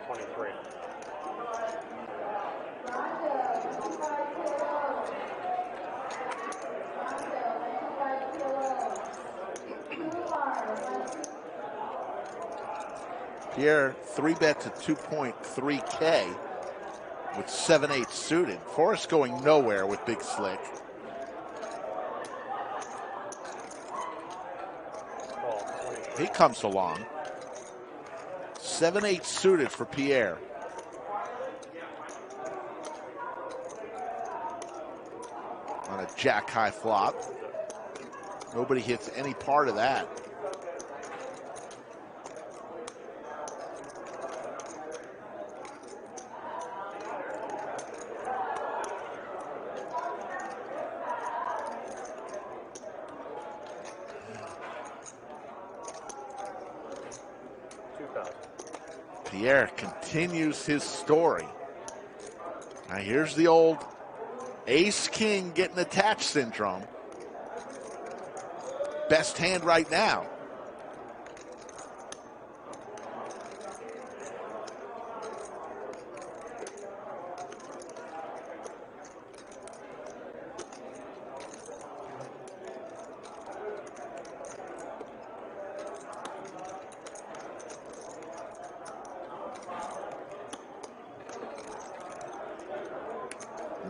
23. Pier 3-bets at 2.3K with 7-8 suited. Forrest going nowhere with Big Slick. He comes along. 7-8 suited for Pier. On a jack high flop. Nobody hits any part of that. Pier continues his story. Now here's the old ace-king getting attached syndrome. Best hand right now.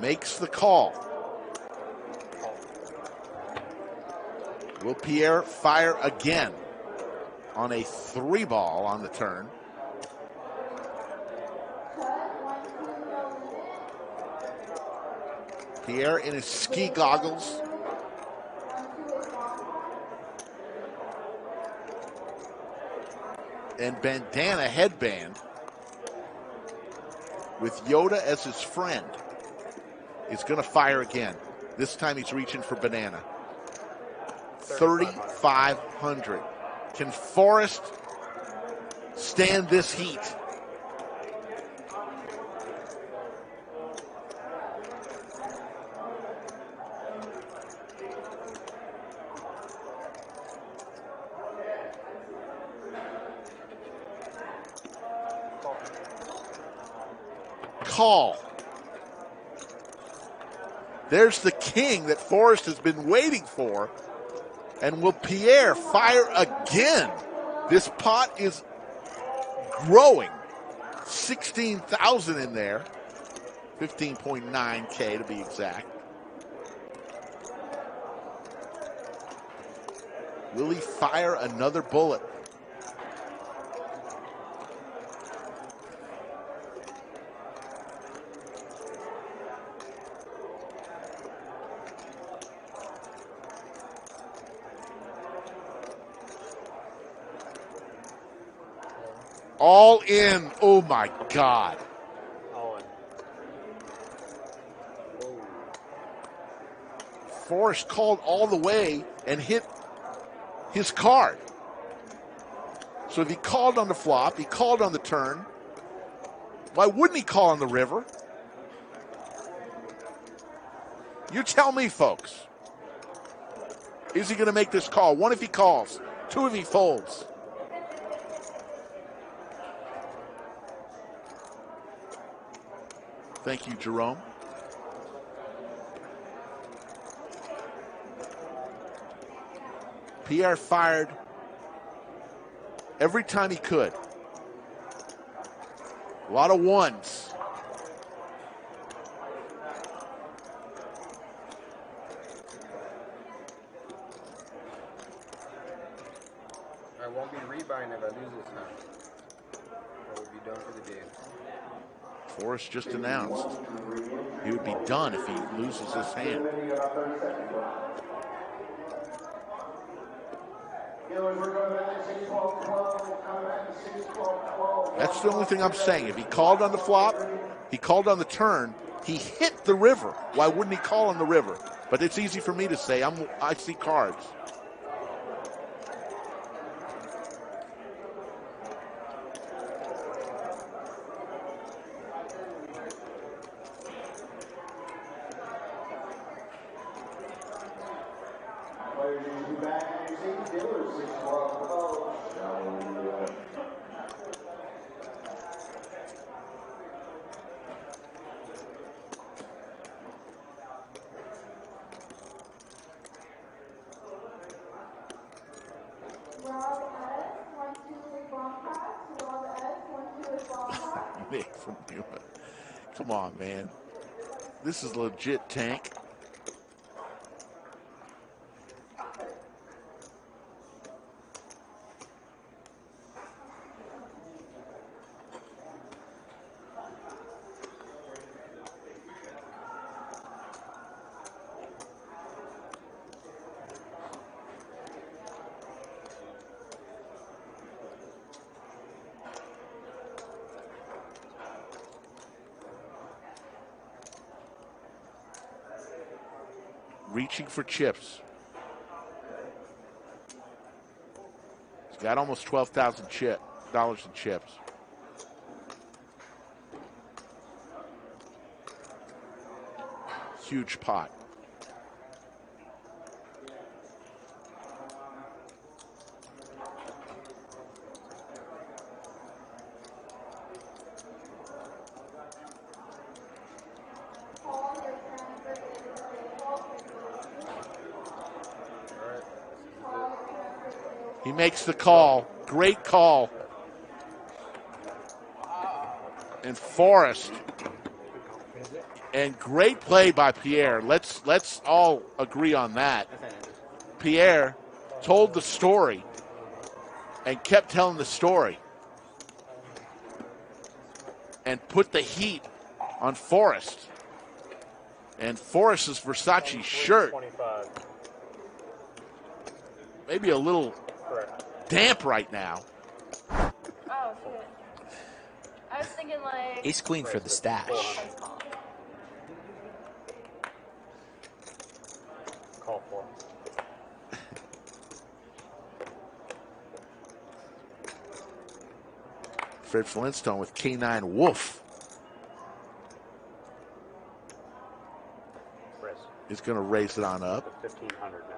Makes the call. Will Pier fire again on a 3-ball on the turn? Pier in his ski goggles. And bandana headband with Yoda as his friend. Is going to fire again. This time he's reaching for banana. 3,500. Can Forrest stand this heat? Call. There's the king that Forrest has been waiting for. And will Pier fire again? This pot is growing. 16,000 in there. 15.9K to be exact. Will he fire another bullet? All in. Oh, my God. All in. Forrest called all the way and hit his card. So if he called on the flop, he called on the turn. Why wouldn't he call on the river? You tell me, folks. Is he going to make this call? 1 if he calls. 2 if he folds. Thank you, Jerome. Pier fired every time he could. A lot of ones. I won't be rebuying if I lose this time. I will be done for the day. Forrest just announced he would be done if he loses this hand. That's the only thing I'm saying. If he called on the flop, he called on the turn, he hit the river. Why wouldn't he call on the river? But it's easy for me to say. I see cards. Come on, man. This is legit tank. Reaching for chips. He's got almost $12,000 in chips. Huge pot. He makes the call. Great call. And Forrest. And great play by Pier. Let's all agree on that. Pier told the story and kept telling the story. And put the heat on Forrest. And Forrest's Versace shirt. Maybe a little damp right now. Oh, shit. I was thinking like... Ace queen for the stash. Call for. Fred Flintstone with K9 Wolf. Is going to raise it on up. 1,500 now.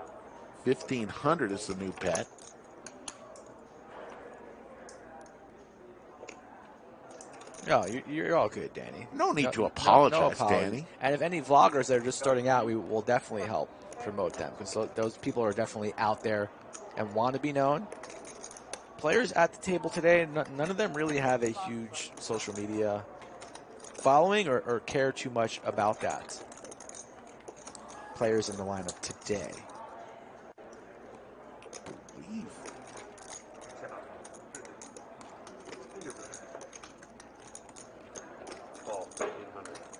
1,500 is the new bet. No, you're all good, Danny. No need to apologize, apology. Danny. And if any vloggers that are just starting out, we will definitely help promote them because those people are definitely out there and want to be known. Players at the table today, none of them really have a huge social media following or care too much about that. Players in the lineup today.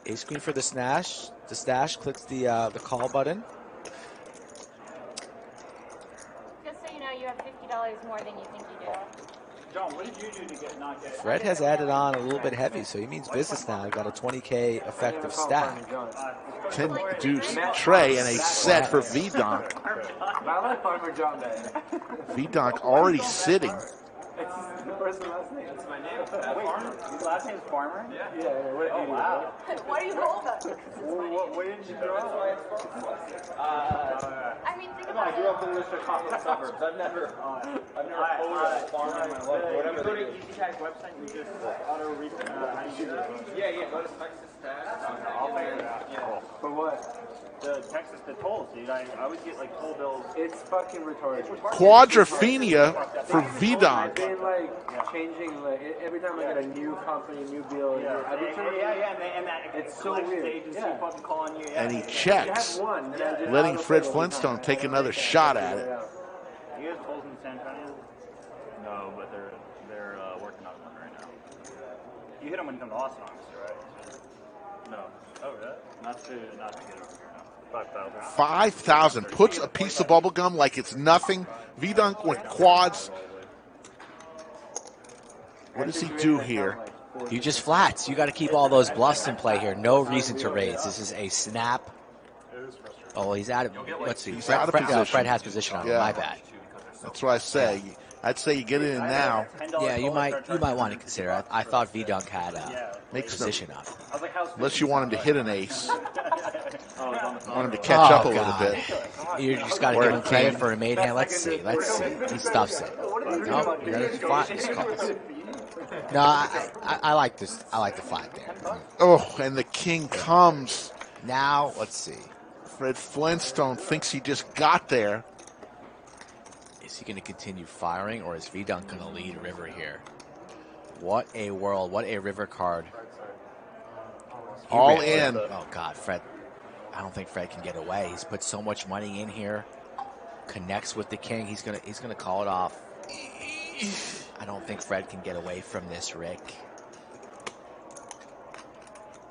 Ace queen for the stash. The stash clicks the call button. Just so you know, you have $50 more than you think you do. John, what did you do to get knocked out? Fred has added on a little bit heavy, so he means business now. He got a 20K effective stack. 10 deuce Trey and a set for V-Donk. I like Farmer John better. V-Donk already sitting. It's the first and last name. That's my name. Wait, his last name is Farmer? Yeah. Oh, wow. Why do you roll that? What did you draw? I mean, think about I grew up in the Chicago suburbs. I've never owned a farm in my life. Whatever. You go to EasyTag's website and you just auto read how you do it. Yeah. Go to Texas Tax. I'll figure it out. Yeah. For what? The Texas, the tolls, dude. I always get like toll bills. It's fucking retarded. Quadrophenia for V-Donk. I've been like changing like every time I get a new company, new bill. And it's so weird. Agency fucking calling you. And he checks, letting Fred Flintstone take another shot at it. You guys tolls in San Antonio? No, but they're working on one right now. You hit them when you come to Austin, obviously, right? No. Oh, really? Not to get over here. 5,000. 5,000. Puts a piece of bubble gum like it's nothing. V-Donk went quads. What does he do here? You just flats. You got to keep all those bluffs in play here. No reason to raise. This is a snap. Oh, he's out of. Let's see. He's out of position. Fred has position on him. My bad. That's what I say. I'd say you get it in now. Yeah, you might want to consider it. I thought V-Donk had position up. Unless you want him to hit an ace. Want him to catch up a little bit. You just got to give him credit for a made hand. Let's see. He stuffs it. No, you got to flat this calls. No, I like this. I like the flat there. Oh, and the king comes. Now, let's see. Fred Flintstone thinks he just got there. Is he going to continue firing, or is V-Dunk going to lead river here? What a world. What a river card. All in. Oh, God, Fred. I don't think Fred can get away. He's put so much money in here. Connects with the king. He's gonna call it off. I don't think Fred can get away from this, Rick.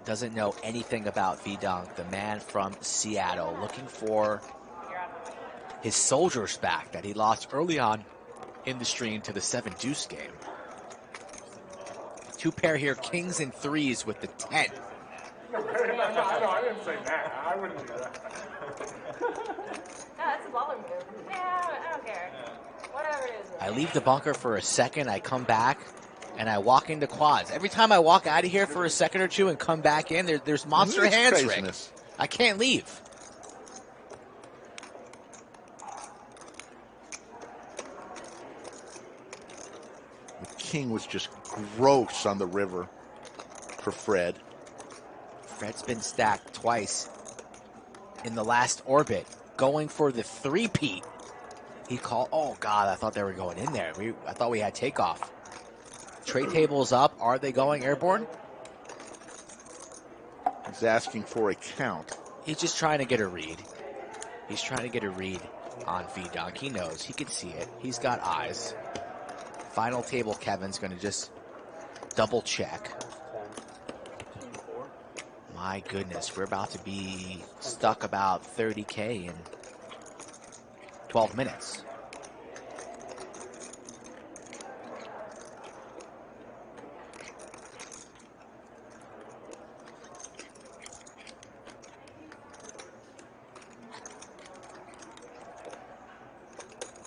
Doesn't know anything about V-Dunk, the man from Seattle, looking for his soldiers back that he lost early on in the stream to the 7-deuce game. Two pair here, kings and threes with the 10. No, I didn't say that. I wouldn't do that. No, that's a baller move. Yeah, I don't care. Whatever it is. I leave the bunker for a second, I come back, and I walk into quads. Every time I walk out of here for a second or two and come back in, there's monster hands, Rick. I can't leave. The king was just gross on the river for Fred. Fred's been stacked twice in the last orbit, going for the three-peat. He called, oh God, I thought they were going in there. I thought we had takeoff. Tray tables up, are they going airborne? He's asking for a count. He's just trying to get a read. He's trying to get a read on V-Dunk. He knows, he can see it. He's got eyes. Final table, Kevin's gonna just double check. My goodness, we're about to be stuck about 30K in 12 minutes.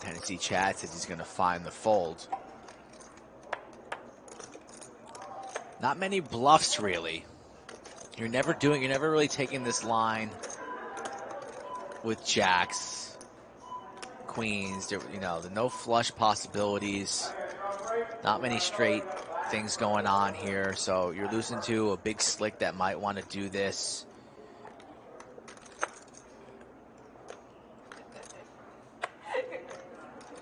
Tennessee Chad says he's going to find the fold. Not many bluffs, really. You're never really taking this line with jacks, queens, the no flush possibilities, not many straight things going on here. So you're losing to a big slick that might want to do this.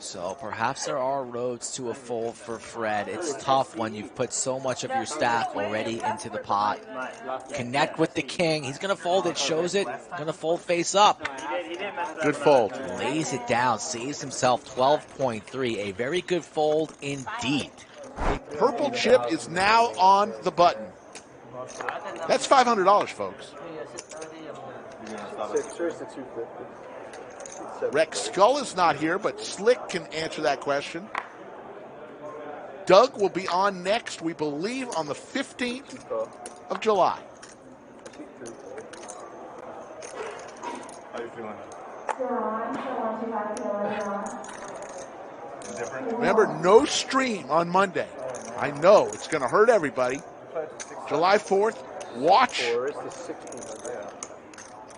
So perhaps there are roads to a fold for Fred. It's tough when you've put so much of your stack already into the pot. Connect with the king. He's going to fold it, shows it. Going to fold face up. Good fold. Lays it down, saves himself 12.3. A very good fold indeed. Purple chip is now on the button. That's $500, folks. Rex Skull is not here, but Slick can answer that question. Doug will be on next, we believe, on the 15th of July. How you feeling? Remember, no stream on Monday. I know, it's going to hurt everybody. July 4th, watch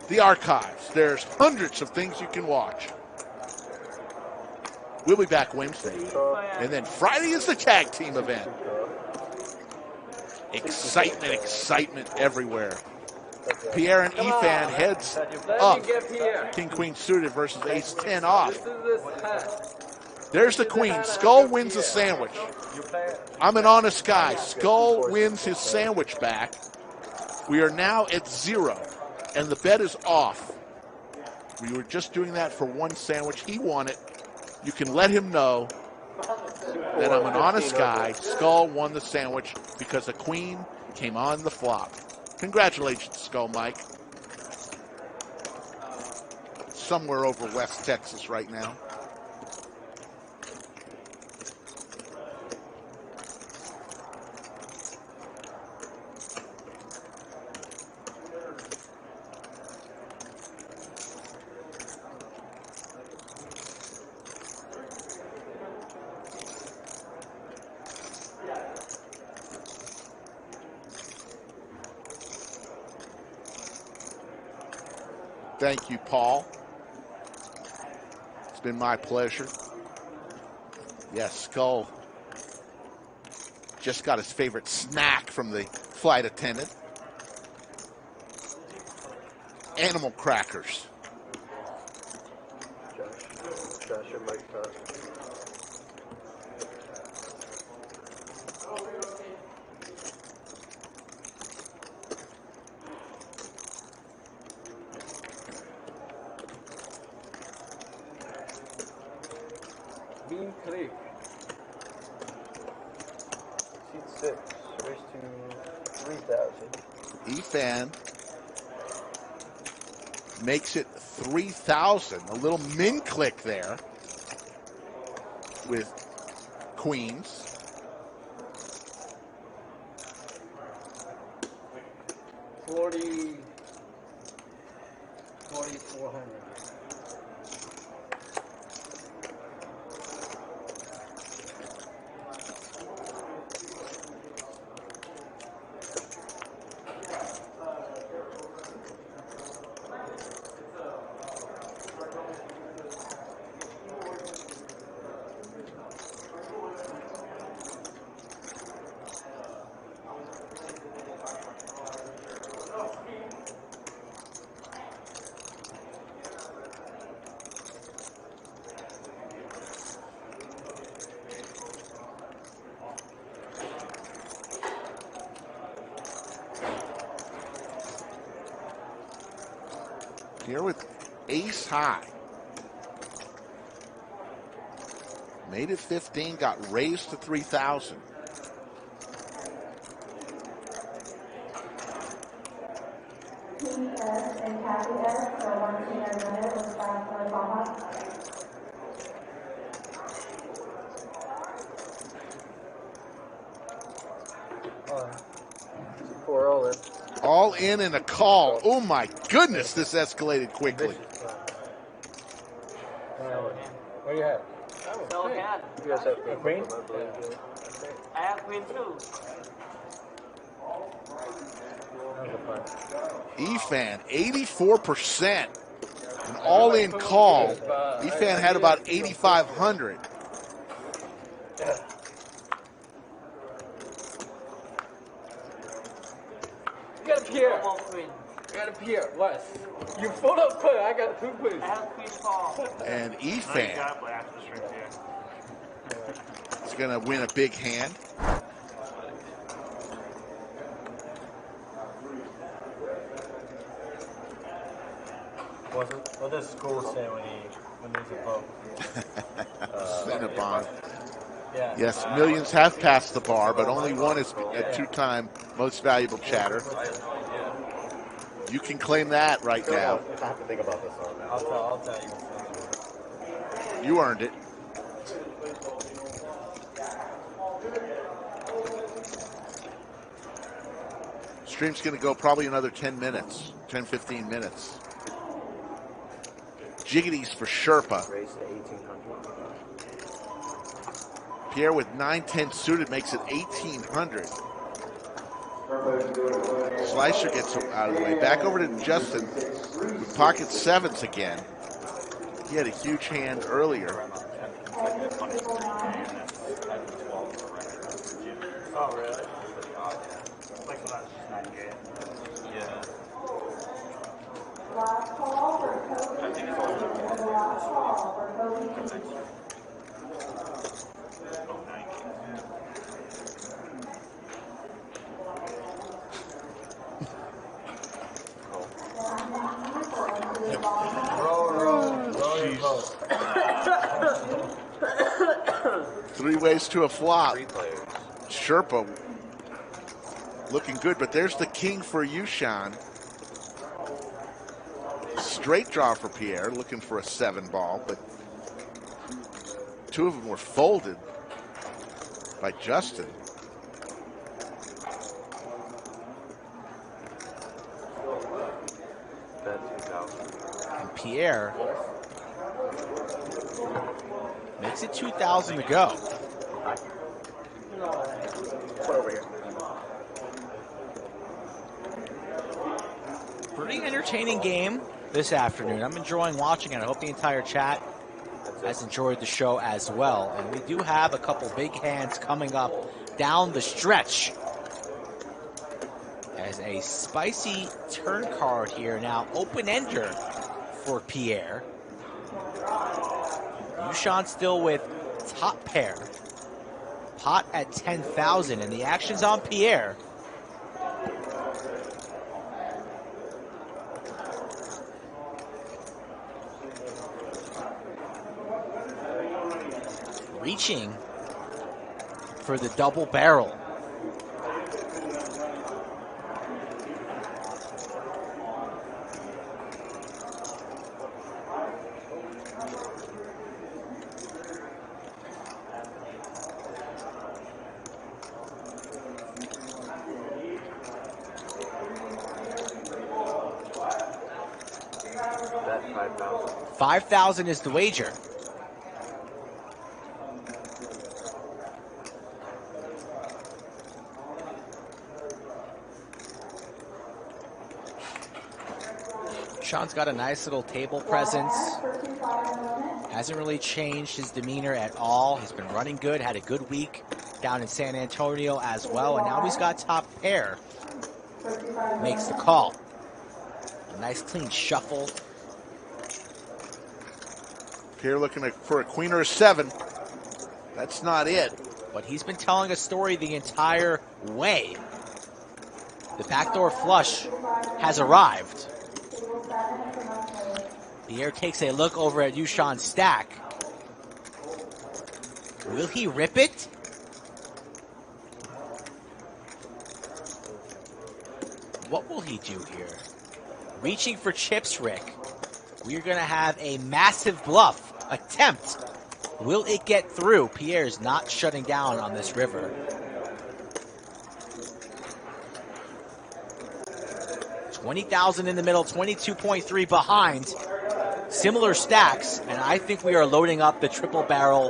the archives. There's hundreds of things you can watch. We'll be back Wednesday. And then Friday is the tag team event. Excitement everywhere. Pierre and Ethan heads up. King Queen suited versus Ace 10 off. There's the queen. Skull wins the sandwich. I'm an honest guy. Skull wins his sandwich back. We are now at 0. And the bet is off. We were just doing that for one sandwich. He won it. You can let him know that I'm an honest guy. Skull won the sandwich because the queen came on the flop. Congratulations, Skull Mike. Somewhere over West Texas right now. Thank you, Paul. been my pleasure. Yes, Skull just got his favorite snack from the flight attendant. Animal crackers. Josh, your mic's hot. Bean Creek. Seat 6, race to 3,000. Efan makes it 3,000. A little min click there with Queens. $4,400. Here with ace high. Made it 15, got raised to 3,000. All in and a call. Oh my goodness, this escalated quickly. What do you have? So can. You guys have Queen? I have queen too. Efan, 84%. An all-in call. Efan had about 8,500. You got a Pier. One more queen. I got a Pier. What? You full of queen. I got 2 queens. I have queen 4. And Efan Exactly after the string, yeah. is going to win a big hand. What does school say when there's a vote? Cinnabon. Yeah. Yes, millions have passed the bar, but only one is a two-time most valuable chatter. You can claim that right now. I have to think about this one. I'll tell you. You earned it. Stream's going to go probably another 10 minutes, 10, 15 minutes. Jiggities for Sherpa. Race to 1,800. Pier with 9-10 suited makes it 1,800. Slicer gets out of the way. Back over to Justin with pocket sevens again. He had a huge hand earlier. Oh, really? Yeah. Last call for Kobe. Last call for Kobe. Three ways to a flop. Sherpa looking good, but there's the king for YooChan. Straight draw for Pierre, looking for a 7-ball, but two of them were folded by Justin. And Pierre makes it 2,000 to go. Put over here. Pretty entertaining game this afternoon. I'm enjoying watching it. I hope the entire chat has enjoyed the show as well. And we do have a couple big hands coming up down the stretch. As a spicy turn card here now, open-ender for Pier. YooChan still with top pair. Pot at 10,000, and the action's on Pier. Reaching for the double barrel. That's 5,000. 5,000 is the wager. Sean's got a nice little table presence. Hasn't really changed his demeanor at all. He's been running good, had a good week down in San Antonio as well, and now he's got top pair. Makes the call. A nice clean shuffle. Pier looking for a queen or a 7. That's not it. But he's been telling a story the entire way. The backdoor flush has arrived. Pier takes a look over at YooChan's stack. Will he rip it? What will he do here? Reaching for chips, Rick. We're going to have a massive bluff attempt. Will it get through? Pierre's not shutting down on this river. $20,000 in the middle, 22.3 behind. Similar stacks, and I think we are loading up the triple barrel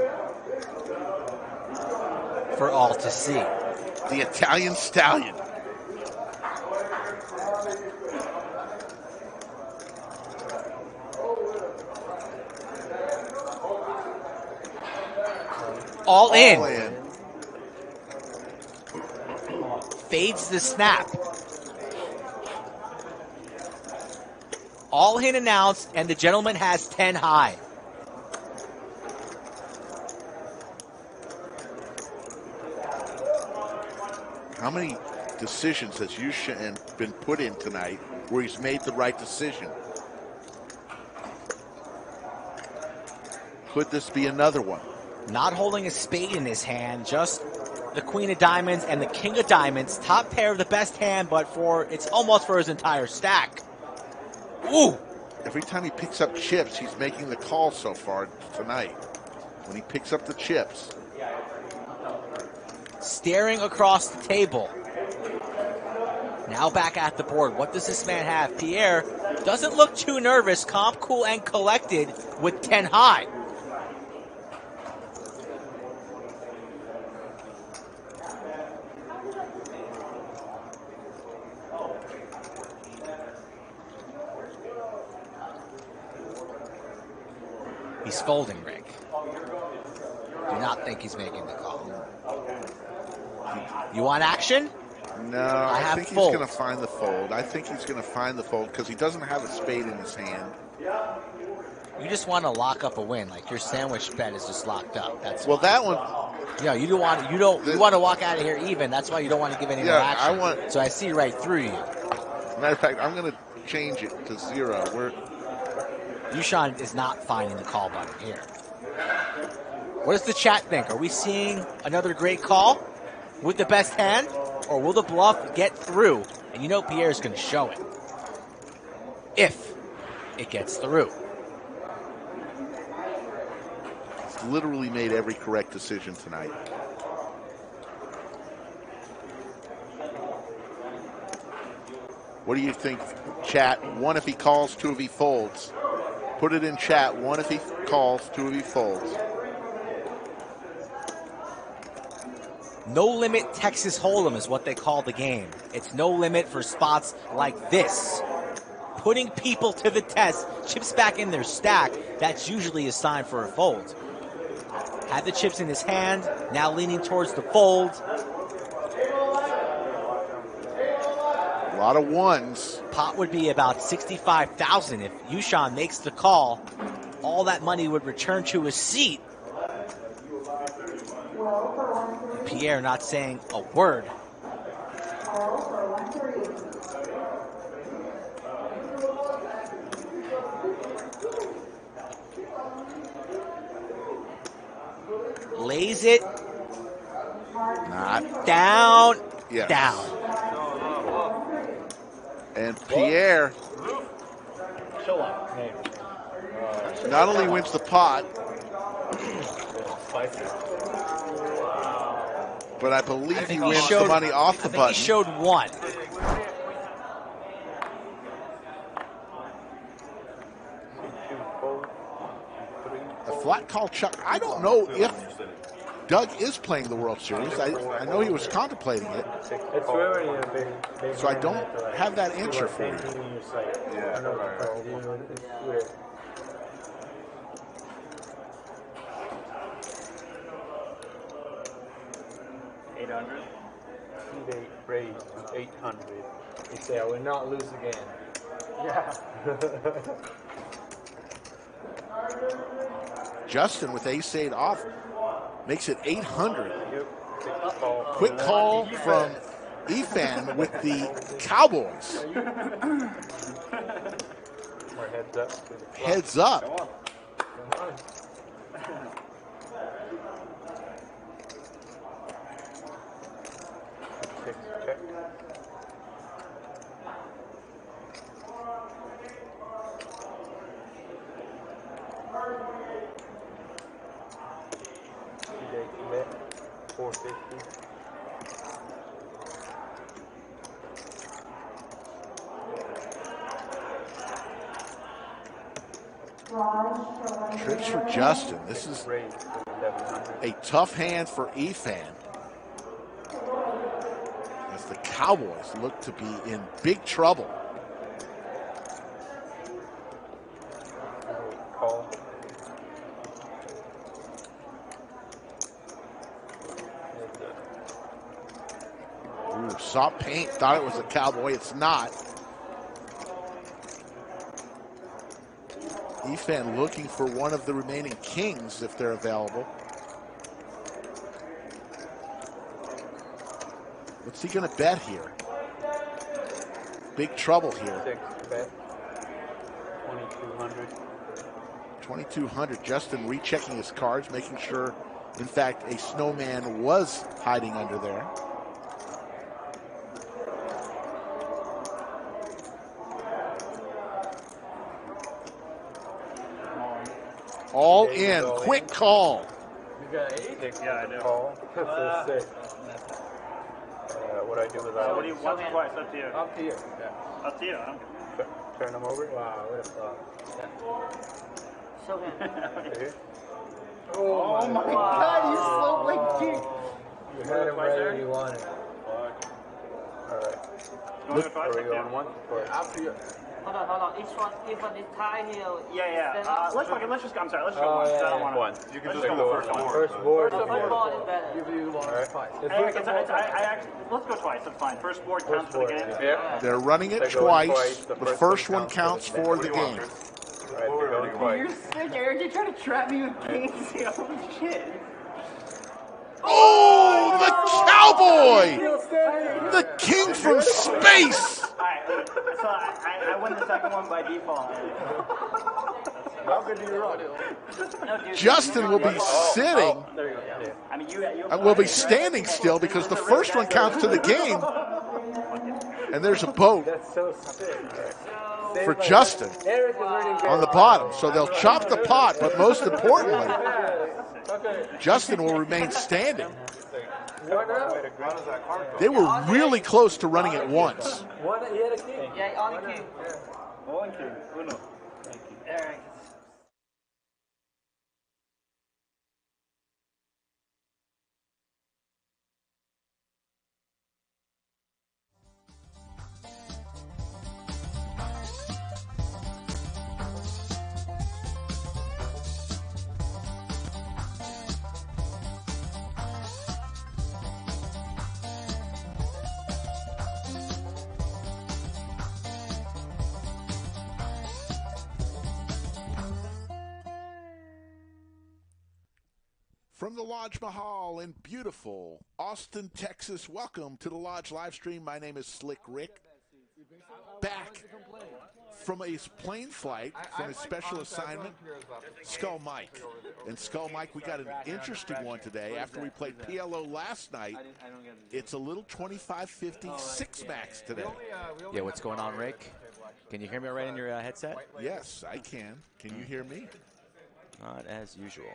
for all to see. The Italian Stallion. All in. All in. Fades the snap. All in announced, and the gentleman has 10 high. How many decisions has YooChan been put in tonight where he's made the right decision? Could this be another one? Not holding a spade in his hand, just the queen of diamonds and the king of diamonds. Top pair of the best hand, but it's almost for his entire stack. Ooh! Every time he picks up chips, he's making the call so far tonight. When he picks up the chips. Staring across the table. Now back at the board. What does this man have? Pier doesn't look too nervous. Calm, cool, and collected with 10 high. He's folding, Rick. Do not think he's making the call. You want action? No, I have think fold. he's going to find the fold. I think he's going to find the fold because he doesn't have a spade in his hand. You just want to lock up a win, like your sandwich bet is just locked up. That's Well, why. that one, Yeah, you want to walk out of here even. That's why you don't want to give any more Yeah, action. So I see right through you. matter of fact, I'm going to change it to 0. YooChan is not finding the call button here. What does the chat think? Are we seeing another great call with the best hand? Or will the bluff get through? And you know Pierre's going to show it. If it gets through. He's literally made every correct decision tonight. What do you think, chat? 1 if he calls, 2 if he folds. Put it in chat. 1 if he calls, 2 if he folds. No limit Texas Hold'em is what they call the game. It's no limit for spots like this. putting people to the test. Chips back in their stack. That's usually a sign for a fold. Had the chips in his hand, now leaning towards the fold. A lot of ones. Pot would be about 65,000 if YooChan makes the call. All that money would return to his seat. Pier not saying a word. Lays it. Not. Down. Yes. Down. And Pier not only wins the pot, but I believe he wins the money off the button. He showed one. A flat call chuck. I don't know if Doug is playing the World Series. I know he was contemplating it. It's really a big So I don't have that answer for you. Yeah, it's weird. They raised to 800. They say I will not lose again. Yeah. Justin with ace-8 off makes it 800. Quick call from Efan with the Cowboys. More heads up. Heads up. Check. Bet 450. Trips for Justin. This is a tough hand for Efan, as the Cowboys look to be in big trouble. Call. Ooh, saw paint, thought it was a Cowboy. It's not. Efan looking for one of the remaining kings if they're available. What's he going to bet here? Big trouble here. 6 bet. 2200. 2200. Justin rechecking his cards, making sure, in fact, a snowman was hiding under there. All in. Quick call. You got 8? Yeah, I do. Call. That's 6. What do I do with that? So what do you want twice? Up to you. Up to you. Yeah. Up to you. I don't care. Turn them over. Wow, what a thought. Show him. Here. Oh my God, you slow like king. You had him right where you wanted. Alright. You want to try Are we something? on one? Or after you? Hold on. Each one is tie here. Yeah. Let's just. I'm sorry. Let's go one. I don't want to. You can Let's just go go first one. First board. First board is better. Give you one. Alright. I actually. Let's go twice. That's fine. First board counts for the game. Yeah. They're running it They're going twice. twice. The first one counts for the game. Alright, they're going You're twice. sick, Eric. You're trying to trap me with kings. Holy shit. Oh, the Cowboy! The king from space! Alright, so I win the second one by default. How good do you run? No, dude, Justin will be sitting, There you go. Yeah. I mean, you will be standing still because the first one counts to the game. And there's a boat That's so sick. for Justin Eric is really good. on the bottom. So they'll chop the pot, but most importantly, Justin will remain standing. They were really close to running it once. One, he had a king. Yeah, on the king. One king. Uno. Eric. From the Lodge Mahal in beautiful Austin, Texas, welcome to the Lodge live stream. My name is Slick Rick. Back from a plane flight, from a special assignment, Skull Mike. And Skull Mike, we got an interesting one today. After we played PLO last night, it's a little 25-50 six-max today. Yeah, what's going on, Rick? Can you hear me right in your headset? Yes, I can. Can you hear me? Not as usual.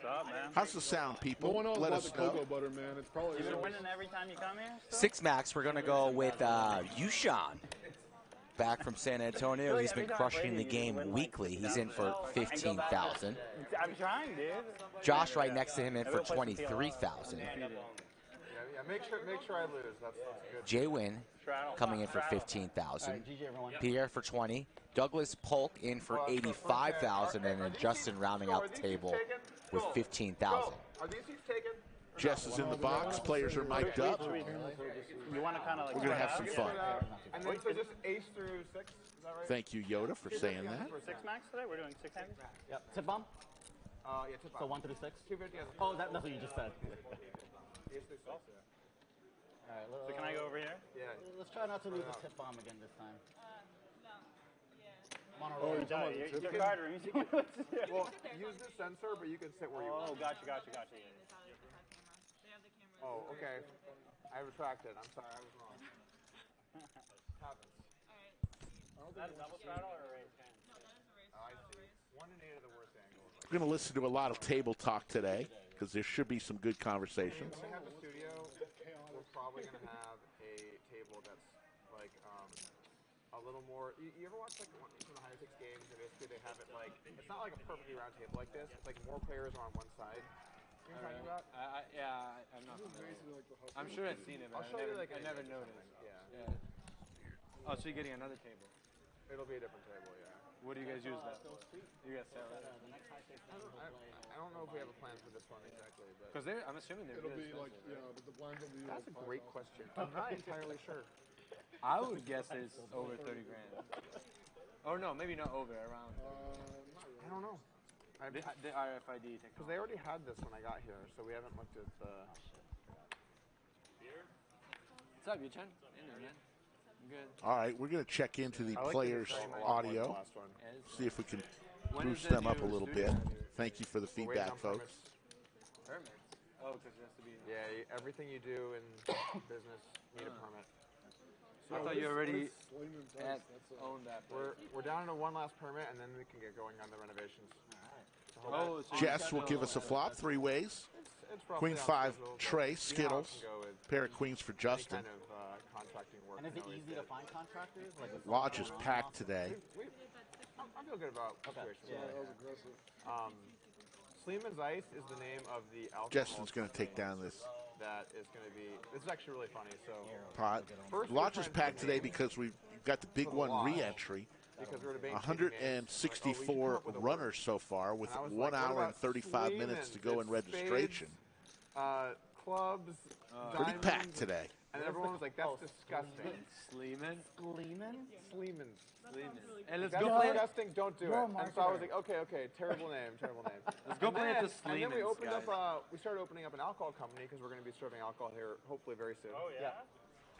What's up, man? How's the sound, people? No one knows Let about us the know. cocoa butter, man. It's probably You've been winning every time you come here? Six max, we're going to go with YooChan. Back from San Antonio. He's been crushing the game weekly. He's in for 15,000. I'm trying, dude. Josh right next to him in for 23,000. Yeah, make sure I lose. That's good. Jay Wynn coming in for 15,000. Pier for 20. Douglas Polk in for 85,000, and then Justin rounding out the table with 15,000. Are these seats taken? Jess is in the box. Players are mic'd up. You want to kind of like. We're going to have some fun. And then so just ace through 6, is that right? Thank you, Yoda, for saying that. For six max today, we're doing 6 hands. Yep. Tip bomb? Yeah, tip So 1 through 6? 250. Oh, that's what you just said. Ace through 6, yeah. All right, So can I go over here? Yeah. let's try not to lose a tip bomb again this time. Oh, you're talking about the Your tip? card room. Well, use the sensor, but you can sit where you Oh, want. gotcha. Yeah. Oh, okay. I retracted. I'm sorry, I was wrong. Happens. Is that a double straddle or a raised hand? Oh, I see. 1 in 8 of the worst angles. We're going to listen to a lot of table talk today because there should be some good conversations. When we have a studio, we're probably going to have a table that's like a little more. You ever watch like some of the high stakes games? And basically they have it like it's not like a perfectly round table like this. It's like more players are on one side. You know what I'm talking about? Yeah, I'm not familiar. I'm sure I've seen it, but I'll show you like I an never image or noticed. something. Yeah. Oh, so you're getting another table. It'll be a different table, yeah. What do you guys use that for? You guys sell it? I don't know if we have a plan for this one exactly, but Because I'm assuming they're It'll really be like, expensive. yeah, but the blinds will be. that's a great question. I'm not entirely sure. I would guess it's over 30 grand. Or no, maybe not over, around. I don't know. The RFID Because technology. they already had this when I got here, so we haven't looked at the. What's up, YooChan? In there, man. I'm good. All right, we're going to check into the I like players' the same a lot more than the audio, last one. see if we can When is boost the them up a new little studio? bit. Thank you for the We're waiting feedback, on folks. Permits. Oh, because it has to be. Yeah, everything you do in business need a permit. I thought you already That's owned that place. We're down to one last permit, and then we can get going on the renovations. Oh, so Jess will give us a flop, 3 ways. It's roughly Queen on 5, schedule, but Trey, you know how it Skittles. can go with Pair of queens for any Justin. kind of contracting work. And is you it know, easy to find contractors? Like, is Lodge is someone packed off? today. I feel good about the Okay. situation. Yeah. That was aggressive. Sleeman's Ice is the name of the alcohol. Justin's going to take down this That is going to be. This is actually really funny. So pot. First we're Lodge is trying to packed get today names because we've got the big for the one Lodge. re-entry. because we're debating 164 like, runners so far with And I was 1 like, what hour and about 35 minutes to go in Sleeman's? It's registration. spades, clubs, Pretty diamonds, packed today. And everyone was like, "That's disgusting." Sleeman? Sleeman's. Hey, let's That's go play it. disgusting. Don't do it. And so I was like, "Okay, terrible name, terrible name." Let's go play at the And then we Sleeman's, opened guys. up. We started opening up an alcohol company because we're going to be serving alcohol here, hopefully very soon. Oh, yeah?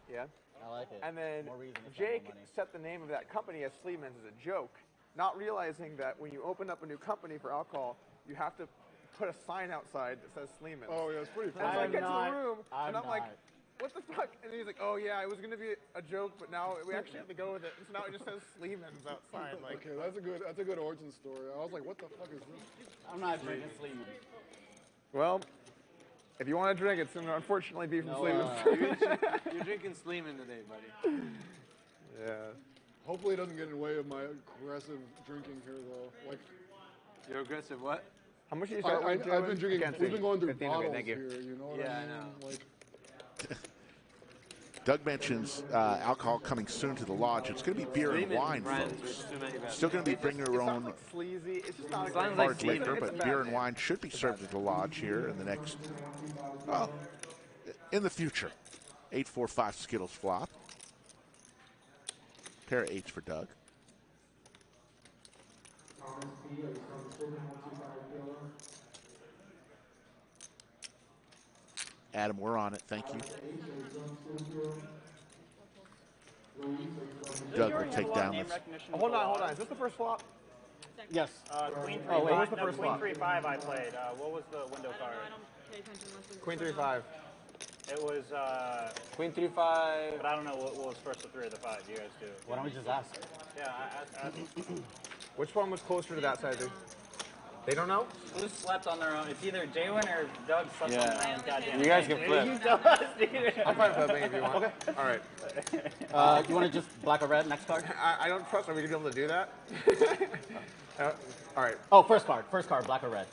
Yeah. I like it. And then More reason to spend Jake more money. set the name of that company as Sleeman's as a joke, not realizing that when you open up a new company for alcohol, you have to put a sign outside that says Sleeman's. Oh, yeah, it's pretty And so I funny. get to the room, and I'm like, not. what the fuck? And he's like, oh yeah, it was gonna be a joke, but now we actually have to go with it. And so now it just says Sleeman's outside. Like, Okay, that's a good origin story. I was like, what the fuck is this? I'm not drinking Sleeman. well, if you want to drink, it's gonna unfortunately be from No, Sleeman's. You're drinking Sleeman today, buddy. Yeah. Hopefully it doesn't get in the way of my aggressive drinking here, though. Like, You're aggressive what? How much did you start with? I've been drinking. Can't We've see. been going through 15, okay, bottles thank you. here. You know what Yeah, I I mean? know. Like, Doug mentions alcohol coming soon to the lodge. It's going to be beer and Sleeman wine, brands, folks. there's too many bad Still going to be It bring just- your it sounds own like sleazy. It's just not a Sounds great like hard Sleeman. liquor, It's a but bad beer and name. wine should be served at the lodge here in the next, well, in the future. 8-4-5 Skittles flop. Pair of 8s for Doug. Adam, we're on it. Thank you. Doug will take down this. Oh, hold on. Is this the first flop? Yes. Queen 3-5. what was the first Queen flop? 3-5 I played. What was the window card? I don't pay attention unless it's Queen 3-5. It was, Queen 3-5. but I don't know what was first of 3 or the 5. You guys do. Why don't we just ask? Yeah, I Which one was closer to that side? They don't know? Who slept on their own? It's either Jalen or Doug slept on their own goddamn. You guys can thing. flip. You tell us, dude. I'm fine flipping if you want. Okay. All right. You want to just black or red next card? I don't trust. Are we gonna be able to do that? All right. Oh, first card, black or red.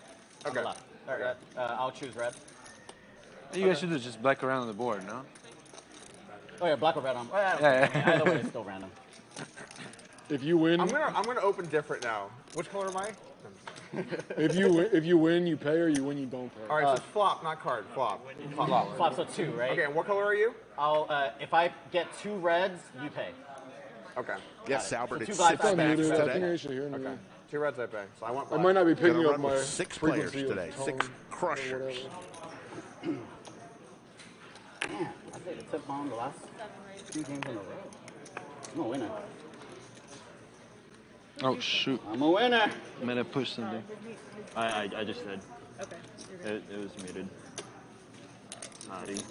On the Okay. left. Red. I'll choose red. You guys should just black around on the board, no? Oh yeah, black or red on. Yeah. Either way, it's still random. If you win, I'm gonna open different now. Which color am I? if you win, you pay, or you win, you don't pay. All right, so it's flop, not card. Flop. Flop, so 2, right? Okay, and what color are you? I'll if I get 2 reds, you pay. Okay. Yes, Albert, So it's two black 6 backs backs I think I today. should hear me. Okay. 2 reds I pay. So I want I black. might not be Gonna picking up run my with 6 players frequency of today. tone 6 or crushers. whatever. Man, I played a tip bomb the last 2 games in a row. I'm a winner. Oh, shoot. I'm a winner. I'm going to push something. I just did. Okay. It was muted. Naughty.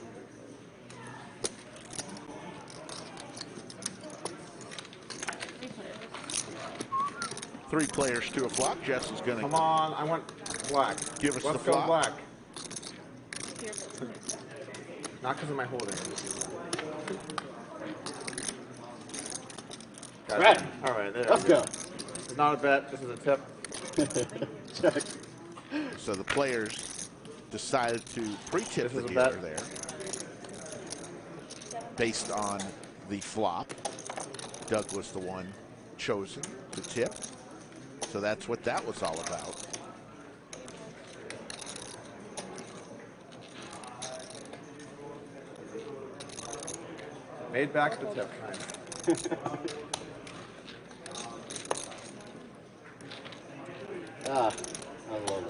Three players to a flop. Jess is going Come to on, I want black. give us Let's the go flop. black. Not because of my holding. Got Red. it. All right, there. Let's go. It's not a bet. This is a tip. Check. So the players decided to pre-tip This the is a dealer bet. there based on the flop. Doug was the one chosen to tip. So that's what that was all about. Made back the tip. I love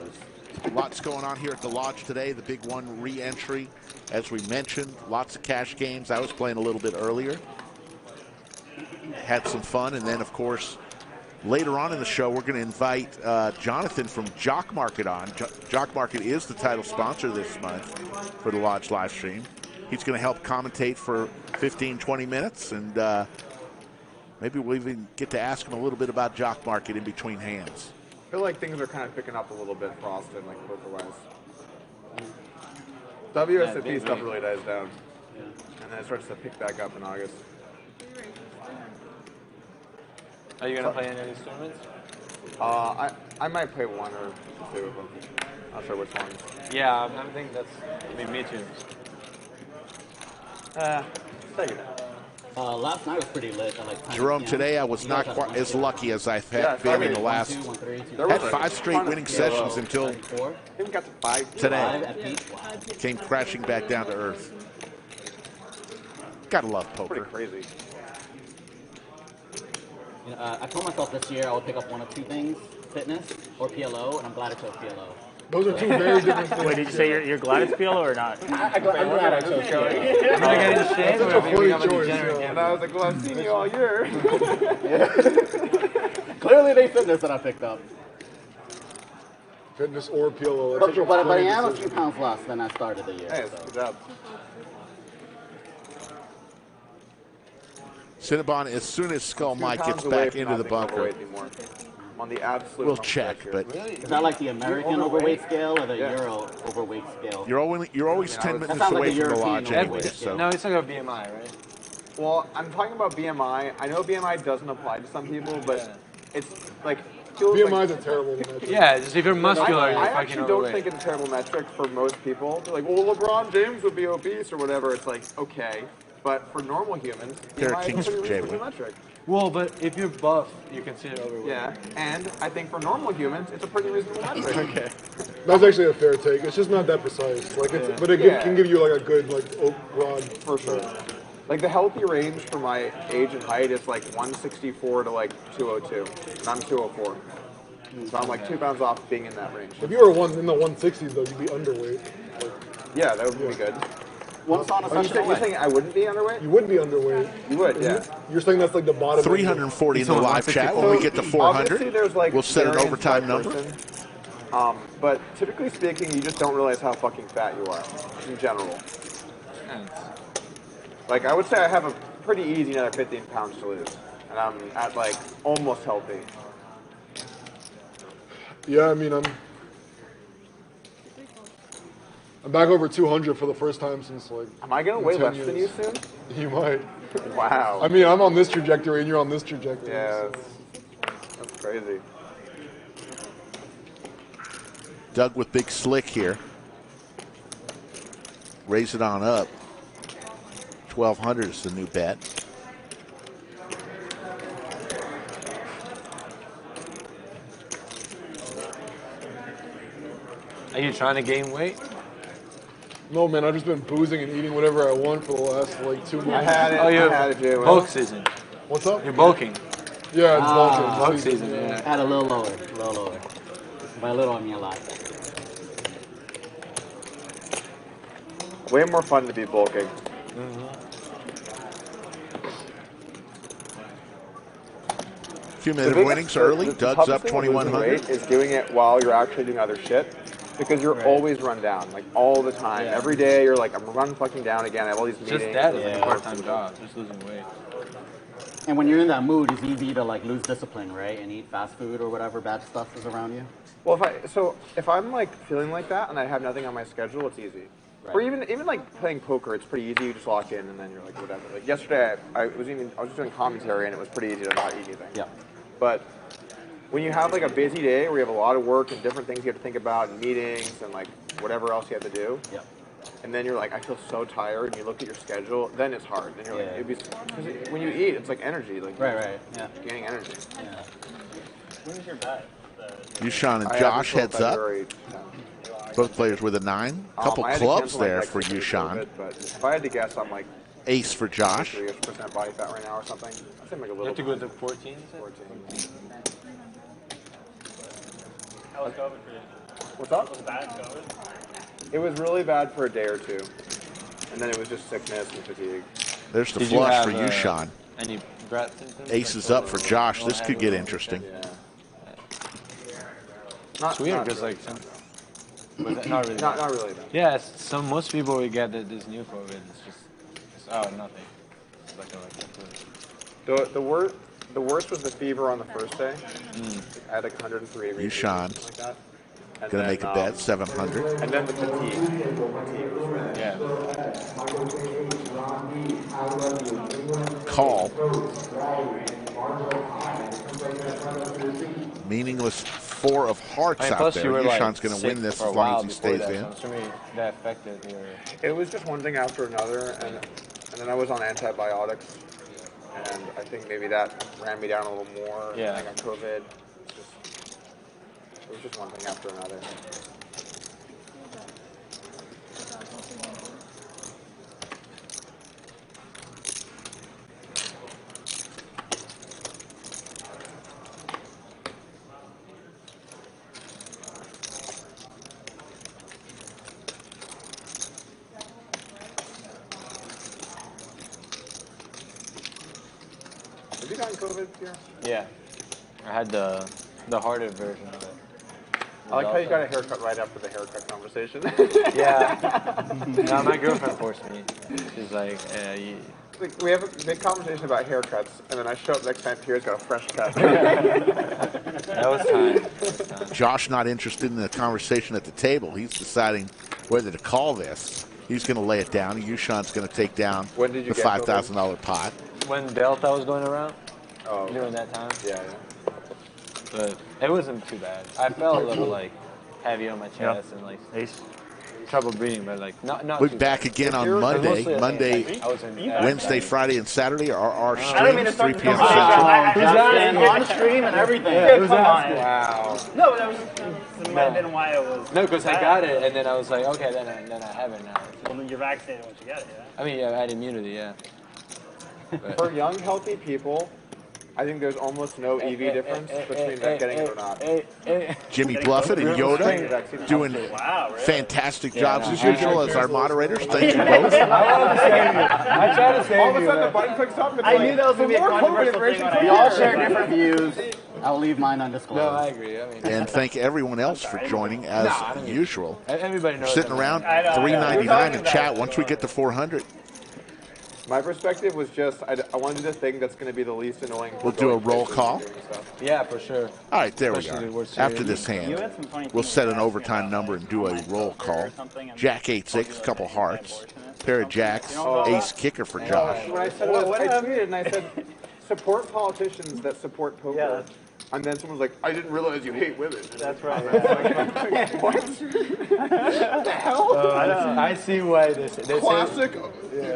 those. Lots going on here at the Lodge today. The big one re-entry, as we mentioned. Lots of cash games. I was playing a little bit earlier. Had some fun. And then, of course, later on in the show, we're going to invite Jonathan from Jock Market on. Jock Market is the title sponsor this month for the Lodge live stream. He's going to help commentate for 15, 20 minutes. And maybe we'll even get to ask him a little bit about Jock Market in between hands. I feel like things are kind of picking up a little bit for Austin, like poker-wise. WSOP stuff really dies down. And then it starts to pick back up in August. Are you going to play any of these tournaments? I might play 1 or 2 of them. Not sure which ones. Yeah, I think that's me too. Take it. Last night was pretty lit. At like 10 Jerome, PM. today I was You not guys quite had as one, lucky as I've Yeah, been in the Friday, last. 1, 2, 1, 3, 2, There Had was 5 straight winning sessions until 4. Even got to 5 today. 5 at peak. Wow. Came crashing back down to earth. Gotta love Pretty poker. crazy. You know, I told myself this year I would pick up 1 of 2 things: fitness or PLO, and I'm glad I chose PLO. Those are 2 very different things. Wait, did you say you're glad it's PLO or not? I'm glad I chose PLO. I'm going to get in shape That's or a maybe funny I'm a choice, degenerate yeah. And I was like, well, I've seen you all year. Clearly, they fitness that I picked up. Fitness or PLO. That's such a But I funny am a decision. few pounds less than I started the year. Hey, so. good job. Cinnabon, as soon as Skull Mike gets back into the bunker, I'm on the absolute. we'll hump check. here. But Is that like the American overweight scale or the Euro overweight scale? you're always 10 minutes sounds like away a from the European lodge overweight anyway. scale. So No, it's like a BMI, right? Well, I'm talking about BMI. I know BMI doesn't apply to some people, but it's like feels BMI like, is a terrible metric. Yeah, just if you're muscular, you're I fucking actually don't overweight. think it's a terrible metric for most people. They're like, well, LeBron James would be obese or whatever. It's like, okay. But for normal humans, Pair of BMI kings is a for pretty Jay reasonable Wood. metric. Well, but if you're buff, you consider overweight. Yeah, and I think for normal humans, it's a pretty reasonable metric. Okay. That's actually a fair take. It's just not that precise. Like, it's, but it can give you like a good broad. For sure. Like the healthy range for my age and height is like 164 to like 202. And I'm 204. So I'm like 2 pounds off being in that range. If you were in the 160s though, you'd be underweight. Like, Yeah, that would be good. What's on a session You're saying I wouldn't be underweight? You would be underweight. You would, yeah. You're saying that's like the bottom. 340 in the live chat. When we get to 400, obviously there's like we'll set an variance by overtime number. person. But typically speaking, you just don't realize how fucking fat you are in general. Like I would say I have a pretty easy another 15 pounds to lose, and I'm at like almost healthy. Yeah, I mean I'm back over 200 for the first time since like. Am I gonna weigh 10 less years. than you soon? You might. Wow. I mean, I'm on this trajectory and you're on this trajectory. Yeah, so. that's crazy. Doug with big slick here. Raise it on up. 1,200 is the new bet. Are you trying to gain weight? No, man, I've just been boozing and eating whatever I want for the last like 2 months. I had it. Oh, you're I had it, Jay. bulk season. What's up? You're bulking. Yeah, it's bulking. Bulk season, yeah. Add a little lower, By a little, I mean a lot. Way more fun to be bulking. Cumulative winnings early. Doug's up toughest thing with losing 2,100. weight is doing it while you're actually doing other shit. Because you're always run down, like all the time. Yeah. Every day you're like, I'm run fucking down again. I have all these meetings. Just that is like a part-time job, just losing weight. And when you're in that mood, it's easy to like lose discipline, right? And eat fast food or whatever bad stuff is around you. Well, if I'm like feeling like that and I have nothing on my schedule, it's easy. Right. Or even like playing poker, it's pretty easy. You just lock in and then you're like whatever. Like yesterday, I was just doing commentary and it was pretty easy to not eat anything. Yeah. But when you have like a busy day where you have a lot of work and different things you have to think about and meetings and like whatever else you have to do, and then you're like, I feel so tired, and you look at your schedule, then it's hard. Then you're like, it'd be, cause when you eat, it's like energy, like right, yeah, gaining energy. Yeah. When's your bet? Yushan and I have Josh until heads up. February 10th. Both players with a 9. Couple I had to clubs cancel my there next for week due to Yushan. COVID, but if I had to guess, I'm like Ace for Josh. 3% body fat right now or something. I think like a You little. have to go to 14? 14. How was COVID for you? What's up? Was bad COVID? It was really bad for a day or two, and then it was just sickness and fatigue. There's the Did you flush have, for Yushan. Any breath symptoms? Ace is up for Josh. This could get interesting. It's weird not because really. like not really. Not really bad. Yeah, most people will get this new COVID. It's just nothing. It's like a The worst was the fever on the first day. I had like 103 degrees. Yushan. Like that. And Gonna then, make a bet, 700. And then the fatigue. Fatigue was really Call. Meaningless 4 of hearts out plus there. you were Yushan's like going to win this for a as long while as he before stays that, in. So I'm assuming that affected your. It was just one thing after another, and then I was on antibiotics, and I think maybe that ran me down a little more. Yeah. And I got COVID. It was just one thing after another. Have you gotten COVID, Pier? Yeah, I had the harder version of it. I like how you got a haircut right after the haircut conversation. Yeah. No, my girlfriend forced me. She's like, Like, we have a big conversation about haircuts, and then I show up next time Pierre's got a fresh cut. that was time. Josh not interested in the conversation at the table. He's deciding whether to call this. He's going to lay it down. Yushan's going to take down When did you the get $5,000 pot. When Delta was going around, Oh, during that time. yeah. But it wasn't too bad. I felt a little like heavy on my chest and like trouble breathing, but like not We're too back bad. again on Monday. Monday, I was in, Wednesday, Friday, and Saturday are our I don't mean to streams, 3 start the p.m. conversation. Central. On stream and everything. Who's Come on. Wow. No, but that was that might have been why it was. No, because I got it, and then I was like, okay, then I have it now. Well, you're vaccinated once you get it, yeah. I mean, yeah, I had immunity, yeah. For young, healthy people, I think there's almost no EV difference between getting it or not. Jimmy Bluffett and Yoda doing fantastic jobs as usual as our moderators. Thank you both. I try to save All of a sudden the button clicks up. I knew that was going to be a controversial thing. We all share different views. I'll leave mine undisclosed. No, I agree. I mean, And thank everyone else for joining as usual. Everybody knows. Sitting around $3.99 in chat once we get to 400. My perspective was just, I wanted the thing that's going to be the least annoying. We'll do a roll call. Yeah, for sure. All right, there we Especially are. World Series. After this hand, we'll set an overtime number and do a roll call. Jack 8-6, couple hearts, pair of jacks, ace kicker for Josh. When I said it, I tweeted and I said, support politicians that support poker. Yeah. And then someone's like, I didn't realize you hate women. That's right. What? What the hell? I see why this Classic.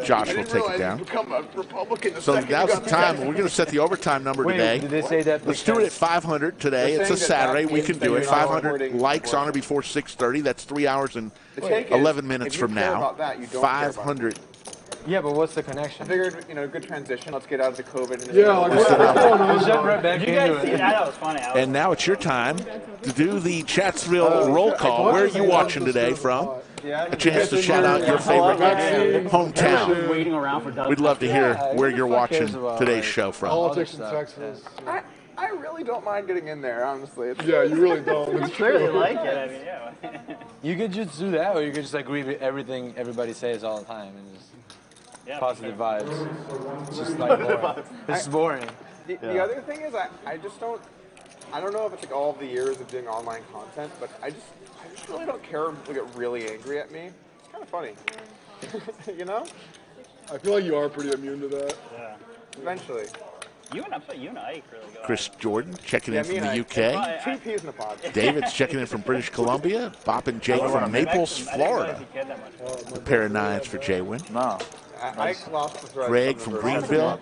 Josh will take it down. Become a Republican. So now's the time. We're going to set the overtime number today. Did they say that? Let's do it at 500 today. It's a Saturday. We can do it. 500 likes on it before 6:30. That's 3 hours and 11 minutes from now. 500. Yeah, but what's the connection? I figured, good transition. Let's get out of the COVID. And Yeah, like, what's going on? Jump right back You into guys see it. that? That was funny. And now it's your time to do the Chatsville roll call. Where are you watching today from? A chance to shout out your favorite hometown. Waiting around for Doug. We'd love to hear where you're watching today's show from. Politics in Texas. I really don't mind getting in there, honestly. Yeah, you really don't. You clearly like it. I mean, yeah. You could just do that, or you could just agree with everything everybody says all the time and just positive vibes. It's just like boring. It's boring. The other thing is, I just don't. I don't know if it's like all of the years of doing online content, but I just really don't care when people get really angry at me. It's kind of funny, I feel like you are pretty immune to that. Yeah. Eventually. You and Ike really go. Chris Jordan checking in from the UK. 2 peas in a pod. David's checking in from British Columbia. Bob and Jake from Naples, Florida. A pair of 9s for Jay-Win. No. Ike lost the thread. Greg from Greenville.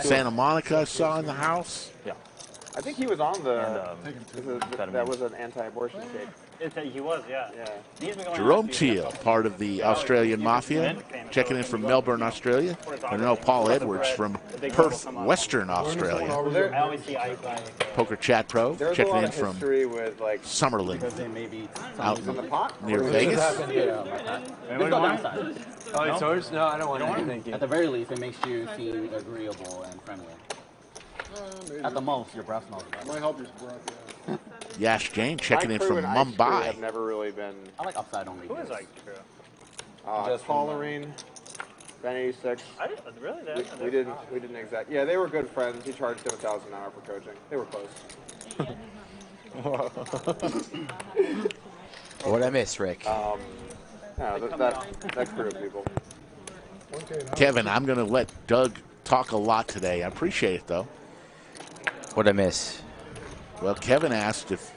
Santa Monica I saw in the house. Yeah. I think he was on the. That was an anti-abortion cake. He was, yeah. He's been going Jerome on a few Teal, part of the Australian Mafia, checking in from Melbourne, Australia. I know Paul Edwards from Perth, Western Australia. I always see Ike like Poker Chat Pro, There's checking a lot in of from history with like Summerlin, out on the pot. near Vegas. There's no downside. Oh, it's yours? No, I don't want anything. Thank you. At the very least, it makes you seem agreeable and friendly. At the most, your breath smells better. Might help your breath, yeah. Yash Jane checking in My crew from and Ike's crew Mumbai. have never really been. I like upside only. Who is Ike True? Paulerine, Ben 86. Really? We didn't exact. Yeah, they were good friends. He charged him $1,000 an hour for coaching. They were close. What'd I miss, Rick? No, that crew of people. Kevin, I'm going to let Doug talk a lot today. I appreciate it, though. What'd I miss? Well, Kevin asked if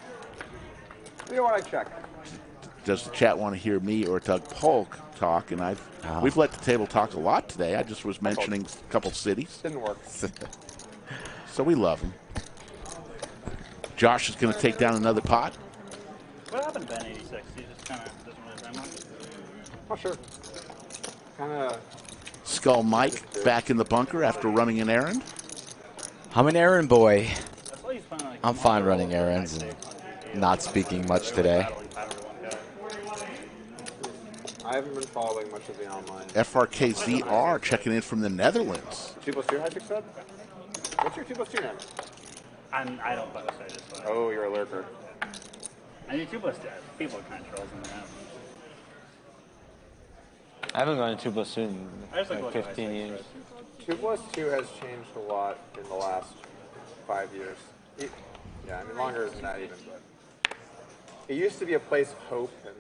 You know what? I check. does the chat want to hear me or Doug Polk talk, and we've let the table talk a lot today. I just was mentioning a couple cities. Didn't work. So we love him. Josh is going to take down another pot. What happened to Ben 86? He just kind of doesn't really play much. Oh, sure. Kind of. Skull Mike back in the bunker after running an errand. I'm an errand boy. I'm fine running errands and not speaking much today. I haven't been following much of the online. FRKZR checking in from the Netherlands. 2+2 high six said? What's your 2+2 now? I don't post. I just. Oh, you're a lurker. I do 2+2. People are kind of trolls in the app. I haven't gone to 2+2 in I just like like looking 15 at years. 2+2 has changed a lot in the last 5 years. Yeah, I mean longer than that even, but it used to be a place of hope and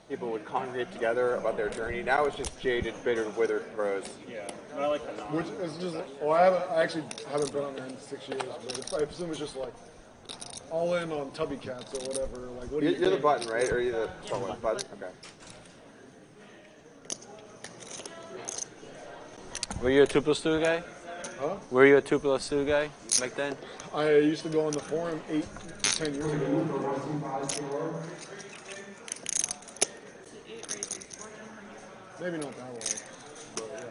people would congregate together about their journey. Now it's just jaded, bitter, withered pros. Yeah, but I like the Which is just, well, I actually haven't been on there in 6 years, but I assume it's just like all in on tubby cats or whatever. Like, what do you You're the think? button, right? Or you're the button? Okay. Were you a 2+2 guy? Huh? Were you a 2+2 guy back then? I used to go on the forum 8 to 10 years ago. Maybe not that long. But yeah.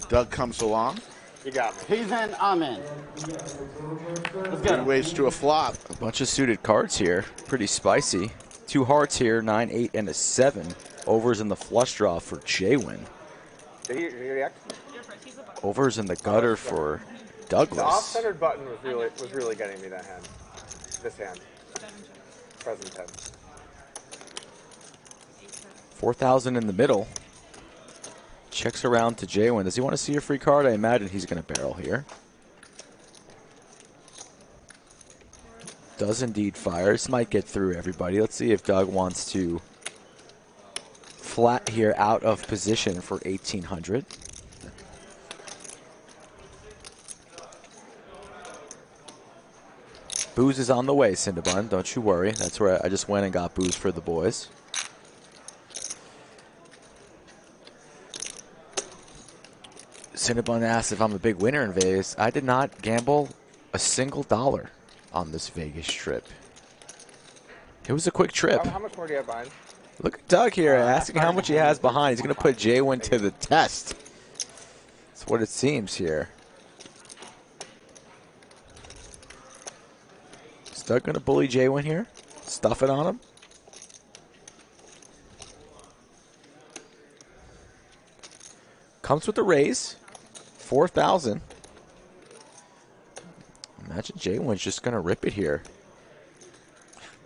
Doug comes along. You got me. He's in, I'm in. Let's get 3 him. ways to a flop. A bunch of suited cards here. Pretty spicy. 2 hearts here, 9, 8, and a 7. Overs in the flush draw for Jaywin. Did he react? Overs in the gutter for Douglas. The off-centered button was really getting me that hand. This hand. Present 10. 4,000 in the middle. Checks around to Jaywin. Does he want to see a free card? I imagine he's going to barrel here. Does indeed fire. This might get through everybody. Let's see if Doug wants to flat here out of position for 1,800. Booze is on the way, Cinnabon. Don't you worry. That's where I just went and got booze for the boys. Cinnabon asked if I'm a big winner in Vegas. I did not gamble a single dollar on this Vegas trip. It was a quick trip. How much more do you have behind? Look at Doug here asking how much he has behind. He's going to put Jaywin to the test. That's what it seems here. Is Doug going to bully Jaywin here? Stuff it on him? Comes with the raise. 4,000. Imagine Jaywin's just going to rip it here.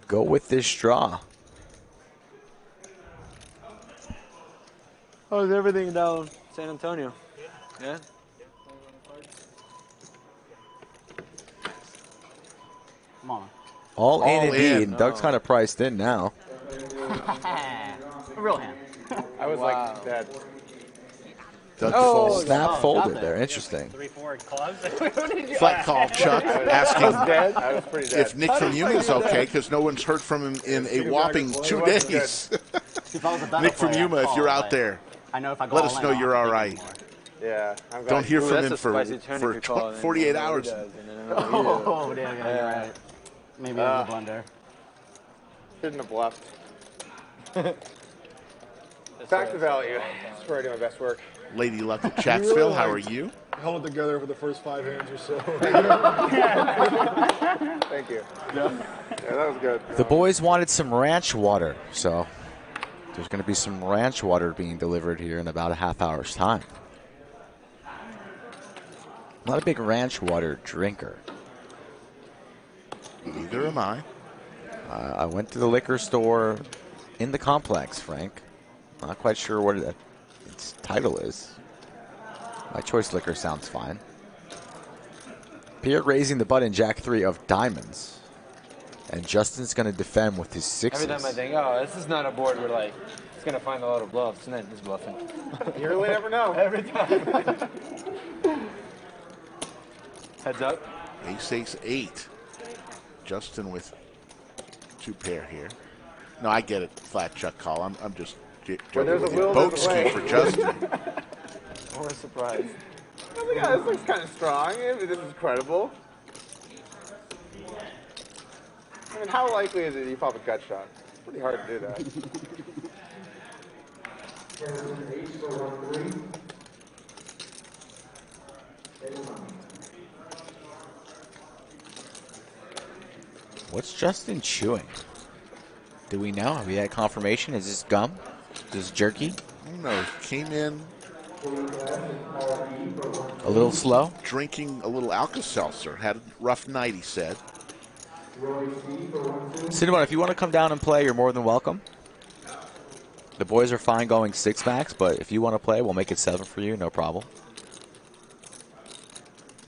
Go with this draw. How's everything down San Antonio? Yeah? Come on. All in All indeed. in. Doug's kind of priced in now. Real hand. I was like dead. Doug folds. Snap folded there. Interesting. 3-4 clubs. Flat call, Chuck, asking Dead? I was pretty dead. if Nick from Yuma is okay, because no one's heard from him in a whopping 2 days. If I was a better Nick from player, Yuma, I'd if call, you're out but there, I know if I go let all us in, know I'll you're make all it right. more. Yeah. I'm Don't hear from that's him a spicy turn for if you call it, 48 and he hours. does, and then I don't know either. Oh, damn, yeah, you're right. Maybe it was a blunder. Shouldn't have bluffed. Back to value. That's where I do my best work. Lady Luck at Chatsville, how are you? Held it together for the first 5 hands or so. Thank you. Yeah, that was good. The boys wanted some ranch water, so there's going to be some ranch water being delivered here in about a half hour's time. I'm not a big ranch water drinker. Neither am I. I went to the liquor store in the complex, Frank. Not quite sure what its title is. My choice liquor sounds fine. Pier raising the button, Jack 3 of diamonds. And Justin's going to defend with his sixes. Every time I think, oh, this is not a board where, like, it's going to find a lot of bluffs, and then it's bluffing. You really never know. Every time. Heads up. Ace, ace, 8. Justin with 2 pair here. No, I get it. Flat Chuck call. I'm just When there's a joking with you. will, Boat there's a way. ski for Justin. Or a surprise. I think this looks kind of strong. This is credible. I mean, how likely is it you pop a gut shot? It's pretty hard to do that. What's Justin chewing? Do we know? Have we had confirmation? Is this gum? Is this jerky? I don't know. Came in A little slow? drinking a little Alka-Seltzer. Had a rough night, he said. Cinnamon, if you want to come down and play, you're more than welcome. The boys are fine going 6 max, but if you want to play, we'll make it 7 for you, no problem.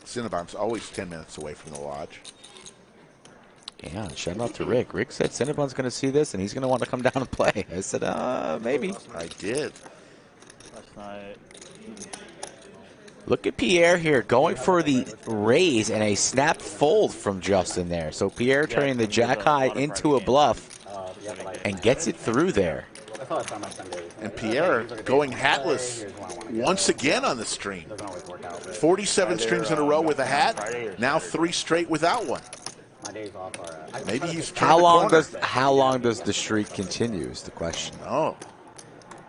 Cinnabon's always 10 minutes away from the lodge. Yeah, shout out to Rick. Rick said Cinnabon's going to see this, and he's going to want to come down and play. I said, maybe. I did. Last night. Look at Pierre here going for the raise and a snap fold from Justin there. So Pierre turning the jack high into a bluff and gets it through there. And Pierre going hatless once again on the stream. 47 streams in a row with a hat. Now 3 straight without one. Maybe he's turned How long does the streak continue is the question. Oh.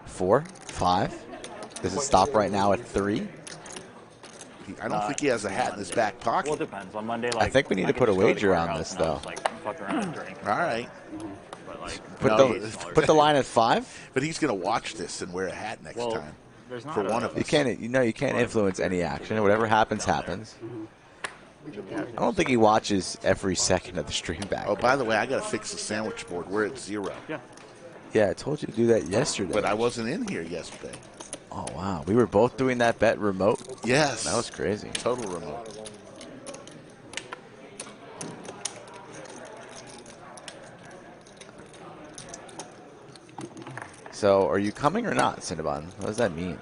4? 5? Does it stop right now at 3? I don't think he has a hat in his back pocket. Well, it depends. On Monday, I think we need to put a wager on this, though. Fuck around and drink. All right. But like, Put the line at 5. But he's going to watch this and wear a hat next time. There's not for one of us. You can't influence any action. Whatever happens, happens. I don't think he watches every second of the stream back. Oh, by the way, I got to fix the sandwich board. We're at 0. Yeah, I told you to do that yesterday. But I wasn't in here yesterday. Oh, wow. We were both doing that bet remote? Yes. That was crazy. Total remote. So, are you coming or not, Cinnabon? What does that mean?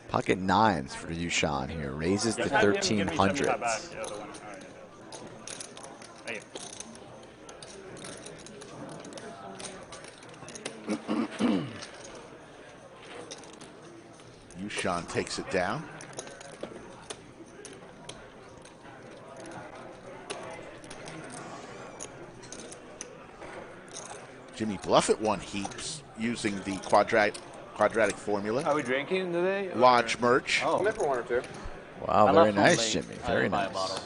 Pocket 9s for YooChan here. Raises to 1,300s. YooChan takes it down. Jimmy Bluffett won heaps using the quadratic formula. Are we drinking today? Launch merch. Oh. Flip for 1 or 2. Wow, very nice, Jimmy. Very nice.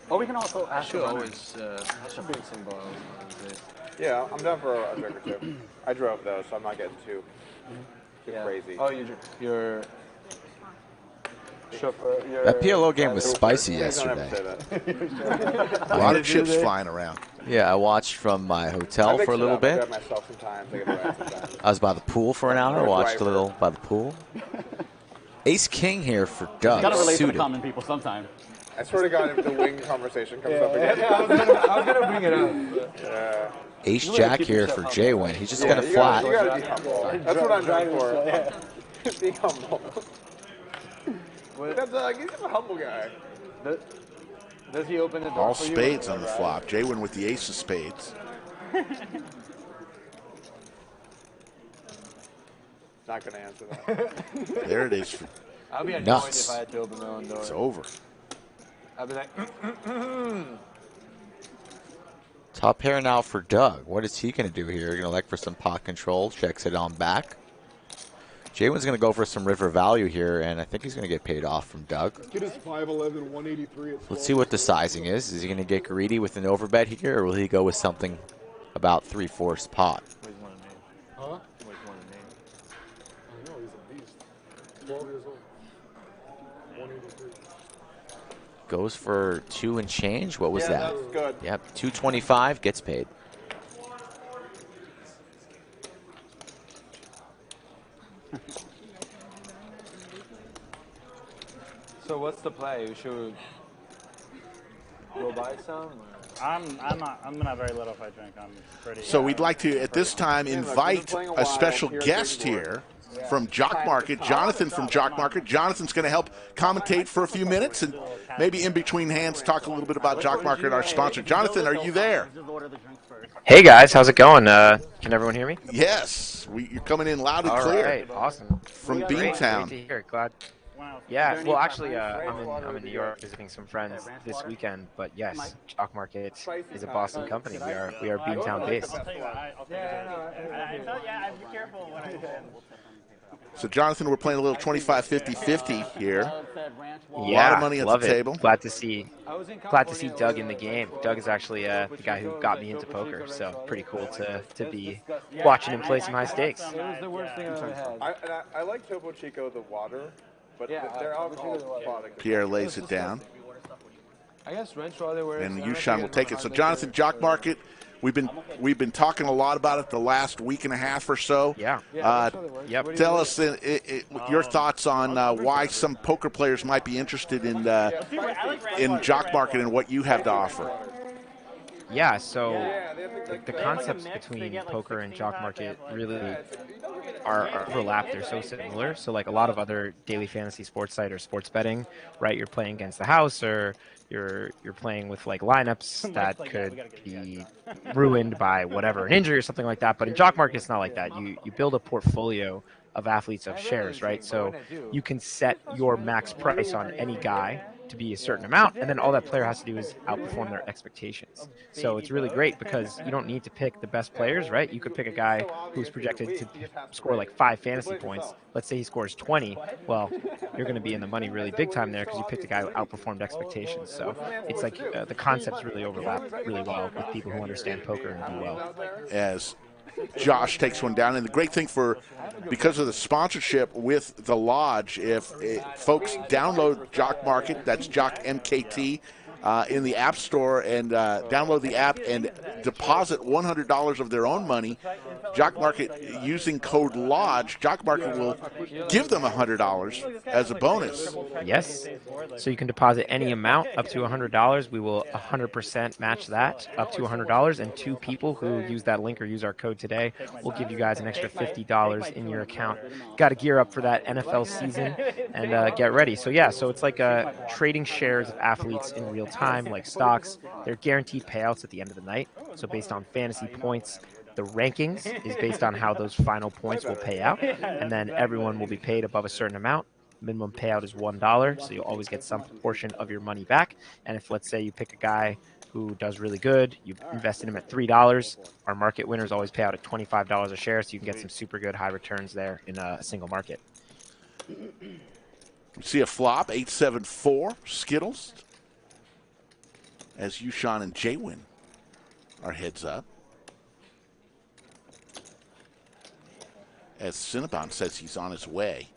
Oh, we can also ask. I should always bring some bottles. Yeah, I'm down for a drink or 2. I drove though, so I'm not getting too crazy. Oh, you're That PLO game was spicy yesterday. A lot of chips flying around. Yeah, I watched from my hotel for a little bit. I was by the pool for an hour. Watched a little by the pool. Ace King here for Doug. You gotta relate to suited. the common people sometime. I swear to God, if the wing conversation comes up again. I was gonna bring it up. Yeah. Ace Jack here for J-Win. He's just gonna flat. You gotta be humble. That's what I'm trying for. Be humble. That's he's a humble guy. Does he open the door All for you? spades on the flop. J-Win with the ace of spades. Not gonna answer that. There it is. I'll be annoyed Nuts. if I had to open my own door. It's over. I'll be like, Top pair now for Doug. What is he going to do here? Going to elect for some pot control. Checks it on back. J-Win's going to go for some river value here, and I think he's going to get paid off from Doug. Kid is 5'11", 183 at Let's see what the sizing is. Is he going to get greedy with an overbet here, or will he go with something about 3/4 pot? Huh? I know, he's a beast. 12 years old. 183. Goes for 2 and change. What was that? That was good. Yep, 225 gets paid. so what's the play? Should we go buy some? Or? I'm gonna have very little if I drink. I'm pretty. So we'd like to, at this time, invite a special guest here from Jock Market, Jonathan from Jock Market. Jonathan's going to help commentate for a few minutes and maybe in between hands talk a little bit about Jock Market, our sponsor. Jonathan, are you there? Hey guys, how's it going? Can everyone hear me? Yes, you're coming in loud and clear. All right, awesome. From Great Beantown. to hear. Glad. Yeah, well, actually, I'm in New York visiting some friends this weekend. But yes, Jock Market is a Boston company. We are Beantown based. I'll be careful when I say. So, Jonathan, we're playing a little 25-50-50 here. Yeah, a lot of money at love the it. table. Glad to see Doug in the game. Doug is actually the guy who got me into poker, so pretty cool to be watching him play some high stakes. It was the worst thing I've ever had. I like Topo Chico, the water, but their alcohol product. Pierre lays it down. I guess wrench while they were. And YooChan will take it. So, Jonathan, Jock Market, we've been talking a lot about it the last week and a half or so. Yeah. Yep. Tell us your thoughts on why some poker players might be interested in Jock Market and what you have to offer. Yeah, so the concepts between poker and Jock Market really are overlapped. They're so similar. So like a lot of other daily fantasy sports site or sports betting, right? You're playing against the house, or you're playing with like lineups that could be ruined by whatever, an injury or something like that. But in Jock Market, it's not like that. You build a portfolio of athletes of shares, right? So you can set your max price on any guy to be a certain amount, and then all that player has to do is outperform their expectations. So it's really great because you don't need to pick the best players, right? You could pick a guy who's projected to score like 5 fantasy points. Let's say he scores 20. Well, you're going to be in the money really big time there because you picked a guy who outperformed expectations. So it's like the concepts really overlap really well with people who understand poker and do well. As Josh takes one down, and the great thing because of the sponsorship with the Lodge, if folks download Jock Market, that's Jock MKT, in the App Store and download the app and deposit $100 of their own money, Jock Market, using code LODGE, Jock Market will give them $100 as a bonus. Yes. So you can deposit any amount up to $100. We will 100% match that up to $100. And 2 people who use that link or use our code today will give you guys an extra $50 in your account. Got to gear up for that NFL season and get ready. So yeah, so it's like trading shares of athletes in real time, like stocks. They're guaranteed payouts at the end of the night. So based on fantasy points, the rankings is based on how those final points will pay out, and then everyone will be paid above a certain amount. Minimum payout is $1, so you'll always get some proportion of your money back. And if, let's say, you pick a guy who does really good, you invest in him at $3, our market winners always pay out at $25 a share, so you can get some super good high returns there in a single market. We see a flop, 8-7-4, Skittles, as YooChan and Jaywin are heads up. As Cinnabon says he's on his way.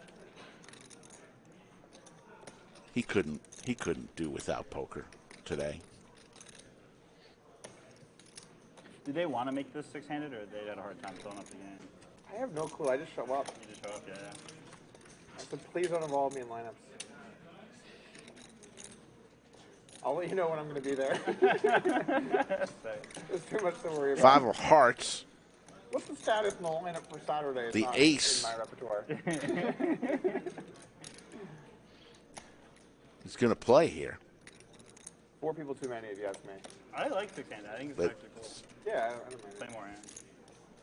He couldn't do without poker today. Did they want to make this 6-handed, or they had a hard time filling up the game? I have no clue. I just show up. You just show up, yeah. I said, please don't involve me in lineups. I'll let you know when I'm going to be there. There's too much to worry about. 5 of hearts. What's the status in the lineup for Saturday? The ace. In my repertoire. He's going to play here. 4 people too many, if you ask me. I like 6-handed. I think it's actually cool. Yeah, I don't mind. Play more hands.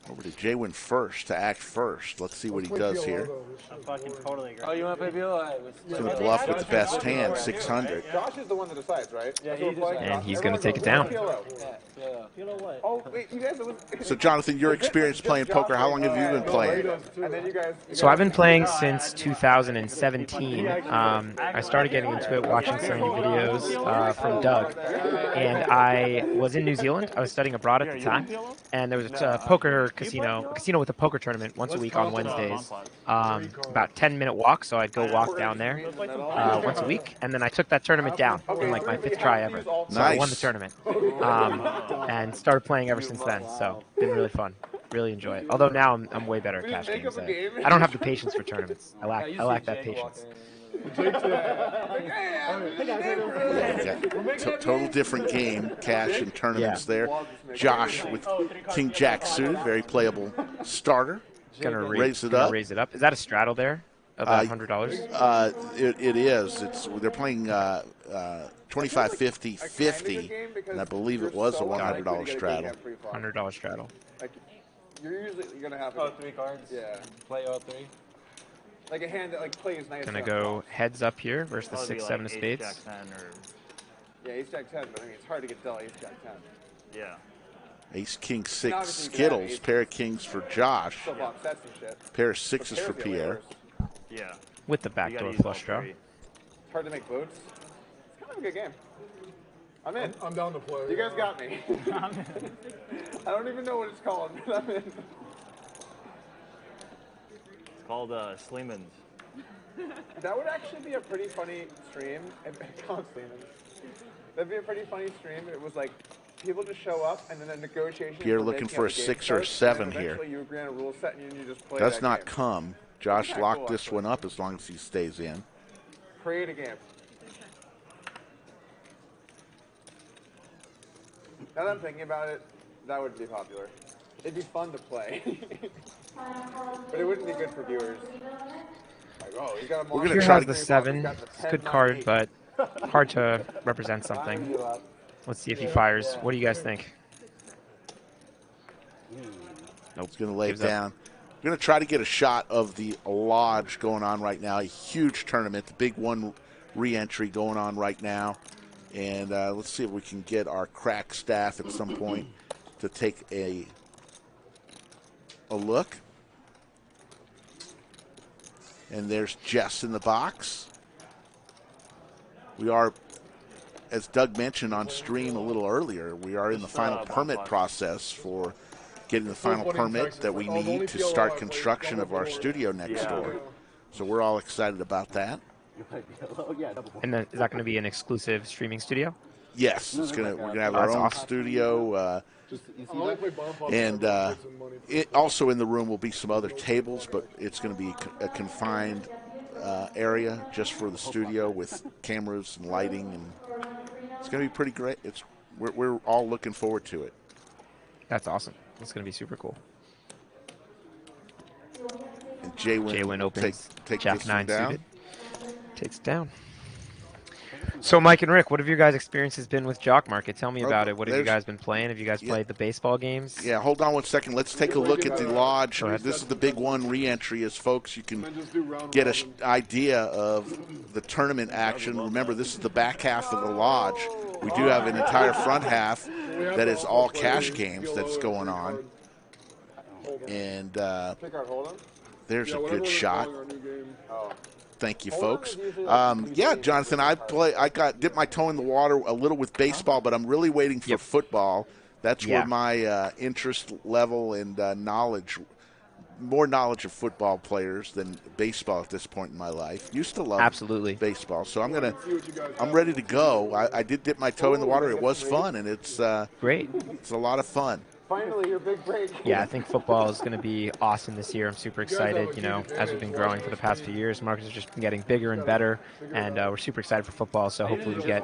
Over to Jaywin first to act first. Let's see what he does here. I fucking totally agree. Oh, you want to play PLI? He's going to bluff with the best hand, 600. Josh is the one that decides, right? Yeah, And he's going to take it down. Oh, wait, you guys... So, Jonathan, your experience playing poker, how long have you been playing? And then you guys... So I've been playing since 2017. I started getting into it watching some videos from Doug. And I was in New Zealand. I was studying abroad at the time. And there was a a casino with a poker tournament once a week on Wednesdays. About 10-minute walk, so I'd go walk down there once a week. And then I took that tournament down in like my 5th try ever. So I won the tournament. And started playing ever since then. So been really fun. Really enjoy it. Although now I'm way better at cash games. I don't have the patience for tournaments. I lack that patience. Total different game, cash and tournaments there. Josh with King Jack suited, very playable starter. Gonna raise it up. Raise it up. Is that a straddle there? About $100. It is. They're playing 25, 50, 50, and I believe it was a $100 straddle. $100 straddle. You're gonna have 3 cards. Yeah. Play all 3. Like a hand that like plays nice. Gonna go heads up here versus the 6, 7 of spades. Ace, Jack 10 or... Yeah, Ace Jack 10, but I mean it's hard to get Ace Jack 10. Yeah. Ace King 6 Skittles, pair of kings for Josh, pair of 6s for Pierre. Yeah. With the backdoor flush draw. It's hard to make votes. It's kind of a good game. I'm in. I'm down to play. You guys got me. I don't even know what it's called, but I'm in. It's called Sleeman's. That would actually be a pretty funny stream. Sleeman's. That'd be a pretty funny stream. It was like people just show up and then a negotiation. Pierre looking for a 6 or a 7 here. You agree on a rule set and you just play. Does not come. Josh locked this one up as long as he stays in. Create a game. Now that I'm thinking about it, that would be popular. It'd be fun to play. But it wouldn't be good for viewers. Like, oh, he's got a We're gonna try the 7. It's a good card, but hard to represent something. Let's see if he fires. What do you guys think? Nope. He's going to lay down. We're going to try to get a shot of the Lodge going on right now. A huge tournament, the big one re-entry going on right now. And let's see if we can get our crack staff at some point to take a look. And there's Jess in the box. We are, as Doug mentioned on stream a little earlier, we are in the final permit process for getting the final permit that we need to start construction of our studio next door. So we're all excited about that. And then, is that going to be an exclusive streaming studio? Yes, we're gonna have our own studio, and also in the room will be some other tables, but it's going to be a confined area just for the studio with cameras and lighting, and it's going to be pretty great. We're all looking forward to it. That's awesome. It's going to be super cool. And Jay-Win opens take Jack this 9 down. suited. Takes it down. So, Mike and Rick, what have your guys' experiences been with Jock Market? Tell me about it. What have you guys been playing? Have you guys played the baseball games? Yeah, hold on one second. Let's take a look at the lodge. This is the big one re-entry, as folks, you can get an idea of the tournament action. Remember, this is the back half of the lodge. We do have an entire front half that is all cash games that's going on. And there's a good shot. Thank you, folks. Yeah, Jonathan, I dipped my toe in the water a little with baseball, but I'm really waiting for football. That's where my interest level and more knowledge of football players than baseball at this point in my life. Used to love baseball, so I'm ready to go. I did dip my toe in the water. It was fun, and it's great. It's a lot of fun. Finally, your big break. Yeah, I think football is going to be awesome this year. I'm super excited. You know, as we've been growing for the past few years, markets have just been getting bigger and better, and we're super excited for football. So hopefully we get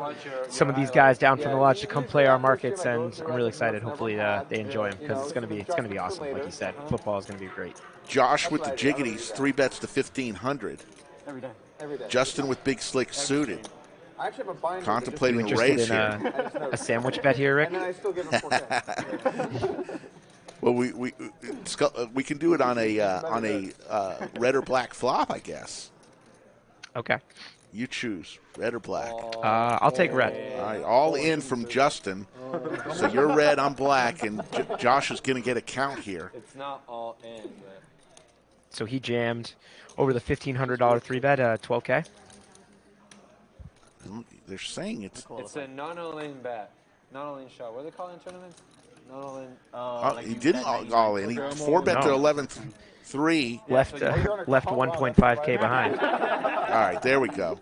some of these guys down from the lodge to come play our markets, and I'm really excited. Hopefully they enjoy them because it's going to be awesome. Like you said, football is going to be great. Josh with the jiggities, 3 bets to 1,500. Every day. Justin with big slick suited. I actually have a binder. Contemplating a raise here. A sandwich bet here, Rick? And then I still give him 4K. Well, we can do it on a red or black flop, I guess. Okay. You choose red or black. I'll take red. All right, all in from Justin. So you're red, I'm black, and Josh is going to get a count here. It's not all in. But... So he jammed over the $1,500 3 bet, 12K. They're saying it's a non-all-in bet, non-all-in shot. What do they call it in tournaments? Non-all-in. He didn't all in. He 4 bet to 11-3. Left 1.5K behind. All right, there we go.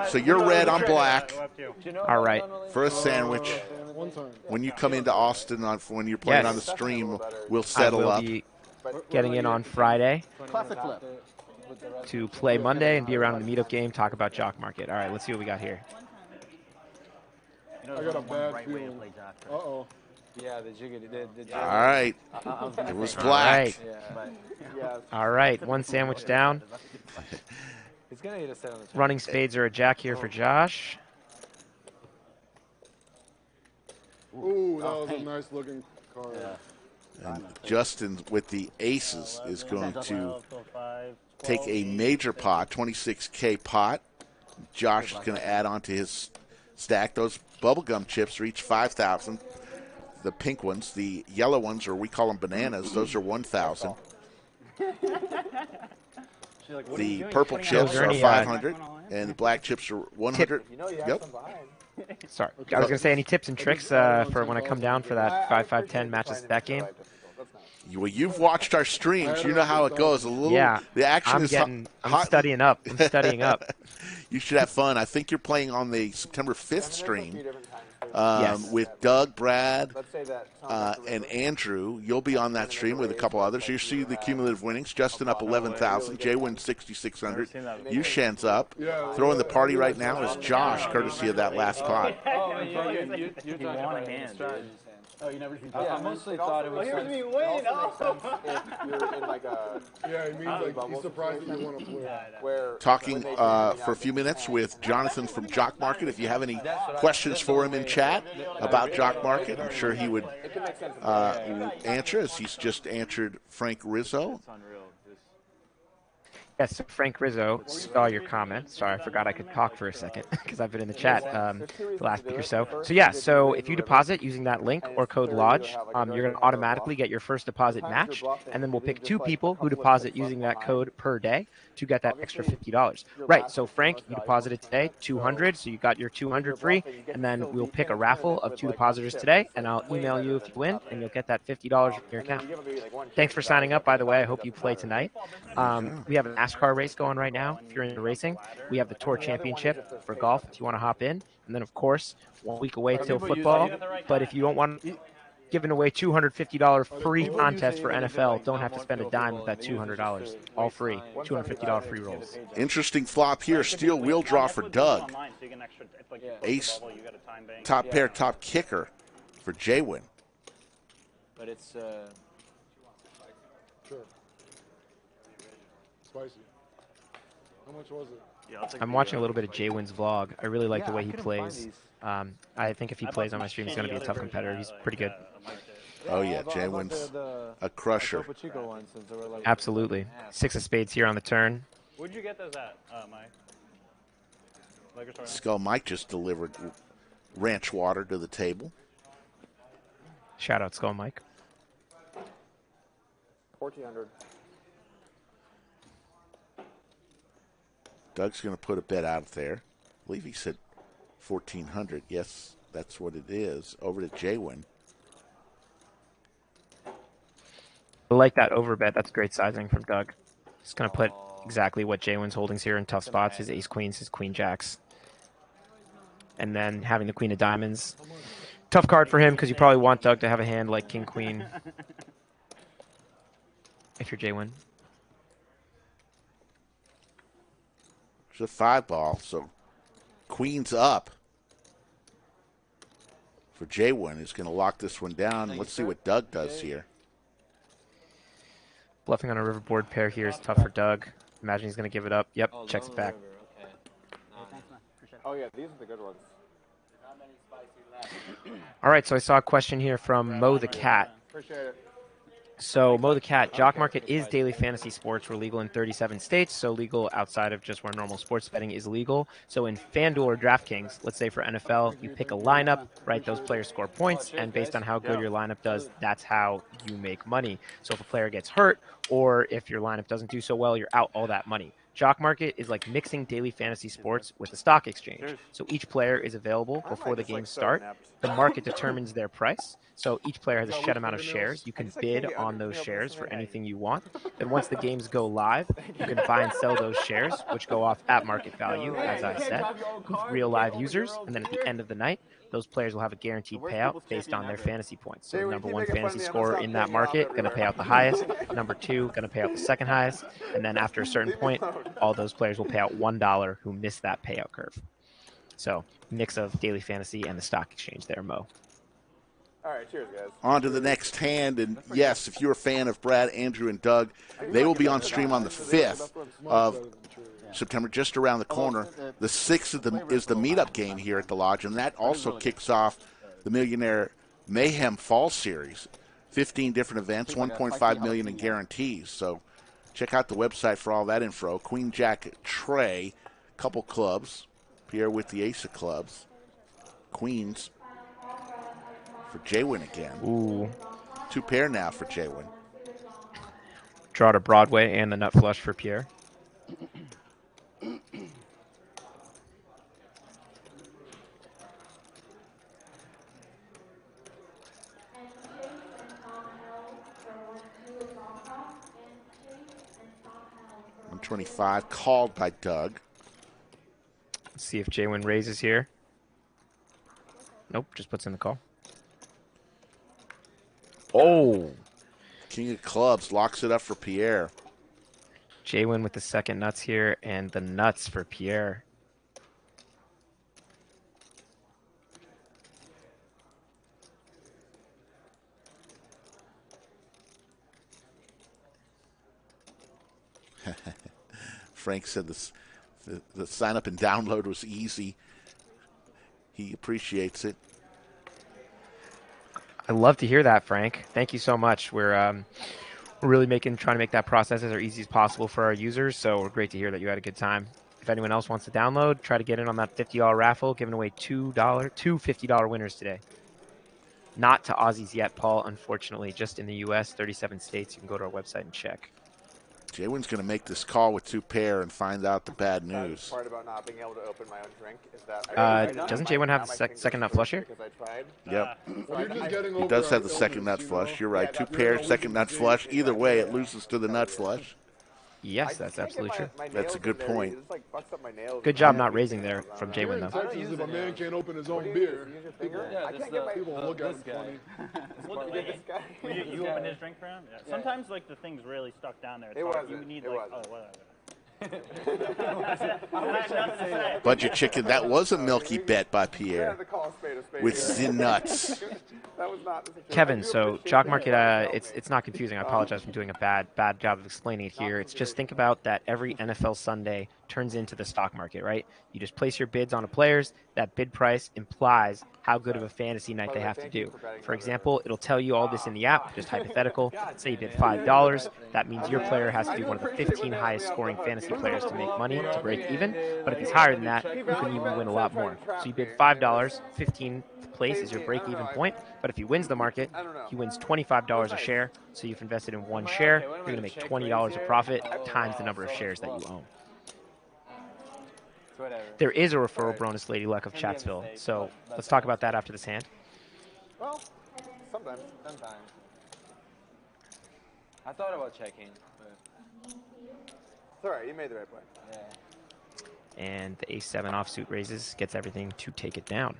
So you're red, I'm black. All right. For a sandwich. When you come into Austin when you're playing on the stream, we'll settle up. I will be getting in on Friday. Classic flip. To play Monday and be around the meetup game, talk about Jock Market. All right, let's see what we got here. I got a bad feeling. Uh-oh. Yeah, the jiggity. All right. It was black. All right, one sandwich down. He's going to get a set on the Running spades are a jack here for Josh. Ooh, that was a nice looking card. And Justin with the aces is going to take a major pot, 26K pot. Josh is going to add on to his stack. Those bubblegum chips are each 5,000. The pink ones, the yellow ones, or we call them bananas, those are 1,000. The purple chips are 500, and the black chips are 100. Yep. Sorry, I was going to say any tips and tricks for when I come down for that 5-5-10 matches that game. Well, you've watched our streams. You know how it goes. The action I'm studying up. I'm studying up. You should have fun. I think you're playing on the September 5th stream with Doug, Brad, and Andrew. You'll be on that stream with a couple others. You see the cumulative winnings. Justin up 11,000. Jay wins 6,600. YooChan's up. Throwing the party right now is Josh, courtesy of that last pot. Oh, you never seen that? I mostly thought it was. Here's me win. If you're in like a it means like he's surprised that you want to play. Talking for a few minutes with Jonathan from Jock Market. If you have any questions for him in chat about Jock Market, I'm sure he would answer, as he's just answered Frank Rizzo. Yes, so Frank Rizzo saw your comment. Sorry, I forgot I could talk for a second because I've been in the chat the last week or so. So yeah, so if you deposit using that link or code LODGE, you're going to automatically get your first deposit match, and then we'll pick 2 people who deposit using that code per day to get that extra $50. Right, so Frank, you deposited today, 200, so you got your 200 free, and then we'll pick a raffle of 2 depositors today, and I'll email you if you win, and you'll get that $50 from your account. Thanks for signing up, by the way. I hope you play tonight. We have an NASCAR race going right now. If you're into racing, we have the Tour Championship for golf if you want to hop in. And then, of course, 1 week away till football. But if you don't want giving away $250 free contest for NFL, don't have to spend a dime with that $200. All free. $250 free rolls. Interesting flop here. Steel wheel draw for Doug. Ace, top pair, top kicker for Jaywin. But it's Sure. Spicy. How much was it? Yeah, I'm watching a little bit of Jaywin's vlog. I really like the way he plays. I think if he plays on my stream, he's going to be a tough competitor. He's pretty good. Oh, yeah, Jaywin's a crusher. Absolutely. 6 of spades here on the turn. Where'd you get those at, Mike? Skull Mike just delivered ranch water to the table. Shout out Skull Mike. 1,400. Doug's going to put a bet out there. I believe he said 1,400. Yes, that's what it is. Over to Jaywin. I like that over bet. That's great sizing from Doug. Just going to put exactly what Jaywin's holdings here in tough spots. His ace queens, his queen jacks. And then having the queen of diamonds. Tough card for him because you probably want Doug to have a hand like king queen. If you're Jaywin. It's a 5-ball, so queen's up for Jaywin. He's going to lock this one down. Let's see what Doug does here. Bluffing on a riverboard pair here is tough for Doug. Imagine he's going to give it up. Yep, checks it back. Oh, yeah, these are the good ones. All right, so I saw a question here from Mo the Cat. Appreciate it. So, Mo the Cat, Jock Market is daily fantasy sports. We're legal in 37 states, so legal outside of just where normal sports betting is legal. So in FanDuel or DraftKings, let's say for NFL, you pick a lineup, right? Those players score points, and based on how good your lineup does, that's how you make money. So if a player gets hurt, or if your lineup doesn't do so well, you're out all that money. Jock Market is like mixing daily fantasy sports with the stock exchange. So each player is available before the games start. The market determines their price. So each player has a set amount of shares. You can bid on those shares for anything you want. Then once the games go live, you can buy and sell those shares, which go off at market value, as I said, with real live users. And then at the end of the night, those players will have a guaranteed payout based on their fantasy points. So the number 1 fantasy scorer in that market going to pay out the highest. Number 2 going to pay out the second highest. And then after a certain point, all those players will pay out $1 who missed that payout curve. So mix of daily fantasy and the stock exchange there, Mo. All right, cheers, guys. On to the next hand, and yes, if you're a fan of Brad, Andrew, and Doug, they will be on stream on the 5th of September, just around the corner. The 6th is the meetup game here at the Lodge, and that also kicks off the Millionaire Mayhem Fall Series. 15 different events, $1.5 million in guarantees. So check out the website for all that info. Queen Jack Trey, couple clubs. Pier with the ace of clubs. Queens for Jaywin again. Ooh. 2 pair now for Jaywin. Draw to Broadway and the nut flush for Pierre. $125 called by Doug. Let's see if Jaywin raises here. Nope, just puts in the call. Oh! King of clubs locks it up for Pierre. Jaywin with the second nuts here, and the nuts for Pierre. Frank said the sign up and download was easy. He appreciates it. I love to hear that, Frank. Thank you so much. We're We're really trying to make that process as easy as possible for our users. So we're great to hear that you had a good time. If anyone else wants to download, try to get in on that $50 raffle, giving away two $50 winners today. Not to Aussies yet, Paul, unfortunately. Just in the U.S., 37 states. You can go to our website and check. Jaywin's going to make this call with two pair and find out the bad news. The part about not being able to open my own drink is that doesn't Jaywin have the second nut flush here? Yep. He does have the second nut flush. You're right. Two pair, second nut flush. Either way, it loses to the nut flush. Yes, that's absolutely true. That's a good point. Good job not raising there from Jaywin, though. Texas, if a man can't open his own beer, people look at him funny. You open his drink for him? Yeah. Sometimes like the thing's really stuck down there. You need like, oh, whatever. Budget chicken. That was a milky bet by Pierre with the nuts. Kevin, so Jock Market, it's not confusing. I apologize for doing a bad job of explaining it here. It's just think about that every NFL Sunday turns into the stock market, right? You just place your bids on a players. That bid price implies how good of a fantasy night they have to do. For example, it'll tell you all this in the app, just hypothetical. Say you bid $5. That means your player has to be one of the 15 highest scoring fantasy players to make money to break even. But if he's higher than that, you can even win a lot more. So you bid $5, 15th place is your break-even point. But if he wins the market, he wins $25 a share. So you've invested in one share. You're going to make $20 of profit times the number of shares that you own. There is a referral bonus, Lady Luck of Chatsville. So let's talk about that after this hand. Well, sometimes. I thought about checking. It's all right. You made the right play. Yeah. And the ace-7 offsuit raises, gets everything to take it down.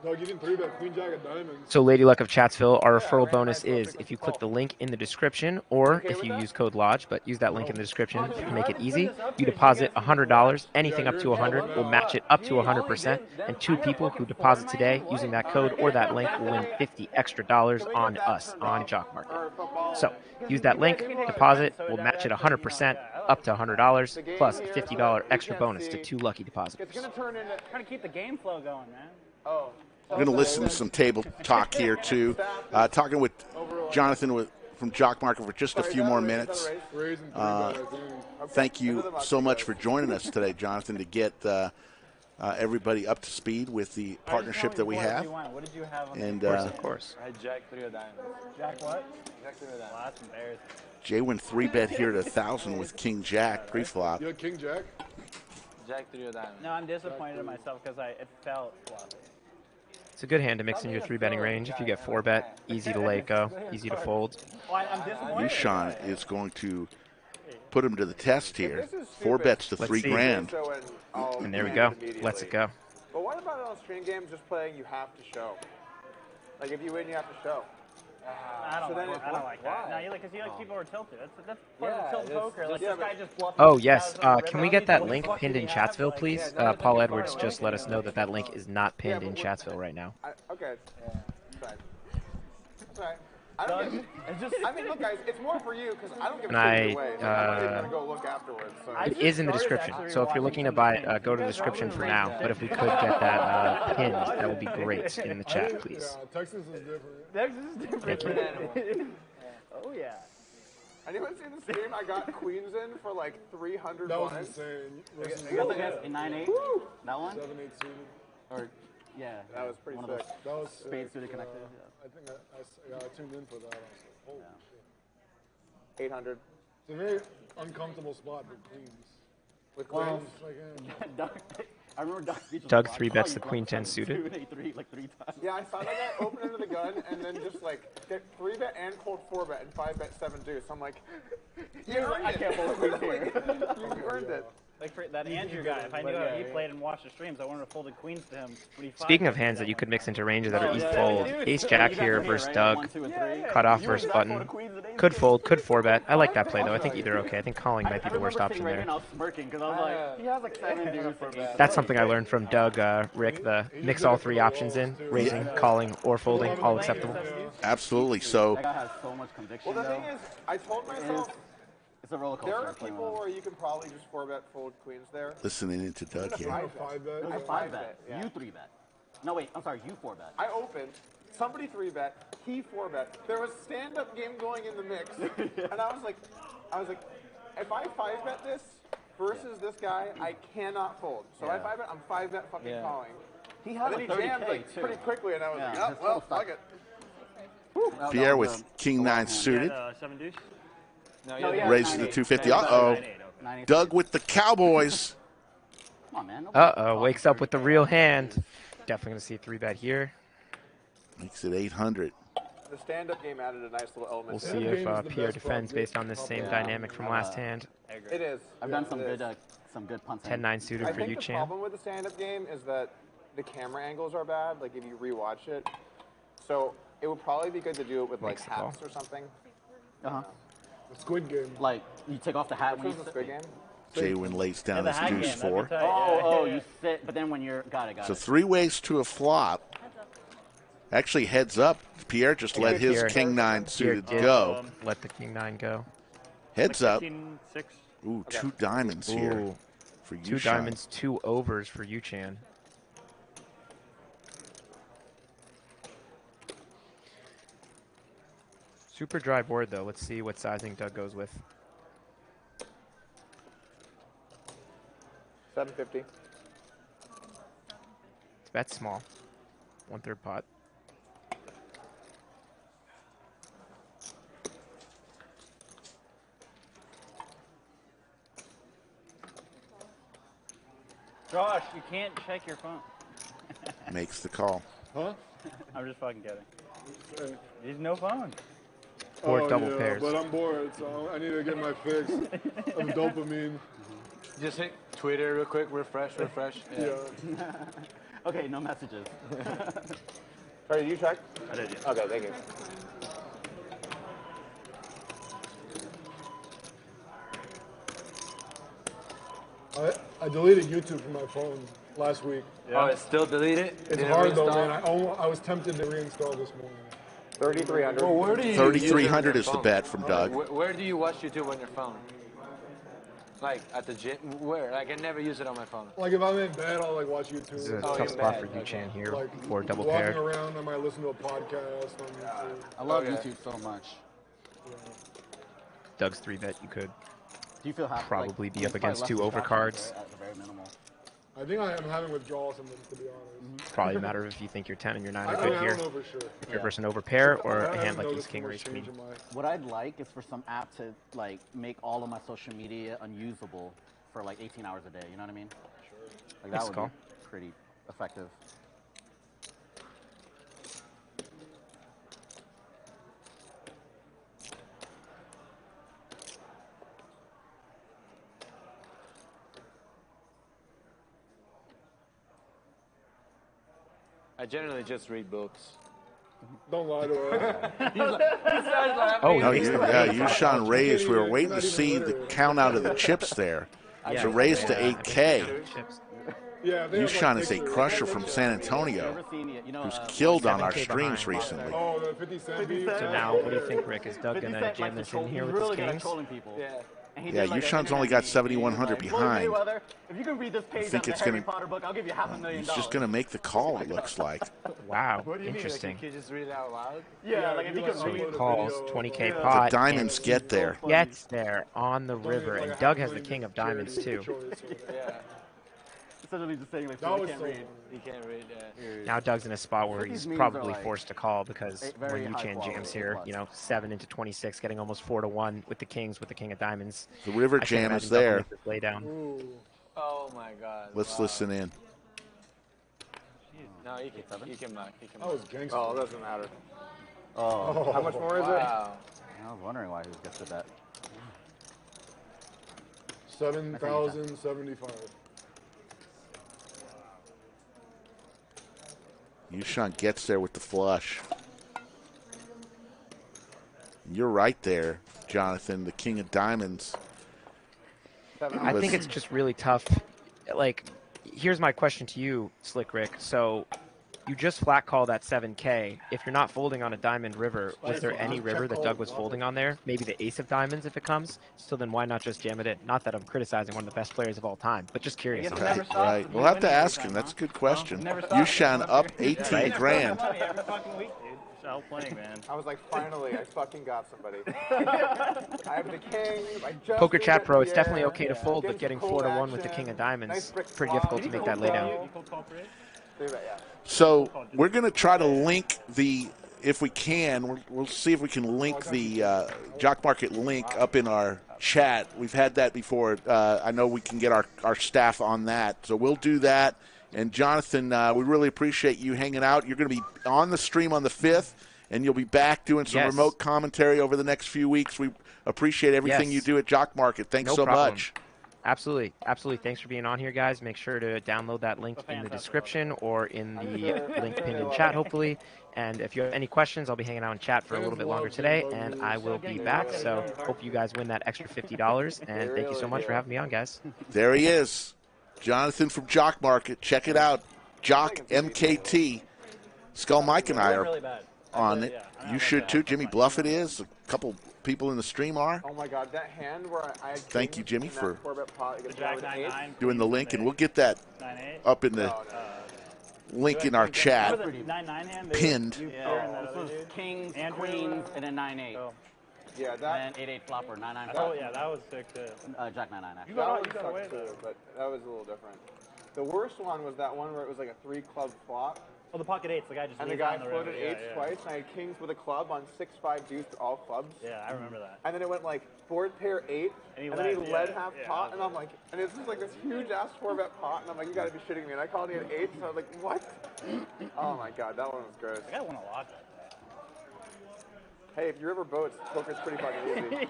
Dog, you didn't 3-bet Queen Jack of Diamonds. So Lady Luck of Chatsville, our referral bonus is if you click the link in the description or if you use code LODGE, but use that link in the description to make it easy. You deposit $100, anything up to $100, we'll match it up to 100%, and 2 people who deposit today using that code or that link will win $50 extra on us, on Jock Market. So use that link, deposit, we'll match it 100% up to $100 plus a $50 extra bonus to 2 lucky depositors. It's going to turn into trying to keep the game flow going, man. Oh. We're going to listen to some table talk here, too. Talking with Jonathan from Jock Market for just a few more minutes. Thank you so much for joining us today, Jonathan, to get everybody up to speed with the partnership that we have. What did you have on And of course. I had Jack 3 of diamonds. Jack what? Jack 3 of diamonds. Well, that's embarrassing. Jaywin 3-bet here at 1,000 with King Jack pre-flop. You had King Jack? Jack 3 of diamonds. No, I'm disappointed in myself because it felt floppy. It's a good hand to mix in your 3-betting range. If you get 4-bet, easy to let go, easy to fold. YooChan is going to put him to the test here. 4 bets to $3 grand. And there we go. Lets it go. But what about on stream games just playing you have to show? Like if you win, you have to show. I don't like that. No, because people are tilted. That's part of the tilt poker. Like, this guy just bluffed. Oh, yes. Can we get that link pinned in Chatsville, please? Paul Edwards just let us know that that link is not pinned in Chatsville right now. Okay. That's right. I mean, look, guys, it's more for you because I don't give a shit either way. So I'm not gonna go look afterwards. So. It is in the description. So if you're looking to buy it, go to the description for now. But if we could get that pinned, that would be great in the chat, please. Texas is different. Texas is different. Thank you. Oh, yeah. Anyone see the stream? I got queens in for like 300 That was blinds. insane. You got the 9-8? That one? 7-8 suited. Or, yeah. That was pretty one sick. Of those That was spade suited connected. Yeah. I think I tuned in for that. I was like, holy shit. 800. It's a very uncomfortable spot for queens. With Well, queens? I remember Doug 3-bets the Queen 10 suited. 2-8-3 like 3 times. Yeah, I saw that guy open into the gun and then just like get 3-bet and cold 4-bet and 5-bet 7 deuce. I'm like, you earned I it. can't fold queens here. You earned it. Like for that Andrew guy, if I knew how he played and watched the streams, I wouldn't have folded queens to him. Speaking of hands that you could mix into ranges that are easy fold, Ace Jack here versus Doug, cut off versus button. Could fold, could 4-bet. I like that play though. I think either okay. I think calling might be the worst option there. I was smirking because I was like, he has like 7 dudes. That's something I learned from Doug, Rick, the mix all 3 options in, raising, calling, or folding, all acceptable. Absolutely. So, that guy has so much conviction. Well, the thing is, I told myself it's a roller coaster. there are people where you can probably just 4-bet fold queens there. listening into Doug here. I 5-bet. I 5-bet. You 3-bet. No, wait. I'm sorry. You 4-bet. I opened, somebody 3-bet, he 4-bet. There was stand-up game going in the mix, and I was like, if I 5-bet this versus this guy, I cannot fold. So I 5-bet, I'm 5-bet fucking calling. He had and then he jammed like pretty quickly, and I was like, oh, well, fuck it. Pierre with King 9 suited. 7 deuce? Raises the 250. Uh-oh. Doug with the Cowboys. Come on, man. Uh-oh, wakes up with the real hand. Definitely going to see a 3-bet here. Makes it 800. The stand-up game added a nice little element. We'll see if Pier defends based on this same dynamic from last hand. It is. I've done some good punts. 10-9 suited for I think the YooChan. problem with the stand-up game is that the camera angles are bad, like if you rewatch it. So it would probably be good to do it with like hats or something. The Squid Game. Like, you take off the hat when Which you was the Squid Game? Jaywin lays down his deuce 4. You sit, but then when you're... Got it. So 3 ways to a flop. Actually, heads up. Pierre just let his King 9 suited go. Let the King 9 go. Heads up. 15-6. Ooh, 2 diamonds here for YooChan. 2 diamonds, 2 overs for YooChan. Super dry board, though. Let's see what sizing Doug goes with. 750. It's bet small. 1/3 pot. Josh, you can't check your phone. Makes the call. Huh? I'm just fucking kidding. There's no phone. Or double pairs. But I'm bored, so I need to get my fix of dopamine. Just hit Twitter real quick, refresh. Yeah. Okay, no messages. Sorry, did you check? I did, yeah. Okay, thank you. I deleted YouTube from my phone last week. Yeah. Oh, it's still deleted? It's hard though, man. I was tempted to reinstall this morning. 3,300. Well, where do you 3,300 is the bet from Doug. Where do you watch YouTube on your phone? Like at the gym? Where? Like I never use it on my phone. Like if I'm in bed, I'll like watch YouTube. This is a tough spot for YooChan here for double pair. Walking around, I might listen to a podcast on YouTube. I love YouTube so much. Doug's 3-bet, you could Do you feel happy, probably be up against 2 overcards. At the very minimal. I think I am having withdrawal symptoms, to be honest. Probably a matter of if you think your 10 and your 9 are I good don't here. know for sure. If you're versus an overpair or a hand like Ace King or Ace Queen. What I'd like is for some app to like make all of my social media unusable for like 18 hours a day. You know what I mean? Sure. Like that would be pretty effective. I generally just read books. Don't lie to us. YooChan raised. We were waiting to see the count out of the chips there. It's a raise to 8K. YooChan is a crusher from San Antonio who's killed on our streams recently. Oh, the 50 cent beat. So now, what do you think, Rick? Is Doug going to jam this in here with his kings? Yeah, YooChan's only got 7,100 behind. If you can read this I page think out of it's the Harry going Potter book, I'll give you $500,000. He's just going to make the call, it looks like. Wow, What do you interesting. mean? Like, you just read it out loud? Yeah, like if you can So he read calls 20K pot. The diamonds and get there. Gets there on the river, and Doug has the king of diamonds too. Yeah. Essentially just saying like, That I was can't so read. You can't read that. Now Doug's in a spot where But he's these memes probably are, like, forced to call because very when high YooChan quality, jams here, plus. you know, 7 into 26, getting almost 4-1 with the kings, with the king of diamonds. The river I can't jam imagine is Doug will there. make this lay down. Oh my God. Let's listen in. No, you can mark. That was gangster. Oh, it doesn't matter. Oh. How much more is it? Wow. I was wondering why he gets to that. 7,075. YooChan gets there with the flush. You're right there, Jonathan, the king of diamonds. I think it's just really tough. Like, here's my question to you, Slick Rick. So, you just flat call that 7K. If you're not folding on a diamond river, was there any river that Doug was folding on there? Maybe the ace of diamonds if it comes. So then why not just jam it in? Not that I'm criticizing one of the best players of all time, but just curious. Right. We'll have to ask him. That's a good question. YooChan up 18 grand. outplaying, man. I was like, finally, I fucking got somebody. I have the king. I just Poker Chat Pro, it's Pierre. definitely okay to fold, but getting 4-1 with the king of diamonds, pretty difficult to make that laydown. So we're going to try to link the, if we can, we'll see if we can link the Jock Market link up in our chat. We've had that before. I know we can get our staff on that. So we'll do that. And Jonathan, we really appreciate you hanging out. You're going to be on the stream on the 5th, and you'll be back doing some remote commentary over the next few weeks. We appreciate everything you do at Jock Market. Thanks so much. Absolutely. Absolutely. Thanks for being on here, guys. Make sure to download that link in the description or in the link pinned in chat, hopefully. And if you have any questions, I'll be hanging out in chat for a little bit longer today, and I will be back. So hope you guys win that extra $50, and thank you so much for having me on, guys. There he is, Jonathan from Jock Market. Check it out, Jock MKT. Skull Mike and I are on it. You should too. Jimmy Bluffett is. A couple people in the stream are. Oh my God, that hand where I Thank you, Jimmy, for Jack doing the link, and we'll get that up in the link in our chat, pinned. This was kings, queens, and then 9-8. Yeah, that. And 8-8 flopper, 9-9. Oh yeah, that was sick too. Jack 9-9. Actually. You got too, but that was a little different. The worst one was that one where it was like a 3-club flop. Oh, the pocket eights. The guy just and the guy floated eights twice, and I had kings with a club on 6-5 deuce all clubs. Yeah, I remember that. And then it went like board pair 8, and then he led half pot, and I'm like, and it's just like this huge ass 4-bet pot, and I'm like, you gotta be shitting me. And I called, he had 8s, and I was like, what? Oh my God, that one was gross. The guy won a lot. Hey, if you ever boats, poker's pretty fucking easy.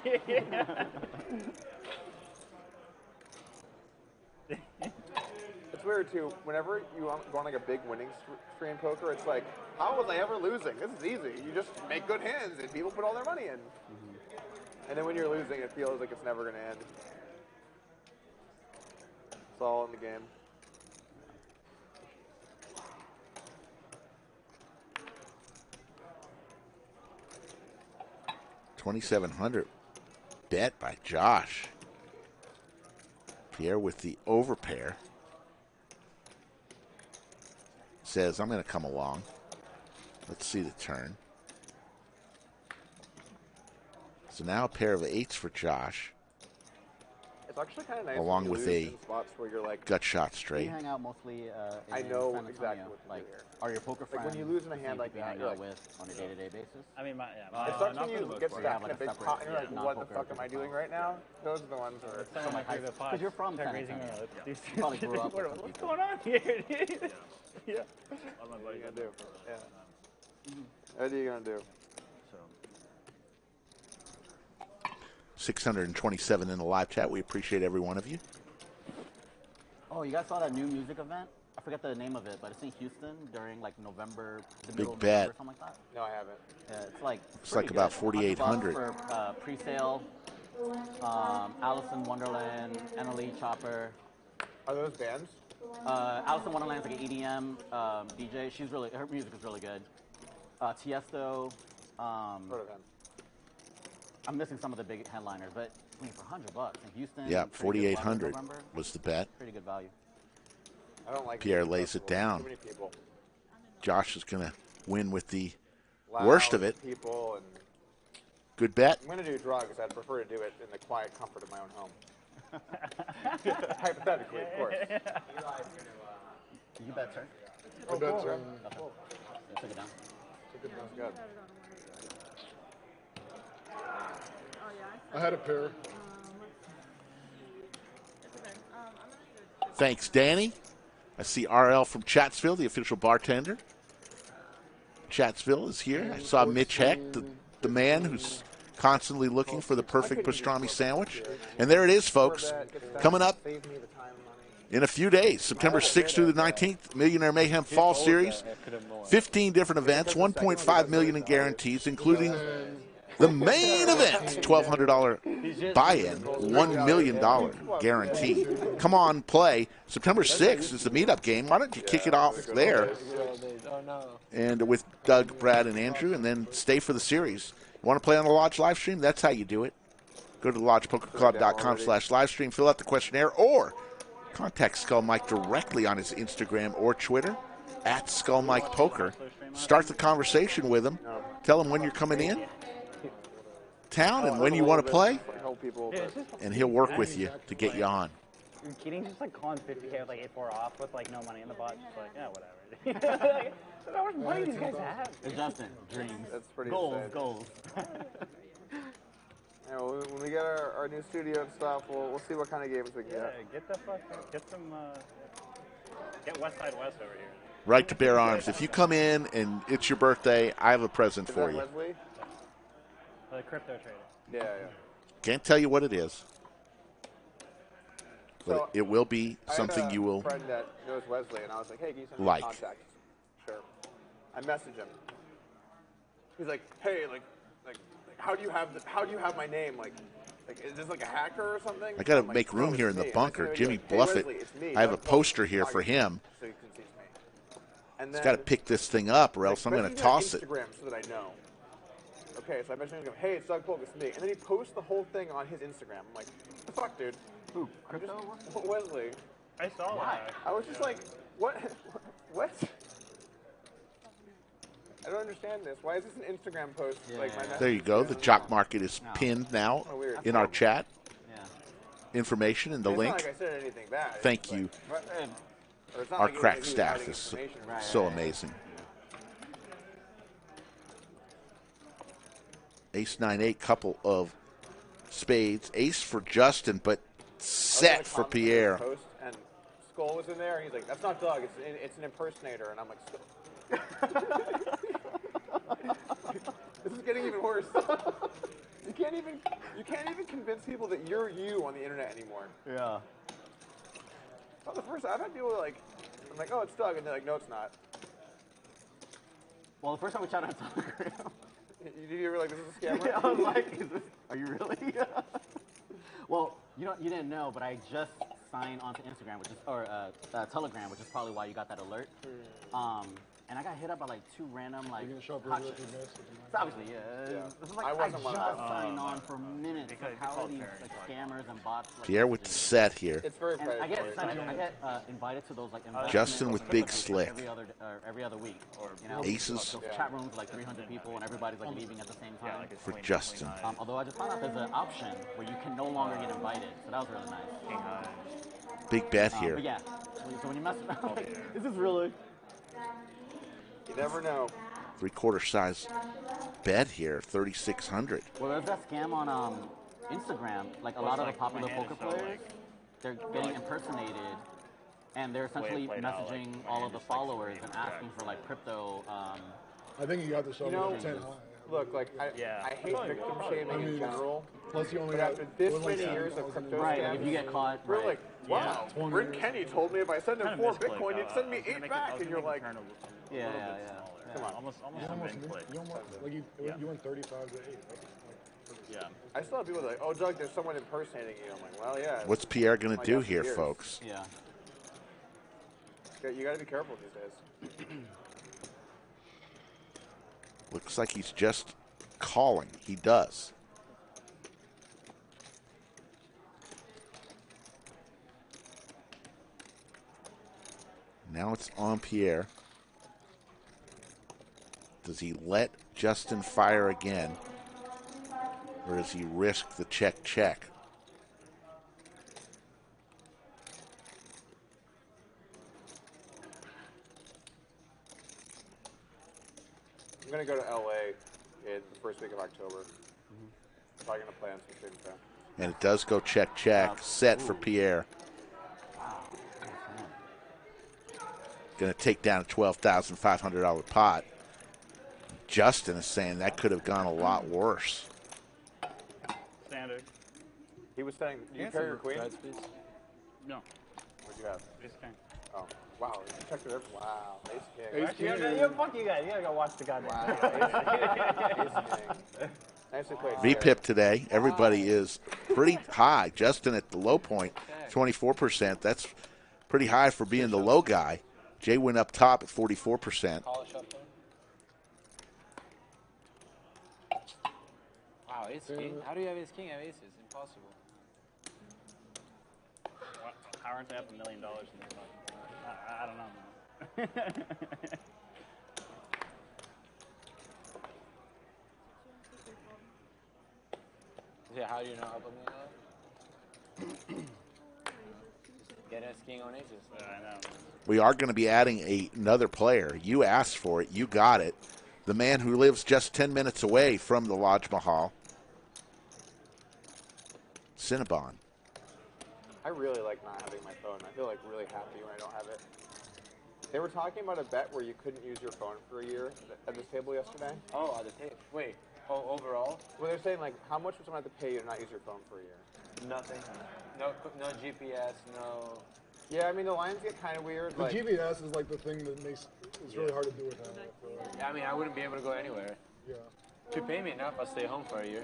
It's weird too. Whenever you go on like a big winning stream in poker, it's like, how was I ever losing? This is easy. You just make good hands and people put all their money in. And then when you're losing, it feels like it's never going to end. It's all in the game. $2,700 bet by Josh. Pierre with the overpair. Says, I'm going to come along. Let's see the turn. So now a pair of 8s for Josh. It's actually kind of nice along with a spots where you're like, gut shot straight. You hang out mostly I know exactly what like, are your poker friends? Like when you lose in a hand like that, you're like, with on a day-to-day basis. I mean, it sucks when you get stacked in a big pot and you're like, what the fuck am I doing right now? Those are the ones where because you're from San Antonio. You probably grew up. What's going on here, dude? Yeah. What are you gonna do? Yeah. What are you gonna do? 627 in the live chat. We appreciate every one of you. Oh, you guys saw that new music event? I forget the name of it, but it's in Houston during like November, the middle of November, something like that. No, I haven't. Yeah, it's like about 4,800 for pre-sale. Alice in Wonderland, Annalie Chopper. Are those bands? Alice in Wonderland's like an EDM DJ. Her music is really good. Tiesto. Heard of him. I'm missing some of the big headliners, but I mean, for $100 in Houston. Yeah, 4,800 was the bet. Pretty good value. I don't like Pierre lays it down. Too many people. Josh is going to win with the worst of it. People and good bet. I'm going to do drugs. I'd prefer to do it in the quiet comfort of my own home. Hypothetically, of course. You bet, sir. I bet, sir. Take it down. Sounds good. I had a pair. Thanks, Danny. I see RL from Chatsville, the official bartender. Chatsville is here. I saw Mitch Heck, the man who's constantly looking for the perfect pastrami sandwich. And there it is, folks. Coming up in a few days, September 6th through the 19th, Millionaire Mayhem Fall Series. 15 different events, $1.5 million in guarantees, including the main event, $1,200 buy-in, $1 million guarantee. Come on, play. September 6th is the meetup game. Why don't you kick it off there? And with Doug, Brad, and Andrew, and then stay for the series. You want to play on the Lodge live stream? That's how you do it. Go to lodgepokerclub.com/livestream, fill out the questionnaire, or contact Skull Mike directly on his Instagram or Twitter, @SkullMikePoker. Start the conversation with him. Tell him when you're coming in town and when you want to play, and he'll work with you to get you on. Keating's just like calling 50K with like 8-4 off with like no money in the pot. Just like, yeah, whatever. How much money these guys have? Justin, dreams. That's pretty goals, insane. goals. Yeah, well, when we get our new studio and stuff, we'll see what kind of games we can get. Get some, get West Side West over here. Right to Bear Arms. If you come in and it's your birthday, I have a present for you. Leslie? The crypto trader. Yeah, yeah. Can't tell you what it is, but So, it will be something you will I had a friend that knows Wesley, and I was like, hey, can you send me like. contact? Sure. I message him. He's like, hey, like, how do you have my name? Like, is this like a hacker or something? I got to I'm like, make room no, here it's in the me. bunker. And I Jimmy sent him a video, Bluffett. hey, Wesley, it's me. I have a Don't poster here for him. So you can see it's me. And He's then, got to pick this thing up, or else I'm going to message me on toss it. Instagram so that I know. Okay, so I messaged him, hey, it's Doug Polk, it's me. And then he posts the whole thing on his Instagram. I'm like, what the fuck, dude? Who? Crypto? Wesley. I saw that. I was just like, what? What? I don't understand this. Why is this an Instagram post? Like my There you go. The jock market is pinned now in our chat. Information and the It's link. not like I said anything bad. Thank you. Or it's not Our like crack he was staff hiding is so, information. so amazing. Ace 9-8, couple of spades. Ace for Justin, but set for Pierre. Post, and Skull was in there. He's like, "That's not Doug. It's an impersonator." And I'm like, "This is getting even worse." You can't even convince people that you're you on the internet anymore. Yeah. Not the first. I've had people like, I'm like, "Oh, it's Doug," and they're like, "No, it's not." Well, the first time we chatted on Telegram. You were like, "This is a scammer." Yeah, I was like, are you really? Well, you didn't know, but I just signed onto Instagram, Telegram, which is probably why you got that alert. And I got hit up by like 2 random like hot chicks. Obviously, yeah. This is like, I just signed on for minutes. Like, how are these like scammers and bots? Like, Pierre with the set here. It's very and I get invited to those like Justin with big slick. every other week. You know, Aces. those chat rooms like 300 people and everybody's like leaving at the same time. For Justin. Although I just found out there's an option where you can no longer get invited, so that was really nice. Big bet here. But yeah, so when you mess around, like, is this really? You never know. 3/4 size bet here, 3,600. Well, there's that scam on Instagram. Like a lot of the popular poker players, they're getting impersonated, and they're essentially messaging all of the followers and asking for like crypto. I think you got this over 10 high. Look, like I hate victim shaming in general. Plus, you only but after this many years of crypto scams, if you get caught, we're like, wow, Bryn Kenny told me if I send him 4 Bitcoin, he'd send me 8 back, and you're like, yeah. Come on, almost You went 35 to 8. Yeah. I still have people like, oh, Doug, there's someone impersonating you. I'm like, well, yeah. What's Pierre going to do here, folks? Yeah. You got to be careful these days. Looks like he's just calling. He does. Now it's on Pierre. Does he let Justin fire again? Or does he risk the check? I'm going to go to LA in the first week of October. Probably going to play on some student fan. And it does go check. Set for Pierre. Going to take down a $12,500 pot. Justin is saying that could have gone a lot worse. Standard. He was saying, do you carry your queen? No. What'd you have? Ace king. Oh, wow. You checked it every. Wow. Ace king. Fuck you guys. You gotta go watch the goddamn. Wow. Ace king. Nicely played. VPIP today. Everybody is pretty high. Justin at the low point, 24%. That's pretty high for being the low guy. Jay went up top at 44%. Wow, ace king? How do you have ace king? I have aces. Impossible. How aren't they up $1 million in their pocket? I don't know, man. Yeah, how do you know help me? Get us skiing on aces. I know. We are going to be adding another player. You asked for it. You got it. The man who lives just 10 minutes away from the Lodge Mahal, Cinnabon. I really like not having my phone. I feel like really happy when I don't have it. They were talking about a bet where you couldn't use your phone for a year at this table yesterday. Oh, at the table. Wait. Oh, overall? Well, they're saying, like, how much would someone have to pay you to not use your phone for a year? Nothing. No GPS, no... Yeah, I mean, the lines get kind of weird. The GPS is like the thing that makes it's really hard to do without it. I mean, I wouldn't be able to go anywhere. Yeah. If you pay me enough, I'll stay home for a year.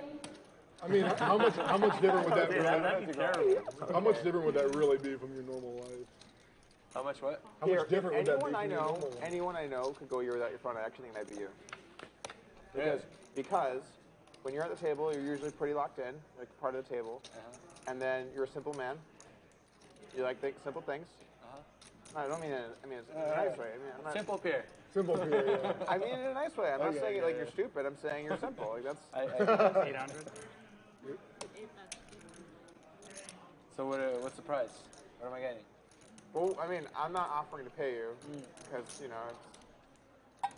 I mean, how much different would that Dude, that'd be terrible. How much different would that really be from your normal life? How much what? How much different would that be from your normal life? Anyone I know could go a year without your phone. I actually think that'd be you. Really? Because when you're at the table, you're usually pretty locked in, like part of the table, and then you're a simple man. You like simple things. No, I don't mean it. I mean it's in a nice way. I mean, I'm not, Simple Pier. Simple Pier. Yeah. I mean it in a nice way. I'm not saying it like you're stupid. I'm saying you're simple. Like that's. 800. So what's the price? What am I getting? Well, I mean, I'm not offering to pay you because you know.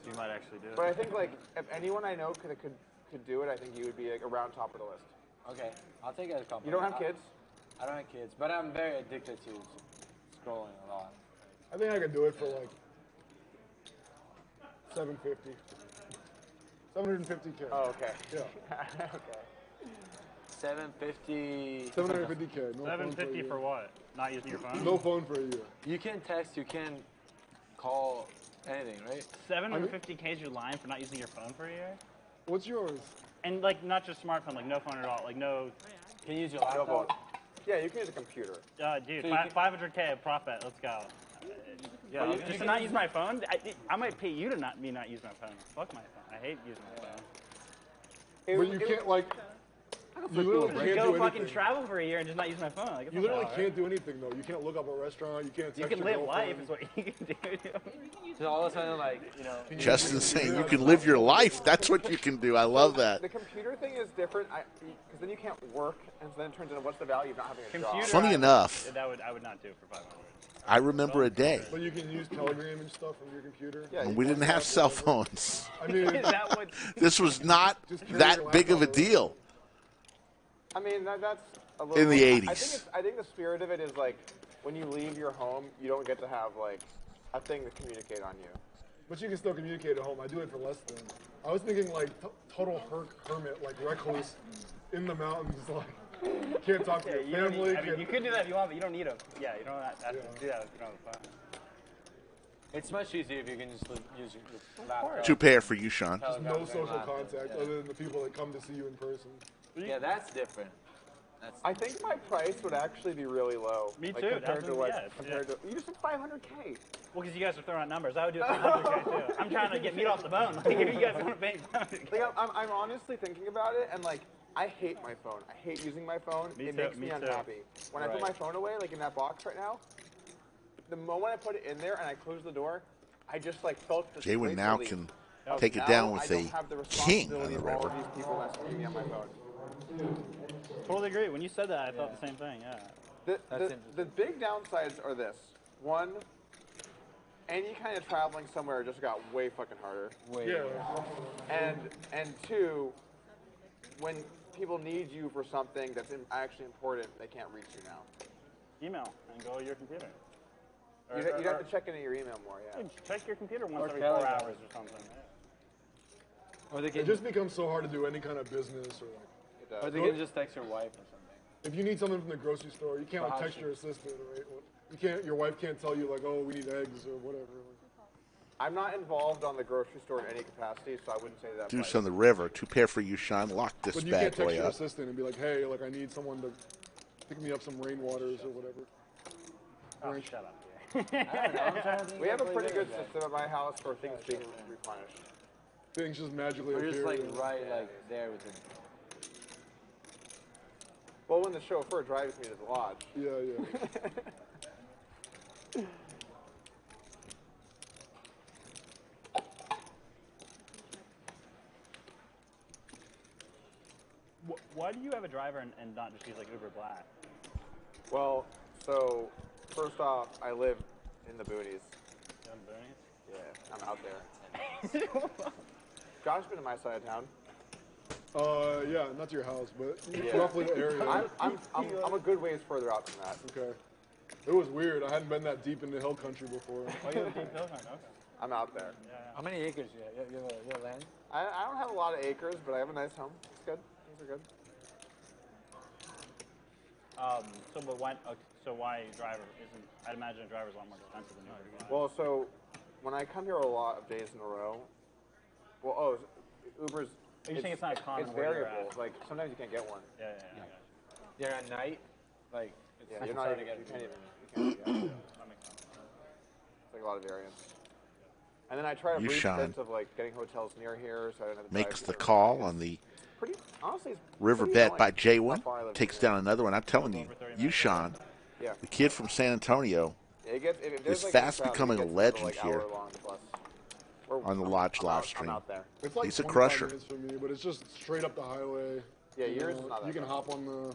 You might actually do it. But I think like if anyone I know could do it, I think you would be like around top of the list. Okay, I'll take it as a compliment. You don't have kids? I don't have kids, but I'm very addicted to scrolling a lot. I think I could do it for like $750. $750K. Oh, okay. Yeah. Okay. 750. $750K. No phone $750 for for what? Not using your phone? No phone for a year. You can text, you can call, anything, right? $750K is your line for not using your phone for a year? What's yours? And like not just smartphone, like no phone at all, like no. Can you use your laptop? Yeah, you can use a computer. Dude, So you can- 500K profit. Let's go. Yeah, you just to can not use use my phone. I might pay you to not use my phone. Fuck my phone. I hate using my phone. But you can't like. You literally Just can't go do fucking anything. travel for a year and just not use my phone. Like, it's You not literally that can't do anything though. You can't look up a restaurant. You can't. hard. You Text can your live girlfriend. life is what you can do. So all of a sudden, like, Justin's saying you can live your life. That's what you can do. I love that. The computer thing is different because then you can't work, and so then it turns into what's the value of not having a Computer, job? Funny enough, I would not do it for 500. I remember a day But you can use Telegram and stuff from your computer. Yeah, when we didn't have cell phones. I mean, Is that what? This was not that big of a deal. I mean that's a little. In the I 80s. think the spirit of it is like when you leave your home, you don't get to have like a thing to communicate on you. but you can still communicate at home. I do it for less than. I was thinking like total hermit, like recluse in the mountains, like can't talk to your You don't family. need, I mean, you could do that if you want, but you don't need them. Yeah, you don't have to do that if you don't have a phone. it's much easier if you can just use your laptop. Two pair for you, Sean. Just no social contact other than the people that come to see you in person. Yeah, that's different. I think my price would actually be really low. Me like, too, Compared to definitely, like yeah, compared to you just said 500K. Well, because you guys are throwing out numbers. I would do it for 100K too. I'm trying to get meat off the bone. Like, if you guys want to pay Like I'm honestly thinking about it, and like I hate my phone. I hate using my phone. Me It too, makes me me too. unhappy. When I put my phone away, like in that box right now, the moment I put it in there and I close the door, I just like felt this Jaywin great now relief can of take it now down with I don't a have the king on responsibility the of all river. of these people messaging me on my phone. Totally agree. When you said that, I thought the same thing. Yeah. The big downsides are this. One, any kind of traveling somewhere just got way fucking harder. And two, when people need you for something that's actually important, they can't reach you now. Email and go to your computer. You'd have to check into your email more, yeah. Check your computer once Or every Telegram. 4 hours or something. Or they It can, just becomes so hard to do any kind of business or like. It does. or they can just text your wife or something. If you need something from the grocery store, you can't So like, how text should- your assistant, right? You can't. Your wife can't tell you like, oh, we need eggs or whatever. I'm not involved on the grocery store in any capacity, so I wouldn't say that. Deuce on the river. Two pair for you, Sean. Lock this But you bad can't text boy your up. assistant and be like, hey, like I need someone to pick me up some rainwaters or whatever. Oh, shut up. I don't know. I'm trying to think We have a of pretty good ways system at my house for things being replenished. Things just magically We're appear. just like right like there with it. Well, when the chauffeur drives me to the lodge. Yeah. Why do you have a driver and not just use like Uber Black? Well, so first off, I live in the boonies. You in the boonies? Yeah, I'm out there. Josh's been to my side of town. Yeah, not to your house, but Yeah. roughly the area. I'm a good ways further out than that. Okay. It was weird. I hadn't been that deep into hill country before. Oh, you have a deep hill country. Okay. I'm out there. Yeah. How many acres do you have? You have land? I don't have a lot of acres, but I have a nice home. It's good. Things are good. So why driver isn't? I'd imagine a driver's a lot more expensive than Uber. Well, so when I come here a lot of days in a row, Uber's. Are you saying it's not common? It's where you're variable. at? Like sometimes you can't get one. Yeah. You're at night, like Yeah, you're not even. You can't even get one. That makes sense. It's like a lot of variance. And then I try to breach YooChan bits of like getting hotels near here, so I don't have to makes drive the here. call on the Pretty, honestly, it's river pretty bet by annoying J1. how far I live Takes from down another one. I'm telling you, YooChan, Yeah. the kid from San Antonio, here. If there's, is like, fast crowd, becoming it a gets legend like here hour-long plus. on the Lodge live I'm stream. out there. It's like He's a 25 crusher. minutes for me, but it's just straight up the highway. Yeah, You yours know, is not that You can bad. hop on the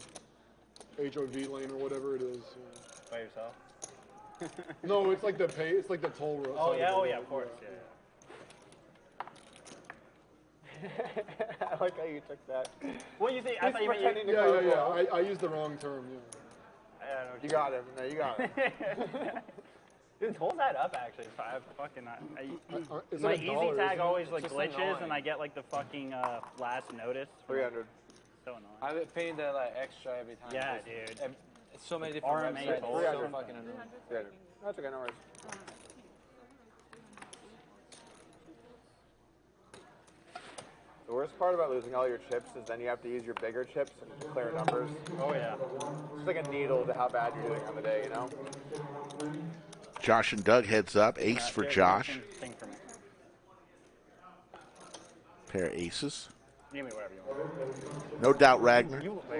HOV lane or whatever it is. By yourself? No, it's like the pay. It's like the toll road. Oh side yeah. of Oh the yeah. road, Of course. Yeah. I like how you took that. What you think? I thought you meant pretending to Yeah, go yeah, along. yeah. I used the wrong term. Yeah. I don't know what You got it. No, you got it. Dude, tolls that up actually. It's my like easy $1, tag isn't it? always like Just glitches, annoying. and I get like the fucking last notice. 300. So annoying. I've been paying that like extra every time. Yeah, It's- dude. It's so many different RMA websites. tolls. It's so fucking annoying. 300. That's okay, no worries. The worst part about losing all your chips is then you have to use your bigger chips and clear numbers. Oh yeah. It's like a needle to how bad you're doing on the day, you know? Josh and Doug heads up. Ace for Josh. Thing for me. Pair of aces. Give me whatever you want. No doubt, Ragnar. You want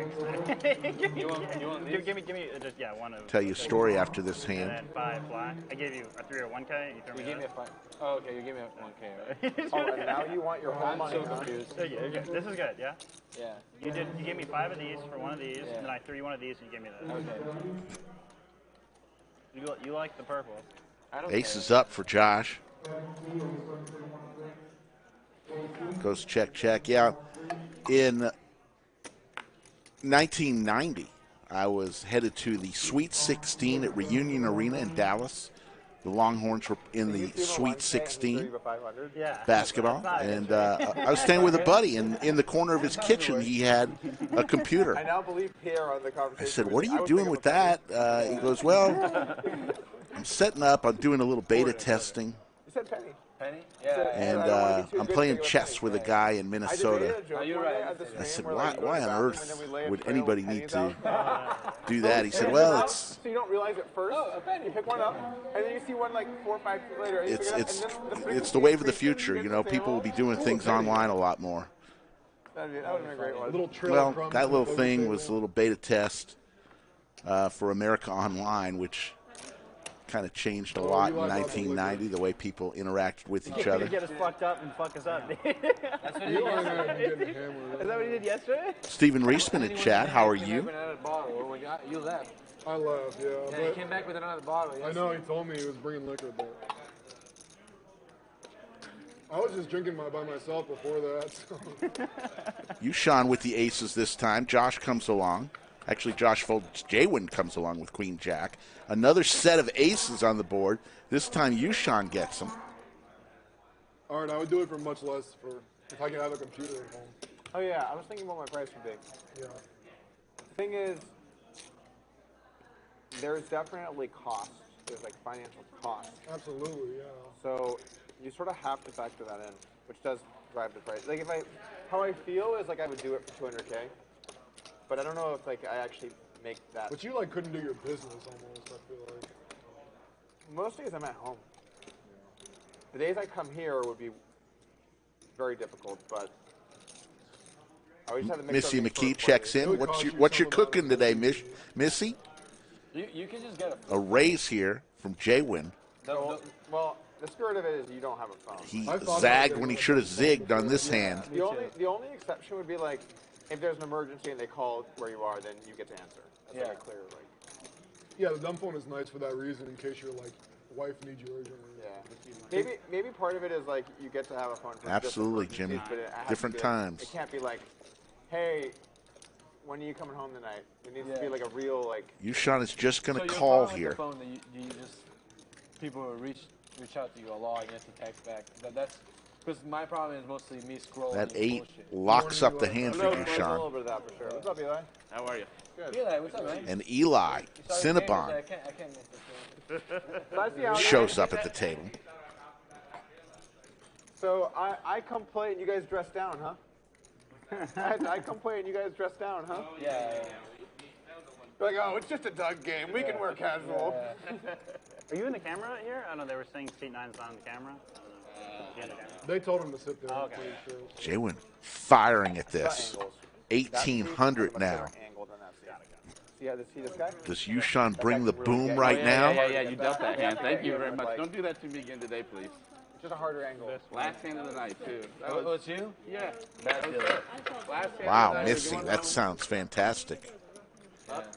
these? Give me just one of. Tell you a story after this And hand. then 5 black. I gave you a 3 or 1K. You threw me You gave me a 5. Oh, okay. You gave me a 1K, right? Oh, and now you want your whole I'm money. so huh? confused. This is good, yeah. Yeah. You gave me 5 of these for one of these, Yeah. and then I threw you one of these, and you gave me this. Okay. You like the purple. I don't Ace care. is up for Josh. Goes check, check. Yeah. In 1990, I was headed to the Sweet 16 at Reunion Arena in Dallas. The Longhorns were in the Sweet 16 Yeah. basketball, and I was staying with a buddy, and in the corner of his kitchen, he had a computer. I now believe Pier on the I conversation. said, "What are you doing with that?" He goes, "Well, I'm setting up. I'm doing a little beta testing, You said Penny. Penny? and I don't wanna be too I'm good playing to give chess a with a penny. guy in I Minnesota." debated a joke you're one right. day at the I stream said, where, "Why? like, you go Why to the on bathroom earth and then we lay a would trail anybody of need pennies to out. do that?" He said, And "Well, now- it's so you don't realize it first. a penny. You pick one up, and then you see one like 4 or 5 later. And you it's pick it up, it's and then the it's the wave of the frequency future. increases, You know, get people will be the doing table. things online a lot more." That would have been a great one. Little trail Well, crumbs that on the little poker thing table. was a little beta test for America Online, which kind of changed a lot in 1990, the way people interacted with each other. Get us fucked up and fuck us up. That's what he You did and I have yesterday. been getting hammered. Is that what he did yesterday? Stephen Reisman in chat, how are He came you? back with another bottle, or when you left. I left, yeah. Yeah, he But came back with another bottle. I know he told me he was bringing liquor, but I was just drinking by myself before that. So. YooChan with the aces this time. Josh comes along. Actually, Josh folds. Jaywin comes along with Queen Jack. Another set of aces on the board. This time YooChan gets them. All right, I would do it for much less if I could have a computer at home. Oh yeah, I was thinking what my price would be. Yeah. The thing is, there's definitely cost. There's like financial cost. Absolutely, yeah. So you sort of have to factor that in, which does drive the price. Like how I feel is like I would do it for 200K, but I don't know if like I actually make that. But you like couldn't do your business almost. I feel like. Most days I'm at home. The days I come here would be very difficult, but I always have to make Missy sure McKee checks in. What's your cooking today, Missy? You can just get A raise here from Jaywin. Well, the spirit of it is you don't have a phone. He zagged when he should have zigged on this hand. The only exception would be like if there's an emergency and they call where you are, then you get to answer. That's like a clear, like. Yeah, the dumb phone is nice for that reason, in case your like wife needs you urgently. Yeah. Maybe part of it is like you get to have a phone for Absolutely, just Jimmy. emergencies, but it has to Different be, times. It can't be like, hey, when are you coming home tonight? It needs to be like a real like. YooChan is just going to So call your problem here. with the phone that you just people will reach out to you a lot and you have to text back. That's because my problem is mostly me scrolling. That and 8 bullshit. locks up the hand for There's a YooChan. little bit of that for sure. What's up, Eli? How are you? Good. Eli, what's up, man? And Eli, Cinnabon, I can't miss this. shows up at the table. So I come play and you guys dress down, huh? I come play and you guys dress down, huh? Yeah. You're like, oh, it's just a Doug game. We can wear casual. Are you in the camera here? I don't know. They were saying State 9's not on the camera. They told him to sit there. Oh, okay. Jaywin firing at this. 1,800 now. See this guy? Does YooChan bring the boom right now? Yeah, you dealt that hand. Thank you very much. Don't do that to me again today, please. Just a harder angle. Last hand of the night, too. Oh, it's you? Yeah. Bad deal. Last hand Wow, of the night. Missy, that sounds fantastic.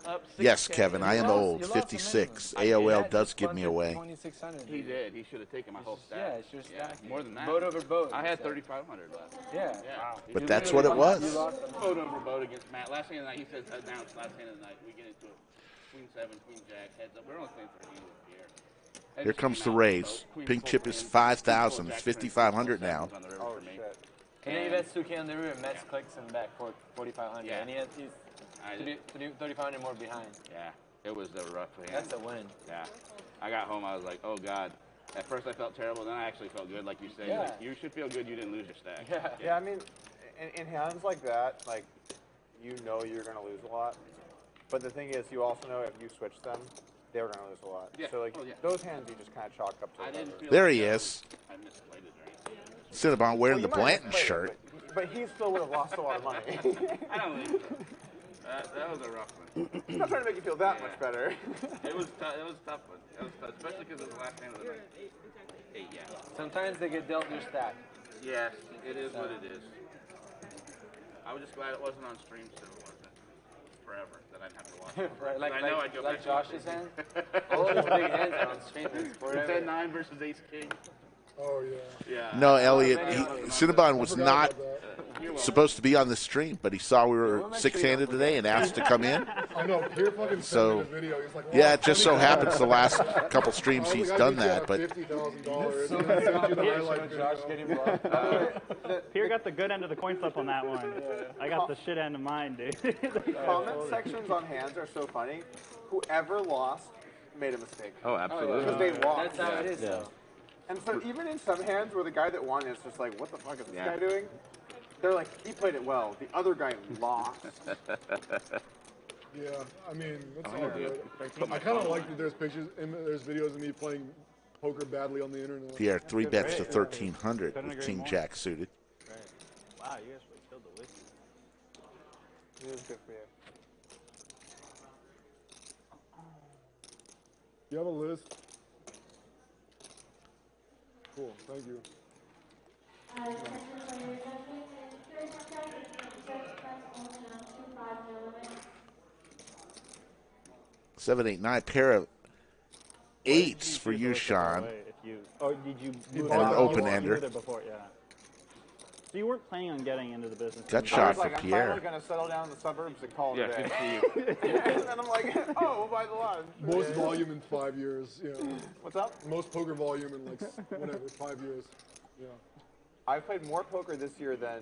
Up Yes, 6K. Kevin, I am old, 56. AOL does give me away. 2,600. He did. He should have taken my whole stack. Yeah, it's your stack. More than that. Boat over boat. I had 3,500 left. Yeah. Wow. But that's what it was. Boat over boat against Matt. Last hand of the night, he says announce last hand of the night. We get into it. Queen 7, Queen Jack, heads up. We're only playing for a hand with Pier. Here comes the raise. Pink chip is 5,000. It's 5,500 now. Oh, shit. And then he bets 2K on the river, Mets clicks him back for 4,500. Yeah. And he's 3,500 more behind. Yeah, it was a rough hand. That's a win. Yeah. I got home, I was like, oh, God. At first I felt terrible, then I actually felt good, like you say. Yeah. Like, you should feel good you didn't lose your stack. Yeah, I mean, in hands like that, like, you know you're going to lose a lot. But the thing is, you also know if you switch them, they were going to lose a lot. Yeah. So, like, those hands you just kind of chalk up to whatever. There he is. I misplayed it or anything. Cinnabon wearing Well, the you might have Blanton played it, shirt. But he still would have lost a lot of money. I don't think so. That was a rough one. I'm not trying to make you feel that much better. It was tough. It was a tough one. It was tough, especially because it was the last hand of the night. 8, yeah. Sometimes they get dealt your stack. Yes, it is what it is. I was just glad it wasn't on stream, so it wasn't forever. That I'd have to watch it. Right, I know I'd go back Josh's hand. All of his big hands are on stream. It's forever. 10-9 versus Ace King. Oh, yeah. Yeah. No, Elliot, Cinnabon was not supposed to be on the stream, but he saw we were six-handed today and asked to come in. I know, Pier fucking So, sent me the video. He's like, well, yeah, it just so happens the last couple streams he's done that, but Pierre got the good end of the coin flip on that one. I got the shit end of mine, dude. Comment sections on hands are so funny. Whoever lost made a mistake. Oh, absolutely. Because they lost. That's how it is, though. And so even in some hands where the guy that won is just like, what the fuck is this guy doing? They're like, he played it well. The other guy lost. Yeah, I mean, it's all good. I kind of like that there's pictures, and there's videos of me playing poker badly on the internet. Pierre, 3 bets to 1,300 with King Jack suited. Wow, you guys really killed the list. It was good for you. You have a list? Cool, thank you. 789 pair of 8s for YooChan. Oh, did you? And an open-ender. You were there before, yeah. So you weren't planning on getting into the business? Gut shot for I'm Pierre. finally going to settle down in the suburbs and call it a Yeah, day. good for you. And then I'm like, oh, we'll buy the lodge. Most volume in 5 years, yeah. What's up? Most poker volume in, like, whatever, 5 years. Yeah. I've played more poker this year than,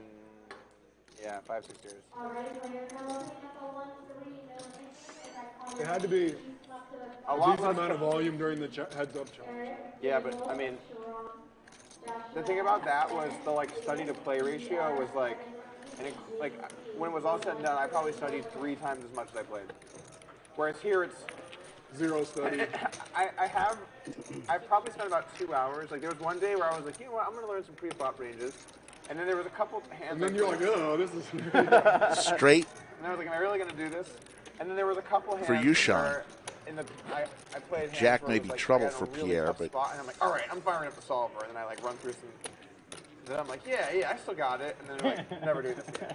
5, 6 years. It had to be A a lot decent less amount of volume during the heads-up challenge. Yeah, but, I mean, the thing about that was the, like, study-to-play ratio was, like, when it was all said and done, I probably studied 3 times as much as I played. Whereas here, it's... Zero study. I've probably spent about 2 hours. Like, there was one day where I was like, you know what, I'm going to learn some pre-flop ranges. And then there was a couple hands. And then you're like, oh, this is... Straight. And I was like, am I really going to do this? And then there was a couple hands for YooChan. where I played hands Jack where may it was be like, trouble I had a for really Pierre, tough but spot, and I'm like, all right, I'm firing up the solver, and then I like run through some. Then I'm like, yeah, I still got it, and then I'm like, never do this again.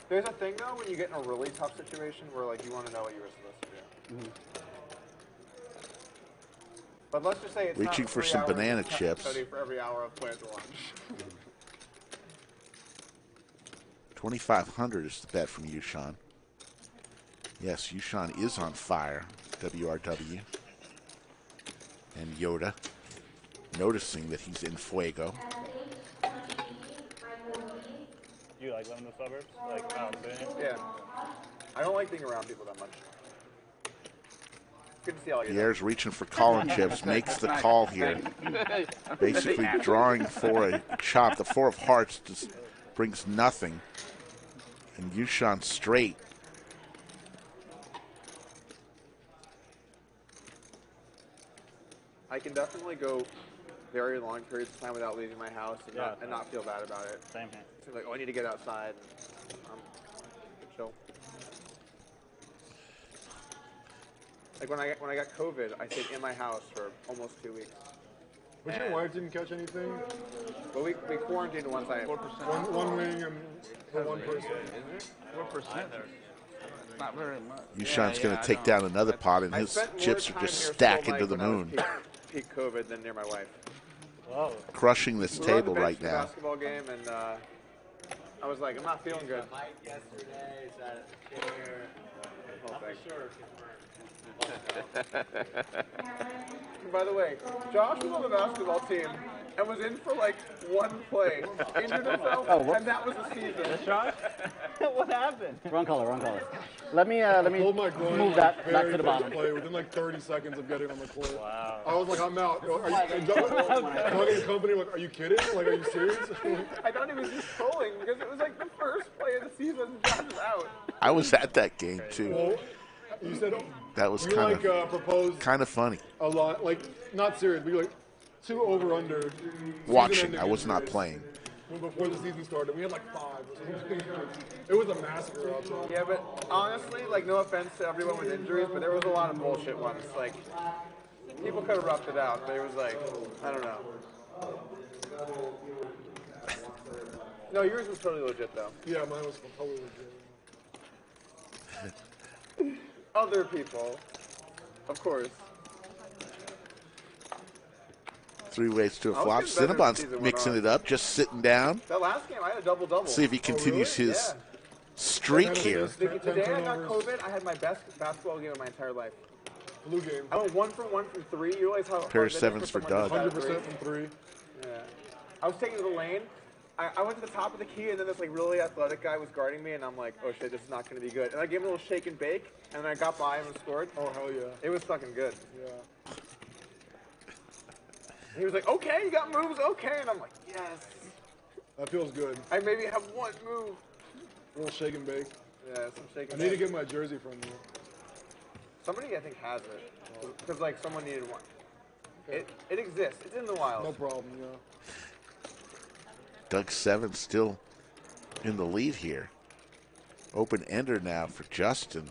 There's a thing though when you get in a really tough situation where like you want to know what you were supposed to do. But let's just say it's Reaching not for 3 some hours banana of chips. study for every hour of play at the lunch. 2,500 is the bet from YooChan. Yes, YooChan is on fire. WRW. And Yoda, noticing that he's in fuego. You like living in the suburbs? Like, yeah. I don't like being around people that much. Good to see all you. Pierre's reaching for calling chips, makes the call here. Basically drawing for a chop. The 4 of hearts just brings nothing. And YooChan straight. I can definitely go very long periods of time without leaving my house and not feel bad about it. Same here. So like, oh, I need to get outside. Chill. Like when I got COVID, I stayed in my house for almost 2 weeks. But your wife didn't catch anything? But we quarantined once I 4%. One wing and for one person. 4%. Not very much. YooChan's going to take down another pot, and his chips are just stacking to the moon. Peak COVID than near my wife. Whoa. Crushing this table right now. Basketball game, and I was like, I'm not feeling good. Mike yesterday is at Pier. I'm sure. By the way, Josh was on the basketball team and was in for like one play, injured himself, and that was the season. Josh? What happened? Wrong color, wrong color. Let me Pulled my groin move that back very to the first bottom. play within like 30 seconds of getting on the court. Wow. I was like, I'm out. Are you talking to the company? Like, are you kidding? Like, are you serious? I thought he was just trolling because it was like the first play of the season. Josh was out. I was at that game too. Well, you said that was you kind of funny. A lot, like not serious. We like 2 over/under. Watching, I was not playing. Before the season started, we had like 5 or something. It was a massacre out there. Yeah, but honestly, like no offense to everyone with injuries, but there was a lot of bullshit ones. Like people could have roughed it out, but it was like I don't know. No, yours was totally legit though. Yeah, mine was totally legit. Other people, of course. 3 ways to a flop. Cinnabon's mixing it up, just sitting down. That last game, I had a double-double. See if he continues his streak here. The day I got COVID, I had my best basketball game of my entire life. Blue game. I went 1 for 1 from 3. You realize how Pair of 7s for Doug. 100% from 3. Yeah. I was taking to the lane. I went to the top of the key, and then this like really athletic guy was guarding me, and I'm like, oh shit, this is not going to be good. And I gave him a little shake and bake, and then I got by him and scored. Oh hell yeah! It was fucking good. Yeah. He was like, okay, you got moves, okay, and I'm like, yes. That feels good. I maybe have one move. A little shake and bake. Yeah, some shake and I need bake. to get my jersey from you. Somebody I think has it, because like someone needed one. Okay. It exists. It's in the wild. No problem. Yeah. Doug 7 still in the lead here. Open ender now for Justin.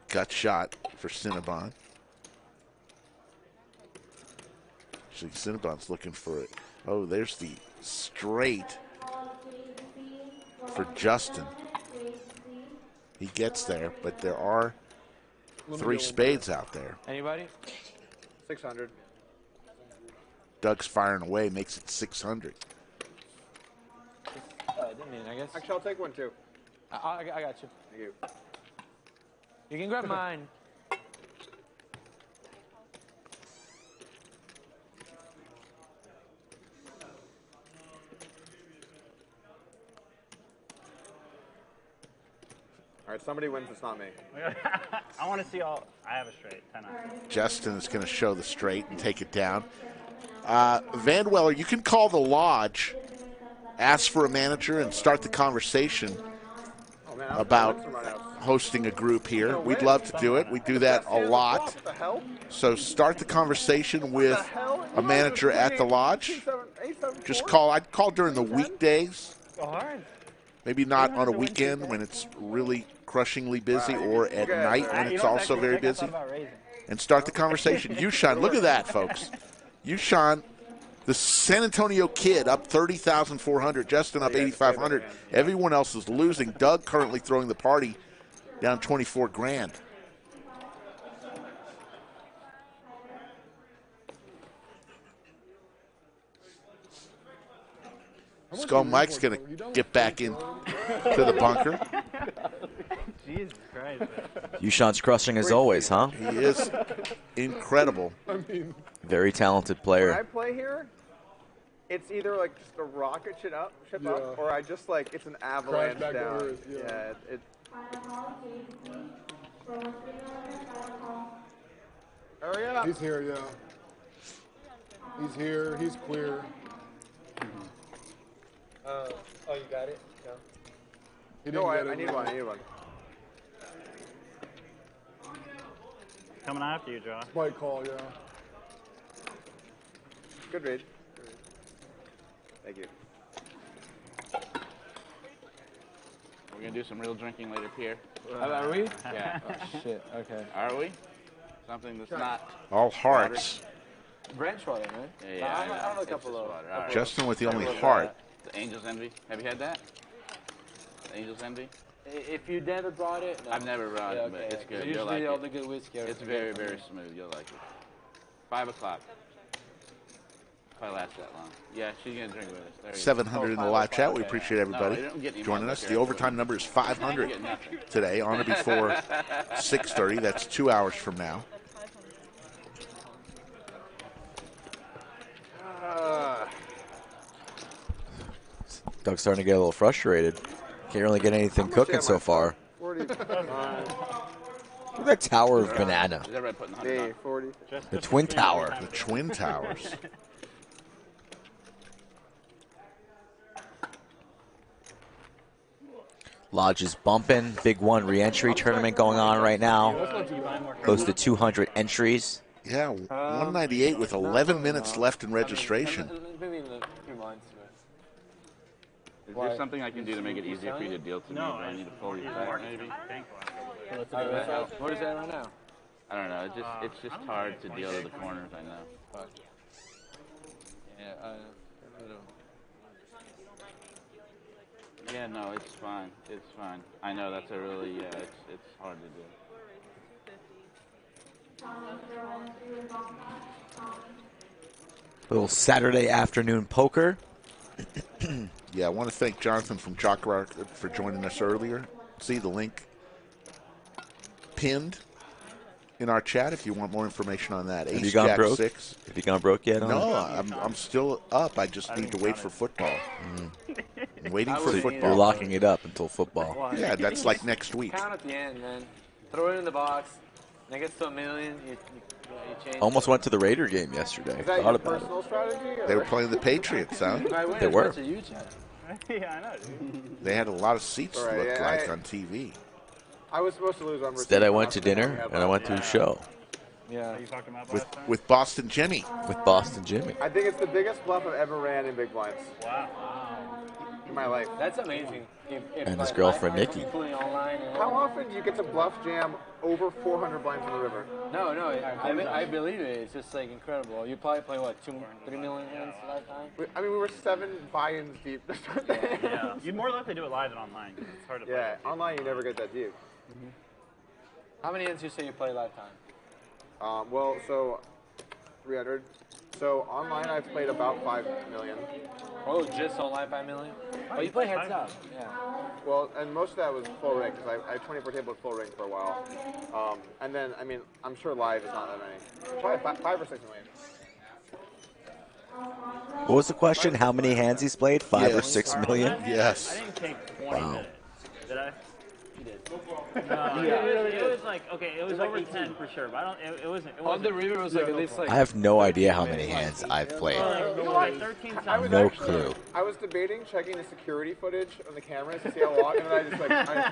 Gut shot for Cinnabon. Actually, Cinnabon's looking for it. Oh, there's the straight for Justin. He gets there, but there are 3 spades out there. Anybody? 600. Doug's firing away, makes it 600. Didn't mean, I guess. Actually, I'll take one too. I got you. Thank you. You can grab mine. All right, somebody wins. It's not me. I want to see all. I have a straight 10 on. Justin is going to show the straight and take it down. Van Weller, you can call the lodge, ask for a manager, and start the conversation about hosting a group here. We'd love to do it. We do that a lot. So start the conversation with a manager at the lodge. Just call. I'd call during the weekdays. Maybe not on a weekend when it's really crushingly busy, or at night when it's also very busy. And start the conversation. YooChan, look at that, folks. YooChan The San Antonio Kid up 30,400. Justin up 8,500. Everyone else is losing. Doug currently throwing the party down 24 grand. Skull Mike's going to get back in to the bunker. Jesus Christ. YooChan's crushing as always, huh? He is incredible. Very talented player. When I play here, it's either like just a rocket ship up, or I just like it's an avalanche back down. over, yeah. It. Hurry up! He's here, yeah. He's here. He's queer. Oh, you got it? No. He No, didn't I need one. I need one. Coming after you, Josh. Spike call, yeah. Good read. Thank you. We're gonna do some real drinking later, Pier. Are we? Yeah. Oh, shit. Okay. Are we? Something that's not. All hearts. Branch water, man. Yeah, I have a it's couple just of. water. All right. Justin with the only heart. The Angel's Envy. Have you had that? The Angel's Envy. If you never brought it, no. I've never brought it, but it's good. You'll Usually like all it. the good whiskey. It's very, very smooth. You'll like it. 5 o'clock. Probably last that long. Yeah, she's gonna drink with us. There you go. 700 in the live chat. We Okay. appreciate everybody No, you don't get any joining more us. liquor. The overtime number is 500 Get nothing. today, on or before 6:30. That's 2 hours from now. Doug's starting to get a little frustrated. Can't really get anything cooking so far. 40. Look at that tower of banana. Is everybody putting the Hey, 40. The Twin Tower. The Twin Towers. Lodge is bumping. Big One re-entry tournament going on right now. Close to 200 entries. Yeah, 198 with 11 minutes left in registration. Maybe in a few months. Is there something I can do to make it easier for you to deal to me? Do I need to pull you back, maybe? What is that right now? I don't know. It's just hard to deal to the corners. I know. Yeah, Yeah, no, it's fine. It's fine. I know that's a really it's hard to do. Little Saturday afternoon poker. Yeah, I want to thank Jonathan from Jock Rock for joining us earlier. See the link pinned in our chat if you want more information on that. Have you gone broke? 6. Have you gone broke yet? No, I'm still up. I just need to wait for football. I'm waiting for football. You're locking it up until football. Yeah, that's like next week. Count at the end, man. Throw it in the box. When it gets to $1 million, you change. Almost went to the Raider game yesterday. Is that Thought your about it. personal strategy? Or? They were playing the Patriots, huh? They were. Yeah, I know, dude. They had a lot of seats, Right, looked yeah, like, on TV. I was supposed to lose on Instead, I went to dinner and I went to a show Yeah. You talked about With last time? with Boston Jimmy. with Boston Jimmy. I think it's the biggest bluff I've ever ran in big blinds Wow. in my life. That's amazing. If And his like, girlfriend, last Nikki. time you put it online and How often do you get to bluff jam over 400 blinds in the river? No, I believe it. It's just like incredible. You probably play what 3 million hands lifetime. We were 7 buy-ins deep. Yeah. You'd more likely do it live than online. It's hard to play. Yeah, online you never get that deep. How many hands you say you play lifetime? Well, so 300. So online I've played about 5 million. Oh, just on live 5 million? Oh, you play heads up. Yeah. Well, and most of that was full ring because I had 24 table with full ring for a while. And then, I mean, I'm sure live is not that many. Probably 5 or 6 million. What was the question? How many hands he's played? 5 or 6 million? Yes. I didn't take 20 Wow. minutes. Did I? You did. No, it was like, okay, it was over 10 for sure, but I don't, it wasn't. It On wasn't the river was like at least like. I have no idea how many hands I've played. you know what? 13 something. No clue. I was debating checking the security footage on the cameras to see how long, and then I just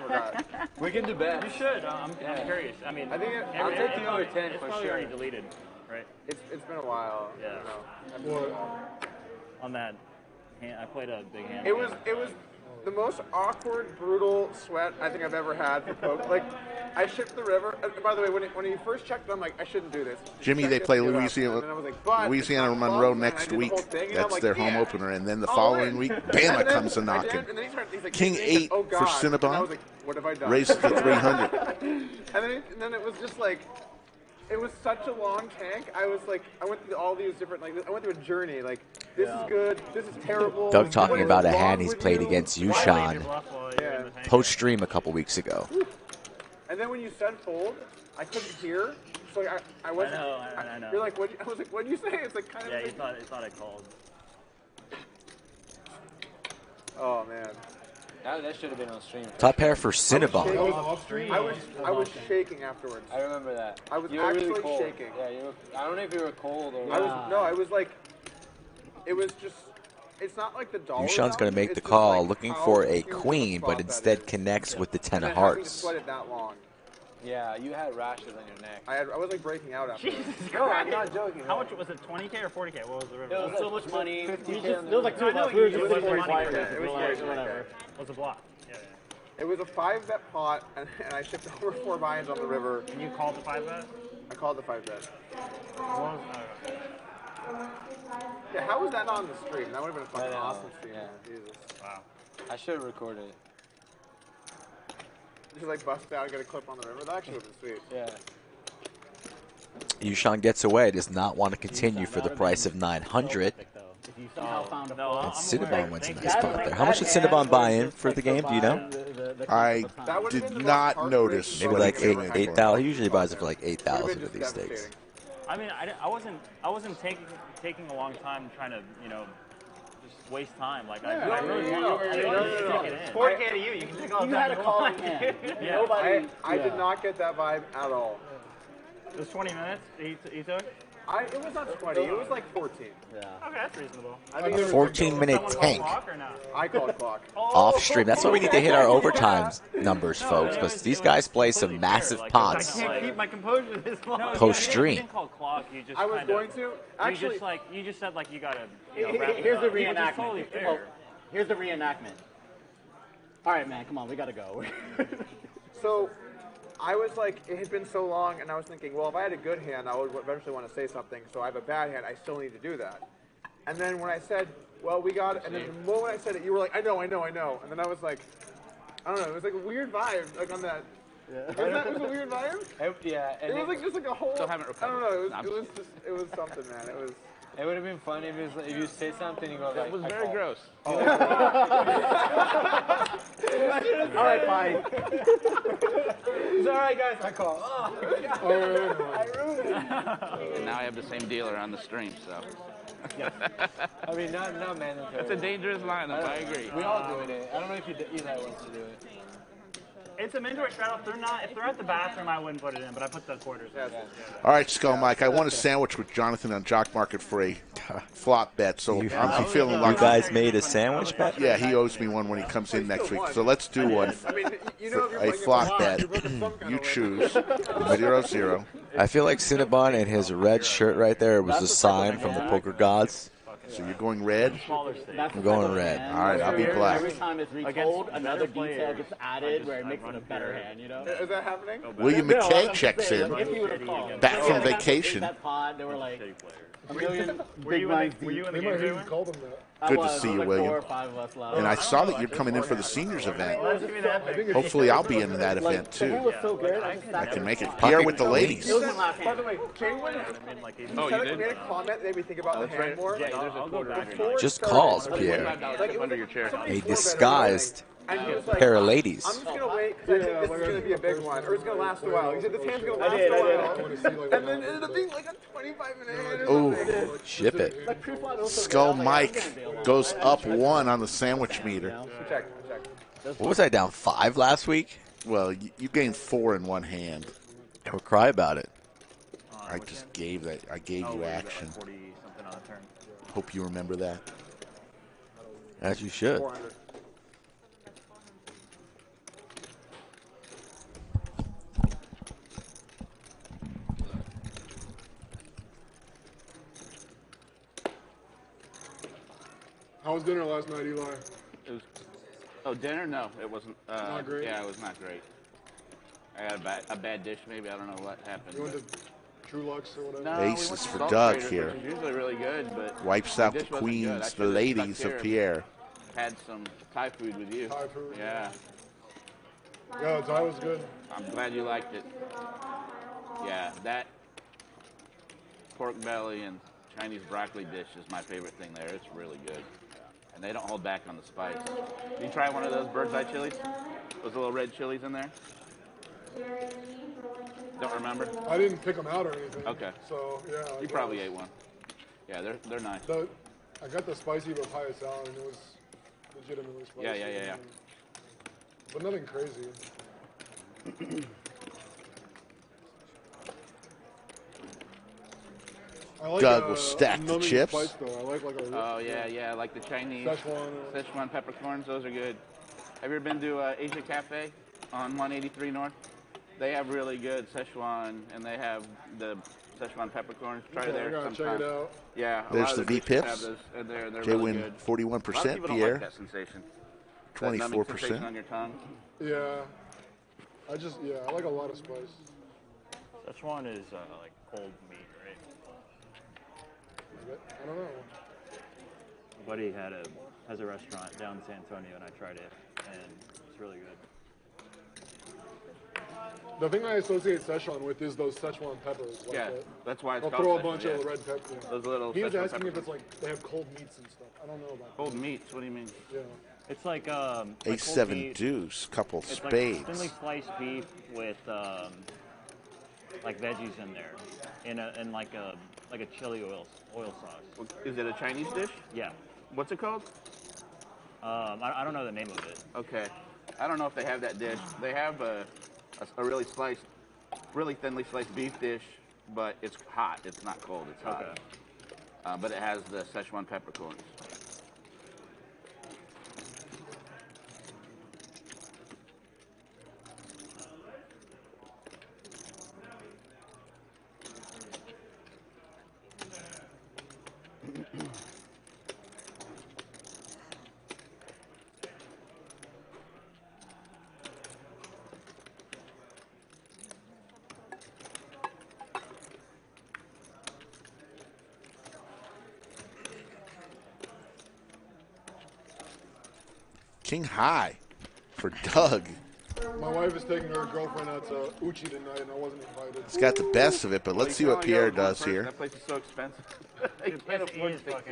forgot. We can do bets. You should. I'm curious. I mean, I think I'll take the over 10 it's for probably sure. already deleted, right? It's been a while. Yeah. I don't know. On that hand, I played a big hand. It was the most awkward, brutal sweat I think I've ever had for poker. Like, I shipped the river. By the way, when he first checked, I'm like, I shouldn't do this. Jimmy, they play Louisiana Monroe next week. That's their home opener, and then the following week, Bama comes a knocking. King 8 for Cinnabon. What have I done? Raises to 300. and then it was just like, it was such a long tank. I was like, I went through all these different, like, I went through a journey. Like, this is good, this is terrible. Doug talking about a hand he's played against YooChan post-stream a couple weeks ago. And then when you said fold, I couldn't hear. So like, I wasn't. I know. You're like, what? I was like, what did you say? It's like kind of. Yeah, like, he thought I called. Oh man. That should have been on stream. Top pair for Cinnabon. I was shaking afterwards. I remember that. I was you were actually really cold. shaking. Yeah, I don't know if you were cold or. I was like, it was just. It's not like the dollar. YooChan's going to make the call, looking for a queen, but instead connects with the 10 of hearts. Sweat it that long. Yeah, you had rashes on your neck. I was like breaking out after. Jesus no, I'm not joking. How much was it? 20K or 40K? What was the river? It was so much money. 50K. There was like 2 of us. We were just sitting there quietly. It was whatever. What's the block? Yeah. It was a 5-bet pot, and I shipped over 4 buy-ins on the river. And you called the 5-bet? I called the 5-bet. Yeah, how was that not on the stream? That would have been a fucking awesome stream. Yeah. Jesus. Wow. I should have recorded it. Just like bust out and get a clip on the river. That actually would have been sweet. Yeah. YooChan gets away, does not want to continue for the price of 900. And Cinnabon wins a nice pot there. How much did Cinnabon buy in for the game? Do you know? I did not notice. Maybe like 8,000. He usually buys it for like 8,000 of these stakes. I mean, I wasn't taking a long time trying to, just waste time. Like I really wanted to take it in. 4K to you. You can take all the time you want. Yeah. I did not get that vibe at all. It was 20 minutes he took? It was not 20. It was like 14. Yeah. Okay, that's reasonable. 14-minute tank. I called clock. Off stream. That's why we need to hit our overtime numbers, folks, because these guys play some massive pots I can't keep my composure this long. post stream. You didn't call clock. You just I was going to. Actually, you just said like you gotta. Here's the reenactment. Totally fair. Here's the reenactment. All right, man, come on, we gotta go. So, I was like, it had been so long, and I was thinking, well, if I had a good hand, I would eventually want to say something. So I have a bad hand, I still need to do that. And then when I said, well, we got it, and then the moment I said it, you were like, I know. And then I was like, I don't know, it was like a weird vibe, like on that. Yeah. Was a weird vibe? Yeah. It was like just like a whole. Still haven't recovered. I don't know. It was something, man. It was. It would have been funny if you say something and you go like. It was very gross. All right, fine. It's all right, guys. I call. I ruined it. And now I have the same dealer on the stream, so. I mean, not mandatory. It's a dangerous lineup. I agree. We all doing it. I don't know if Eli wants to do it. It's a mandatory straddle. If they're at the bathroom, I wouldn't put it in, but I put the quarters in. All right, Skull Mike, I want a sandwich with Jonathan on Jock Market for a flop bet, so I'm feeling like you guys made a sandwich bet? Yeah, he owes me one when he comes in next week. So let's do one. A flop bet. You choose 0-0. I feel like Cinnabon and his red shirt right there was a sign from the poker gods. So you're going red? I'm going red. All right, I'll be black. Every time it's retold, another detail gets added where it makes it a better hand, Is that happening? William McKay checks in. Back from vacation. That pod, they were like a million Were you in the game, Jalen? Called him that. Good to see you, William. 4 or 5 of us left. And I saw that you're coming in for the seniors event. Let's give me that. Hopefully I'll be in that event The hand too. was so good. I can make it. Pierre with the ladies. It was my last By hand. the way, Jalen, Oh, you did? made a comment that made me think about the hand more. Yeah, there's a quarter. Just calls, Pierre. Under your chair. A disguised And he was like, pair of ladies. I'm just going to wait because I think this is going to be a big one, or it's going to last a while. He said, this hand's going to last a while. And then it ended up being like a 25-minute hand or something. Ooh, ship it. Skull Mike goes up 1 on the sandwich meter. Check. What was I down 5 last week? Well, you gained 4 in one hand. Don't cry about it. I just gave that. I gave you action. Hope you remember that. As you should. 400. How was dinner last night, Eli? It was, dinner? No, it wasn't. Not great? Yeah, it was not great. I had a bad dish, maybe. I don't know what happened. You went to True Lux or whatever? No, Aces we went to for Salt Doug Traders, here. which is usually really good, but Wipes the out the dish wasn't good. I queens, the should've ladies stuck of here, Pierre. Had some Thai food with you. Thai food? Yeah. Yeah, Thai was good. I'm glad you liked it. Yeah, that pork belly and Chinese broccoli dish is my favorite thing there. It's really good. And they don't hold back on the spice. Did you try one of those bird's eye chilies? Those little red chilies in there? Don't remember? I didn't pick them out or anything. Okay. So, yeah. You probably ate one. Yeah, they're nice. I got the spicy papaya salad, and it was legitimately spicy. Yeah. But nothing crazy. I like, Doug will stack the numbing chips. Spice, though. I like Oh, yeah, like the Chinese Szechuan peppercorns. Those are good. Have you ever been to Asia Cafe on 183 North? They have really good Szechuan, and they have the Szechuan peppercorns. Try there sometime. Check it out. Yeah. There's the V-Pips. Jay really win good. 41%. A lot of people don't Pierre, like that sensation. That numbing sensation 24%. on your tongue. Yeah. I like a lot of spice. Szechuan is like cold meat, right? I don't know. My buddy has a restaurant down in San Antonio, and I tried it, and it's really good. The thing I associate Szechuan with is those Szechuan peppers. Like Yeah, that's why it's I'll called throw a Szechuan, bunch yeah. of red peppers. Yeah. Those little He was Szechuan asking if peppers. it's like they have cold meats and stuff. I don't know about Cold meats? What do you mean? Yeah. It's like Ace seven deuce, couple it's spades. like thinly sliced beef with like veggies in there, in like a chili oil sauce. Is it a Chinese dish? Yeah. What's it called? I don't know the name of it. Okay. I don't know if they have that dish. They have a really thinly sliced beef dish, but it's hot. It's not cold. It's hot. Okay. But it has the Szechuan peppercorns. King high for Doug. My wife is taking her girlfriend out to Uchi tonight, and I wasn't invited. He's got the best of it, but let's see what Pierre does here. That place is so expensive. They can't afford to take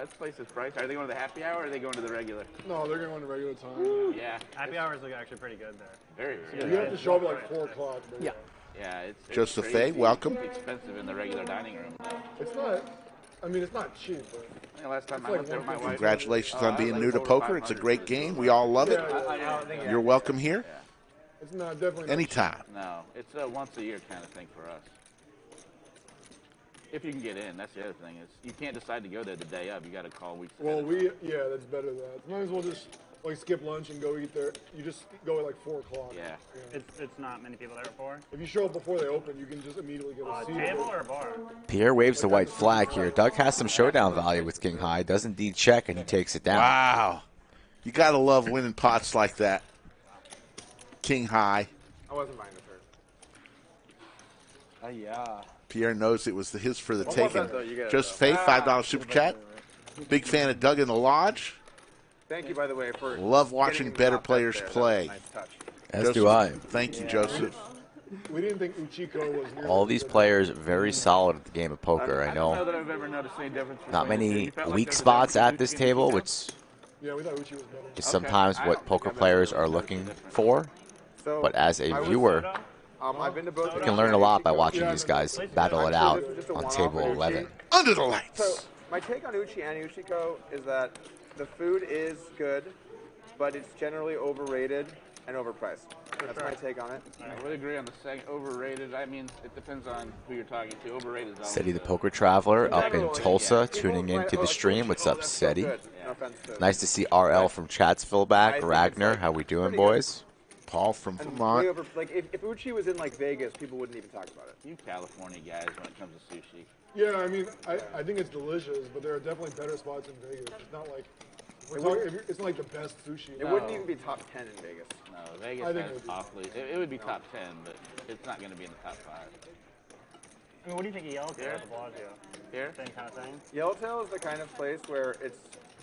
this place is pricey. Are they going to the happy hour or are they going to the regular? No, they're going to regular time. Yeah. Happy hours look actually pretty good there. Very You have to show up at like 4 o'clock. Yeah. Yeah, it's Joseph crazy. Fay, welcome. It's expensive in the regular dining room. It's not. I mean, it's not cheap. But Yeah, last time it's I went there with my wife. Congratulations on being new to poker. It's a great game. We all love it. You're welcome here it's not definitely. anytime. No, it's a once a year kind of thing for us. If you can get in, that's the other thing is you can't decide to go there the day of. You got to call weeks. Well, that's better than that. Might as well just like skip lunch and go eat there. You just go at like 4 o'clock. Yeah. It's not many people there at 4. If you show up before they open, you can just immediately get a seat. Table or bar? Pierre waves the white flag here. Doug has some showdown value with King High. Does indeed check, and he takes it down. Wow. You got to love winning pots like that. King high. I wasn't buying the turn. Yeah. Pierre knows it was his for the One taking. more bet, though, you get it, Just though. Faith, $5 super chat. Big fan of Doug in the Lodge. Thank you, by the way, for Love watching getting in the better top players there. That was play. a nice touch. As Joseph, do I. Thank you, Joseph. We didn't think Uchiko was near. All these players very solid at the game of poker. I don't know know that I've ever noticed any difference. not between the two. many You felt like weak there was a spots difference at this between table, Uchiko? which Yeah, we thought Uchi was better. is sometimes what poker players are looking for. So, But as a I was- viewer, I've been to both. you can learn a lot by watching these guys battle it out on table 11. Under the lights. So my take on Uchi and Uchiko is that the food is good, but it's generally overrated and overpriced. That's my take on it. I would agree on the second. Overrated. I mean, it depends on who you're talking to. Overrated is always Seti the Poker Traveler up in Tulsa tuning into the stream. What's up, Seti? No offense to Nice to see RL from Chatsville back. Ragnar, how we doing, boys? Paul from and Vermont. way over, like if Uchi was in like Vegas, people wouldn't even talk about it. You California guys when it comes to sushi. Yeah, I mean, I think it's delicious, but there are definitely better spots in Vegas. It's not like it's not like the best sushi. It wouldn't even be top 10 in Vegas. No. Vegas I think has it would be. awfully. It would be top 10, but it's not going to be in the top 5. I mean, what do you think of Yellowtail at the Bellagio? Here? Same kind of thing? Yellowtail is the kind of place where it's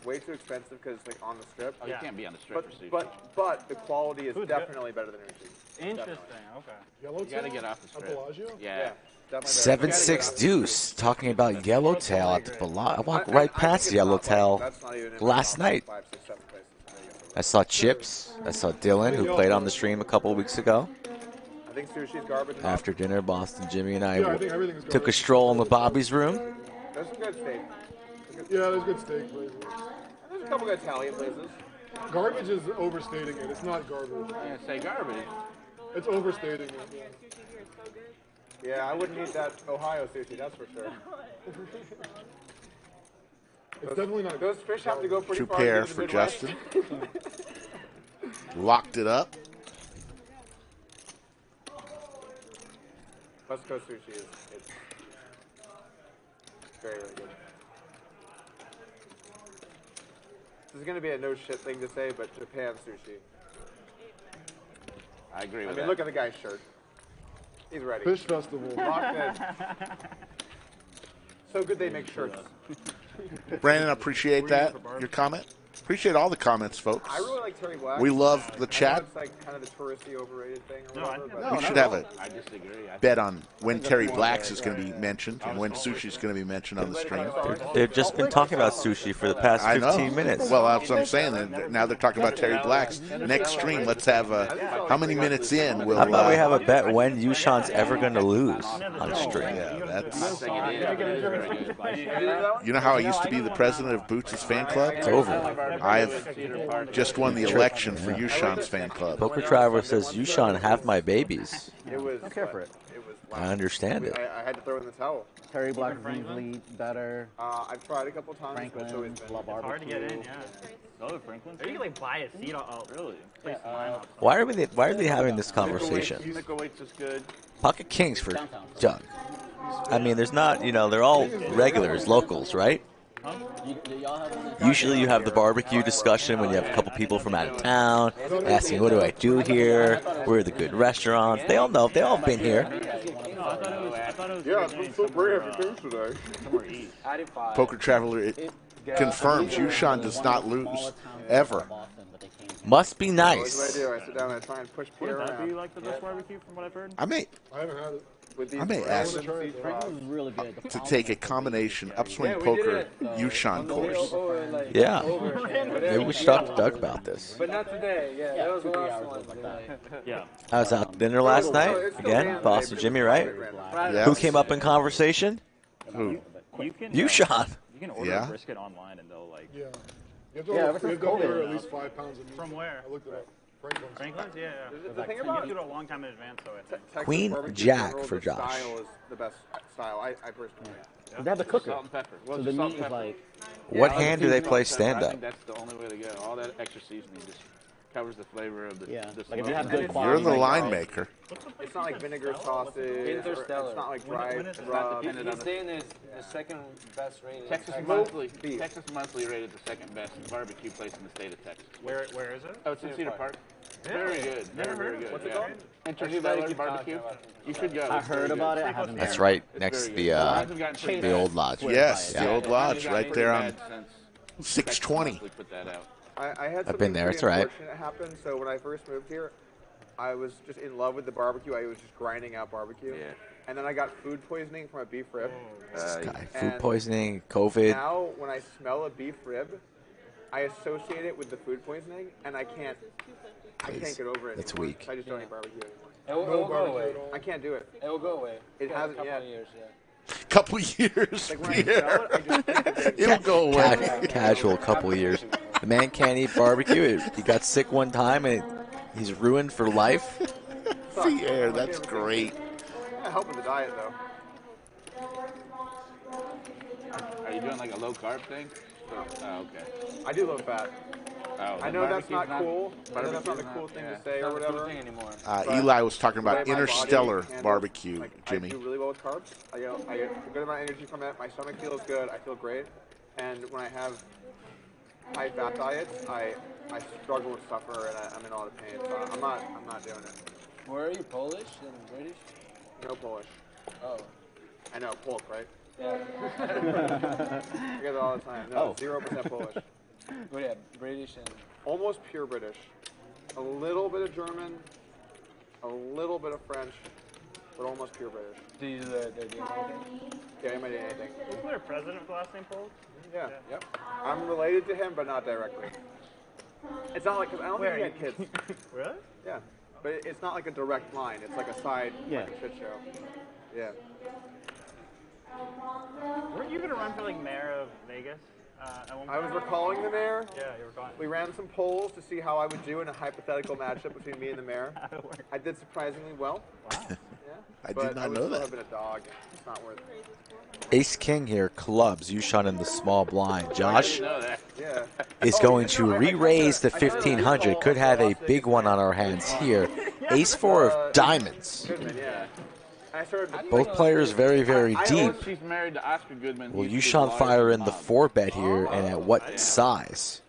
way too expensive because it's like on the strip. Oh, you can't be on the strip for sushi. But the quality is Food's definitely better than Uchi. Interesting. Okay. Yellowtail? You got to get off the strip. Bellagio? Yeah. 7-6 Deuce talking about Yellowtail at the Bellagio. I walked right past Yellowtail last night. I saw Chips. I saw Dylan, who played on the stream a couple of weeks ago. I think sushi's garbage. After dinner, Boston Jimmy and I Yeah, I think everything's took a garbage. stroll in the Bobby's room. There's some good steak. Yeah, there's good steak places. There's a couple good Italian places. Garbage is overstating it. It's not garbage. I'm going to say garbage. It's overstating it. Yeah. Yeah, I wouldn't eat that Ohio sushi, that's for sure. It's definitely not. Those fish have to go pretty Two far. pair into the for Midwest. Justin. Locked it up. West Coast sushi is it's very, very good. This is going to be a no shit thing to say, but Japan sushi. I agree I with mean, that. look at the guy's shirt. He's ready. Fish festival. Locked in. So good they make shirts. Brandon, I appreciate that. Your comment. Appreciate all the comments, folks. I really like Terry Black. We love the I know chat. it's like kind of the touristy overrated thing or whatever. But We should have a I disagree. bet on when Terry Black's is going to be mentioned and when sushi's going to be mentioned on the stream. They've just been talking about sushi for the past I know. 15 minutes. Well, that's what I'm saying. And now they're talking about Terry Black's. Next stream, let's have how many minutes in will... How about we have a bet when YooChan's ever going to lose on a stream? Yeah, that's... You know how I used to be the president of Boots' fan club? It's over. I have just won the election for YooChan's fan club. Poker Traveler says, YooChan, have my babies. it was. I don't care for it. It was. I understand it. I had to throw in the towel. Terry Black is easily better. I've tried a couple times, but it's always Franklin's, been. La It's hard to Barbecue. get in, yeah. Oh, Franklin's. You can like buy a seat. Really? Place the line up. Why are they having this conversation? Microwaves is good. Pocket Kings for Doug. I mean, there's not, they're all regulars, locals, right? Usually you have the barbecue discussion when you have a couple people from out of town asking, what do I do here? Where are the good restaurants? They all know. They all been here. Yeah, it's been so great after things today. Poker Traveler, it confirms YooChan does not lose ever. Must be What nice. do? I sit down and I try and push Pier Wouldn't that be around. like the best barbecue from what I've heard? I may I haven't had it. With these I may ask Franklin's is really good. to take a combination upswing poker YooChan course. Yeah. Maybe we should talk to Doug about this. But not today. Yeah, that was the last one. Yeah. I was out to dinner last night. Again, Boston Jimmy, right? Yes. Who came up in conversation? Who? You can. YooChan. You can order Yeah. a brisket online and they'll like. Yeah. You have to Yeah, order, ever since you have to order COVID. at least 5 pounds of meat. From where? I looked it up. Franklin's. Franklin's, yeah. The thing You about have to do it a long time in advance, so I think. Texas Queen barbecue in Jack general, for the Josh. Style is the best style. I personally. They have the cooker. Salt and pepper. Well, So just the salt meat and is pepper. like, What hand do they play I stand-up? think that's the only way to go. All that extra seasoning just covers the flavor of the. yeah. the Like if smoke. you have good You're quality. the like, line maker. It's not like vinegar sausage. Or it's not like dry when is it? rub. He's saying it's the second best rated. Texas Monthly rated the second best barbecue place in the state of Texas. Where is it? Oh, it's in Cedar Park. Very good. Very, very good. What's it yeah. called? Interstellar barbecue. You should go. I It's very heard good. about it. I haven't That's been. right It's next to very the good. Lines have gotten pretty the bad. old lodge. Yes, the Yeah. old lodge right there on Since 620. Texas Monthly put that out. I had I've something been there, pretty it's all right. unfortunate happen. So when I first moved here, I was just in love with the barbecue. I was just grinding out barbecue. Yeah. And then I got food poisoning from a beef rib. This guy, food And poisoning, COVID. Now, when I smell a beef rib, I associate it with the food poisoning, and I can't get over it. That's anymore. weak. So I just don't eat barbecue anymore. It will go away. I can't do it. It will go away. It hasn't couple yet. of years, yeah. Couple years. Like when I smell it, I just think of it. It'll go away. Casual couple of years. The man can't eat barbecue. He got sick one time and he's ruined for life. Pierre, that's great. I help with the diet, though. Are you doing like a low carb thing? Oh, okay. I do low fat. Oh, I know that's not cool. I know that's not the barbecue's cool not- thing yeah. to say It's or not the cool whatever. thing anymore. Eli was talking The way about my body interstellar handles, barbecue, like, Jimmy. I do really well with carbs. I get a good amount of energy from it. My stomach feels good. I feel great. And when I have high fat diets, I struggle with suffer and I'm in a lot of pain. So I'm not doing it. Where are you, Polish and British? No Polish. Oh. I know, Polk, right? Yeah. I get it all the time. No, 0% Polish. What do you have, British and... Almost pure British. A little bit of German, a little bit of French, but almost pure British. Do you do the DNA thing? Yeah, I might do anything. Isn't there a president with the last name Polk? Yeah. Yep. I'm related to him, but not directly. It's not like, cause I don't think he had kids. Really? Yeah. But it's not like a direct line. It's like a side like a shit show. Yeah. Weren't you going to run for like mayor of Vegas? At one I was point? recalling the mayor. Yeah, you were calling. We ran some polls to see how I would do in a hypothetical matchup between me and the mayor. I did surprisingly well. Wow. Yeah. I but did not I would know still that. have been a dog. It's not worth it. Ace King here clubs YooChan in the small blind. Josh Yeah. is going to re-raise the 1,500. Could have a big one on our hands here. Ace 4 of diamonds. Goodman, yeah. Both players very, very deep. She's married to Oscar Goodman. Will He's YooChan the fire in mob. the 4-bet here, and at what size?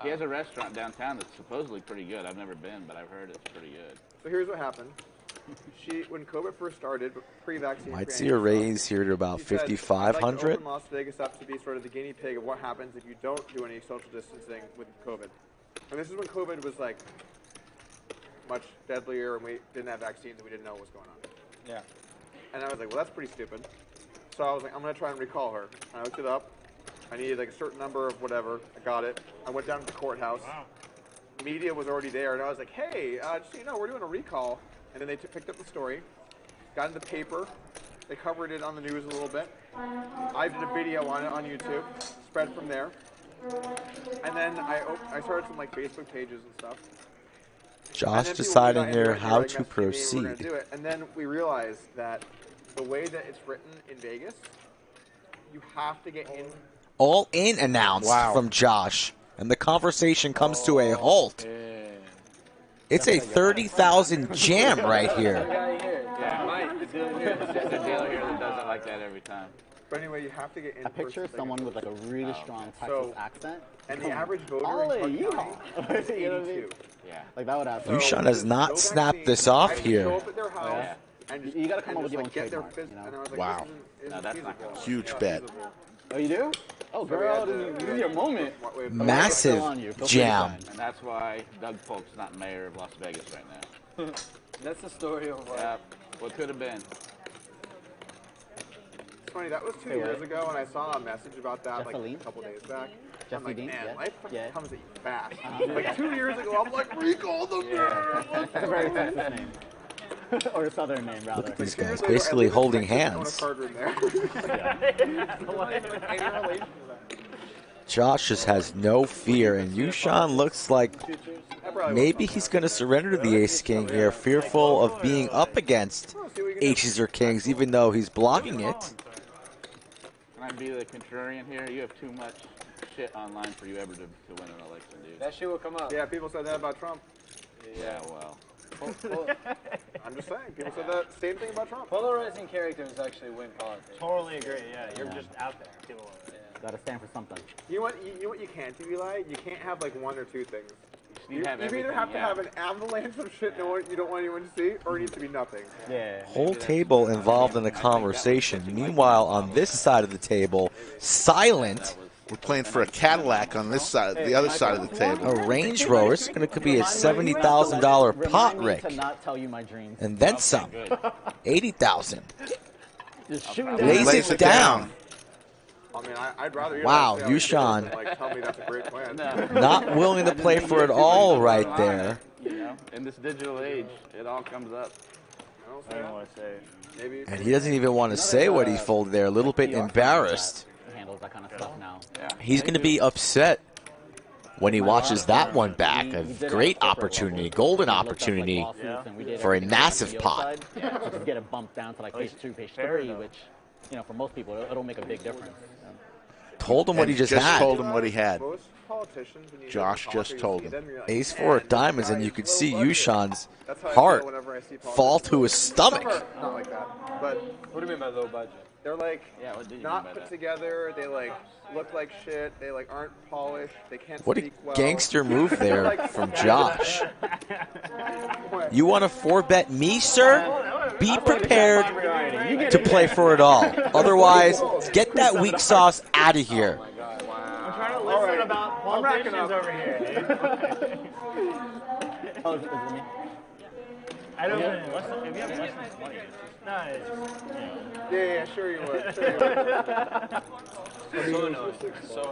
He has a restaurant downtown that's supposedly pretty good. I've never been, but I've heard it's pretty good. So here's what happened. When COVID first started, pre-vaccine, Might see a raise here to about she said, "I'd like to 5,500. open Las Vegas up to be sort of the guinea pig of what happens if you don't do any social distancing with COVID. And this is when COVID was like much deadlier, and we didn't have vaccines, and we didn't know what was going on. Yeah. And I was like, well, that's pretty stupid. So I was like, I'm going to try and recall her. And I looked it up. I needed like a certain number of whatever. I got it. I went down to the courthouse. Wow. Media was already there, and I was like, hey, just so you know, we're doing a recall. And then they picked up the story, got in the paper. They covered it on the news a little bit. I did a video on it on YouTube, spread from there. And then I started some like Facebook pages and stuff. Josh deciding here how to proceed. Do it. And then we realized that the way that it's written in Vegas, you have to get in. All in announced from Josh, and the conversation comes to a halt. It's a 30,000 jam right here. Yeah, there's a dealer here that does it like that every time. But anyway, you have to get in. I picture someone with like a really strong Texas accent. And the average voter in Polk County is 82. Yeah. Like that would happen. YooChan has not snapped this off here. Show up at their house and just, You got to come up with your own get their trademark. And I was like, Wow. this No, that's not feasible. gonna Huge bet. Oh, you do? Oh, girl, this is your moment. Massive jam. And that's why Doug Polk's not mayor of Las Vegas right now. That's the story of life. Yeah, what could have been. It's funny, that was 2 years ago, and I saw a message about that like a couple days back. I'm like, man, life comes at you fast. Like 2 years ago, I'm like, recall the mayor. That's a very Texas name. Or a southern name, rather. Look at these guys basically holding hands. Josh just has no fear, and YooChan looks like maybe he's going to surrender to the Ace King here, fearful of being up against H's or Kings, even though he's blocking it. Can I be the contrarian here? You have too much shit online for you ever to win an election, dude. That shit will come up. Yeah, people said that about Trump. Yeah, well. I'm just saying, people said that same thing about Trump. Polarizing characters actually win politics. Totally agree. Yeah, you're just out there. People love it. Got to stand for something. You know what you can't do, Eli? You can't have like one or two things. You have either have to have an avalanche of shit you don't want anyone to see, or it needs to be nothing. Yeah. Whole table involved in the conversation. Meanwhile, on this side of the table, silent. We're playing for a Cadillac on this side, the other side of the table. A Range Rover. It's going to be a $70,000 pot, Rick. To not tell you my dreams. And then some. 80,000. Just shoot Lays it down. I mean, I'd rather. Wow, YooChan. Like, tell me that's a great plan. Not willing to play for it all right there. You know, in this digital age, it all comes up. I don't know what to say. Maybe. And he doesn't even want to say what he folded there. A little bit embarrassed. Handles that kind of stuff now. He's going to be upset when he watches that one back. A great opportunity, golden opportunity for a massive pot. Yeah, so just get it bumped down to like page 2, page 3, which, you know, for most people, it'll make a big difference. Told him what he just had. Told him what he had. Most politicians, when you Josh just told him. Ace 4 of diamonds, and you could see YooChan's heart fall to his stomach. Not like that, but What do you mean by low budget? They're like what did you mean not by put that? together. They like look like shit. They like aren't polished. They can't What a speak well. gangster move there Like, from Josh. You want to 4-bet me, sir? Be prepared to play for it all. Otherwise, get that weak sauce out of here. I'm trying to listen about politicians over here, dude. Oh, is it me? I don't know. If you have less than 20, no, it's just, Yeah, sure you would. Sure you would.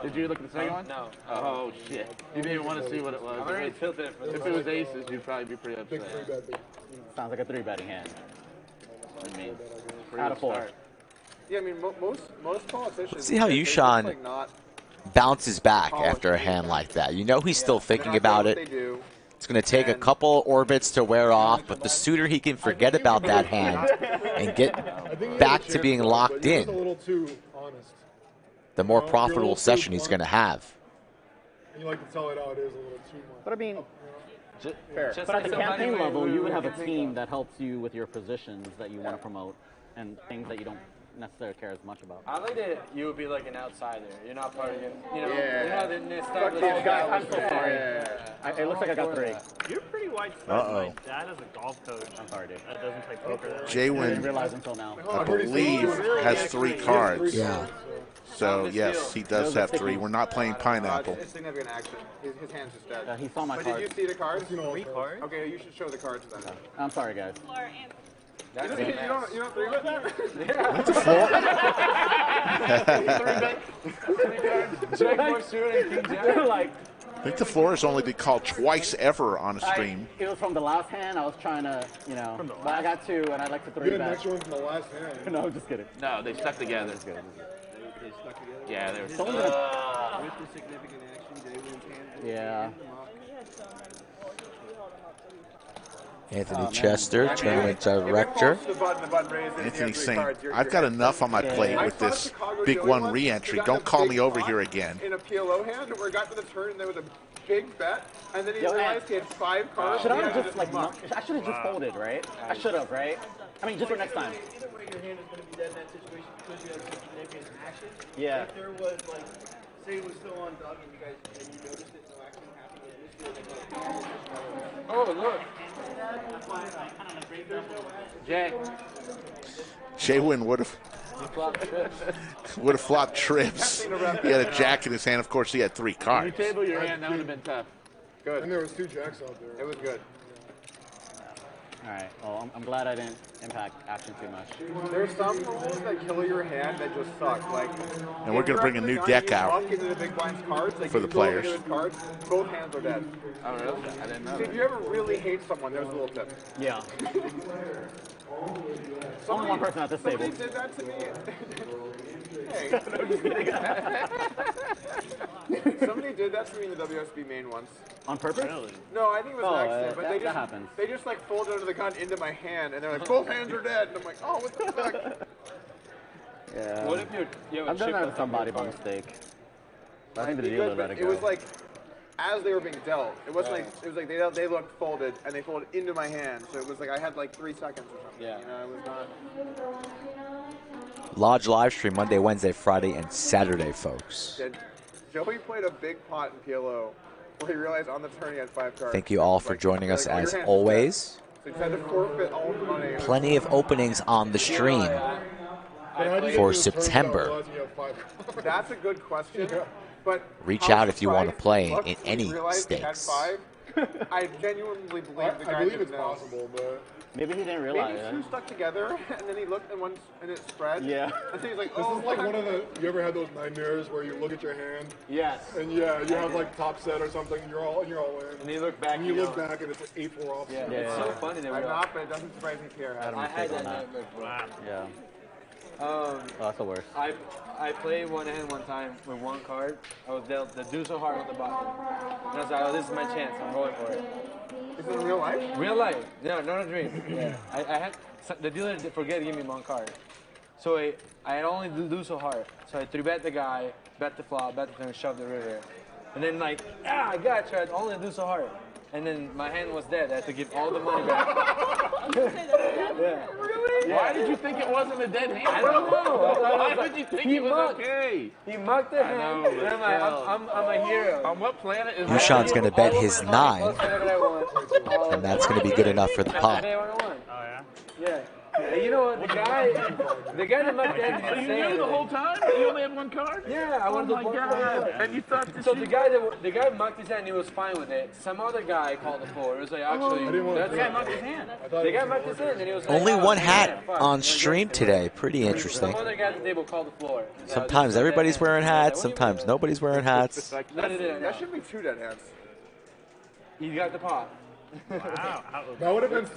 Did you look at the second one? No. Oh shit! You didn't even want to see what it was. I'm already tilted for If it was aces, you'd probably be pretty upset. Sounds like a 3-betting hand. I mean, Out of 4. Yeah, I mean most politicians. Let's see how they just, YooChan like, not bounces back after a hand like that. You know he's still thinking about it. It's going to take a couple orbits to wear off, but the sooner he can forget about that hand and get back to being locked in, the more profitable session he's going to have. And you like to tell it how it is a little too much. But I mean, fair. but at the campaign level, you would have a team that helps you with your positions that you want to promote and things that you don't necessarily care as much about. I like that you would be like an outsider. You're not part of it. You know, Yeah. you're not in this Fuck established these guys. I'm so sorry. It looks like I got 3. You're pretty widespread. Uh-oh. My dad is a golf coach. I'm sorry, dude. That doesn't play poker. I didn't Jaywin, realize until now. I believe, has 3 cards. Yeah. So, yes, he does have 3. We're not playing pineapple. It's significant action. His hand's just dead. He saw my But card. did you see the cards? 3 cards? Okay, you should show the cards then. I'm sorry, guys. That's You don't 3-bet that? The floor? Jack more suited and King Jack. Like, I think the floor has only been called twice ever on a stream. it was from the last hand. I was trying to, but I got 2, and I'd like to You had an 3-bet. extra one from the last hand. No, I'm just kidding. No, they stuck together. They stuck together. Yeah, they were. Someone With the significant action, Jaywin's hand. Yeah. Anthony Chester, tournament director. Anthony's saying, I've got enough on my plate with this big one re-entry. Don't call me over here again. In a PLO hand, where it got to the turn and there was a big bet, and then he realized he had 5 cards. Should I and have he just had I should have just folded, right? I should have, right? I mean, just for next time. Your hand is going to be dead in that situation because you have such significant action. Yeah. If there was, like, say it was still on Doug and you noticed it, no action happened, Oh, look. Jack. Jaywin would have flopped trips. He had a jack in his hand. Of course, he had 3 If you cards. table your hand, that would have been tough. Good. And there was 2 jacks out there. It was good. All right. Well, I'm glad I didn't impact action too much. There's some rules that kill your hand that just suck. Like, And we're going to bring a new deck out into the big blind's cards, like for the you go into players. his cards, both hands are dead. Oh, really? I didn't know. See, if you ever really hate someone, there's a little tip. Yeah. Only one person at this table. Somebody did that to me. Hey. Somebody did that to me in the WSB main once. On purpose? No, I think it was an accident, but that, they that just happens. they just like folded under the gun into my hand, and they're like, both hands are dead, and I'm like, oh, what the fuck? Yeah. What if you have a I've done chip that with somebody by mistake. I think the dealer let it It go. was like as they were being dealt. It wasn't like it was like they looked folded and they folded into my hand, so it was like I had like 3 seconds or something. Yeah. You know, it was not. Lodge live stream Monday, Wednesday, Friday, and Saturday, folks. Yeah, Joey played a big pot in PLO where he realized on the turn he had 5 cards. Thank you all for joining us as always. So he had to forfeit all the money. Plenty of openings on the stream for September. That's a good question. But Reach out if you want to play Luck in when he any realized he had stakes. 5. I genuinely believe the guy I believe didn't it's know. possible, but Maybe he didn't realize Maybe it. 2 stuck together, and then he looked and it spread. Yeah. And then he's like, this oh, is like fuck. one of the. You ever had those nightmares where you look at your hand Yes. and you have like top set or something, and you're all in. And you look back. And you look back and it's 8-4 off. Yeah, it's so funny that I'm we not, but it doesn't surprise me Pier had. I had that nightmare. Yeah. Oh, that's the worst. I played one hand one time with 1 card. I was dealt the deuce of heart on the bottom. And I was like, oh, this is my chance. I'm going for it. Is it in real life? Real life. No, not a dream. Yeah. I had the dealer forget to give me 1 card. So I had only the deuce of heart. So I 3-bet the guy, bet the flop, bet the turn, shove the river. And then like, I got you. I had only the deuce of heart. And then my hand was dead. I had to give all the money back. Really? Why did you think it wasn't a dead hand? I don't know. Why would you think he it was mucked. okay? He mucked the hand. I know, but I'm like, I'm a hero. On what planet is YooChan's going to bet his 9, Whatever I want. and that's going to be good enough for the pot. Today what I want. Oh yeah. Yeah. And you know what? The guy that mucked the hand. So you knew the whole time? You only had one card? Yeah, I wanted Oh my God. And you thought so the guy mucked his hand. He was fine with it. Some other guy called the floor. It was like actually that guy mucked his hand. The guy mucked his hand, and he was like, Only oh, one man, hat fuck. on stream today. Pretty interesting. Some other guy at the table called the floor. Sometimes everybody's wearing hats. Sometimes nobody's wearing hats. That should be 2 dead hands. He got the pot. Wow. That would have been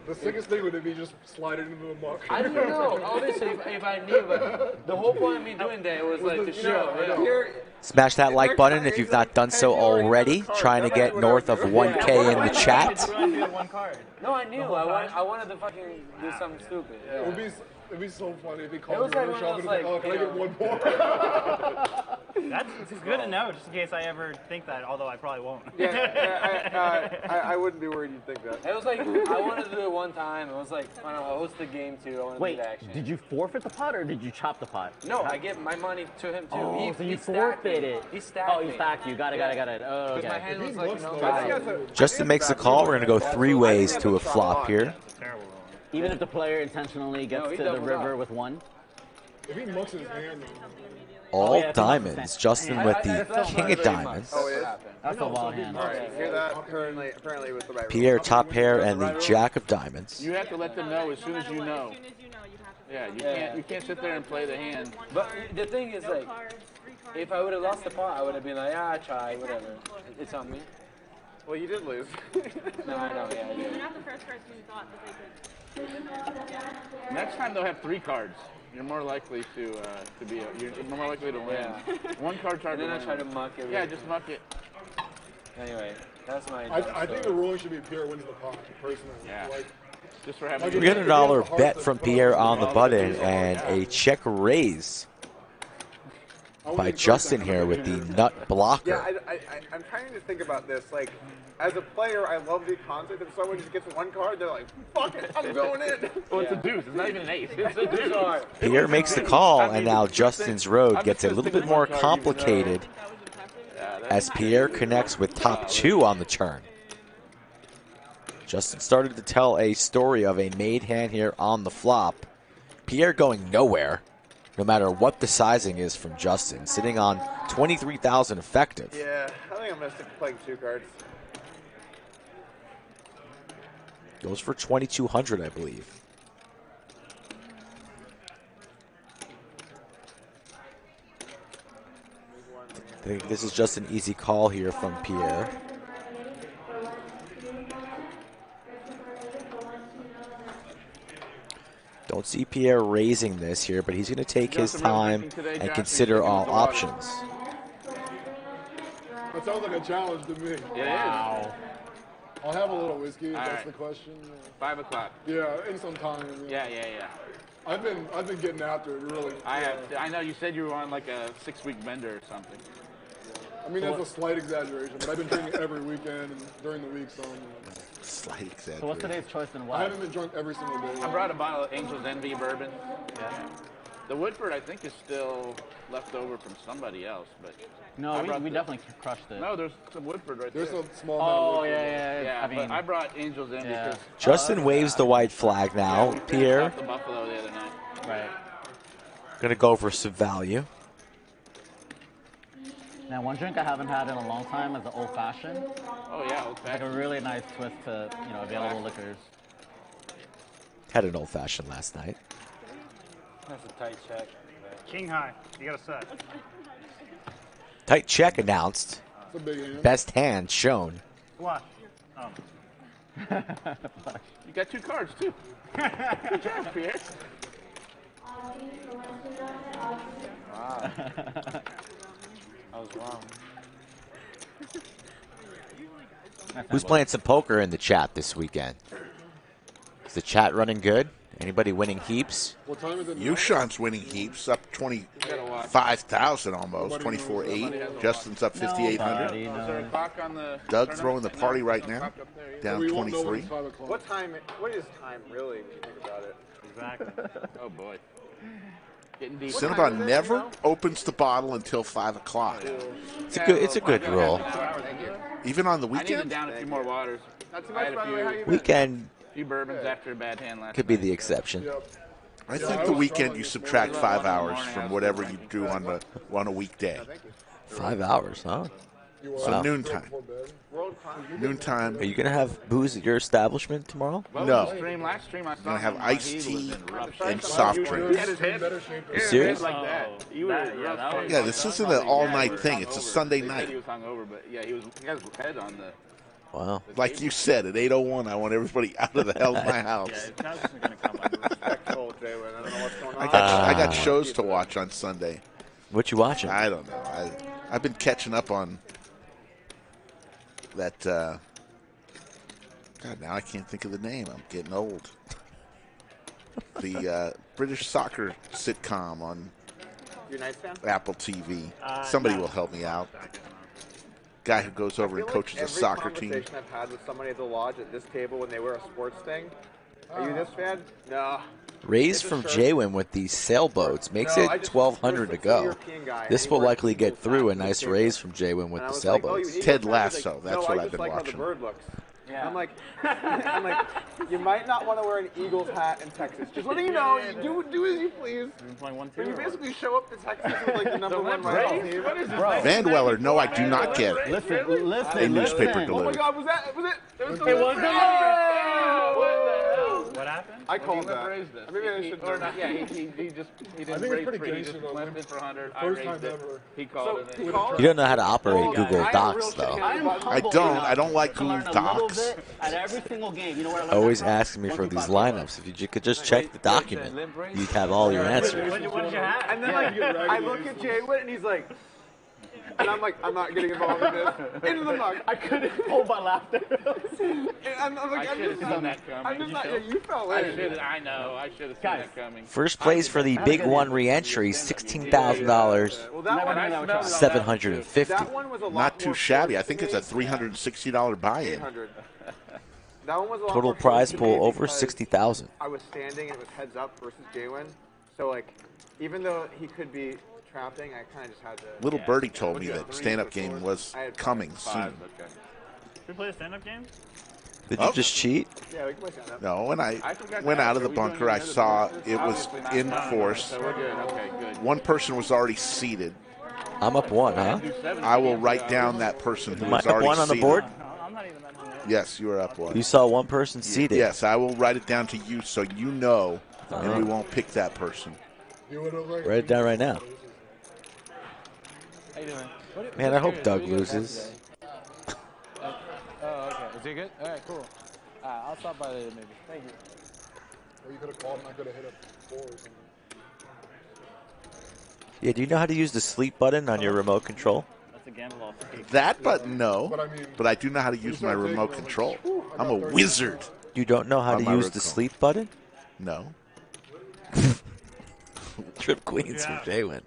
the sickest thing. Would it be just sliding into the muck? I don't know. Obviously, if I knew, but the whole point of me doing that was like to show. Yeah. Smash that like button if you've not done so already. Trying to get north of 1K in the chat. No, I knew. I wanted to fucking do something stupid. Yeah. It'd be so funny if he It called was the like room one shop of and those, he's like, oh, can I get one more? That's good to know, just in case I ever think that, although I probably won't. I wouldn't be worried you'd think that. It was like, I wanted to do it one time. It was like, I don't know, host the game too. I wanted to Wait, do the action. did you forfeit the pot or did you chop the pot? No, I give my money to him too. Oh, so you stacked me. forfeited. He stacked Oh, me. he stacked you. Got it. Oh, okay. Because my hand was like, no. Justin makes the call. We're going to go 3 ways to a flop here. Even if the player intentionally gets to the river with 1? If he mucks his hand, All diamonds. Justin with the king of diamonds. Oh, it is? That's a wild hand. All right, hear that? Apparently it was the right Pierre top pair and the jack of diamonds. You have to let them know as soon as you know. Yeah, you can't sit there and play the hand. But the thing is, like, if I would have lost the pot, I would have been like, I tried, whatever. It's on me. Well, you did lose. No, I know, yeah, I did. You're not the first person who thought that they could. Next time they'll have 3 cards. You're more likely to be. You're more likely to win. Yeah. 1 card's hard And then to I win. try to muck it. Yeah, just muck it. Anyway, that's my. I think the ruling should be Pierre wins the pot, personally. Yeah. Like, Just for having. $300 bet from Pierre on the button and a check raise by Justin here with the nut blocker. Yeah, I'm trying to think about this. Like, as a player, I love the concept. If someone just gets 1 card, they're like, fuck it, I'm going in. Well, it's a deuce. It's not even an ace. It's a deuce. Pierre makes the call, and now Justin's road gets a little bit more complicated as Pierre connects with top 2 on the turn. Justin started to tell a story of a made hand here on the flop. Pierre going nowhere, no matter what the sizing is from Justin, sitting on 23,000 effective. Yeah, I think I'm going to stick to playing 2 cards. Goes for 2,200, I believe. I think this is just an easy call here from Pierre. Don't see Pierre raising this here, but he's going to take his time and consider all options. that sounds like a challenge to me. Wow. I'll have a little whiskey if All that's right. the question. 5 o'clock. Yeah, in some time. Yeah. I've been getting after it really. I know you said you were on like a 6-week bender or something. I mean, that's a slight exaggeration, but I've been drinking every weekend and during the week, so. Slight exaggeration. So what's today's choice and why? I haven't been drunk every single day. I brought a bottle of Angel's Envy bourbon. Yeah. The Woodford, I think, is still left over from somebody else, but. No, we definitely crushed it. No, there's some Woodford right there. There's a small Oh, amount of yeah. I mean, but I brought Angel's Envy because. Justin waves the white flag now. Pierre The Buffalo the other night. Right. going to go for some value. Now, one drink I haven't had in a long time is the Old Fashioned. Oh yeah, Old Like Fashioned. a really nice twist to available liquors. Had an old-fashioned last night. That's a tight check. King high. You got a set. Tight check announced. It's a big hand. Best hand shown. Flush. You got 2 cards too. Good job, Pierre. Wow. I was wrong. Who's playing some poker in the chat this weekend? Is the chat running good? Anybody winning heaps? What time is it now? YooChan's winning heaps, up 25,000 almost, 24.8. Justin's up 5,800. Is there a clock on the Doug throwing the party right now, down We won't know when 23. it's 5 o'clock. What time? What is time really? When you think about it. Exactly. Oh boy. Getting deep. Cinnabon never opens the bottle until 5 o'clock. It's a good rule. Even on the I need to weekend? down a few more waters. Not too I had much, by the way. How you been? Weekend few bourbons after a bad hand last could be night. the exception. I think the weekend you subtract 5 hours from whatever you do on a weekday. 5 hours, huh? So Wow. noontime. Noontime. Are you going to have booze at your establishment tomorrow? Well, No. last stream I I'm saw going to have him, iced he was tea in rough and shape. soft He drinks. had his head, You serious? like that. You were in rough shape. Yeah, this isn't an all-night thing. It's a Sunday They said night. he was hungover, but yeah, he had his head on the. Wow. Like you said, at 8:01, I want everybody out of the hell of my house. Yeah, Chaz isn't going to come. I'm respectful, Jalen. I don't know what's going on. I got shows to watch on Sunday. What you watching? I don't know. I've been catching up on that. God, now I can't think of the name. I'm getting old. The British soccer sitcom on You're a Knights fan? Apple TV. Somebody no. will help me out. Guy who goes over and coaches a soccer team. Every conversation I've had with somebody at the lodge at this table when they wear a sports thing. Are you this fan? No. Raise from Jaywin with these sailboats makes it 1,200 to go. This will likely get through a nice raise from Jaywin with the sailboats. Ted Lasso, that's what I've been watching. How the bird looks. Yeah. I'm like, you might not want to wear an Eagles hat in Texas. Just letting you know, you do as you please. But you basically show up to Texas with like the number one rival team. Van Weller, no, I do not get it. Listen, A newspaper Oh my delivered. God, was it? It was What happened? I called Never that. raised it. Maybe I should. Or not, yeah, he didn't I think it's raise pretty three. He gangster, just though. left it for 100. I First raised time it. ever. He called it. He in. called You don't know how to operate Google Docs, though. I don't like Google Docs. At every single game, you know what I learned Always that from? asking me for these lineups. If you could just check the document, you'd have all your answers. What did you have? And then like, I look at Jay Witt and he's like, and I'm like, I'm not getting involved in this. Into the mug. I couldn't hold my laughter. And I'm like, I I'm should have just seen that coming. I'm just not. Yeah, you fell in. I know. I should have seen that coming. First place for the Big One re-entry, $16,000, Well, that one, $750. that one was a lot Not too more shabby. I close think to it's a me. $360 buy-in. 800. That one was a lot Total more close prize to me pool over because 60,000. I was standing and it was heads up versus Jaywin. So like, even though he could be trapping, I kind of just had to. Little Birdie told me that stand-up game was coming soon. Okay. Should we play a stand-up game? Did you just cheat? Yeah, we can play stand-up. No, when I went out of the bunker, I saw it was in force. So we're good. Okay, good. One person was already seated. I'm up one, huh? I will write down that person who Am I was up already one on the seated. board? I'm not even that hungry. Yes, you are up one. You saw one person seated. Yes, I will write it down to you so you know, and we won't pick that person. Write it down right now. How you doing? Man, I hope Doug loses. Oh, okay. Is he good? All right, cool. I'll stop by later, maybe. Thank you. Or you could have called and I could have hit up 4 or something. Yeah, do you know how to use the sleep button on your remote control? That's a gamble off. That button, no. But I do know how to use my remote control. I'm a wizard. You don't know how On to my use remote the control. sleep button? No. Trip Queens from Jaywin.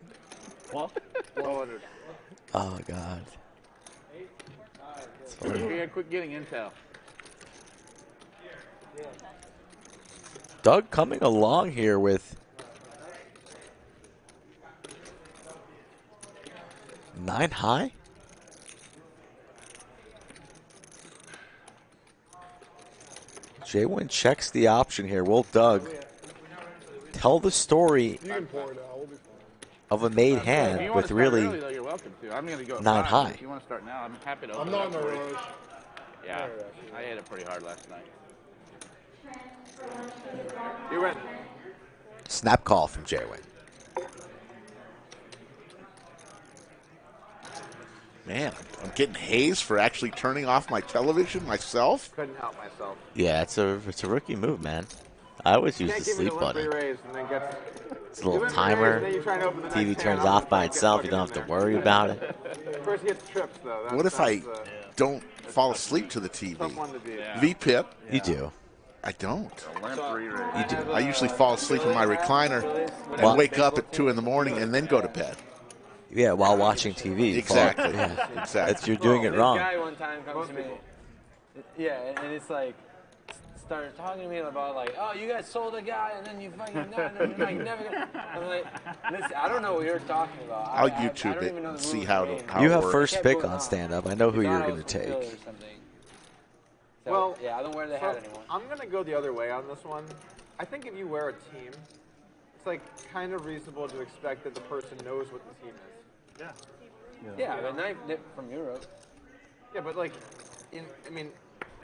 What? Oh, God. It's funny. We gotta quit getting intel. Doug coming along here with 9 high? Jaywin checks the option here. Will Doug tell the story You can pour it out. We'll be fine. of a made If you hand wanna with start really early, though, you're welcome to. I'm gonna go at 9 5, high? If you want to start now, I'm happy to. I'm open not it in up a for you. rush. Yeah, I hit it pretty hard last night. You win. snap call from Jaywin. Man, I'm getting hazed for actually turning off my television myself. Couldn't help myself. Yeah, it's a rookie move, man. I always use Can't the give me sleep the limp button. raise and then gets. It's a little You limp timer. raise, then you try and open the TV next turns hand, off by I'll just itself. get You don't have to fucking worry in about it. there. Of course, he gets trips though. That's, What if I that's, don't fall asleep to the TV? tough one to beat. V-Pip. You do. I don't. You do. I usually fall asleep in my recliner and wake up at 2 in the morning and then go to bed. Yeah, while watching TV. Exactly. Yeah. Exactly. You're doing it wrong. This guy one time comes to me. Yeah, and it's like, started talking to me about like, oh, you guys sold a guy and then you fucking you're like never gonna. I'm like, listen, I don't know what you're talking about. I'll I YouTube don't it even know and the see rules how of the game. You it have works. first pick on stand-up. I know who you're going to take. So, Well, yeah, I don't wear the hat anymore. I'm gonna go the other way on this one. I think if you wear a team, it's like kind of reasonable to expect that the person knows what the team is. Yeah. Yeah, but not from Europe. Yeah, but like, I mean,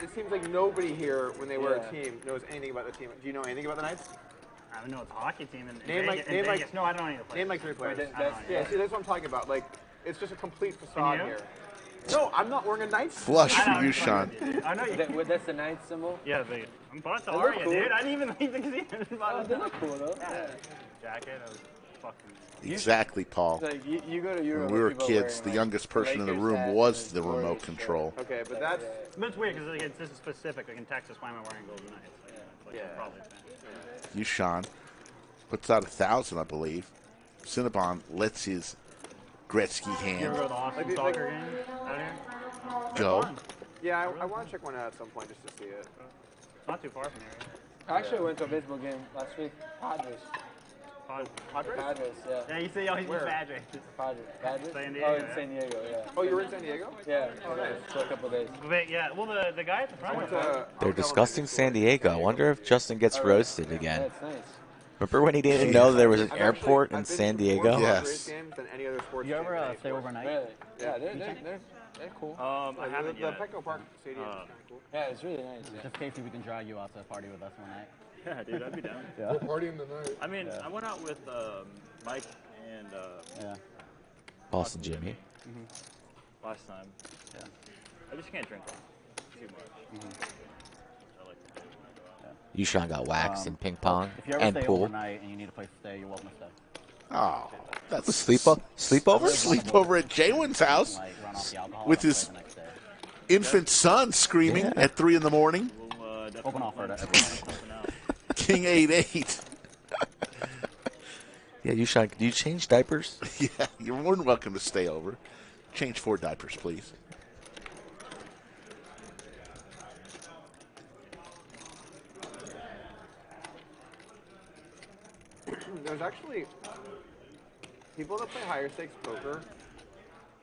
it seems like nobody here, when they wear Yeah. a team, knows anything about the team. Do you know anything about the Knights? I don't know it's a hockey team in Name Vegas. like, name like, Vegas. No, I don't know any of the players. Name like 3 players. I don't know any. Yeah, see, that's what I'm talking about. Like, it's just a complete facade Can you? here. No, I'm not wearing a Knights. Flush for I know, you, I'm Sean. I know you. That's the Knight symbol? Yeah, I'm bought the They look Aria, cool. dude. I didn't even leave the casino. Oh, they look cool though. Yeah. Jacket, I was fucking. Exactly, Paul. Like you go to Europe. When we were people kids, wearing, the like, youngest person in the Lakers room hats was and the Warriors remote shirt. control. Okay, but that's... But it's weird because like, this is specific. Like in Texas, why am I wearing Golden Knights? Like, Yeah. I'm probably a fan. You, Sean, puts out 1,000, I believe. Cinnabon lets his Gretzky You hand ever go to the Austin soccer game out here? go. Yeah, I want to check one out at some point just to see it. It's not too far from here. I actually went to a baseball game last week. Padres. Padres, yeah. Yeah, you say always Where? Padres. Padres. San Oh, Diego, in yeah. San Diego, yeah. Oh, you were in San Diego? Yeah. Oh, nice. For a couple of days. But yeah, well the guy at the front went was to- They're discussing San Diego. I wonder if Justin gets roasted again. That's nice. Remember when he didn't know there was an airport in San Diego? Yes. Games than any other sports You ever game, stay overnight? Really? Yeah, they're cool. I haven't the yet. Petco Park Stadium is kind of cool. Yeah, it's really nice. Yeah. Just Casey, we can drag you out to a party with us one night. Yeah, dude, I'd be down. Yeah. We're partying tonight. I mean, I went out with Mike and Yeah. Boston Jimmy. last time. Yeah. I just can't drink too much. I like to drink when I go out. You, Sean, got waxed in ping pong If you ever and stay pool. overnight and you need a place to stay, you're welcome to stay. Oh, that's Sleepover? Sleepover at Jaywin's house Like run off the alcohol with and his play the next day. infant son screaming at 3 in the morning. We'll definitely Open offer to plan everyone. something out. King 8-8. Yeah, you, Sean, do you change diapers? Yeah, you're more than welcome to stay over. Change 4 diapers, please. There's actually people that play higher stakes poker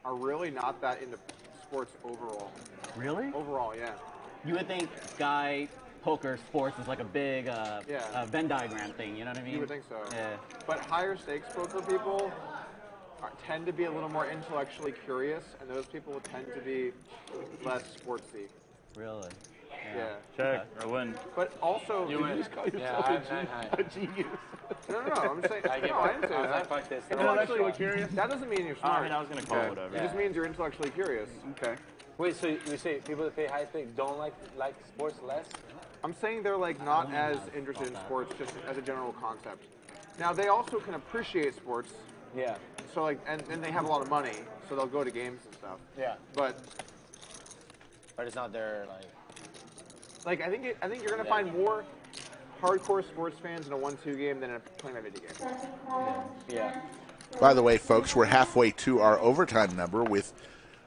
are really not that into sports overall. Really? Overall, yeah. You would think guy poker sports is like a big Yeah. Venn diagram thing, you know what I mean? You would think so. Yeah. But higher stakes poker people tend to be a little more intellectually curious, and those people tend to be less sportsy. Really? Yeah. Check or win. But also, You win. just call Yeah, yourself I'm a genius. No, I'm just saying. I get No, I didn't say I was that. like, fuck this. Intellectually curious. That doesn't mean you're I smart. mean, I was gonna call it whatever. It just means you're intellectually curious. Okay. Wait, so you say people that pay high stakes don't like sports less? I'm saying they're like not as interested in sports, just as a general concept. Now they also can appreciate sports. Yeah. So like, and they have a lot of money, so they'll go to games and stuff. Yeah. But But it's not their like, I think you're gonna find more hardcore sports fans in a 1-2 game than in a 20-50 game. Yeah. By the way, folks, we're halfway to our overtime number with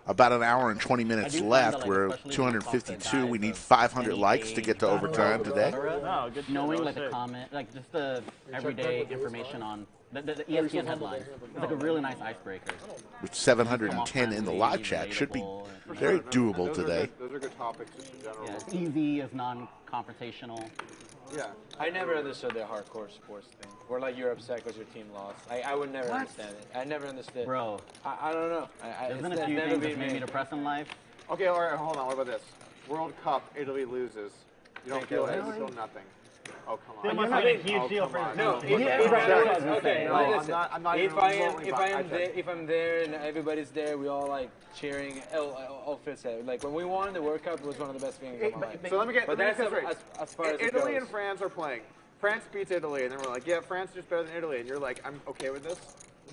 about an hour and 20 minutes I do find left. that, like, We're especially 252. We guys need of 500 any likes to age, get to overtime today. No, good shit. Knowing That like was the sick. comment, like just the everyday information on the ESPN headlines. It's like a really nice icebreaker. With 710 in the live chat, should be very doable Those are today. good- Those are good topics just in general. Yeah, it's easy, it's non-confrontational. Yeah. I never understood the hardcore sports thing. Where like you're upset because your team lost. I would never understand it. I never understood. Bro, I don't know. there's been it's a few never things been that made me depressed in life. Okay, all right, hold on. What about this? World Cup, Italy loses. You don't feel it. You feel nothing. Oh, come on. They must have a huge deal for your No, team. okay. No, Listen, I'm not if even remotely biased. if I'm there and everybody's there, we all like cheering. All fits out. Like when we won the World Cup, it was one of the best games of my life. So let me get But this that's straight. as far as it Italy goes. and France are playing. France beats Italy, and then we're like, yeah, France is just better than Italy, and you're like, I'm okay with this?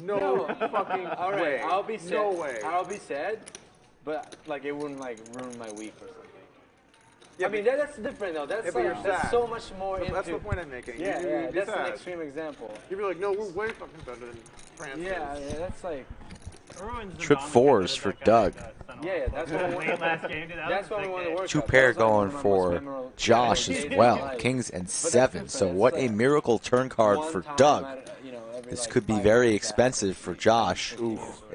No fucking All right, way. I'll be sad. No way. I'll be sad, but like it wouldn't like ruin my week or something. I mean, that's different though. That's, but you're that's sad. so much more into. That's the point I'm making. Yeah, You'd be that's an sad. extreme example. You'd be like, no, we're way fucking better than France. Yeah, that's like. Trip fours for Doug. Yeah, that's what we won last game. That's what we won the World Two Cup. pair That was going one of my for most memorable Josh games as of my well. life. Kings and But that's 7. different. So It's what a like miracle turn card one for time Doug. every, This like, could be 5 very minutes expensive for Josh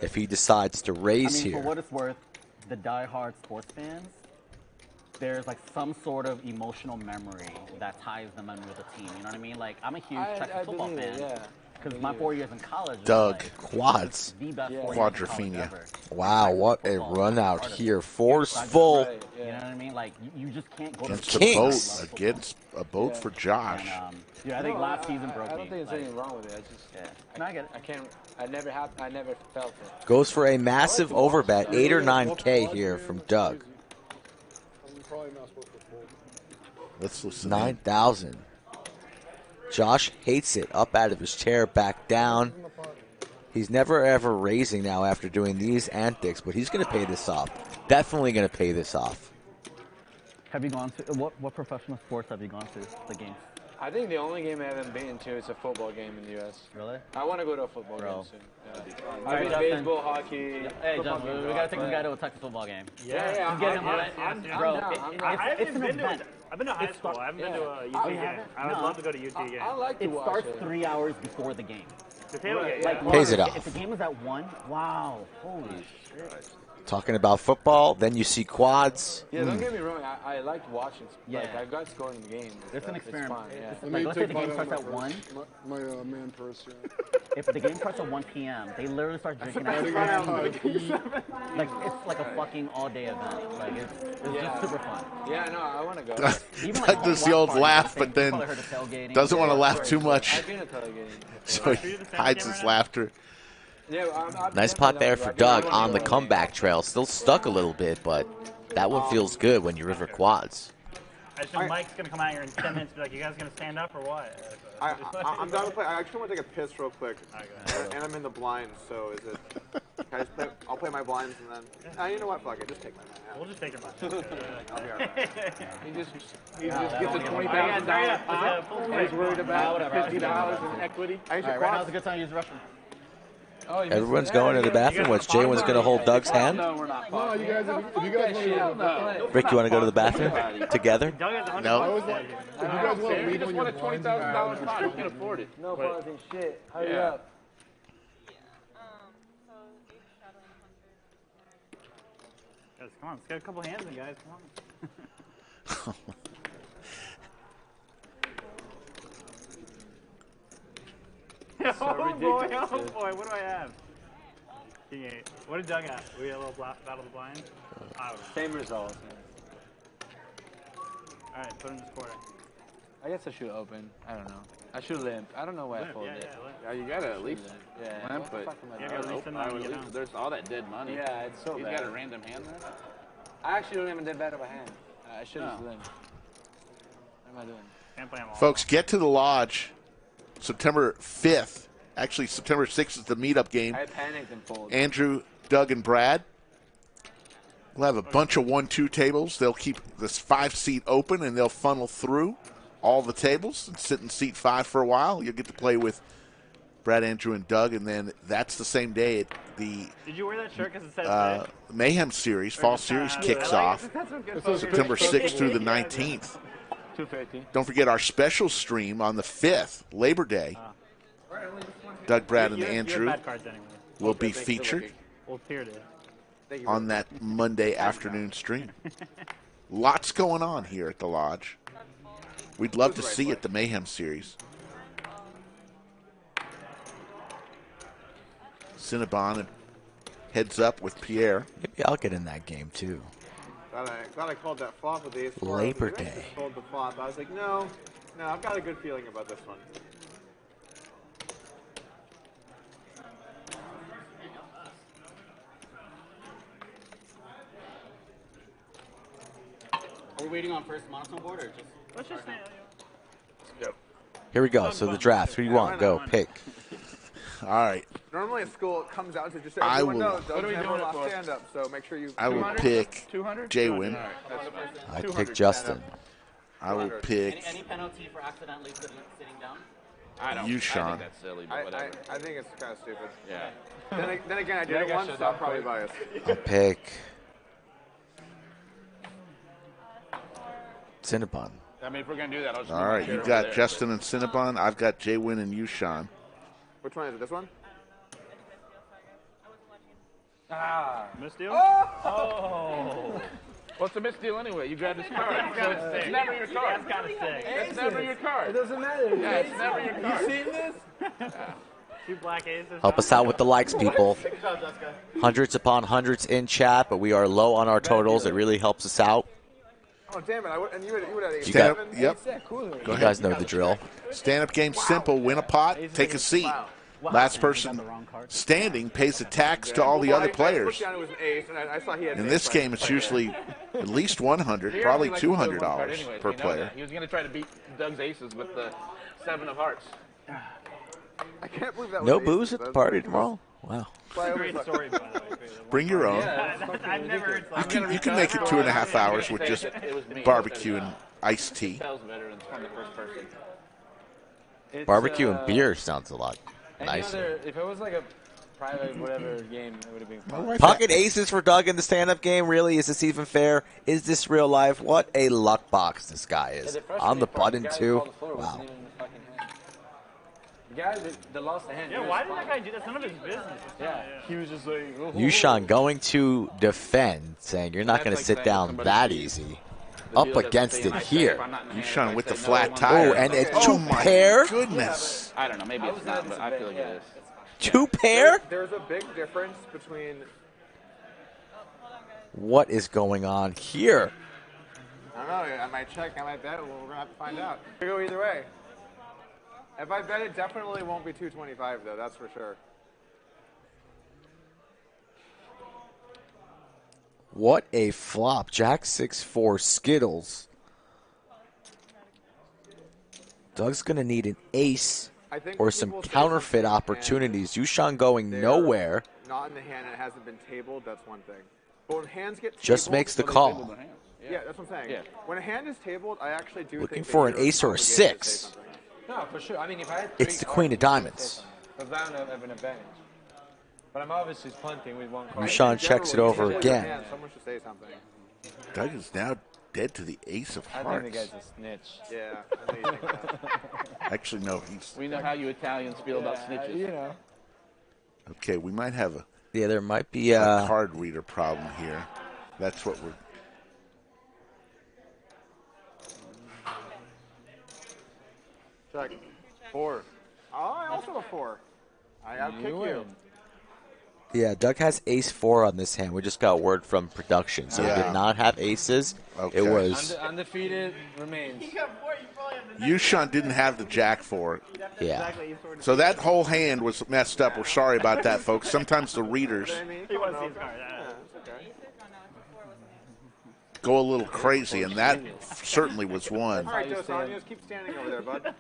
if he decides to I raise mean, here. for what it's worth, the die-hard sports fans, there's like some sort of emotional memory that ties them in with the team. You know what I mean? Like, I'm a huge Texas football believe it, fan. yeah. Because my 4 years in college was Doug, like quads, the best 4 years in college quadrophenia. ever. Wow, what a run out here. Forceful. Right, you know what I mean? Like, you just can't go Against to a boat. Kings. Against a boat for Josh. And, yeah, I think last season broke me. I don't think there's Like, anything wrong with it. I just, no, I get it. I can't. I never felt it. Goes for a massive overbet, 8 or 9K here from Doug. I'm probably not supposed to fold. Let's listen. 9,000. Josh hates it. Up out of his chair, back down. He's never ever raising now after doing these antics, but he's going to pay this off. Definitely going to pay this off. Have you gone to what professional sports have you gone to? The games? I think the only game I haven't been to is a football game in the U.S. Really? I want to go to a football Bro. game soon. Yeah. All I've right, been Justin. baseball, hockey. Hey, football Justin, games we are gotta take awesome. this guy to a Texas football game. Yeah, Just get him on. I'm Bro, down. I it's haven't an been to. event. I've been to high school. I haven't been to a UT Oh, you game. haven't? I would No. love to go to UT game. I like to It watch starts it. 3 hours before the game. The tailgate. Like, Pays it literally, off. If the game is at 1, wow, holy shit. Talking about football, then you see quads. Yeah, don't get me wrong. I liked watching. Like, Yeah. I got scoring the game. It's an It's experiment. fun, yeah. Let Like, me let's say take the game mine out starts of at my 1. purse. My man purse, yeah. If the game starts at 1 p.m., they literally start drinking at 2. Like, it's like a fucking all-day event. Like, it's just super fun. Yeah, no, I want to go. Even Doug does the old watch laugh, parties, but you then probably heard of tailgating. doesn't want to laugh too much. I've been to tailgating. So he hides his laughter. Yeah, I'm Nice pot there for Doug on the comeback trail. Still stuck a little bit, but that one feels good when you river quads. I assume Mike's going to come out here in 10 minutes and be like, you guys going to stand up or what? I'm down to play. I actually want to take a piss real quick. And I'm in the blinds, so is it... Can I just play, I'll play my blinds and then... you know what? Fuck it. Just take my money. We'll just take your money. I'll be all right. He just Yeah, gets a that $20,000 pot. full He's worried about whatever. $50 in equity. I All right, right now is a good time to use the restroom. Oh, you Everyone's missed going to that. the bathroom. What's Jay one's going to hold Doug's hand? No, we're not. No, you guys, if you guys want to... Rick, you want to go to the bathroom together? Doug has 100 No. I bucks. was like, if you guys want to He leave just on won your a blinds, $20,000 pot. He can afford it. No pause and shit. Hurry Yeah. up. Guys, come on, let's get a couple hands in, guys. Come on. Oh boy, what do I have? King 8. What did Doug have? We had a little battle of the blinds? I don't know. Same result. Alright, put him in this quarter. I guess I should open. I don't know. I should limp. I don't know why I Limp, folded yeah, it. limp. Yeah, you gotta at least... Yeah. Limp, What the but fuck am I Yeah, doing? at least in I there, would you leave. know. There's all that dead money. Yeah, it's so He's bad. got a random hand there? I actually don't even did bad of a hand. I should have No. limped. What am I doing? Can't play them all. Folks, get to the lodge September 5th. Actually, September 6th is the meetup game. I panicked and folded. Andrew, Doug, and Brad. We'll have a bunch of 1-2 tables. They'll keep this 5-seat open, and they'll funnel through all the tables and sit in seat 5 for a while. You'll get to play with Brad, Andrew, and Doug, and then that's the same day at the Did you wear that shirt because it says Mayhem Series, Fall Series kicks off September 6th through the 19th. 250. Don't forget our special stream on the 5th, Labor Day. Doug, Brad, and you have Andrew bad cards anyway. will be featured Well, Pier did. on that Monday afternoon stream. Lots going on here at the lodge. We'd love to see it, the Mayhem Series. Cinnabon heads up with Pierre. Maybe I'll get in that game too. Glad I called that flop with the ace 4. Labor I was like, Day. I called the flop. I was like, no, I've got a good feeling about this one. Are we waiting on first monotone board or just? Let's just say. Here we go. So the draft. Who do you want? Go. Pick. All right. Normally at school it comes out to just I everyone will- knows. What Doug's never lost stand up, so make sure you. I will 200? pick 200? Jay-Win. I pick Justin. I will pick Any penalty for accidentally sitting down? I don't. I YooChan. think that's silly, but whatever. I think it's kind of stupid. Yeah. Then again, I did it once, so I'm probably biased. I'll pick Cinnabon. I mean, if we're gonna do that, I'll just. All right, you got Justin and Cinnabon. I've got Jay-Win and YooChan. Which one is it? This one? Ah, misdeal. Oh! What's a misdeal anyway? You grabbed his card. It's never your card. That's kind of sick. It's never your card. It doesn't matter. Yeah, it's never your card. You seen this? Two black aces. Help us out with the likes, people. Hundreds upon hundreds in chat, but we are low on our totals. It really helps us out. Oh damn it! And you would have You got- 87. Yep. You guys know the drill. Stand-up game simple. Win a pot, take a seat. Last person standing pays the tax to all the other players. In this game, it's usually at least $100, probably $200 per player. He was going to try to beat Doug's aces with the 7 of hearts. I can't believe that. No was booze at the party tomorrow? Wow. Great story, by the way. Bring your own. I've never heard something. You can make it 2.5 hours with just barbecue and iced tea. Barbecue and beer sounds a lot nicer. If it was like a private whatever game, it would have been fun. Pocket aces for Doug in the stand-up game. Really, is this even fair? Is this real life? What a luck box this guy is. On the button too. Wow. The guy that lost the hand. Yeah, why did that guy do that? It's none of his business. Yeah, he was just like. YooChan going to defend, saying you're not going to sit down that easy. Up against it here. YooChan with the flat tire. Oh, and a two-pair? Goodness. I don't know. Maybe it's not, but I feel like it is. Two-pair? There's a big difference between. What is going on here? I don't know. I might check. I might bet. Well, we're gonna have to find out. It could go either way. If I bet, it definitely won't be 225 though. That's for sure. What a flop. Jack 6-4 Skittles. Doug's going to need an ace or some counterfeit opportunities. YooChan going nowhere. Not in the hand. It hasn't been tabled. That's one thing. But when hands get tabled, Just makes the call. Yeah, that's what I'm saying. Yeah. When a hand is tabled, I actually do Looking think for that an you're ace or a obligated to say 6. something. No, for sure. I mean, if I had It's the queen of diamonds. because I don't have an advantage. But I'm obviously punting with one card. YooChan checks it over again. Someone should say something. Doug is now dead to the ace of I hearts. think the guy's a snitch. Yeah. I think you think that. Actually, no. He's We know how you Italians feel about snitches. You know. okay. We might have a Yeah, there might be a card reader problem here. That's what we're. Check. 4. Oh, I also have a 4. I outkick you. Yeah, Doug has ace 4 on this hand. We just got word from production. So Yeah. he did not have aces. Okay. It was Undefeated remains. YooChan didn't have the jack 4. yeah. So that whole hand was messed up. We're sorry about that, folks. Sometimes the readers He wants these cards. go a little crazy, and that certainly was one. All right, Dos Anjos, keep standing over there, bud.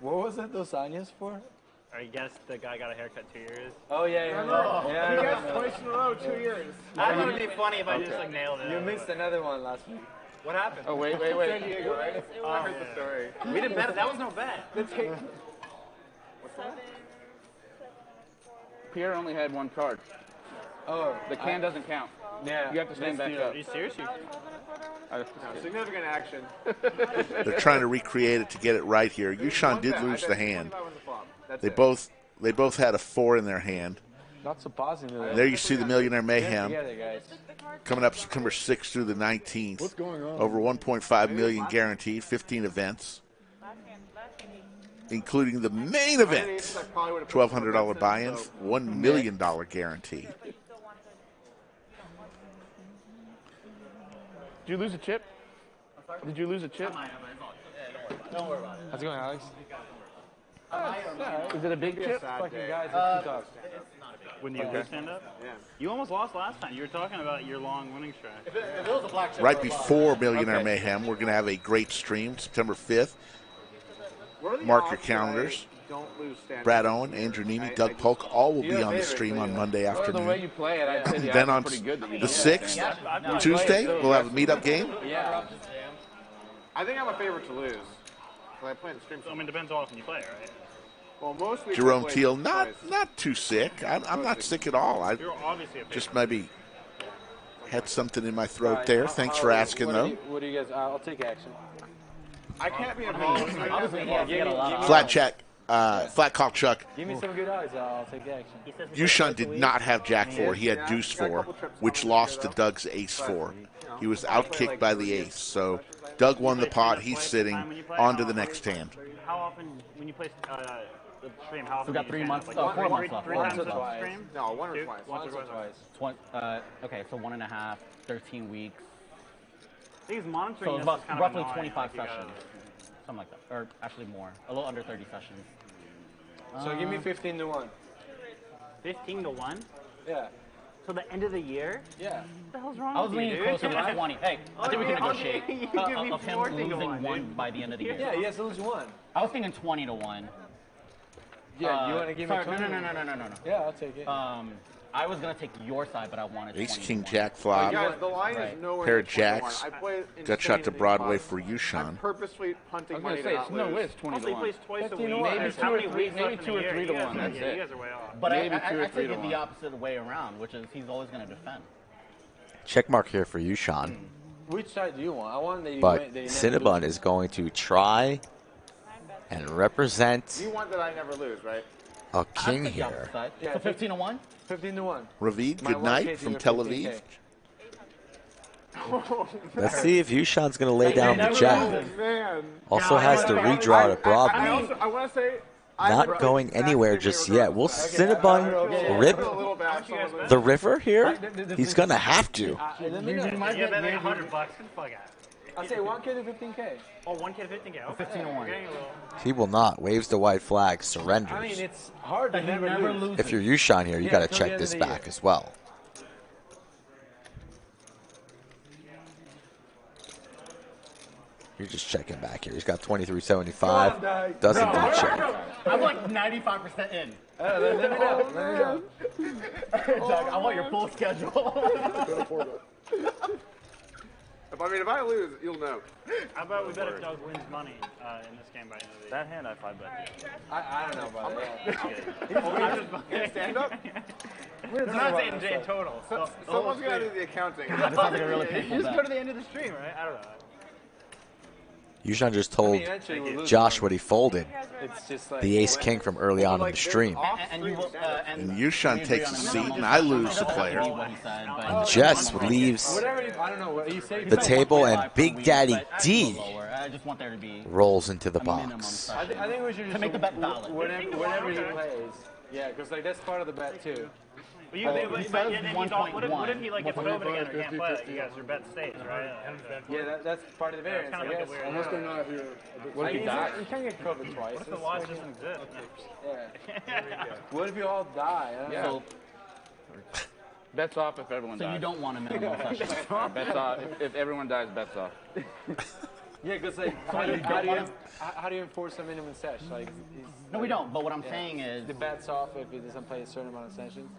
What was it, Dos Anjos for? Or you guessed the guy got a haircut 2 years. Oh, yeah. You guys twice in a row, 2 years. I thought it'd be funny if I just like nailed it. You missed another one last week. What happened? Oh, wait. San Diego, right? I heard the story. We didn't bet it. That was no bet. Pier only had 1 card. Oh, The can doesn't count. Yeah. You have to stand back up. Are you serious? Significant action. They're trying to recreate it to get it right here. YooChan did lose the hand. They both had a 4 in their hand. Not surprisingly. There you see the Millionaire Mayhem Together, guys. coming up September 6th through the 19th. What's going on? Over 1.5 million guaranteed, 15 events, including the main event. $1,200 buy-in, $1 million guarantee. Did you lose a chip? Did you lose a chip? Don't worry about it. How's it going, Alex? Is it a big chip? Fucking guys, it's 2 dogs. When you do stand up? Yeah. You almost lost last time. You were talking about your long winning streak. If it was a black chip, Right before Millionaire Mayhem, we're going to have a great stream September 5th. What are the Mark your odds that I calendars. don't lose standing Brad this Owen, year? Andrew Neeme, I Doug just- Polk, all will You're be a on the favorite, stream so on yeah. Monday Well, the afternoon. way you play it, I'd say the Then odds are on pretty good that you the don't 6th, Yeah, I've got Tuesday, we'll have a meetup game. Yeah. I think I'm a favorite to lose. But I play in the stream. I mean, depends how often you play, right? Well, most weeks Jerome I play Teal, twice. not too sick. I'm not sick at all. I You're obviously a favorite. just maybe had something in my throat there. Thanks for asking, though. What do you guys? I'll take action. I can't be involved. Obviously, he has to get a lot of Flat check, flat call Chuck. Give me some good odds. I'll take the action. YooChan did not have Jack 4. He had Deuce 4, which lost to Doug's Ace 4. He was outkicked by the Ace. So Doug won the pot. He's sitting on to the next hand. How often, when you play the stream, how often We've got do you 3 months, stand 4 up? months left. Three 4 times months a left. stream? No, one or Two? twice. Once or twice. Okay, so 1.5, 13 weeks. These monitoring So this it's about is kind roughly of annoying, 25 like, you gotta- sessions. Something like that. Or actually more. A little under 30 sessions. So give me 15 to 1. 15 to 1? Yeah. So the end of the year? Yeah. What the hell's wrong I was with you, leaning dude? closer to 20. Hey, I think we can negotiate You give me of him 40 to losing 1, 1 dude. by the end of the year. Yeah, he has to lose 1. I was thinking 20 to 1. Yeah, you want to give me sorry, 20? No. Yeah, I'll take it. I was gonna take your side, but I wanted Ace 20 King to 1. Jack flop. Guys, the line Right. is nowhere Pair near of 21. jacks. I play Got shot to insanely Broadway spots. for YooChan. I'm purposely punting I was money gonna say to it's not no lose. way it's 20 Also, to he 1. plays twice a 15 week. to 1. There's Maybe how 2 or many 3 weeks maybe left in 2 the or year? 3 to You guys 1, are- that's yeah, it. You guys are way off. But Maybe I 2 or 3 take to it 1. the opposite way around, which is he's always gonna defend. Check mark here for YooChan. Which side do you want? I want that you But win- that you never Cinnabon lose. is going to try and represent You want that I never lose, right? a I king take the here. opposite side. Yeah, So 15 to 1. 15 to 1. Ravid, My good 1K night to from your Tel 15K. Aviv. Let's see if YooChan's going to lay down the never jack. loses. Man. Also has to redraw to Broadway. I want to say. Not going anywhere just yet. Will Cinnabon rip A little bad. Someone lose. the river here? He's going to have to. Let me know. Yeah, bet like $100. Get the fuck out. I say 1K to 15K. Oh, 1K to 15K. Okay. 15 to 1. We're getting a little. He will not. Waves the white flag, I mean, surrenders. it's hard to He never never lose. loses. If you're YooChan here, you Yeah, got to till the check end of this the back year. as well. You're just checking back here. He's got 23.75. Doesn't do check. I'm like 95% in. Let me know. Let me know. Doug, I want your full schedule. If I lose, you'll know. How about we bet if Doug wins money in this game by the end of the year? That hand I 5-bet. I don't know about that. Stand up. I'm not saying in total. Someone's got to do the accounting. That sounds like a really You painful just bet. go to the end of the stream, right? I don't know. YooChan just told Eventually we'll lose Josh one. what he folded. It's just like The ace king from early on in the stream. And you will, And YooChan takes a seat, and I lose the player. And Jess leaves whatever. I don't know what you say. the table, and Big Daddy D I just want there to be rolls into the a minimum box. session. I think we should just To make the bet valid. Whenever he plays. Yeah, because like that's part of the bet too. But you, he but says then he's all, what if 1.1. he like gets open again or can't play? You guys, your bet stays, right? Yeah, that's part of the variance, kind I of like guess. a weird. Unless they're not here. What if you die? You can't get COVID twice. What if the laws doesn't exist? Yeah. What if you all die? I don't know. So, Bets off if everyone so dies. you don't want a minimum session. Bets off. If everyone dies, bets off. Yeah, because like, how do you enforce a minimum sesh? Like, No, we don't. But what I'm saying is, the bet's off if he doesn't play a certain amount of sessions.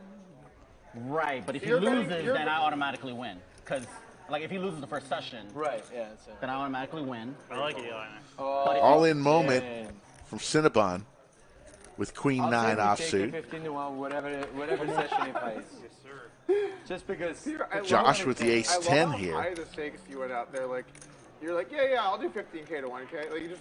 right. But if he You're betting- loses, you're then I automatically win. Because, like, if he loses the first session, Right. Yeah. That's it. then I automatically win. I like it, Eli. But if All in moment Yeah. from Cinnabon with Queen I'll 9 take it offsuit. 15 to 1, whatever session he plays. Just because. I Josh love- with the ace I love 10 how here. high the stakes you went out there. Like, you're like, yeah, I'll do 15K to 1K. Like,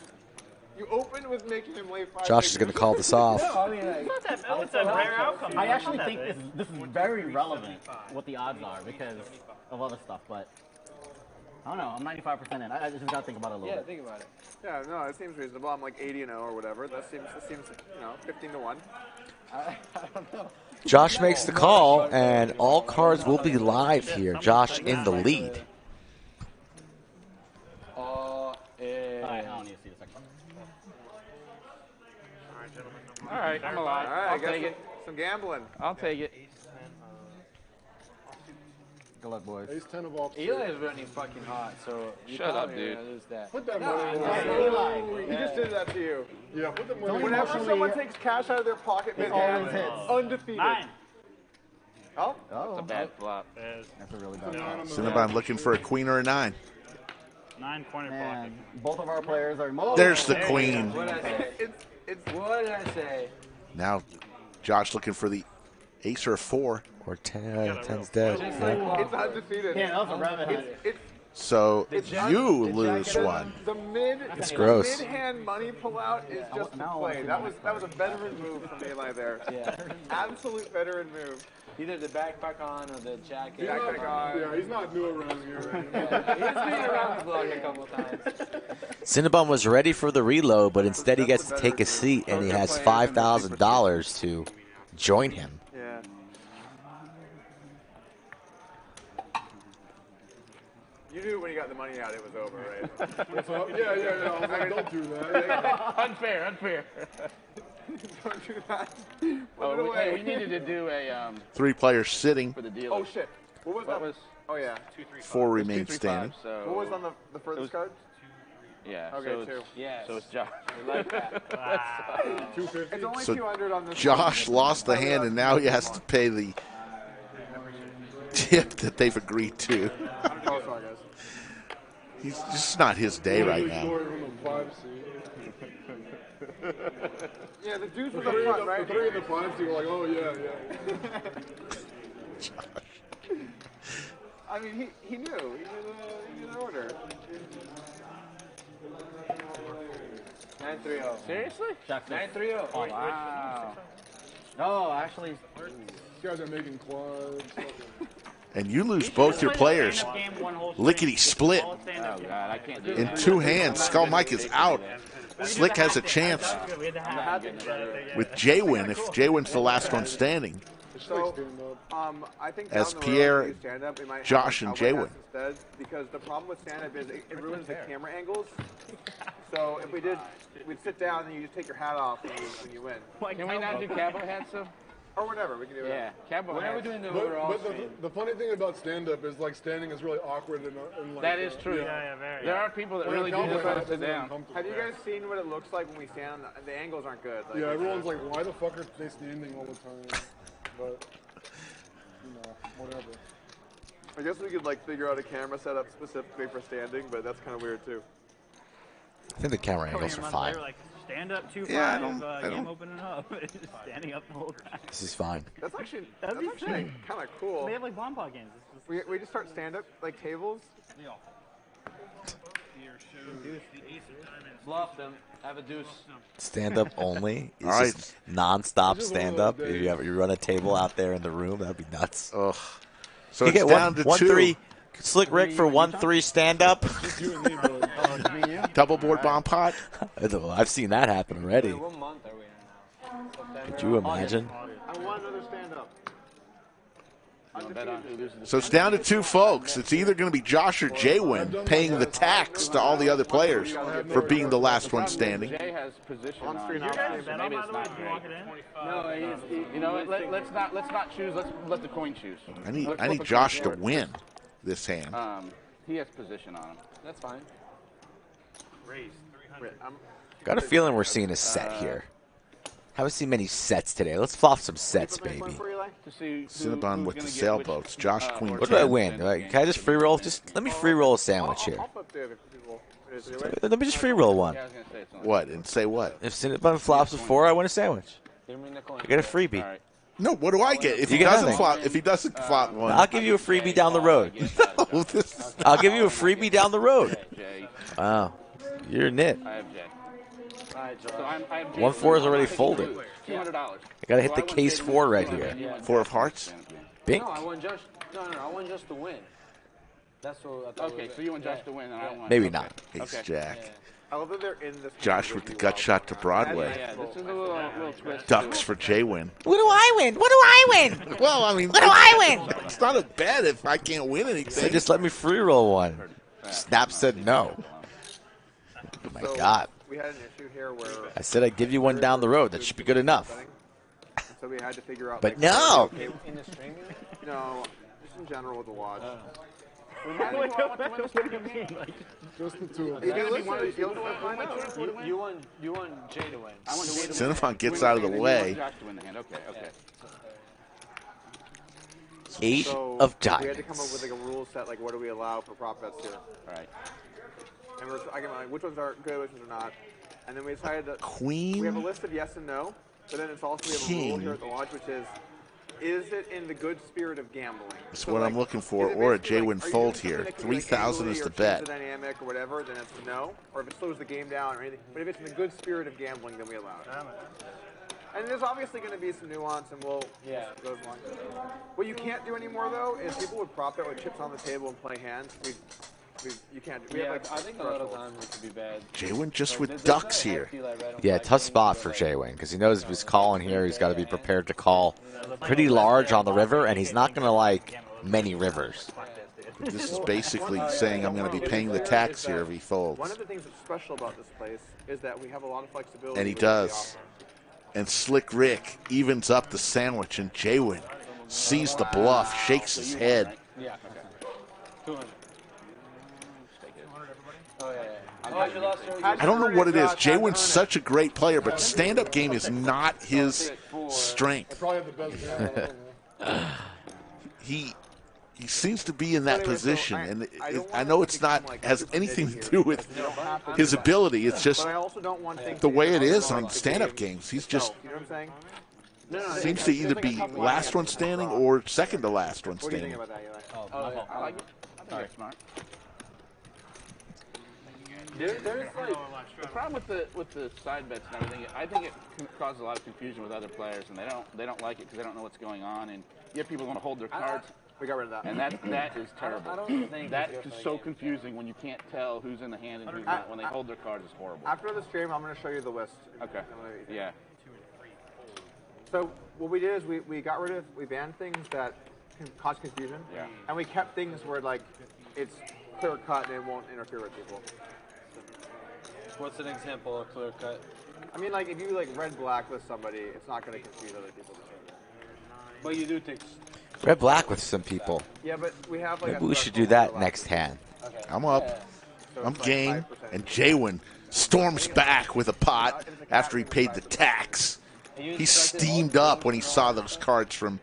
you open with making him lay 5. Josh is going to call this off. No, I mean, like, It's a rare outcome. I actually think this is very relevant, what the odds are, because of other stuff. But I don't know. I'm 95% in. I just got to think about it a little yeah, bit. think about it. Yeah, no, it seems reasonable. I'm like 80-0 or whatever. That seems 15 to 1. I don't know. Josh makes the call, and all cards will be live here. Josh in the lead. All right, I don't need to see the second one. All right, I'm alive. All right, I'll I guess take it. some gambling. I'll take it. Good luck, boys. Ace 10 of all. Eli is running fucking hot, so you Shut up, probably dude. gonna lose that. Put that No, money Eli. He just did that to you. Yeah, put the money Whenever someone takes cash out of their pocket, It's mid-hand, always hits. undefeated. 9. Oh, That's a bad flop. That's a really bad call. Cinnabon looking for a queen or a 9. 9 corner Man, pocket. both of our players are. There's the queen. What did I say? What did I say? Now, Josh looking for the ace or a 4. Or 10. 10's dead. Just Yeah. like it's undefeated. Yeah, that was a rabbit. So you lose one. The mid, That's the gross. mid-hand money pullout is just a play. That was a veteran move from Eli there. Yeah. Absolute veteran move. Either the backpack on or the jacket. Yeah, he's not new around here anymore. He's been around the block a couple times. Cinnabon was ready for the reload, but instead he gets to take a seat, and he has $5,000 to join him. Yeah. You knew when you got the money out, it was over, right? What's up? Yeah. I was like, don't do that. Unfair. Don't do that. Oh, Put it away. we needed to do a 3 players sitting. for the dealer. Oh shit. What was that? Oh yeah. 4 remain 2, 3, 5, standing. So What was on the furthest card? yeah. Okay, so 2. it's, Yes. so it's Josh. We like that. 250. It's only So 200 on this. Josh lost the hand, and now he has to pay the tip that they've agreed to. Oh, sorry, guys. He's just not his day right now. Yeah, the dudes The with the three, front, right? the 3 and the 5 seat were like, oh yeah. I mean, he knew. He knew the order. 9-3-0. Seriously? 9-3-0. Oh, wow. No, actually. These guys are making quads. And you lose both your players. Lickety split. Oh, God, I can't do In that. 2 hands, Skull Mike is out. Slick has a chance with J-Win if J-Win's the last one standing. So, I think As down the Pierre, road, when you stand up, we might have Josh, a and cowboy J-Win. hats instead, because the problem with stand-up is it ruins the camera angles. So if we'd sit down and you just take your hat off when you win. Can we not do cowboy hats, though? Or whatever, we can do it. Yeah, cowboy When are we hats. doing the But, overall? the funny thing about stand-up is like standing is really awkward and like. That is true. Yeah. very. There are people that When a really do cowboy just try hat to sit doesn't down. uncomfortable. Have you guys seen what it looks like when we stand? The angles aren't good. Like, Yeah, everyone's like, why the fuck are they standing all the time? But, whatever. I guess we could like figure out a camera setup specifically for standing, but that's kind of weird too. I think the camera angles are fine. Like, stand up 2-5, Yeah, I game don't- opening up. Just standing up the whole time. This is fine. That's actually That'd be sick. kind of cool. They have like bomb pot games. We just start stand-up like tables. Bluff them. Have a deuce. Stand up only. It's All right. just non-stop stand up. If you run a table out there in the room, that'd be nuts. Ugh. So You it's get down to 1-3. 2. Slick Rick for 1-3 stand up. Double board bomb pot. I've seen that happen already. What month are we in now? September? Could you imagine? I want another stand-up. So it's down to 2 folks. It's either going to be Josh or J-Win paying the tax to all the other players for being the last one standing. Jay has position on screen it, off. so maybe it's not great. No, You know what? Let's not choose. Let's let the coin choose. I need Let's flip a Josh to coin. win this hand. He has position on him. that's fine. Got a feeling we're seeing a set here. Haven't seen many sets today. Let's flop some sets, baby. To see Cinnabon with the sailboats. Josh Queen What do I 10. win? Can I just free roll? Just let me free roll a sandwich here. I'll flip the other people. Let me just free roll one. Yeah, I was gonna say it's not. What? And say what? If Cinnabon flops a 4, I win a sandwich. Give me the coin. I get a freebie. All right. No, what do I get? If You he get doesn't nothing. flop, if he doesn't flop one, I'll give you a freebie down the road. no, this is I'll give you a freebie down the road. Jay. Wow, you're a nit. I have Jay. All right, So I have Jay. 1-4 is already folded. $200. I gotta hit the case 4 right here. 4 of hearts. Bink. No, I want just I want just to win. That's what I thought. Okay, so you want Josh to win, and I want. Maybe okay. not. Ace Okay. Jack. I love that they're in this. Josh with the gut shot to Broadway. Yeah, this is a little twist. Ducks for J-Win. What do I win? What do I win? Well, I mean, What do I win? it's not a bet if I can't win So anything. just let me free roll one. Snap said no. Oh my God. We had an issue here where. I said I'd give you one down the road. That should be good enough. So we had to figure out. But like, no. okay, In the streaming? no. just in general with the lodge. Remind me who I want to win this freaking game. Just the two of You them. can listen to the field. You want Jay to win. I want Jay to win. Cinnabon gets out of the way. Josh to win the hand. Okay. 8 So of we had to come up diamonds. with like a rule set, like what do we allow for prop bets here? All right. And I can like which ones are good, which ones are not. And then we decided that Queen, we have a list of yes and no, but then it's also we have a rule king. here at the lodge, which is it in the good spirit of gambling? That's So, what like, I'm looking for, is it or a basically, J-Win like, are you fold doing something here. that could be, like, 3,000 is easily the or bet. change the dynamic or whatever, then it's no. Or if it slows the game down or anything. But if it's in the good spirit of gambling, then we allow it. And there's obviously going to be some nuance, and we'll go along. What you can't do anymore, though, is people would prop bet with chips on the table and play hands. You can't. We have, like, I think a lot of thresholds. times it could be bad. J-Win just Like, with there's ducks no here. feel like right on Yeah, black tough game, spot but, for like, J-Win because he knows if he's calling here, he's got to be prepared to call pretty large on the river, and he's not going to like many rivers. This is basically saying I'm going to be paying the tax here if he One folds. of the things that's special about this place is that we have a lot of flexibility. And he with what we does. offer. And Slick Rick evens up the sandwich, and J-Win sees the bluff, shakes his head. Yeah. 200. Oh, yeah. Oh, you lost your I don't know what it is. J-Win's such a great player, but stand-up game is not his strength. Probably have the best game. He seems to be in that position, and I know it's not has anything to do with his ability. It's just But I also don't want things the to way get it is like on the stand-up game games. He's itself, just you know what I'm saying? seems to either be last one standing or second to last one What do you think standing. about that, Eli? I like it. I think that's smart. There's like the problem with the side bets and everything. I think it causes a lot of confusion with other players, and they don't like it because they don't know what's going on, and you have people want to hold their cards. We got rid of that. And that is terrible. I don't think that it's good is for so the game. confusing when you can't tell who's in the hand and who's not. When they hold their cards, it's horrible. After the stream, I'm going to show you the list. Okay. Yeah. So what we did is we banned things that can cause confusion. Yeah. And we kept things where like it's clear cut and it won't interfere with people. What's an example of clear cut? I mean, like if you like red black with somebody, it's not going to confuse other people. But you do take. Red black with some people. Yeah, but we have like. Maybe we should do that next hand. I'm up. I'm game, and J-Win storms back with a pot after he paid the tax. He steamed up when he saw those cards from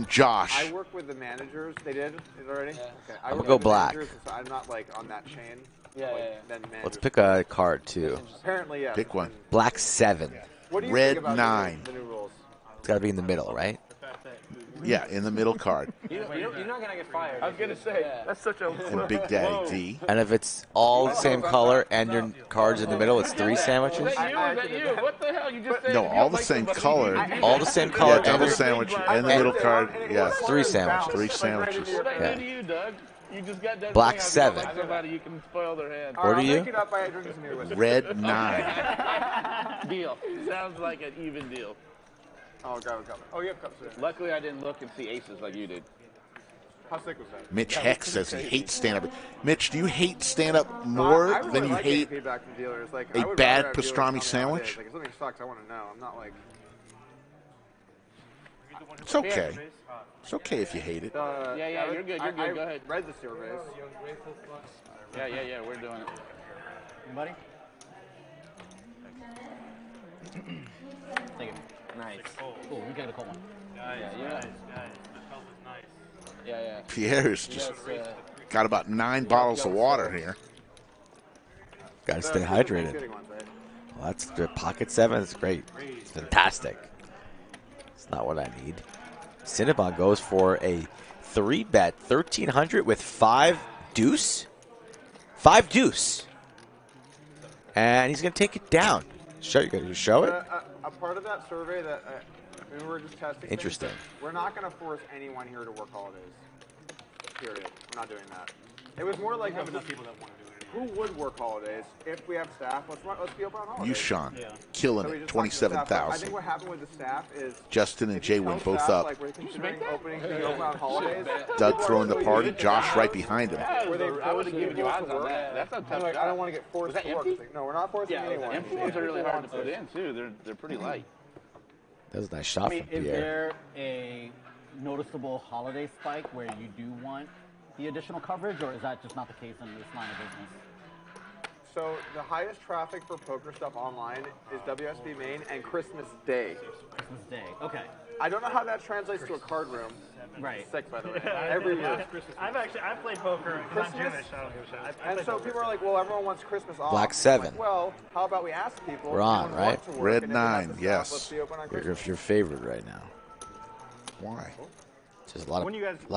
Josh. I work with the managers. They did it already. Okay. I'm gonna go black. So I'm not like on that chain. Yeah, Then Let's pick a card too. Apparently, yeah. Pick one. Black 7. What do you Red think about 9. the new rules? It's got to be in the middle, right? Yeah, in the middle card. You're not gonna get fired. I was gonna say that's such a. And Big Daddy D. And if it's all the same color and your cards in the middle, it's 3 sandwiches? Is that you? What the hell? You just said No, you all don't the like same somebody. color. All the same color. Yeah, double sandwich, and the middle card, yeah. 3 sandwiches. 3 sandwiches. What did I Yeah. do to you, Doug? You just got done Black saying how if you don't 7. like somebody, you can spoil their hand. What are you? Pick it up by drinking some beer with it. Red 9. Deal. Sounds like an even deal. Oh, got a cup. Oh, you have cups there. Luckily, I didn't look and see aces like you did. How sick was that? Mitch Heck says he hates stand-up. Mitch, do you hate stand-up more I really than you like hate getting feedback from dealers. Like, a I would bad rather have dealers pastrami tell me sandwich? nowadays. Like, if something sucks, I want to know. I'm not like. It's okay. It's okay if you hate it. Yeah, you're good. You're good. Go ahead. Read the surveys. Yeah, we're doing it. Anybody? Thank you. Nice. Oh, we got a cold one. Yeah. Pierre's just got about 9 bottles of water here. Got to stay hydrated. Well, that's the pocket 7. It's great. It's fantastic. It's not what I need. Cinnabon goes for a 3-bet 1,300 with 5 deuce. 5 deuce. And he's going to take it down. You're going to show it? A part of that survey that we were just testing. Interesting. We're not going to force anyone here to work holidays. Period. We're not doing that. It was more like people that want to do it. Who would work holidays if we have staff? Let's be open on holidays. YooChan, killing So we it, just talked to the staff. I 27,000. think what happened with the staff is Justin and Jay went both staff, up. like, we're considering opening things open on holidays. Doug throwing the party, Josh right behind him. Where they I would have given you force odds people to on work. that. That's a tough Like, shot. I don't want to get forced Was to that work. empty? It's like, no, we're not forcing anyone. Empty ones are really hard to put in too. They're pretty light. That was a nice shot from Is Pierre. there a noticeable holiday spike where you do want the additional coverage, or is that just not the case in this line of business? So the highest traffic for poker stuff online is WSB Main and Christmas Day. Christmas Day. Okay. I don't know how that translates to a card room. Right. Sick, by the way. Every year. I've played poker. Christmas? I'm Jewish. I don't give a shit. And so people are like, well, everyone wants Christmas off. Black 7. Like, well, how about we ask people? We're on, right? Red 9, yes. Let's be open on Christmas. You're your favorite right now. Why? Just a lot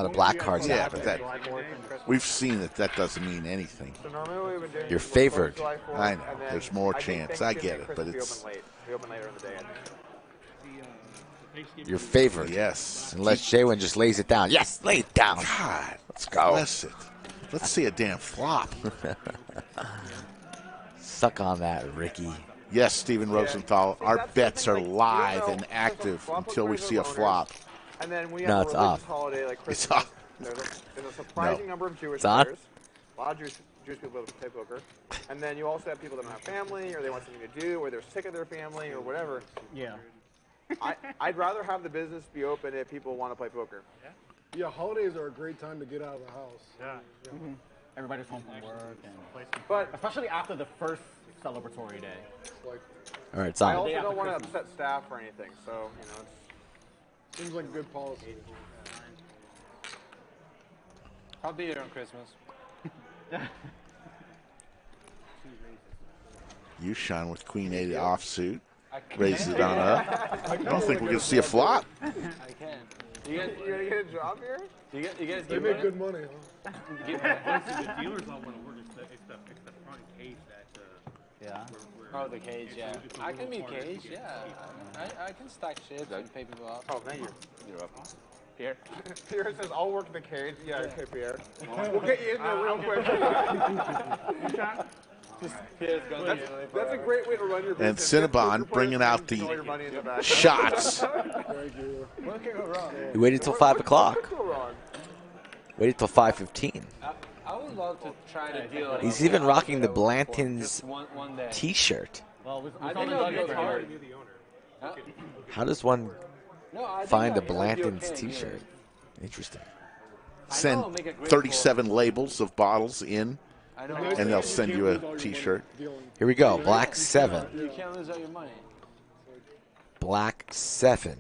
of black cards. Yeah, but that we've seen that doesn't mean anything. So normally we've been doing Your favorite. July 4th, I know. and then There's more I think chance. I get Thanksgiving it, and but Christmas it's we open later in the day. I think. Your favorite. Yes. Unless Shaywin just lays it down. Yes, lay it down. God, let's go. Bless it. Let's see a damn flop. Suck on that, Ricky. Yes, Steven Rosenthal. Our bets are live and active until we see a flop. And then we No, have it's a religious off. holiday like It's Christmas. off. There's a surprising No. number of Jewish It's on? players. A lot of Jewish people play poker. And then you also have people that don't have family, or they want something to do, or they're sick of their family, or whatever. Yeah. I'd rather have the business be open if people want to play poker. Yeah, holidays are a great time to get out of the house. Yeah. Mm-hmm. Everybody's home from work, and but especially after the first celebratory day. Like, All right, it's I on. also don't want to upset staff or anything, so it's seems like good policy. I'll be here on Christmas. YooChan with Queen 8 offsuit. Raises it on up. I don't think we're going to see a flop. I can. You guys, you're gonna get a job here? You guys They get make money? good money, huh? Honestly, the dealers all want to work. It's the front cage that. Yeah. Oh, the cage, yeah. I can be cage, yeah. I can stack shit and pay people off. Oh, thank you. You're up. Pierre? Pierre says, I'll work the cage. Yeah, okay, Pierre. We'll get you in there real quick. That's a great way to run your And business. Cinnabon bringing out All your money in the the back. shots. Thank you. What could go wrong? You waited till 5 o'clock. What could go wrong? Waited till 5:15. I would love to try to deal. He's even rocking the Blanton's Just one day. T-shirt. Well, we I saw think the I'll Nuggets go here. hard. Huh? How does one No, I think find a it'll be Blanton's okay, T-shirt? Interesting. Send 37 labels of bottles in, I know. and they'll send you a T-shirt. Here we go. Black 7. You can't lose all your money. Black 7.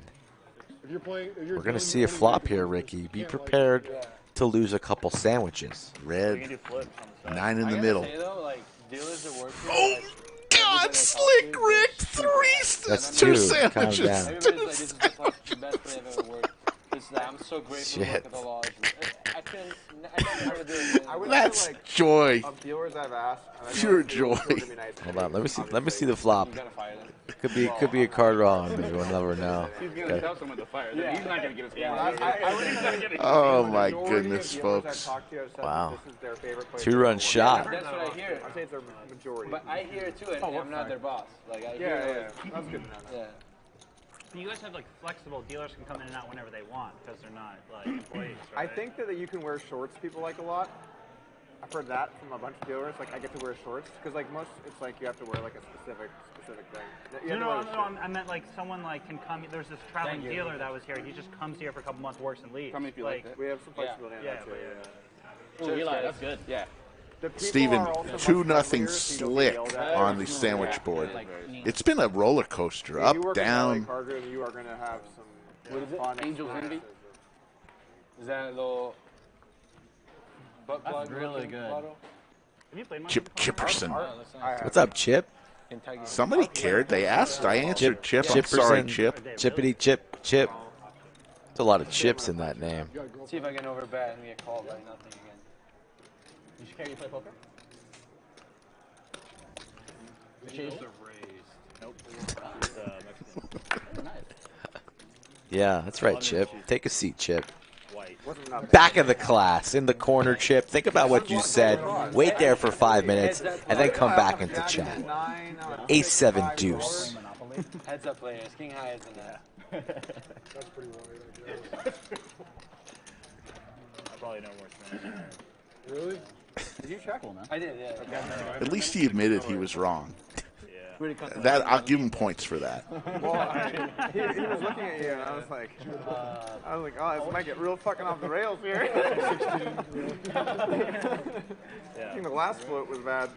If you're playing, if We're you're going to doing see a money flop making here, business, Ricky. you Be can't, like, prepared to lose a couple sandwiches. Red, 9 in the middle. Say, though, like, dealers that work here, Oh, God, Slick Rick, That's two two. sandwiches. Calm down. everybody's like, this is just like the best play I've ever worked. It's like, I'm so grateful to work Shit. at the lodge. I never heard of it again. I would That's say, like, joy. of dealers I've asked. and I know Pure it's dealers joy. who are gonna be nice to Hold me, on. Let me see obviously. the flop. You gotta fire them. Could be a card wrong. We'll never know. He's going Okay. to tell someone to fire them. He's not going to get his game. I would say Oh, my majority of goodness, dealers I've folks. talked to have said Wow. that this is their favorite place Two-run to work. shot. That's what I hear. I'd say it's their majority. But I hear it too, and I'm not their boss. Like, I yeah, hear yeah, that's good to know. yeah. You guys have like flexible dealers can come in and out whenever they want because they're not like employees. Right? I think that you can wear shorts people like a lot. I've heard that from a bunch of dealers. Like I get to wear shorts because like most, it's like you have to wear like a specific thing. You have to wear a shirt. I meant like someone like can come. There's this traveling dealer that was here. He just comes here for a couple months, works and leaves. Tell me if you like it. We have some flexibility on Yeah, that too. but Oh, Eli, that's good. Yeah. The people Steven, are also much 2-0 friendlier, so you don't get Slick yelled at. on the sandwich board. It's been a roller coaster, If you up, work in LA down. Cargo, you are going to have some What is it? fun Angel's experiences. Is that a little butt plug? That's really looking good. bottle? Have you played Money Chip Before? Chipperson. Oh, that's nice. What's up, Chip? Kentucky. Somebody cared. They asked. I answered. Chip. I'm sorry, Chipperson. Chip. Chippity Chip Chip. There's a lot of chips in that name. See if I can overbet and get called by nothing again. You should carry you play poker? Yeah, that's right, Chip. Take a seat, Chip. Wasn't nothing. Back of the class, in the corner, Chip. Think about what you said. Wait there for 5 minutes, and then come back into chat. Ace 7 deuce. Heads up players. King high is in that. That's pretty wide, I guess. I probably know more than that. Really? Did you check? I did, yeah. At least he admitted he was wrong. pretty content. That I'll give him points for that. Well, he was looking at you, and I was like, oh, this might get real fucking off the rails here. I think the last float was bad.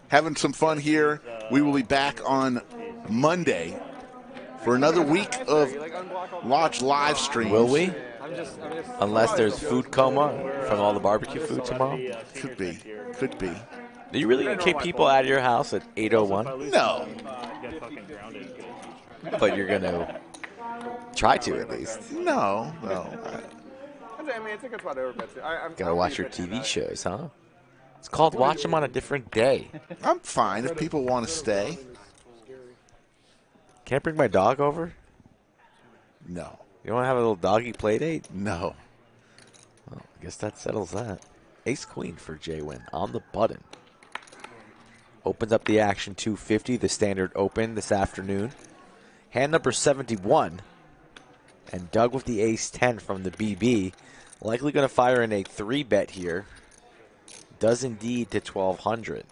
Having some fun here. We will be back on Monday for another week of Lodge live streams. Will we? Unless there's food coma from all the barbecue food tomorrow. Could be. Could be. Are you really going to kick people out of your house at 8:01? No. But you're going to try to at least. No. I mean, it's a good spot over bed too. Got to watch your TV shows, huh? It's called Watch Them on a Different Day. I'm fine if people want to stay. Can't bring my dog over? No. You want to have a little doggy play date? No. Well, I guess that settles that. Ace Queen for J-Win on the button. Opens up the action 250, the standard open this afternoon. Hand number 71. And Doug with the ace 10 from the BB. Likely going to fire in a 3-bet here. Does indeed to 1,200.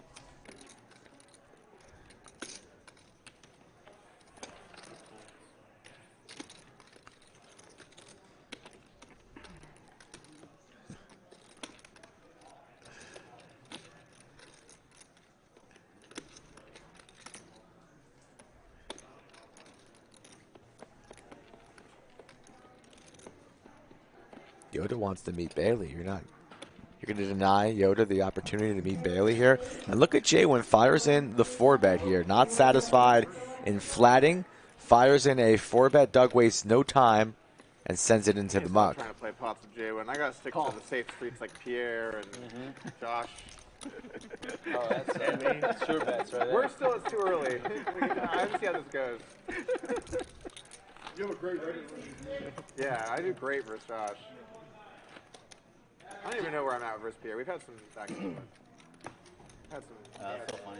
Yoda wants to meet Bailey. You're going to deny Yoda the opportunity to meet Bailey here? And look at Jay when fires in the 4-bet here. Not satisfied in flatting. Fires in a 4-bet. Doug wastes no time and sends it into the muck. Trying to play pots with Jay when I got to stick to the safe streets like Pier and Josh. Oh, that's sure bets right there. We're still, it's too early. I have to see how this goes. You have a great record. Yeah, I do great versus Josh. I don't even know where I'm at versus Pier. We've had some back and forth. That's so funny.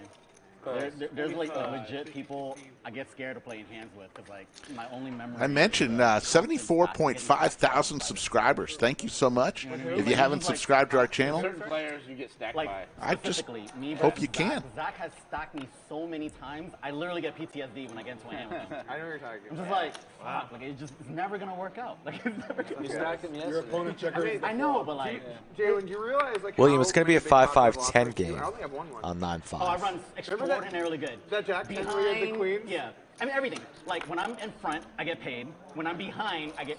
There's like legit people I get scared of playing hands with because like my only memory. I mentioned 74.5 thousand subscribers. Thank you so much. If you haven't subscribed to our channel, Certain players you get stacked like, by. I just me hope you versus can. Zach has stacked me so many times. I literally get PTSD when I get into a hand with him. I know what you're talking I'm about. just like, fuck, like it's never gonna work out. Like it's never gonna You work stacked him Your yesterday. opponent checker. I know, but like, Jay, when you realize like William, how it's going to be a many big pots 5-5-10 I've lost, game I only have one on 9-5. oh, I run extraordinarily good. That Jack ten where you had the queens? Yeah. I mean everything. Like when I'm in front, I get paid. When I'm behind, I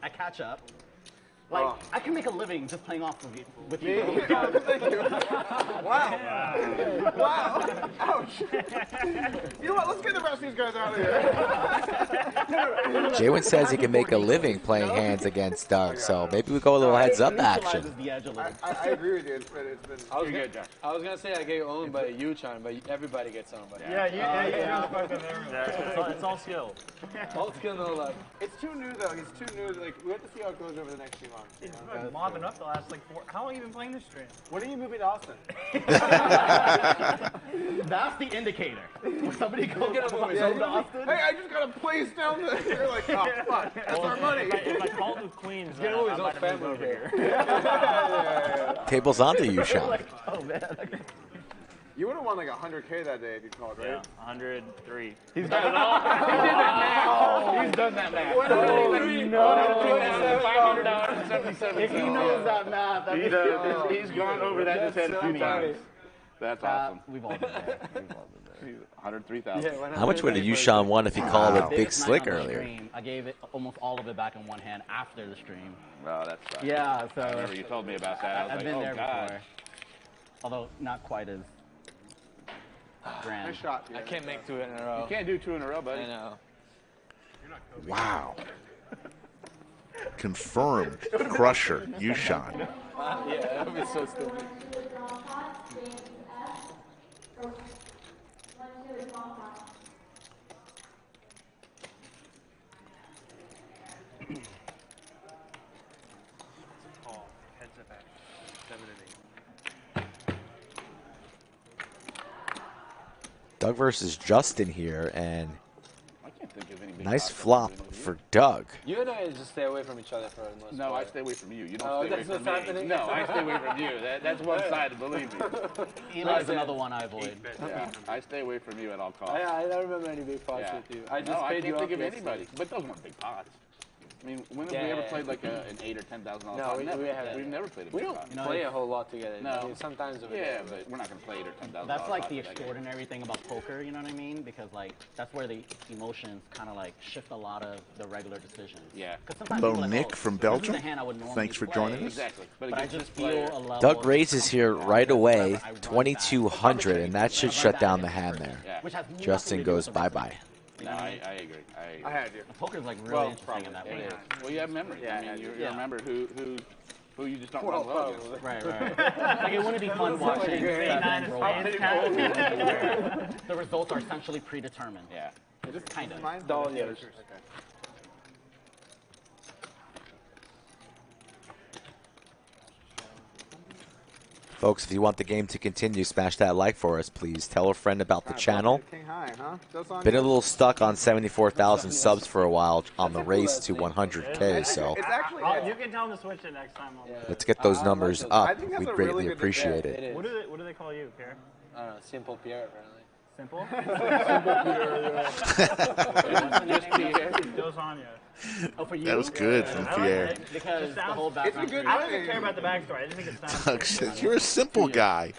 catch up. Like I can make a living just playing off of you with you. Thank you. Wow. Wow. Ouch. You know what? Let's get the rest of these guys out of here. Jay-Win says he can make a living playing hands against Doug, so maybe we go a little heads-up action. I agree with you. It's been. I was gonna say I get owned by YooChan, but everybody gets owned by It's all skill. All skill, no luck. It's too new though. He's too new. Like we have to see how it goes over the next few months. He's been mopping up the last like 4. How long have you been playing this stream? When are you moving to Austin? That's the indicator. When somebody goes to Austin. Hey, I just got a place down there. You're like, oh fuck, that's our money. If I called with Queens, Get always I on might have moved family over here. here. Tables onto you, Sean. Oh man. You would have won like 100K that day if you called, right? Yeah, 103. He's done it all. He did that math. He's done that math. $500.77. If he knows that math, that He's gone over that in his head a few times. That's awesome. We've all been there. We've all been there. 103,000. How much would a YooChan won if he called a big Biggest slick night on the earlier? stream, I gave it almost all of it back in one hand after the stream. Oh, that sucks. Yeah, so I remember you told me about that. I was I've like, been oh, there God. before. Although not quite as grand. Nice shot. I can't make 2 in a row. You can't do 2 in a row, buddy. I know. Wow. Confirmed crusher, YooChan. Yeah, that would be so stupid. Heads up action. 7 and 8. Doug versus Justin here, and I can't think of any big Nice flop for Doug. You and I just stay away from each other for the most No, part. I stay away from you. You don't stay away that's from what's me. happening? No, I stay away from you. That's one-sided, believe me. Eli's another one I avoid. Yeah, I stay away from you at all costs. I don't remember any big pots with you. I just I paid can't you think off of yesterday. anybody. But those weren't big pots. I mean, when have we ever played like an $8,000 or $10,000 No, pot? we haven't. We've never played a We big don't pot. play a whole lot together. No. I mean, sometimes over Yeah, there, but we're not going to play $8,000 or $10,000. That's like the pot together. extraordinary thing about poker, you know what I mean? Because like that's where the emotions kind of like shift a lot of the regular decisions. Yeah. Hello, Nick from Belgium. This is a hand I would normally Thanks for play, joining us. Exactly. But I just feel a level. Doug raises here right away, 2,200, and that should shut down the hand there. Yeah. Justin goes bye-bye. No, I agree. I had you. Poker's like really interesting in that way. Well, you have memory. Yeah, I mean, you remember who you just don't run well against. Right. Like it wouldn't be fun watching seven roll where the results are essentially predetermined. Yeah. Just kind of. Mine's All yours. Folks, if you want the game to continue, smash that like for us, please. Tell a friend about the channel. King high, huh? That's on Been a you. little stuck on 74,000 subs for a while on the race to 100K, so It's actually. You can tell them to switch it next time. let's get those numbers I up. think that's We'd a greatly really good appreciate It it. is. What do they call you, Pierre? I don't know, simple Pier, apparently. Simple? Just Pierre. Dosanya. Oh, for you? That was good from Pierre. Because the whole It's a background. good I don't way. even care about the backstory. I just think it sounds Doug says, you're a simple guy.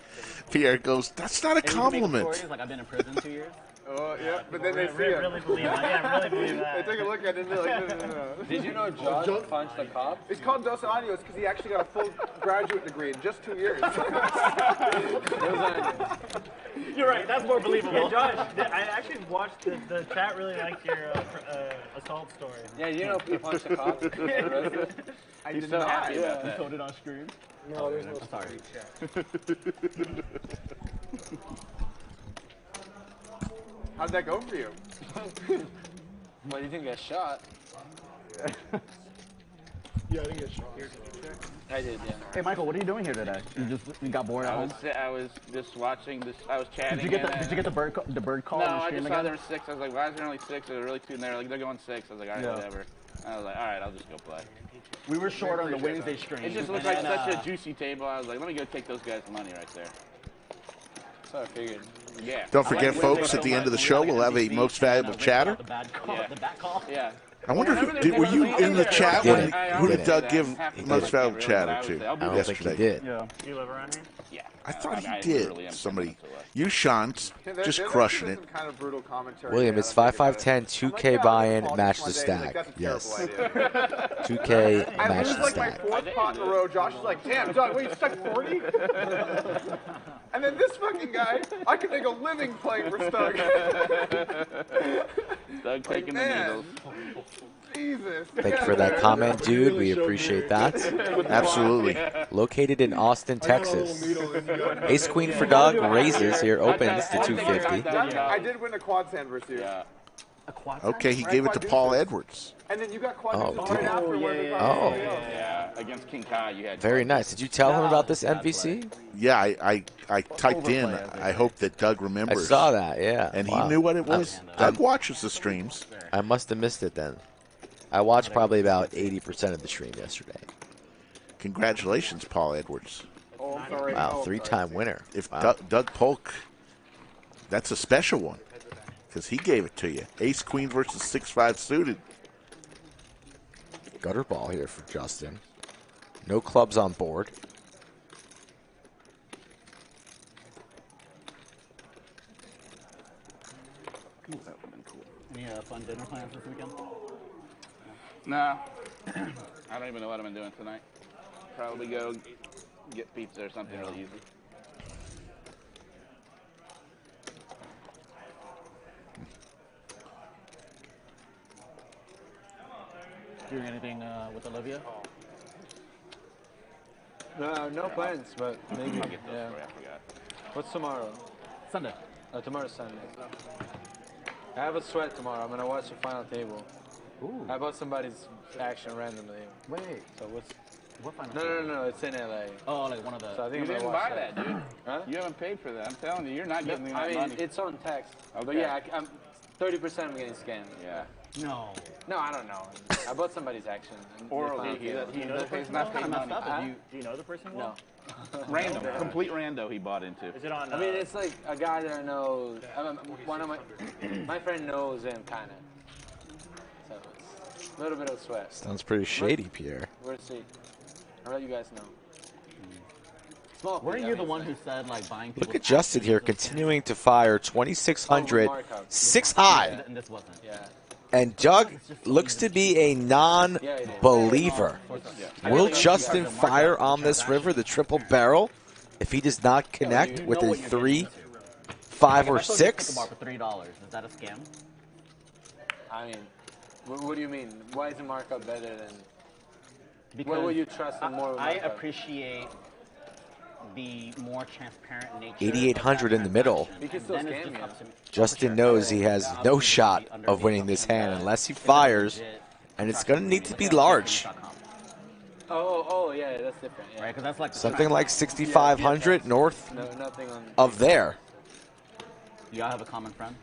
Pierre goes, that's not a And you can make compliment. stories, like I've been in prison 2 years. Oh, yeah, but then they see really, it. really believe that. Yeah, really believe that. They take a look at it and they're like, no. Did you know Josh punched the cop? It's called Dos Años because he actually got a full graduate degree in just 2 years. You're right. That's more believable. Yeah, Josh, I actually watched the chat. Really liked your assault story. Yeah, you know he punched the cop. I He's did so not. happy about that. Showed it on screen. No, there's no Sorry. How'd that go for you? Well, you didn't get shot. Yeah, I think it's shot. I did, yeah. Hey, Michael, what are you doing here today? You got bored at home? I was just watching this. I was chatting. Did you get the bird call No, on the I stream just saw again? there were 6. I was like, why is there only 6? There were really 2 in there. Like, they're going 6. I was like, all right, whatever. I was like, all right, I'll just go play. We were short on the Wednesday stream. It just looked like such a juicy table. I was like, let me go take those guys' money right there. So I figured. Yeah. Don't forget, folks, at the end of the show, we'll have a most valuable chatter. The bad call. Yeah. The bad call. Yeah. I wonder, were you in the chat when, who did Doug give most valuable chatter to I don't think he yesterday? did. Yeah. Do you live around here? Yeah. I thought he I did. really am Somebody, 10 minutes away. YooChan's just crushing it. Some kind of brutal commentary. William, it's 5-5-10, 2K buy-in, match the stack. Yes. 2K, I match lose the like my stack. 4th pot in a row. Josh is like, damn, Doug, wait, you stuck 40? And then this fucking guy, I could make a living playing for Stug. Doug taking the man. needles. Jesus. Thank you for that comment, dude. We appreciate that. Absolutely. Located in Austin, Texas. Ace Queen for Doug raises here, opens to 250. I did win a quad sand versus you. Yeah. Okay, he gave it to Paul Edwards. And then you got quad Oh, deuces did right he? after where they got Oh. somebody else. Yeah. Against King Kai, you had. Very nice. Did you tell him about this MVC? Yeah, I typed in, I hope that Doug I remembers. saw that, yeah. And Wow. he knew what it was. Doug watches the streams. I must have missed it then. I watched probably about 80% of the stream yesterday. Congratulations, Paul Edwards. Oh, I'm sorry. Wow, Oh, 3-time winner. If Wow. Doug Polk, that's a special one because he gave it to you. Ace Queen versus 6-5 suited. Gutter ball here for Justin. No clubs on board. Any fun dinner plans this weekend? No. I don't even know what I'm doing tonight. Probably go get pizza or something really easy. Doing anything with Olivia? No plans, but maybe. I'll get those Yeah. for you. I forgot. What's tomorrow? Sunday. Tomorrow's Sunday. I have a sweat tomorrow. I'm gonna watch the final table. Ooh. I bought somebody's action randomly. Wait. So what's? What final? No. It's in LA. Oh, like one of the. So I think You I'm didn't gonna buy watch that, dude. Huh? You haven't paid for that. I'm telling you, you're not getting me I that mean, money. it's on text. But Okay. yeah, I'm 30%. I'm getting scammed. Yeah. No. No, I don't know. I bought somebody's action. Orally, Do you know the person? not paying messed money. up. Do you know the person No. well? Random, complete rando he bought into. Is it on? I mean, it's like a guy that I know. One of my friend knows him, kind of. So it's a little bit of sweat. Sounds pretty shady, Pierre. We'll see. I'll let you guys know. Weren't you the one who said like buying people? Look at Justin here, continuing to fire 2,600, 6 high. And this wasn't. Yeah. And Doug looks to be a non-believer. Will Justin fire on this river, the triple barrel, if he does not connect with a 3, 5, or 6? For $3, is that a scam? I mean, what do you mean? Why is the markup better than? Because What will you trust in more? I appreciate the more transparent nature. 8,800 in the middle. He can still Then it's scam just you. up to me. Justin knows he has no shot of winning this hand unless he fires, and it's going to need to be large. Oh, yeah, that's different. Yeah. Right, because that's like Something like 6,500 north No, nothing on. of there. Do y'all have a common friend?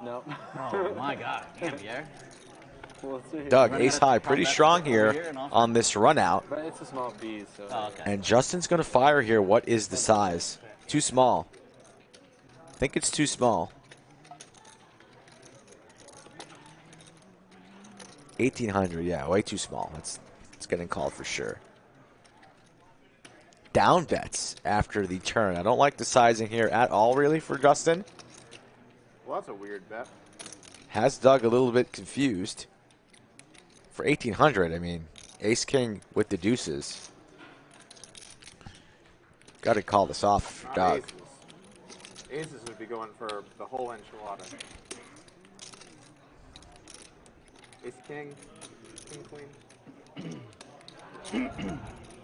No. Oh my God, damn, yeah. We'll see. Doug, ace high, pretty strong here on this run out. But it's a small piece, so. Oh, okay. And Justin's going to fire here. What is the size? Too small. I think it's too small. 1,800, yeah, way too small. It's getting called for sure. Down bets after the turn. I don't like the sizing here at all, really, for Justin. Well, that's a weird bet. Has Doug a little bit confused. For 1,800, I mean, ace king with the deuces. Got to call this off for Doug. Aces would be going for the whole enchilada. Ace king, king queen.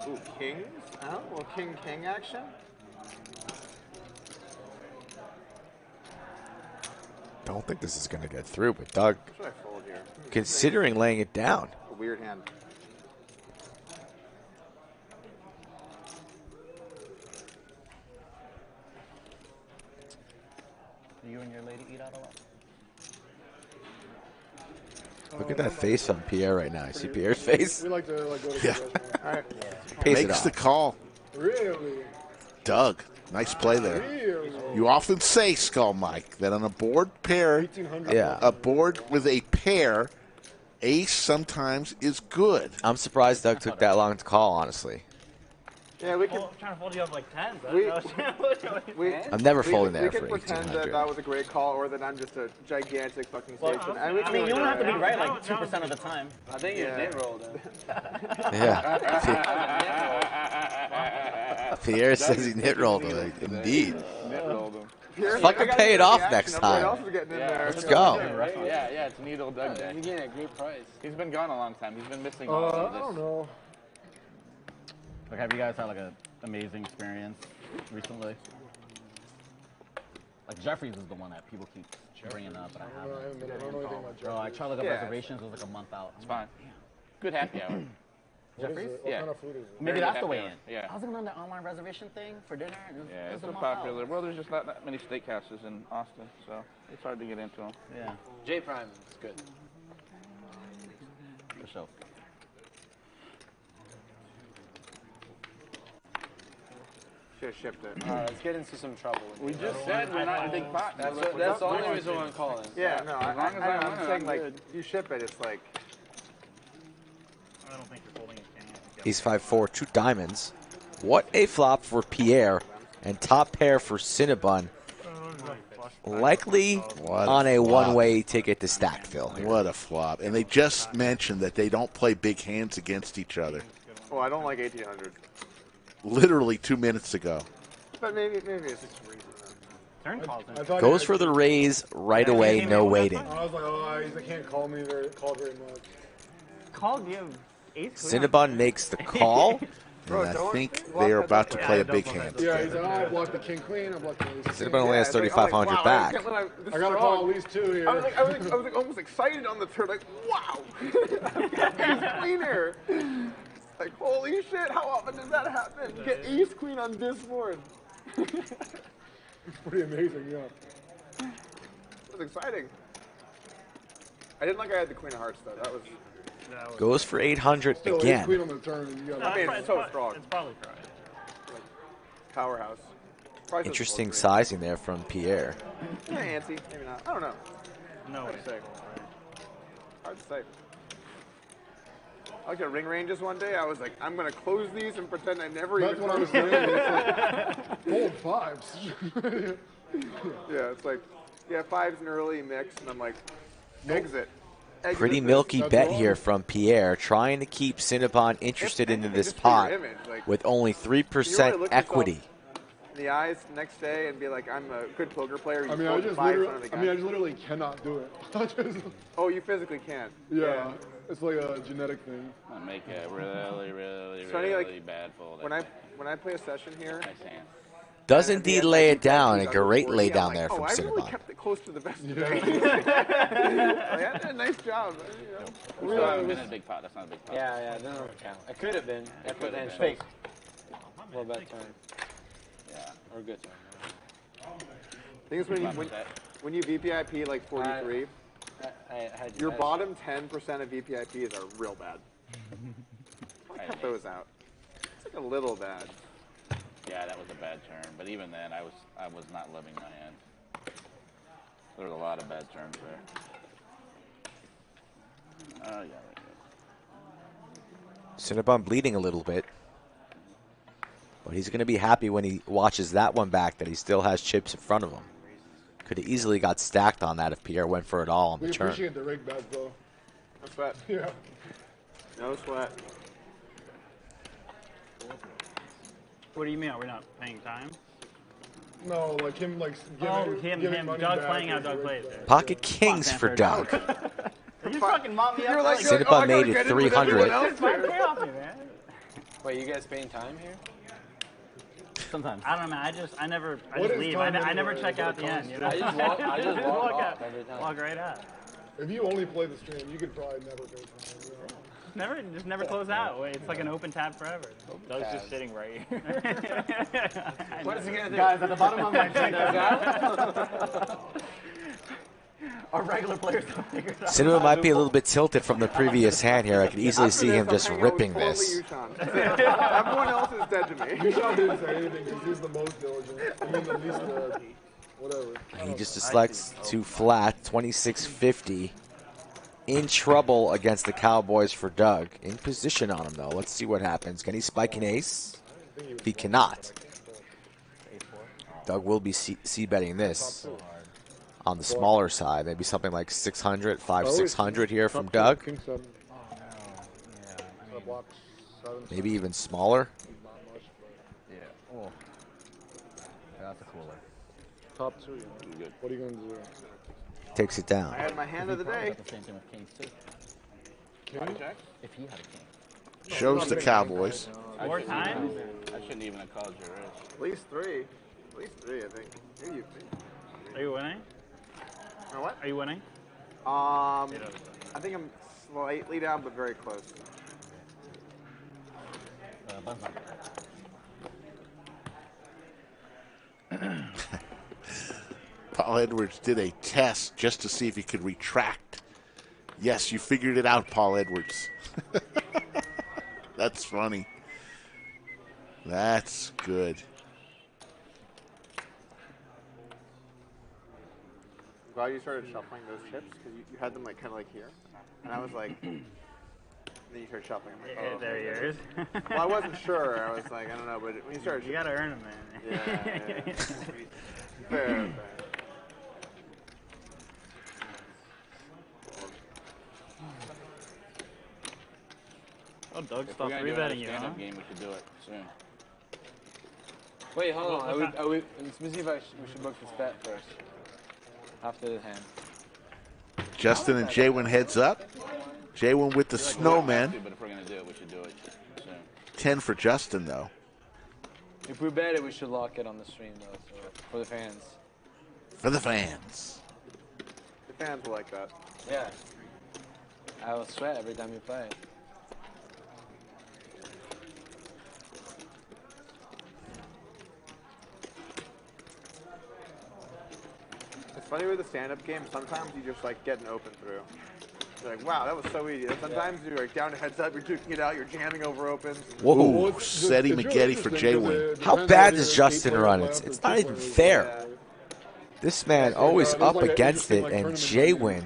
Ooh, kings? Oh, well, king action. Don't think this is going to get through, but Doug, What should I fold here? considering laying it down. A weird hand. Do you and your lady eat out a lot? Look at that face on Pierre right now. You see Pierre's face? We like to go to Yeah. All right. Pays it Makes off. the call. Really? Doug, nice play there. Really? You often say, Skull Mike, that on a board pair, 1,800. Yeah. a board with a pair, ace sometimes is good. I'm surprised Doug took that long to call, honestly. Yeah, we can. I'm trying to fold you up like 10. I'm never folding there we for can pretend 1,800. that was a great call, or that I'm just a gigantic fucking station. I mean, you don't have to be right like 2% of the time. I think you did roll them. Yeah. Pierre says he nit rolled it. Indeed. Nit rolled him. Fucking pay it off next time. Else is getting in there. Let's go. Yeah, it's neat old Doug day. You're getting a great price. He's been gone a long time. He's been missing all of I this. don't know. Like, have you guys had like an amazing experience recently? Like Jeffries is the one that people keep bringing up, but I haven't. I don't know anything about Bro, I tried to look up reservations. It was like a month out. It's fine. Good happy hour. Jeffries? What Yeah. kind of food is it? Maybe Very that's the way happy in. hour. Yeah. I was looking on the online reservation thing for dinner. And it was, Yeah, it was it's a a month popular. out. Well, there's just not that many steakhouses in Austin, so it's hard to get into them. Yeah, J Prime is good. for sure. Should have shipped it. All right, let's get into some trouble. We just said we're not in big pot. That's the only reason why I'm calling. Yeah, no, As long as I I'm win, saying I'm like good. you ship it, it's like I don't think you're folding a king. He's 5-4, 2 diamonds. What a flop for Pierre, and top pair for Cinnabon. Likely What on a flop. one-way ticket to Stackville. What a flop. And they just mentioned that they don't play big hands against each other. oh, I don't like 1800. Literally 2 minutes ago. But maybe it's just reason. Turn calls in. I thought Goes he for the raise right away, no waiting. I was like, oh, they can't call me very much. Call give ace queen. Cinnabon makes the call. And I think they are about to play a big hand. Yeah, he's like, oh, I blocked the king queen, I blocked the ace king. Cinnabon only has 3,500 back. I got to call at least 2 here. I was like almost excited on the turn, like, wow! Ace queen here! Like, holy shit, how often does that happen? Get ace queen on this board. It's pretty amazing, yeah. It was exciting. I didn't like I had the Queen of Hearts though. That was Goes for 800 Still, again. Queen on the turn. You gotta, I mean, it's so strong. It's probably fried. Powerhouse. Probably Interesting sizing there from Pierre. Yeah, antsy. Maybe not. I don't know. No way. Hard to say. Hard to say. I looked at ring ranges one day. I was like, I'm going to close these and pretend I never That's even what I was closed saying. them. It's like, gold fives. Yeah, it's like, yeah, fives and early mix, and I'm like, exit. Pretty milky bet here from Pierre, trying to keep Cinnabon interested into this pot with only 3% equity. In the eyes next day and be like, I'm a good poker player. I mean, I just literally cannot do it. Oh, you physically can't. Yeah, it's like a genetic thing. I make a really, really, Sonny, really like, bad fold. when I play a session here, Does indeed lay it down, a great lay down there from I really Cinnabon. kept it close to the vest today. I did a nice job. You know. That's not a big pot. That's not a big pot. Yeah, that doesn't count. It could have been. I put have hand been. fake. Well, bad turn. Yeah. Or good turn. Thing is, when you VPIP like 43, your bottom 10% of VPIPs are real bad. I cut those out. It's like a little bad. Yeah, that was a bad turn. But even then, I was not loving my hand. There was a lot of bad turns there. Oh yeah. Cinnabon bleeding a little bit. But he's going to be happy when he watches that one back that he still has chips in front of him. Could have easily got stacked on that if Pierre went for it all on the turn. We appreciate the rig bets, though. No sweat. Yeah. No sweat. What do you mean? Are we not paying time? No, like him, giving money Doug back playing how is Doug the plays. rig bet. Pocket kings for Doug. You fucking mop me up. Like, Cinnabon made it 300. Pay off me, man. Wait, you guys paying time here? Sometimes. I don't know, man. I just What is leave. time I never anyway? check out the What end. You know? I just walk off every time. Walk right out. If you only play the stream, you could probably never pay time. You know? Never close out. Wait, it's like an open tab forever. Doug's just sitting right here. What is he gonna do? Guys, at the bottom of my drink, our regular players don't figure it out. Cinnamon might be a little bit tilted from the previous hand here. I could easily see him just ripping this. Everyone else is dead to me. YooChan didn't say anything because he's the most diligent. I mean, the least whatever. He just selects to flat, 26.50. In trouble against the Cowboys for Doug. In position on him, though. Let's see what happens. Can he spike an ace? He cannot. Doug will be c-betting this on the smaller side. Maybe something like 600, 600 here from Doug. Maybe even smaller. Yeah. Oh. That's a cooler. Top two. What are you going to do? Takes it down. I had my hand of the day. The same thing with kings too. King? Check? If he had a king. Shows the Cowboys. More time? I shouldn't even have called your wrist. At least three. At least three, I think. Maybe you think. Are you winning? Or what? Are you winning? I think I'm slightly down, but very close. Bun's not Paul Edwards did a test just to see if he could retract. Yes, you figured it out, Paul Edwards. That's funny. That's good. I'm glad you started shuffling those chips because you had them like kind of like here, and I was like, then you started shuffling. I'm like, oh, They're yours. Well, I wasn't sure. I was like, I don't know, but when you started, You gotta earn them, man. Yeah. Fair. Oh, Doug If stopped we're gonna do another rebetting you, huh? stand-up game, we should do it soon. Wait, hold on. Let me see if we should book this bet first. After the hand. Justin and Jaywin heads up. Jaywin with the snowman. But if we're gonna do it, we should do it soon. 10 for Justin, though. If we bet it, we should lock it on the stream, though, so for the fans. For the fans. The fans will like that. Yeah. I will sweat every time you play. It's funny with the stand-up game. Sometimes you just like get an open through. You're like, wow, that was so easy. And sometimes you're like down to heads up, you're duking it out, you're jamming over opens. Whoa, Seti McGetty for J-Win. How bad does Justin run? It's not even fair. This man always up against it, and J-Win,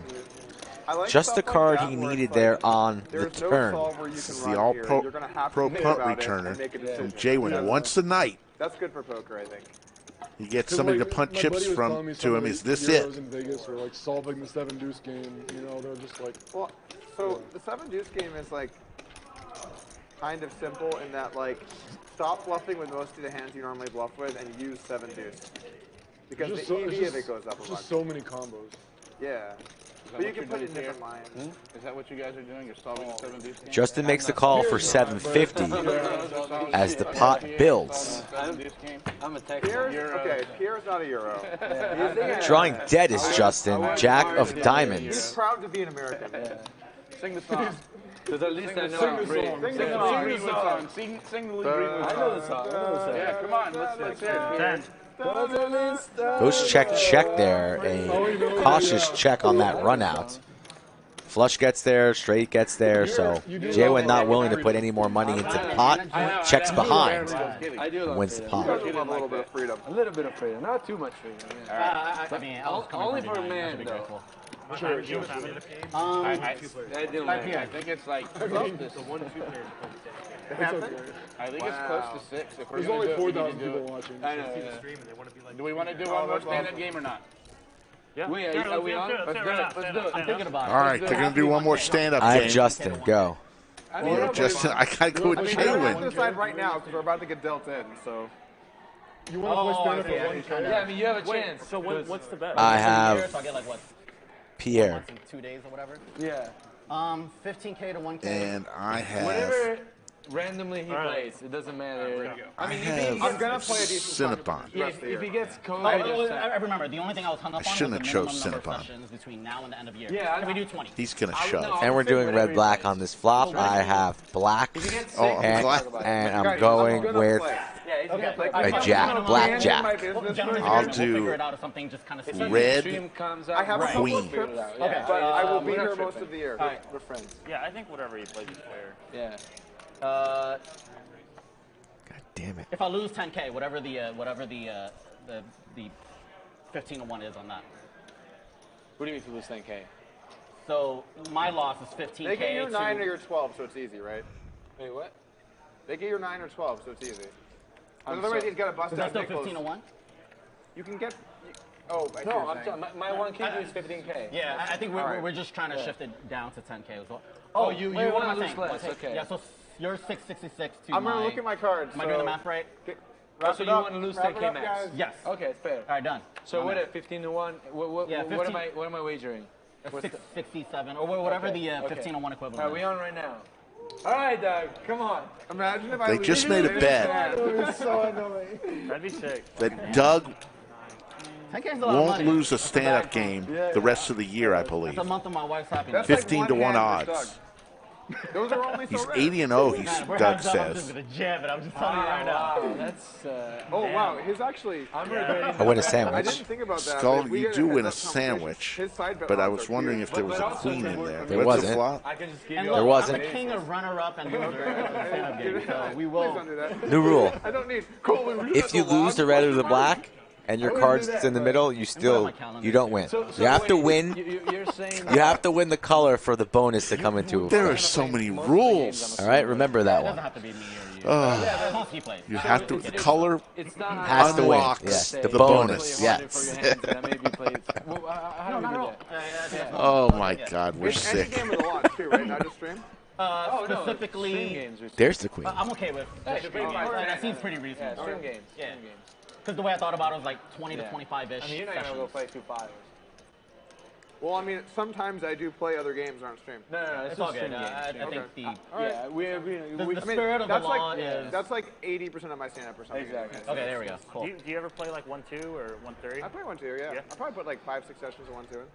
just the card he needed there on the turn. This is the all-pro punt returner from J-Win once a night. That's good for poker, I think. You get somebody to punt chips to him. Is this it? In Vegas are like solving the 7-deuce game. You know, they're just like. Well, so the 7-deuce game is like kind of simple in that like stop bluffing with most of the hands you normally bluff with and use 7-deuce because the EV of it goes up a bunch. Just so many combos. Yeah. But you can put it in different lines. Is that what you guys are doing? You're solving the 7-deuce game? Justin makes the call for 750 as the pot builds. I'm a Texan. Okay, Pierre's not a Euro. Drawing dead is Justin, Jack of Diamonds. He's proud to be an American. Sing the song. Because at least I know Sing the song. Sing the Greenwood song. I know the song. Yeah, come on. Let's hear it. Goes check there, a cautious check on that run out. Flush gets there, straight gets there, so J-Win not willing to put any more money into the pot, checks behind, wins the pot. A little bit of freedom, not too much freedom. I mean, only for a man, though. Sure. I think it's like close to 1-2 players. I think it's close to 6. If we're There's only 4,000 do people it. watching. I know. Do we want to do one more stand-up game or not? Yeah. Are we on? Let's do it. I'm thinking about it. All right, they're going to do one more stand-up I game. have Justin, go. Justin, I got to go with I have J-Win. to decide right now because we're about to get dealt in, so. You want to play stand-up for 1K? Yeah, I mean, you have a chance. So what's the bet? I have So I get like what? Pierre. Once in 2 days or whatever. Yeah. 15K to 1K. And I have... Whatever randomly he plays, it doesn't matter. I mean, have I'm gonna play a decent Cinnabon. If he gets COVID, I remember, the only thing I was hung up on shouldn't was have the chose minimum number of Cinnabon. sessions between now and the end of year. Yeah, Can we do 20? He's going to shove. And we're doing red-black on this flop. I have black, Oh, I'm glad. and I'm going with a jack, black jack. I'll do Figure it out if something just kind of red, I have a couple queen. of trips, Okay. but I will be here most of the year. We're friends. Yeah, I think whatever he plays is fair. Yeah. God damn it. If I lose 10K, whatever the 15 to 1 is on that. What do you mean if you lose 10K? So my loss is 15K. They get your 9 or your 12, so it's easy, right? Wait, what? They get your 9 or 12, so it's easy. I'm Otherwise, sorry. he's got to bust Is out that still Nichols. 15 to 1? You can get. Oh, I see No, what I'm you're saying. talking. My 1K is 15K. Yeah, I think Alright. we're just trying to shift it down to 10K as well. Oh, you wait, what wanna am I lose saying? less, okay. Yeah, so you're 666 to I'm my... gonna look at my cards. Am I doing the math right? Wrap So it you up. want to lose Wrap it 10K up, max? guys. Yes. Okay, fair. All right, done. So what at 15 to 1? Yeah, What 15 am I wagering? What's the- 667 or whatever Okay, the okay. 15 to 1 equivalent. Are we on right now? All right, Doug. Come on. Imagine if I They lose just made a this bet bad. It's so annoying. That'd be sick. that Doug 10K is a lot of won't money. lose a stand-up game the rest of the year, I believe. That's a month of my wife's happiness. That's 15 like to 1 hand for odds. Doug. Those are only He's so rare. 80-0, Doug I'm just says. gonna jab it. I'm just telling you right now. Wow, that's. Oh wow, his actually. I'm regretting. I win a I sandwich. didn't think about that. Skull, but we you get do win a that's how much sandwich, his side bet but I odds was are wondering huge. if there was a But also queen in the- there. There What's the wasn't. flop? I can just give And you. look, There wasn't. I'm a king of runner-up and loser at the stand-up game, so we will. Please don't do that. New rule. I don't need. Cool, If you lose the red or the black, and your card's in the middle, you don't win. You have to win. You're saying. You have to win the color for the bonus to come into There are effect. so many rules. All right, remember that It doesn't one. have to be me or you. Oh. Most he plays. You have to. The color It's not Has to win. unlocks Yes, the the bonus. bonus. Yes. No, not at all. Oh my God, we're Any sick. game of the launch too, right? Not just stream. Specifically, There's the queen. I'm okay with. That seems pretty reasonable. Yeah, stream games. Yeah. Stream games. Because the way I thought about it was like 20 to 25-ish. I mean, you're not gonna go play 2 5. Well, I mean, sometimes I do play other games on stream. No, It's it's all all good. stream games. I think the Yeah, the spirit of the that's law like, is. That's like 80% of my stand-up or something. Exactly. Okay, there we go. Cool. Do you ever play like 1-2 or 1-3? I play 1-2, yeah. Yeah. I probably put like 5-6 sessions of 1-2 in.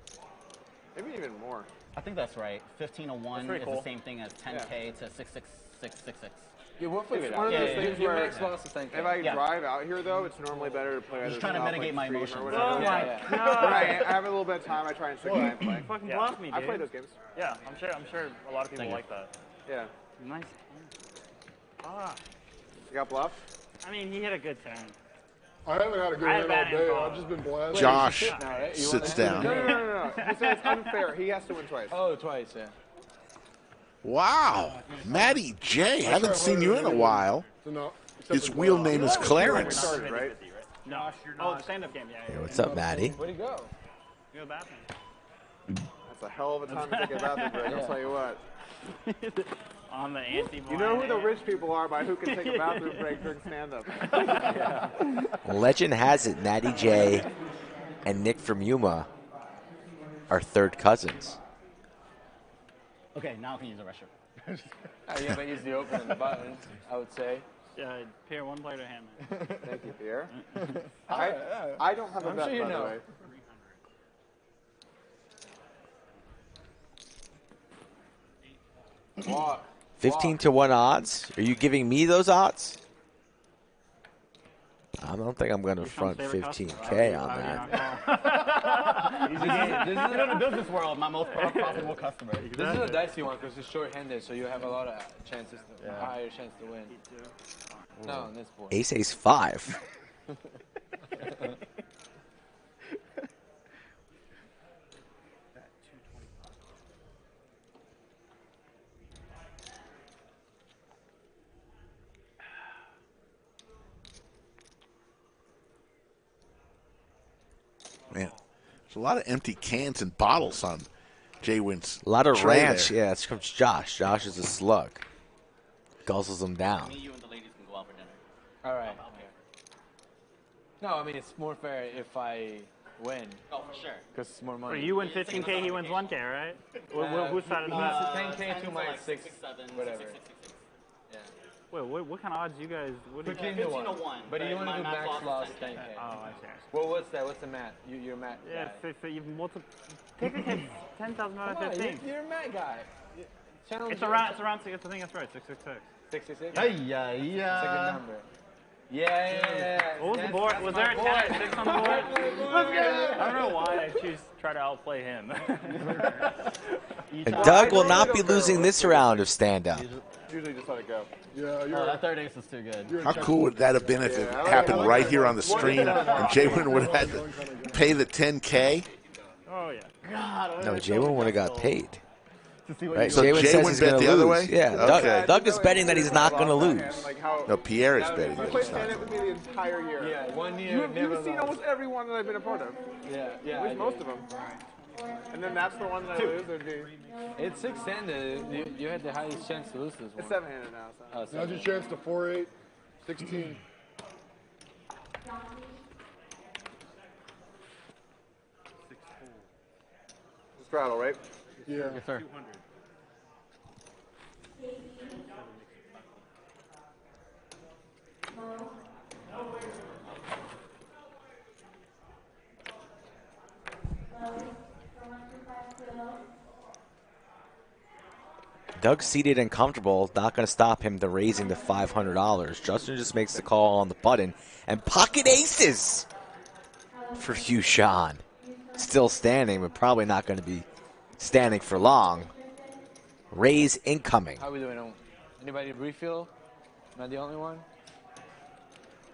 Maybe even more. I think that's right. 15 to 1 pretty is cool. the same thing as 10K to 66666. Yeah, we'll figure It's it one out. of those things where Max lost the 10K. if I drive out here, though, it's normally better to play either Just trying to stop, mitigate my stream emotions. or whatever. Oh my god! When I have a little bit of time, I try and stick to and play. Fucking bluff me, dude. I play those games. Yeah, I'm sure a lot of people like that. Yeah. Nice. Ah. You got bluff? I mean, he hit a good turn. I haven't had a good I hand all had bad day. info. I've just been blasting. Josh now, right? sits down. No. He said it's unfair. He has to win twice. Oh, twice, yeah. Wow. Matty J. Haven't seen you in a while. So no, His wheel name is Clarence. Started, right? No. Oh, the stand-up game. Yeah. Hey, what's up, Maddie? Where'd he go? You go to the bathroom. That's a hell of a time to take a bathroom break, I'll tell you what. On the anti. You know who the rich people are by who can take a bathroom break during stand-up. Legend has it Maddie J and Nick from Yuma are third cousins. Okay, now I can use the restroom. Yeah, but use the open and the button, I would say. Yeah, Pier, one player to hand. Thank you, Pier. I don't have a I'm bet, sure you by know. the way. Walk. 15 to 1 odds? Are you giving me those odds? I don't think I'm going to front 15K on that. This is in the business world, my most profitable customer. This is a dicey one because it's short-handed, so you have a lot of chances, higher chance to win. No, on this board. Ace 5. Man, there's a lot of empty cans and bottles on Jay Wynn's A lot of tray ranch. there. Yeah, it's from Josh. Josh is a slug. Guzzles them down. Me, you, and the ladies can go out for dinner. All right. No, I mean, it's more fair if I win. Oh, for sure. Because it's more So money. you win 15K, he wins 1K, right? Whose side of the bet? 10K to my 6, whatever. Yeah. Wait, what kind of odds you guys? What do you 15 guys? to 1. But you want to do max loss 10K. Oh, I see. Well, what's that? What's the math? You're a math Yeah, guy. so you've take a 10,000 out Come of on, 15. you're a math guy. Channel It's around. I think that's right. 666. 66? Hey, yeah. That's a good number. Yeah. What was the board? Was there a 10 or 6 on the board? I don't know why I choose to try to outplay him. And Doug will not be losing this round of stand-up. Usually just let it go. Yeah, That third ace is too good. How cool would that have been if it happened right here on the stream and Jay Wynn would have had to pay the 10K? Oh yeah. God, No, Jay Wynn would have got paid. Right? So Jay Wynn Jay says Wynn he's bet going the to other lose. way? Yeah, Okay. Doug is betting that he's not going to lose. Like how No, Pierre is betting you that play he's not. stand-up with me the entire year. Yeah, 1 year. You've seen almost every one that I've been a part of. Yeah. At least most of them. And then that's the one that I lose. It'd be. It's 6-handed. You had the highest chance to lose this one. It's 7-handed now. So. Oh, Now's your chance to 4-8, 16. Straddle, right? Yeah. Yes, sir. Doug's seated and comfortable, not going to stop him to raising the $500. Justin just makes the call on the button, and pocket aces for YooChan. Still standing, but probably not going to be standing for long. Raise incoming. How are we doing? Anybody refill? Am I the only one?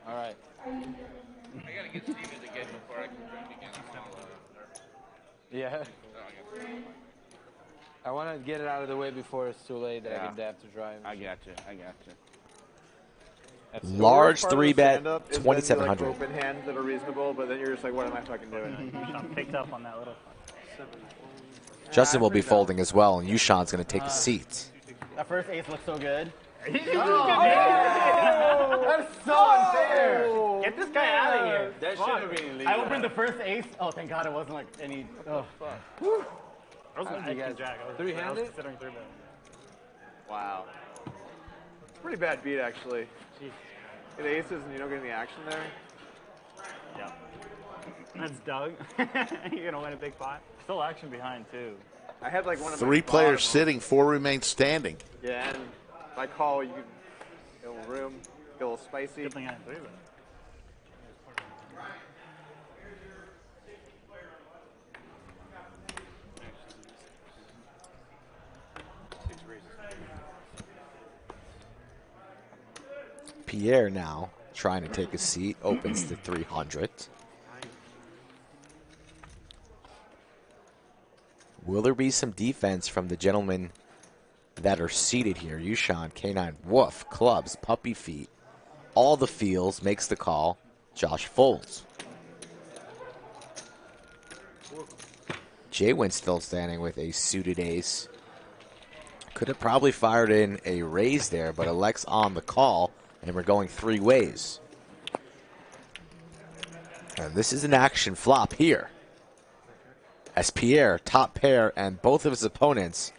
All right. I gotta get seated again before I can drink again. Yeah. I want to get it out of the way before it's too late that I can have to drive. I got you. Large Part of 3-bet, stand-up is then you, like, 2,700. open hands that are reasonable, but then you're just like, what am I fucking doing? Sean picked up on that little. Justin will be folding as well, and YooChan's going to take a seat. That first ace looks so good. That's so unfair. Get this guy out of here. That should have been illegal. I opened the first ace. Oh, thank God it wasn't like any. Oh, fuck. I was going to take Jack. I was Three-handed? considering 3-bet. Wow. It's a pretty bad beat, actually. Jeez. Get aces and you don't get any action there. Yeah. That's Doug. You're going to win a big pot. Still action behind, too. I had like one of my 3 players bottom- sitting, 4 remain standing. Yeah, and if I call, you could Get a little room, get a little spicy. Good thing I had 3 of them. Pierre now trying to take a seat, opens to 300. Will there be some defense from the gentlemen that are seated here? YooChan, K9, Woof, Clubs, Puppy Feet, all the feels, makes the call. Josh folds. Jaywin still standing with a suited ace. Could have probably fired in a raise there, but elects on the call, and we're going 3 ways. And this is an action flop here, as Pierre, top pair, and both of his opponents,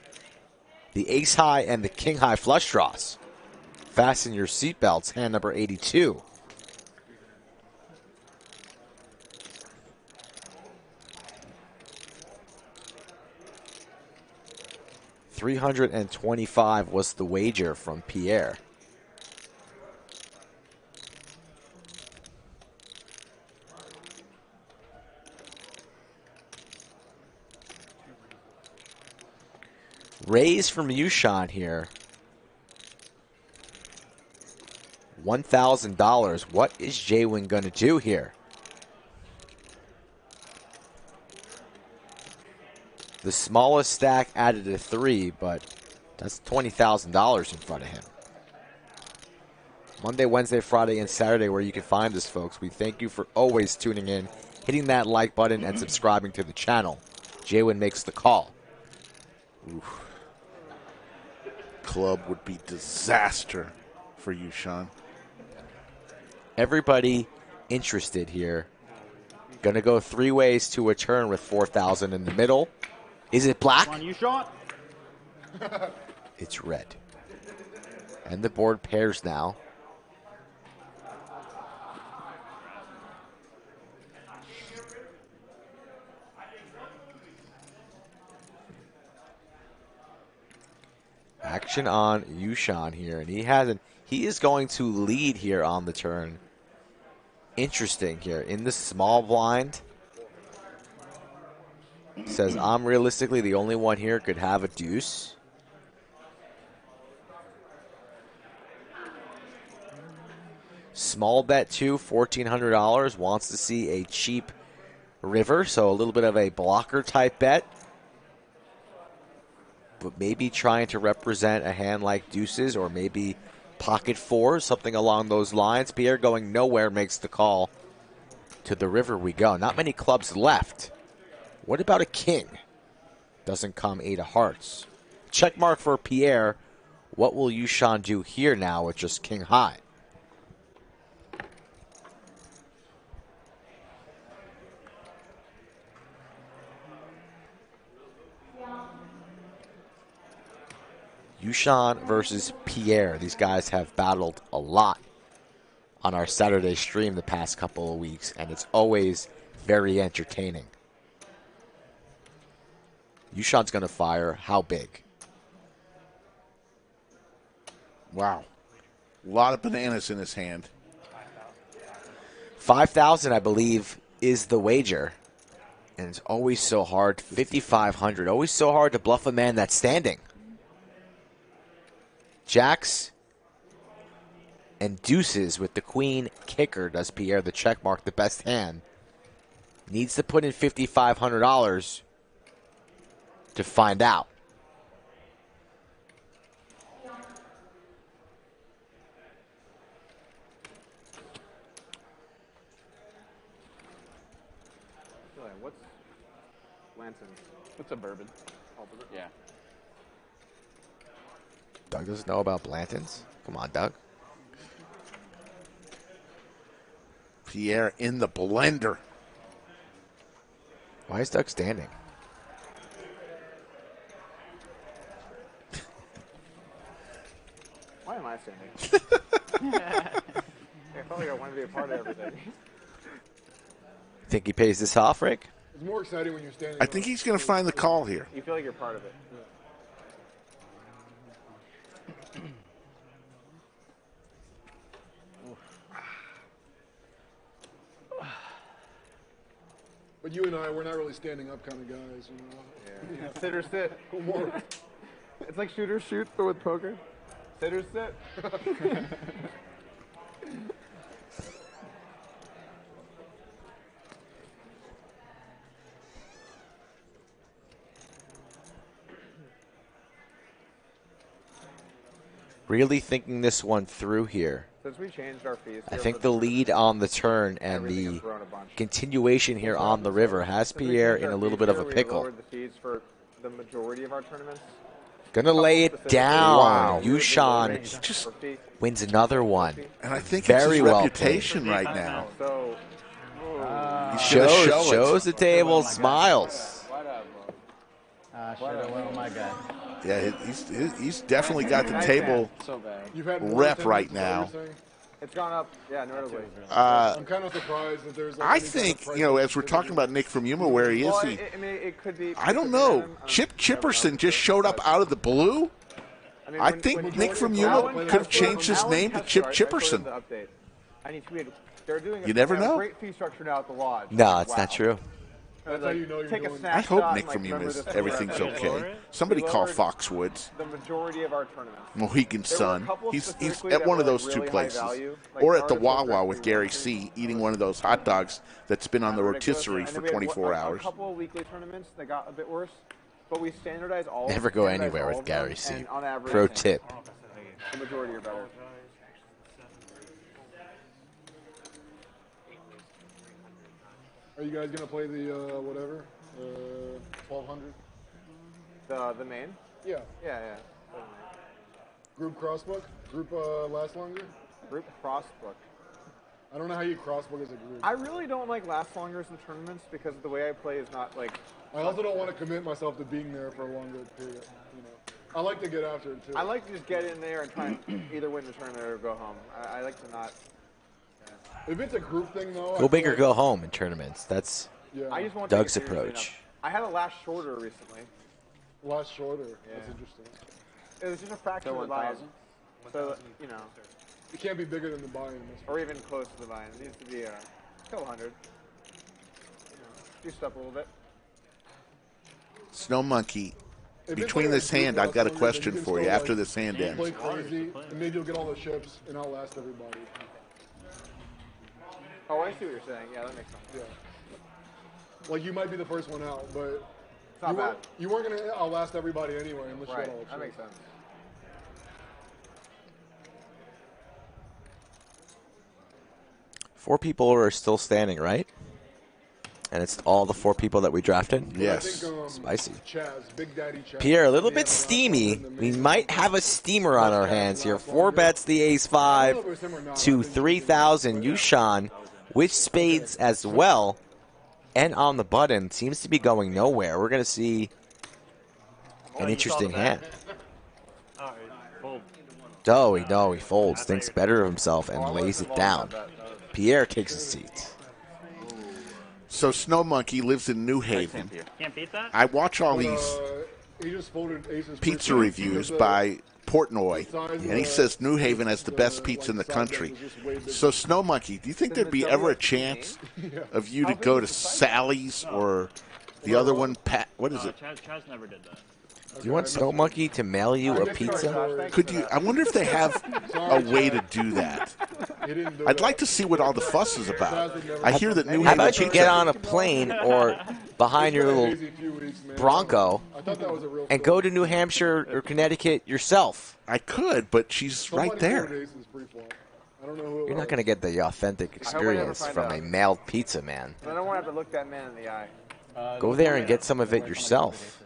the ace high and the king high flush draws. Fasten your seatbelts, hand number 82. $325 was the wager from Pierre. Raise from YooChan here. $1,000. What is Jaywin going to do here? The smallest stack added a 3, but that's $20,000 in front of him. Monday, Wednesday, Friday, and Saturday where you can find us, folks. We thank you for always tuning in, hitting that like button, and subscribing to the channel. Jaywin makes the call. Oof. Club would be disaster for YooChan. Everybody interested here. Going to go 3 ways to a turn with 4,000 in the middle. Is it black? Come on, YooChan. It's red. And the board pairs now. Action on YooChan here, and he is going to lead here on the turn. Interesting here in the small blind. Says I'm realistically the only one here could have a deuce. Small bet too, $1,400. Wants to see a cheap river, so a little bit of a blocker type bet. But maybe trying to represent a hand like deuces or maybe pocket 4s, something along those lines. Pierre going nowhere makes the call. To the river we go. Not many clubs left. What about a king? Doesn't come 8 of hearts. Check mark for Pierre. What will YooChan do here now with just king high? YooChan versus Pierre. These guys have battled a lot on our Saturday stream the past couple of weeks, and it's always very entertaining. YooChan's going to fire. How big? Wow. A lot of bananas in his hand. 5,000, I believe, is the wager. And it's always so hard. 5,500. Always so hard to bluff a man that's standing. Jacks and deuces with the queen kicker. Does Pierre the check mark the best hand? Needs to put in $5,500 to find out. What's Lanson's? It's a bourbon. Yeah. Doug doesn't know about Blanton's? Come on, Doug. Pierre in the blender. Why is Doug standing? Why am I standing? I felt like I wanted to be a part of everything. Think he pays this off, Rick? It's more exciting when you're standing. I think he's going to find the call here. You feel like you're part of it. But you and I, we're not really standing up kind of guys, you know. Yeah. Sit or sit. More. It's like shoot or shoot, but with poker. Sit or sit. Really thinking this one through here. Since we changed our fees, I think the lead on the turn and the continuation here on the river has Pierre in a little bit of a pickle. We lowered the fees for the majority of our tournaments. Gonna lay it down. Wow. YooChan just wins another one. And I think very it's his well reputation played. right now. So, He's gonna show shows the table, smiles. Shit, oh my God. Yeah, he's definitely got the table rep right now. It's gone up, yeah, notably. I'm kind of surprised that there's. Like, I think, you know, as we're talking about Nick from Yuma, where he is, I mean, it could be. I don't know. Chip Chipperson just showed up out of the blue. I think Nick from Yuma could have changed his name to Chip Chipperson. You never know. Great fee structure now at the lodge. No, it's not true. That's how you know you're doing. I hope Nick from Yuma is everything's okay. Somebody call Foxwoods. The majority of our tournaments. Mohegan Sun. He's at one of those two places. Or at the Wawa with Gary C. eating one of those hot dogs that's been on the rotisserie for 24 hours. A couple of weekly tournaments that got a bit worse, but we standardize all. Never go anywhere with Gary C. Pro tip. The majority are better. Are you guys gonna play the whatever, 1200? The main? Yeah. Yeah. Group crossbook? Group last longer? Group crossbook. I don't know how you crossbook as a group. I really don't like last longers in tournaments because the way I play is not like. I also don't want to commit myself to being there for a longer period. You know, I like to get after it too. I like to just get in there and try and either win the tournament or go home. I like to not. If it's a group thing, though, Go big or go home in tournaments. That's I just won't Doug's take it seriously approach. enough. I had a last shorter recently. Last shorter. Yeah. That's interesting. It was just a fraction of the buy-in. So, you know. It can't be bigger than the buy-in. Or even close to the buy-in. It needs to be a couple hundred. Juiced up a little bit. Snow Monkey. Between this hand, I've got a question for you after this hand ends. Play crazy, and maybe you'll get all the chips and outlast everybody. Oh, I see what you're saying. Yeah, that makes sense. Yeah. Like, you might be the first one out, but it's not bad. You weren't going to outlast everybody anyway unless you got all the chips. That makes sense. Four people are still standing, right? And it's all the four people that we drafted? Yes. Spicy. Chaz, Big Daddy Chaz. Pierre, a little bit steamy. We might have a steamer on our hands here. 4 bets the ace-5 to 3,000. YooChan with spades as well. And on the button. Seems to be going nowhere. We're going to see an interesting hand. No, he folds. Thinks better of himself and lays it down. Pierre takes a seat. So Snow Monkey lives in New Haven. Can't beat that? I watch all these He just folded aces pizza reviews by Portnoy, and he says New Haven has the best pizza in the country. So Snow Monkey, do you think there'd be ever a chance of you to go to Sally's or the other one, Pat? What is it? Chaz never did that. Do you want Snow Monkey to mail you a pizza? Could you? I wonder if they have a way to do that. I'd like to see what all the fuss is about. I hear that New Haven How about you pizza. get on a plane or behind your little Bronco and go to New Hampshire or Connecticut yourself? I could, but she's right there. You're not going to get the authentic experience from a mailed pizza, man. I don't want to have to look that man in the eye. Go there and get some of it yourself.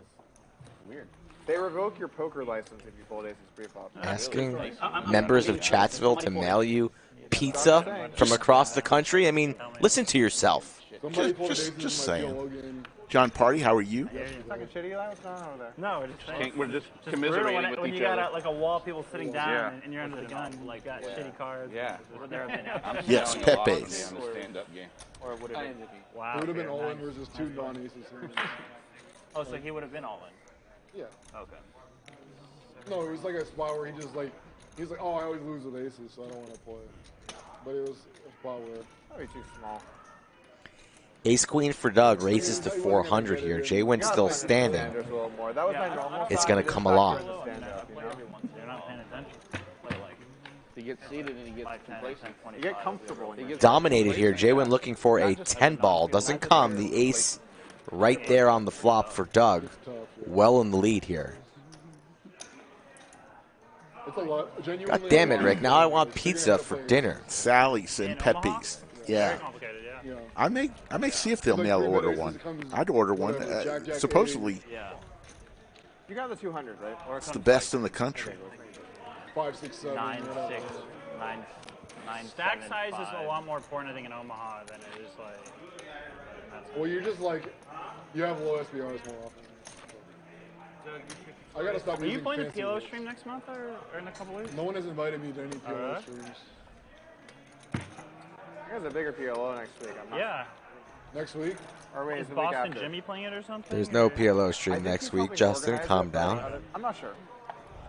Weird. They revoke your poker license if you fold aces pre-flop. Asking members of Chatsville to mail you pizza from across the country? I mean, listen to yourself. Just saying. John Party, how are you? Talking shit, Eli? What's going on over there? No, We're just brutal commiserating with when each you other. got like a wall of people sitting down Yeah. and you're under the gun, like got shitty cards. Yeah. There have been Yes, Pepe's. On the stand-up game. Or would it have been? Wow. It would have been okay, all in nice. versus two non-aces. Oh, so he would have been all in. Yeah. Okay. No, it was like a spot where he's like, oh, I always lose with aces, so I don't want to play. But it was a spot where Probably too small. Ace queen for Doug raises to 400 here. Jay-Win's still standing. Sanders a little more. That was my normal It's side, going to but come back along. to the stand-up, you know? You're not paying attention. He gets seated and he gets complacent. You get comfortable. He gets Dominated here. Jay-Win looking for a 10 ball. Doesn't come. The ace right there on the flop for Doug. Well in the lead here. It's a lot. God Genuinely damn a it, lot. Rick. Now I want pizza for dinner. Sally's and Pepe's. Yeah. I may see if they'll mail order one. I'd order one. Supposedly, You got the 200, right? Or it's the best in the country. 5, 6, 7. 9, whatever. 6, 9, 9. Stack size is a lot more important, I think, in Omaha than it is like. Well, you're just like, you have low SBRs more often. I gotta stop Are you using playing the fancy PLO words. stream next month or in a couple weeks? No one has invited me to any PLO Alright. streams. There's a bigger PLO next week. I'm not Yeah. Next week? Or wait, Is the week Boston after. Jimmy playing it or something? There's no PLO I stream think next he week. probably Justin, organized calm it, but down. I'm not sure.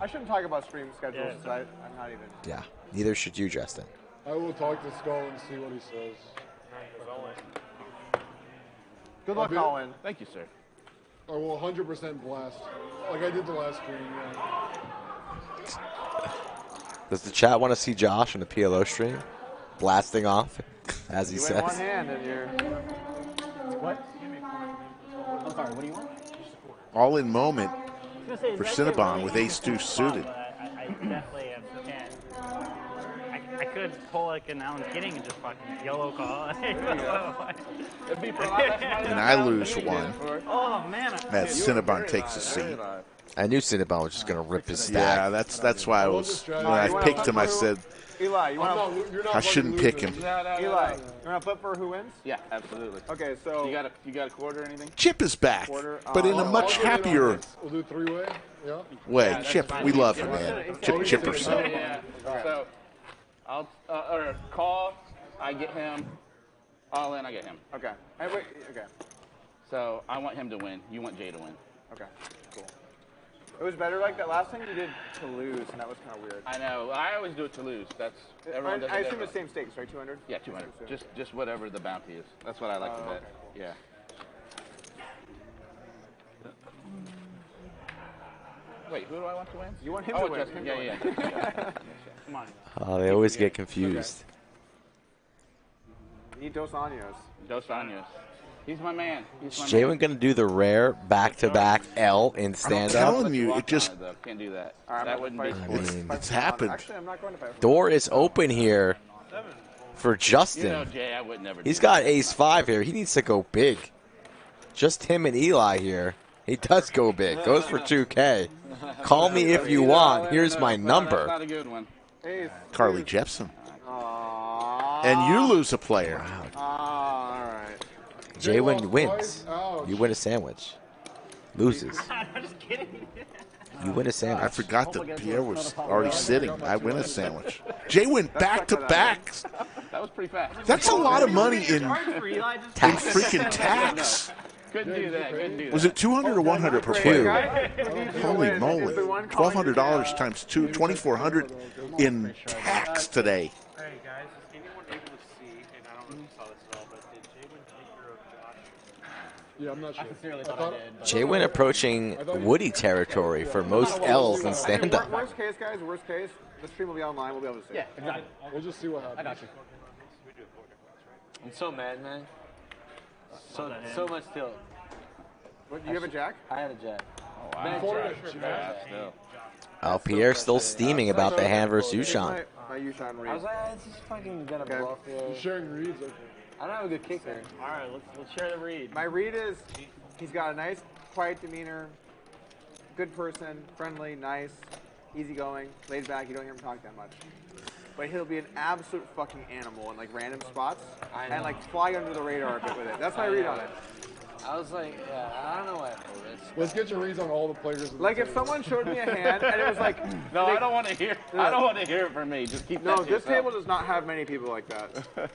I shouldn't talk about stream schedules Yeah, because I'm not even. Yeah, neither should you, Justin. I will talk to Skull and see what he says. Good luck, be- Colin. Thank you, sir. I will 100% blast. Like I did the last stream, yeah. Does the chat want to see Josh in the PLO stream? Blasting off, as he You win one says. hand and you're. What? I'm sorry, what do you want? All in moment I was gonna say, for it's actually Cinnabon really with easy ace to 2 spot, suited. but I definitely can't. I could pull like an Alan Kidding and just fucking yellow call. It'd be for a lot less money And than I Alan lose Kidding one. did for it. Oh man. As Cinnabon takes a seat. I knew Cinnabon was just going to rip his stack. Yeah, that's why I was. When I picked him, I said Eli, you want I shouldn't pick him. Eli, you want to flip for who wins? Yeah, absolutely. Okay, so You got a quarter or anything? Chip is back, but in a much happier We'll do 3-way, yeah? way. that's Chip, fine. we love him, man. Chip Chipperson. Yeah. So I'll or call. I get him. All in. I get him. Okay. Hey, wait. Okay. So I want him to win. You want Jay to win. Okay. Cool. It was better like that last thing you did to lose, and that was kind of weird. I know. I always do it to lose. That's everyone does it I assume different. it's same stakes, right? 200. Yeah, 200. Just whatever the bounty is. That's what I like to bet. Okay, cool. Yeah. Wait, who do I want to win? You want him Oh, to win. Justin. Him Yeah, to yeah. win. Come on. Oh, they always get confused. Need Dos Anjos. Dos Anjos. He's my man. Is Jalen going to do the rare back-to-back L in I'm stand-up? telling you, it just Can't do that. All right, That wouldn't be. it's happened. Actually, I'm not going to fight for Door is open here for You know, Justin. Jay, I would never. He's do got that. ace-5 here. He needs to go big. Just him and Eli here. He does go big. Goes for 2K. Call me if you want. Here's my That's number. not a good one. Ace. Carly Jepsen. Aww. And you lose a player. All right. Jalen wins. You win a sandwich. Loses. I'm just kidding. You win a I sandwich. forgot that Pierre was already sitting. I win a sandwich. Jay went back to back. That was pretty fast. That's a lot of money in Tax. freaking tax. Couldn't do that. Couldn't do that. Was it 200 or 100 per player? Holy moly! $1,200 times 2, $2,400 in tax today. Hey guys, is anyone able to see, and I don't know if you saw this at all, but did Jalen take care of Josh? Yeah, I'm not sure. I sincerely thought I did. But Jalen approaching Woody territory for most L's in stand-up. Worst case, guys. Worst case, the stream will be online. We'll be able to see. yeah, exactly. We'll just see what happens. I got you. I'm so mad, man. So much tilt. What, you have a jack? I had a jack. Oh, Man, wow. Josh, Yeah, still. Oh, Pierre's still steaming about the hand versus YooChan. My YooChan I read. was like, ah, this is fucking gonna Okay. bluff You're here. sharing reads, okay. I don't have a good kicker. All right, let's share the read. My read is he's got a nice, quiet demeanor, good person, friendly, nice, easygoing, laid back. You don't hear him talk that much. But he'll be an absolute fucking animal in like random spots I and know. like fly under the radar a bit with it. That's my read on it. I was like, yeah, I don't know why I pulled this. Let's get your reads on all the players. in the Like if table. someone showed me a hand and it was like, No, I don't want to hear. I don't want to hear it from me. Just keep no, that to this yourself. table does not have many people like that.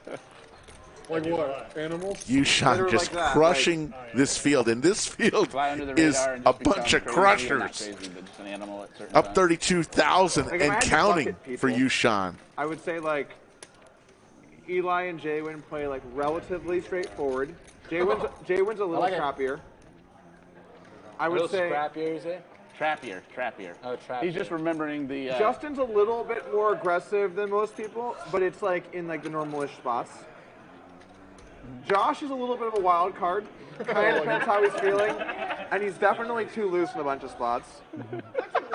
Like what? Animals? YooChan Literally just like that, crushing this field, and this field Fly under the is radar and a just bunch of become crazy. Not crushers. crazy, but just an animal at certain Up times. 32,000 Like, if I and had to counting bucket for people- YooChan. I would say like Eli and Jaywin play like relatively straightforward. Jaywin's a little like it. scrappier. I would little say scrappier, is it? Trappier. Oh, trappier. He's just remembering the. Justin's a little bit more aggressive than most people, but it's like in like the normal-ish spots. Josh is a little bit of a wild card. Kind of depends how he's feeling, and he's definitely too loose in a bunch of spots.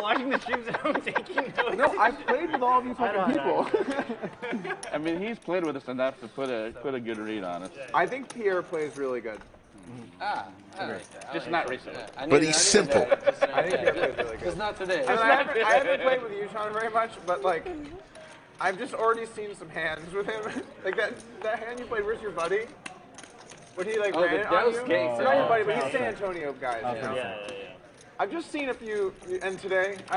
Watching the streams at home, taking notes. No, I've played with all of you fucking people. I mean, he's played with us enough to put a good read on us. I think Pier plays really good. I like that. Just not recently. But he's simple. I think Pier plays really good. Just not today. I, mean, I haven't played with YooChan very much, but like, I've just already seen some hands with him. Like that hand you played, Where's Your Buddy? When he like ran it on you. Not your buddy, but he's San Antonio guys. You know? Yeah. I've just seen a few, and today it's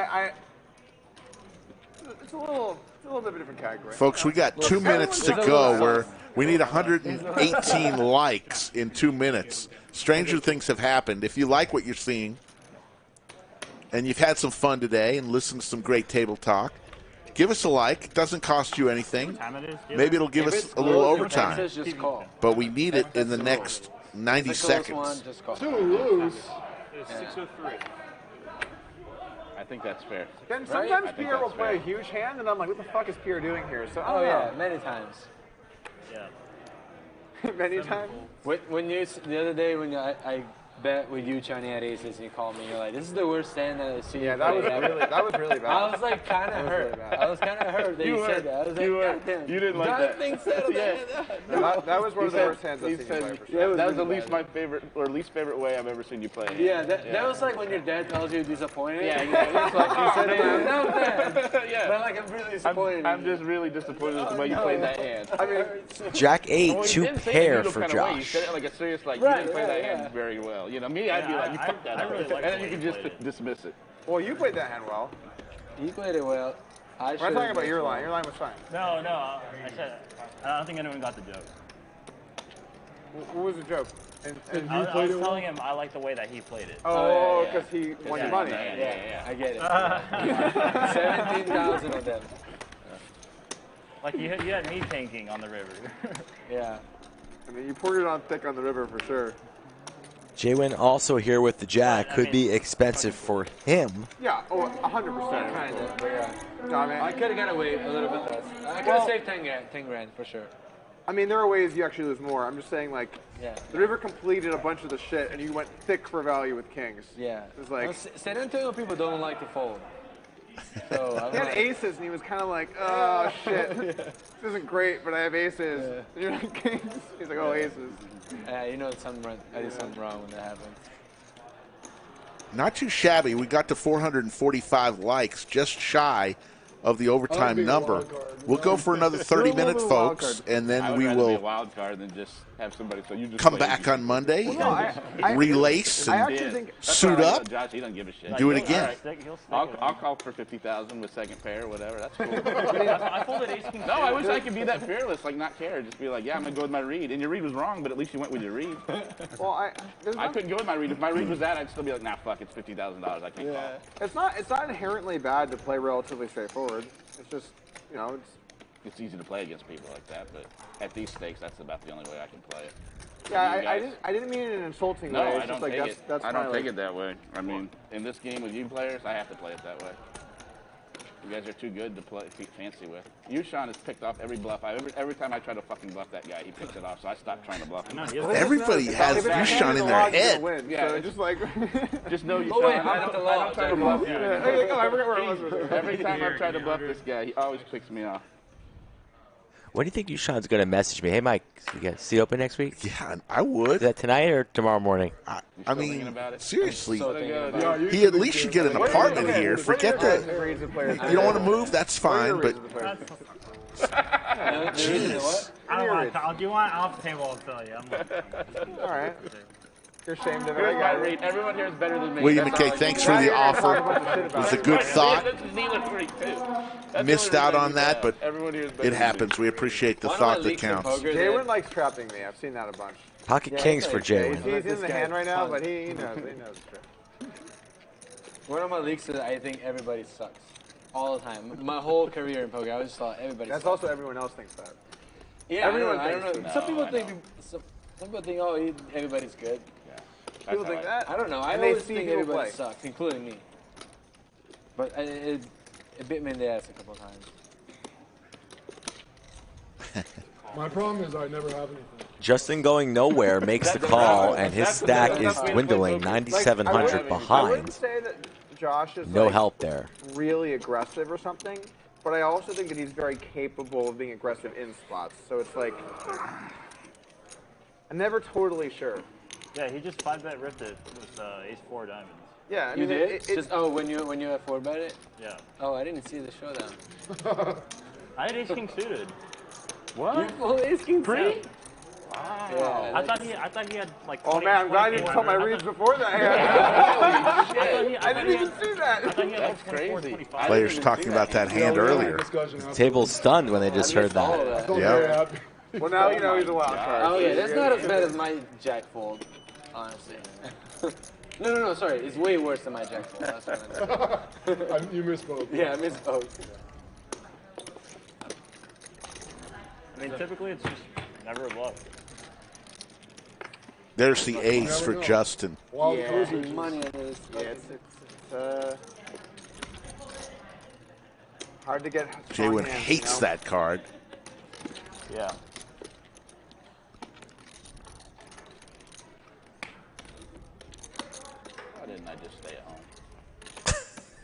a little bit of a different category. Folks, we got 2 minutes to go. Where we need 118 likes in 2 minutes. Stranger things have happened. If you like what you're seeing, and you've had some fun today and listened to some great table talk, give us a like. It doesn't cost you anything. Maybe it'll give us a little overtime. But we need it in the next 90 seconds. Too loose. It's 6:03. I think that's fair. Then sometimes Pier will play a huge hand, and I'm like, what the fuck is Pier doing here? So I don't know. Many times. Yeah. Many times. When you the other day when I bet with YooChan had aces and you called me, you're like, this is the worst hand that I've seen. Yeah, that was really bad. I was like kind of hurt. I was kind of hurt that you said that. I was like, God damn. You didn't like that. Things settled That was one of the worst hands I've seen you play for sure. That was the least least favorite way I've ever seen you play. Yeah, that was like when your dad tells you you're disappointed. Yeah, it's like you said it. No, Dad. Yeah. But like I'm really disappointed. I'm just really disappointed with the way you played that hand. I mean, Jack 8, well, you 2 didn't say it pair in a for kind of way. You Josh. said it like a serious, like Right, you didn't play that yeah. hand very well. You know, me, I'd be like, you fucked that up, really like and then the you way could you just played it. dismiss it. well, you played that hand well. You played it well. We're not talking about your line. Your line was fine. No, I said I don't think anyone got the joke. What was the joke? And I was telling him I like the way that he played it. Oh, because he won your money. Yeah, I get it. 17,000 of them. Like you had me tanking on the river. Yeah. I mean, you poured it on thick on the river for sure. Jaywin also here with the Jack. Could be expensive for him. Yeah, 100%. Kind of, but yeah. No, I mean, I could have got away a little bit less. I could have saved 10 grand for sure. I mean, there are ways you actually lose more. I'm just saying, like, the river completed a bunch of the shit, and you went thick for value with kings. Yeah. It's like, San Antonio people don't like to fold. So he had aces, and he was kind of like, oh, shit. This isn't great, but I have aces. Yeah. And you're like, kings. He's like, oh, aces. Yeah, you know I did something wrong when that happened. Not too shabby. We got to 445 likes, just shy of the overtime number. We'll go for another 30 minutes, folks, and then we be a will wild card than just have somebody. So you just come play back easy. on Monday, I relace, I and actually think suit up, Josh, he doesn't give a shit. do it again. I'll call for 50,000 with second pair, whatever. That's cool. I folded ace king. No, I wish I could be that fearless, like not care, just be like, yeah, I'm gonna go with my read. And your read was wrong, but at least you went with your read. well, I couldn't go with my read. If my read was that, I'd still be like, nah, fuck, it's $50,000. I can't call. it's not inherently bad to play relatively straightforward. It's just, you know, It's easy to play against people like that, but at these stakes, that's about the only way I can play it. yeah, I didn't mean it in an insulting No, way. It's I just don't like take it. that's I don't my, take like, it that way. I mean, in this game with you players, I have to play it that way. You guys are too good to play fancy with. YooChan has picked off every bluff. Every time I try to fucking bluff that guy, he picks it off. So I stopped trying to bluff him. Everybody has YooChan in their head. Yeah, so just like just know YooChan. Oh wait, I don't try to bluff you. I forgot where I was. Every time I've tried to bluff this guy, he always picks me off. When do you think YooChan's going to message me? Hey, Mike, you got seat open next week? Yeah, I would. Is that tonight or tomorrow morning? I mean, seriously, So he at least should get an apartment here. Forget that. You don't want to move? That's fine, but jeez. I don't want to. Do you want off the table? I'll tell you. All right. You're ashamed of it. Here's my read. Everyone here is better than me. William That's McKay, all I thanks can for do. the offer. It was a good thought. This is Zealand read, too. That's Missed the only out reason on that, but everyone here is better it than me. happens. We appreciate the thought that counts. Jaywin likes trapping me. I've seen that a bunch. Pocket kings for Jaywin. He's in the hand right now, but he knows. He knows the trick. One of my leaks is I think everybody sucks. All the time. My whole career in poker, I always thought everybody That's sucks. also everyone else thinks that. Yeah, everyone I don't know. thinks Some people think People think, oh, everybody's good. Yeah. People think that. I don't know. I And they always see think people everybody play. sucks, including me. But it bit me in the ass a couple times. My problem is I never have anything. Justin going nowhere makes the call, and his stack is dwindling, 9,700 I behind. wouldn't say that Josh is No like, help there. really aggressive or something, but I also think that he's very capable of being aggressive in spots. So it's like, I'm never totally sure. Yeah, he just 5-bet ripped it with ace-4 diamonds. Yeah, I You mean, did? Just when you have 4-bet it? Yeah. Oh, I didn't see the showdown. I had ace-king suited. What? You full ace-king Pretty? Wow. Yeah, I thought he had like. Oh man, I'm glad you told my reads before that. I didn't even see that. I thought he had like 24, 25. Players talking about that hand earlier. The table's stunned when they just heard that. Yep. Well, now you know he's a wild card. Oh yeah, that's not as bad as my jack fold, honestly. No, sorry, it's way worse than my jack fold. That's what I meant. You misspoke. Yeah, I misspoke. I mean, typically it's just never a bluff. There's the ace for Justin. Yeah, money on this. Yeah, it's hard to get. Jaywin hates that card. Yeah. Why didn't I just stay at home?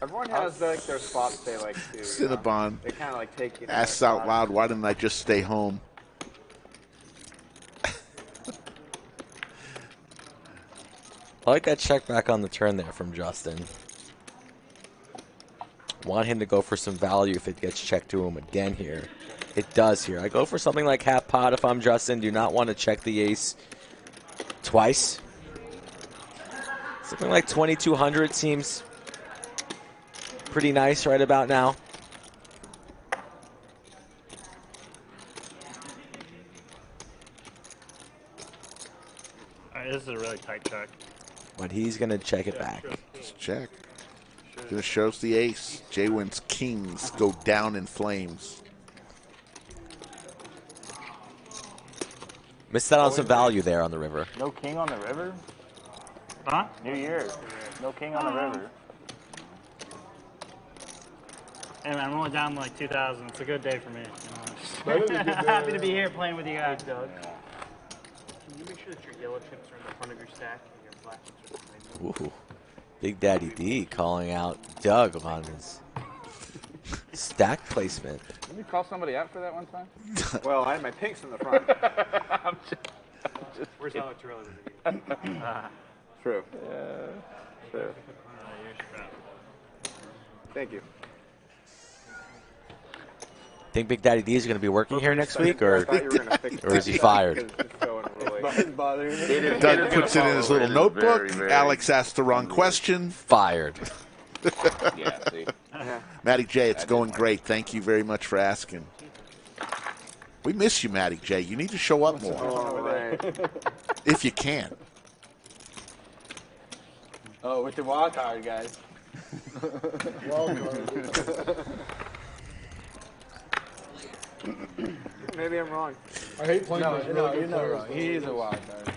Everyone has like their spots they like to. Cinnabon They kind of like take. asks out loud, why didn't I just stay home? I like that check back on the turn there from Justin. Want him to go for some value if it gets checked to him again here. It does here. I go for something like half pot if I'm Justin. Do not want to check the ace twice. Something like 2,200 seems pretty nice right about now. This is a really tight check. But he's going to check it back. Just check. Just shows the ace. Jaywin's kings go down in flames. Missed out on some value there on the river. No king on the river? Huh? New Year. No king on the river. Hey man, I'm only down like 2,000. It's a good day for me. That is a good day. Happy to be here playing with you guys. Doug, can you make sure that your yellow chips are in the front of your stack and your black chips are behind them? Ooh. Big Daddy D calling out Doug on his stack placement. Didn't you call somebody out for that one time? Well, I had my pinks in the front. Where's Alex really? True. True. Thank you. Think Big Daddy D is going to be working here next week, or is he fired? Doug puts it in his little notebook. Alex asked the wrong question. Fired. Yeah, see. Matty J, it's going great. Thank you very much for asking. We miss you, Matty J. You need to show up more. All right. If you can. Oh, with the wild card, guys. Wild card. Maybe I'm wrong. I hate playing those really good you're not players. wrong. He is a wild card.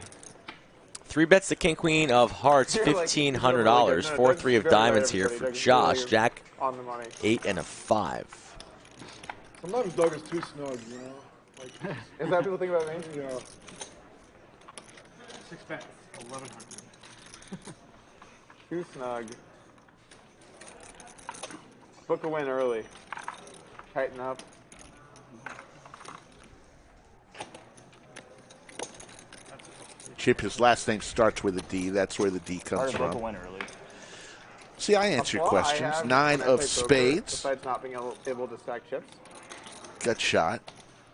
3 bets the King Queen of Hearts, $1,500. 4-3 of diamonds here for Josh. Jack, On the money. 8 and a 5. Sometimes Doug is too snug, you know? Like, Is that what people think about me? yeah. 6 bets, 1,100. Too snug. Book a win early. Tighten up. Chip, his last name starts with a D. That's where the D comes Book a from. win early. See, I answer your Well, I questions. have, 9 when I of play poker, spades. Besides not being able to stack chips. Got shot.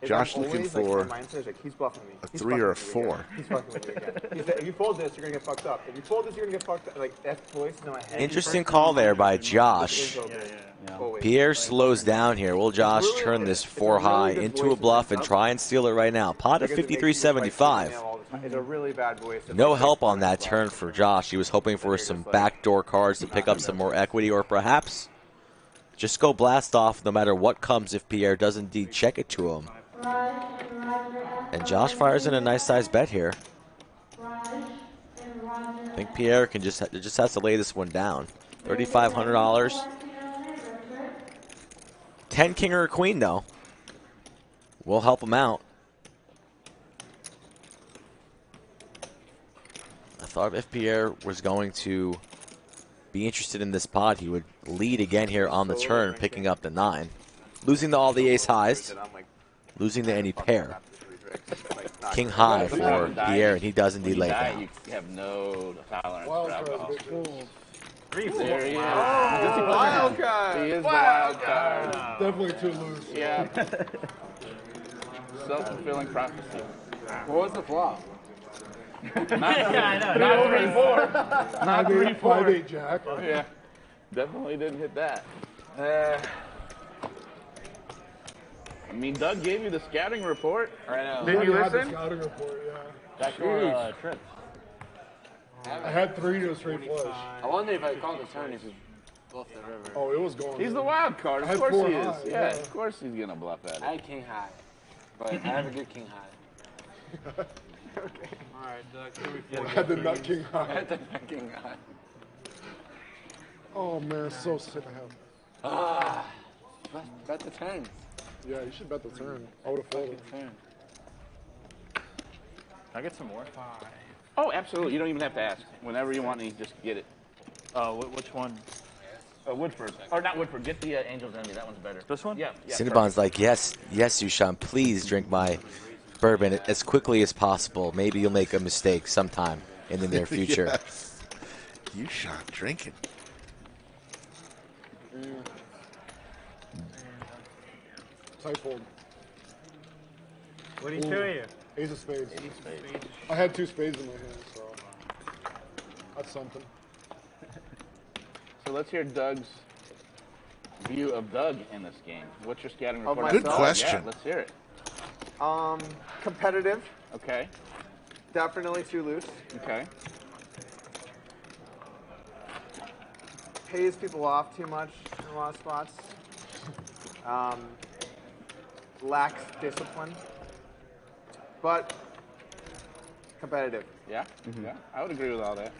is Josh I'm looking always, for like, my mindset is like, he's bluffing me. a He's 3 or a fucking with me 4. again. He's fucking with me again. He said, if you fold this, you're gonna get fucked up. If you fold this, you're gonna get fucked up. Like that's voice in my head. Interesting call there by Josh. Pierre slows down here. Will Josh turn this 4 high into a bluff and try and steal it right now? Pot of 53.75. It's a really bad voice. No help on that turn for Josh. He was hoping for some backdoor cards to pick up some more equity, or perhaps just go blast off no matter what comes if Pierre does indeed check it to him. And Josh fires in a nice size bet here. I think Pierre can just has to lay this one down. $3,500. 10 king or a queen though. We'll help him out. I thought if Pierre was going to be interested in this pot, he would lead again here on the turn, picking up the 9. Losing to all the ace highs. Losing to any pair. King high for Pierre, and he does indeed lay down. You have no tolerance Wild for alcohol. card, cool. There he is. Wild card. He is the wild card. Definitely too loose. Yeah. Self-fulfilling prophecy. What was the flop? Not 3-4. Not 3-4. 5-8 jack. Yeah. Definitely didn't hit that. I mean, Doug gave you the scouting report. I know. Did you Had the listen? scouting report, yeah. Back to trip. I had 3 to a straight flush. I wonder if I called the turn if he bluffed the river. Oh, it was going. He's the wild card. I Of had course 4 he is. high, Yeah, of course he's going to bluff at I it. had king high, but I have a good king high. Okay. All right, Doug. I had the nut king I high. had the king high. Oh man, so sick of him. Ah, bet the turn. Yeah, you should bet the turn. I would have folded. Turn. Can I get some more? Oh, absolutely. You don't even have to ask. Whenever you want, you just get it. Which one? Woodford. Or not Woodford. Get the Angel's Envy. That one's better. This one? Yeah. yeah Cinnabon's like, yes, YooChan, please drink my bourbon as quickly as possible. Maybe you'll make a mistake sometime in the near future. Yes. YooChan drinking. Tight fold. What did he show you? Ace of spades. I had 2 spades in my hand, so that's something. So let's hear Doug's view of Doug in this game. What's your scouting Of report? Good question. Yeah, let's hear it. Competitive. Okay. Definitely too loose. Okay. Pays people off too much in a lot of spots. Lacks discipline. But competitive. Yeah? Yeah. I would agree with all that.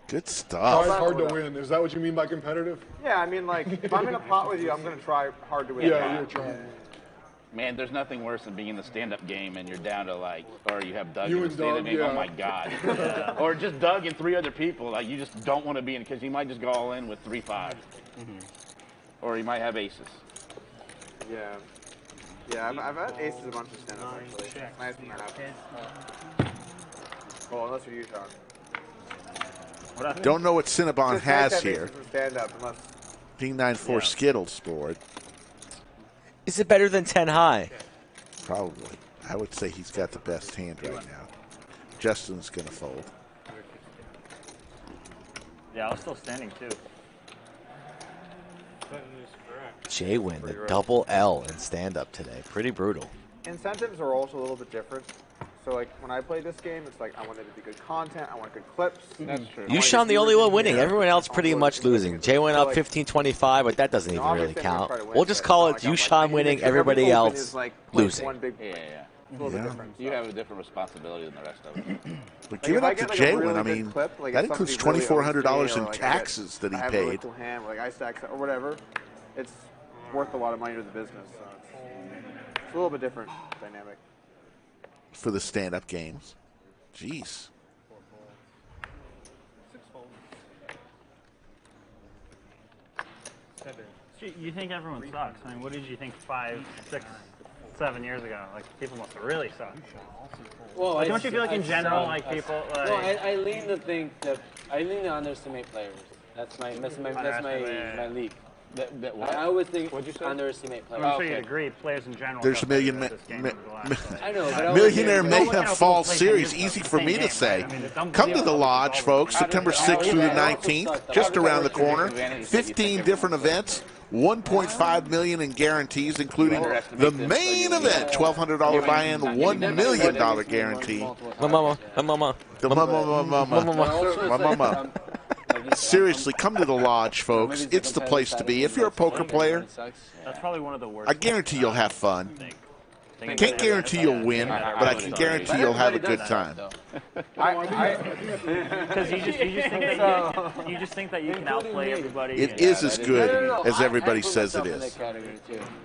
Good stuff. Try hard to win. Is that what you mean by competitive? Yeah, I mean, like, if I'm in a pot with you, I'm going to try hard to win. Yeah, you're trying. Man, there's nothing worse than being in the stand-up game and you're down to like, or you have Doug You in the and stand-up Doug, game. yeah. Oh my God! Or just Doug and 3 other people. Like you just don't want to be in because he might just go all in with 3-5, or he might have aces. Yeah. Yeah, I've had aces a bunch of stand-up actually. It's nice when that happens. Well, unless you're YooChan. Don't know what Cinnabon Just can't has have here. aces from stand-up unless. King 9-4 Skittles board. Is it better than 10 high? Probably. I would say he's got the best hand right now. Justin's going to fold. Yeah, I was still standing too. Jay win the double L in stand-up today. Pretty brutal. Incentives are also a little bit different. So like when I play this game, it's like I want it to be good content, I want good clips. That's true. YooChan the only one winning. Everyone else pretty much losing. Jay went up 15-25, but that doesn't even really count. We'll just call it YooChan winning, everybody else losing. Yeah. You have a different responsibility than the rest of us. But give it up to Jay when, I mean, that includes $2,400 in taxes that he I have a really paid. cool hand, like I stack or whatever. It's worth a lot of money to the business. So it's a little bit different dynamic. For the stand-up games. Jeez. You think everyone sucks? I mean, what did you think 5, 6, 7 years ago? Like people must have really sucked. Well, Like, don't you feel like in general, like people? Like, No, I lean to think that I lean to underestimate players. That's my leak. I always think underestimate players. I'm sure you'd agree. Players in general. There's a million I know, but I always Millionaire think- Mayhem Fall Series. Easy for me to say. Come to the Lodge, folks. September 6th through the 19th. Just around the corner. 15 different events. $1.5 million in guarantees, including the main event, $1,200 buy-in, $1 million guarantee. Mama. The mama. Seriously, come to the Lodge, folks. It's the place to be. If you're a poker player, That's probably one of the worst. I guarantee you'll have fun. Can't guarantee you'll win, but I can guarantee you'll have a good time. Because you just think that you can outplay everybody. It is as good as everybody says it is.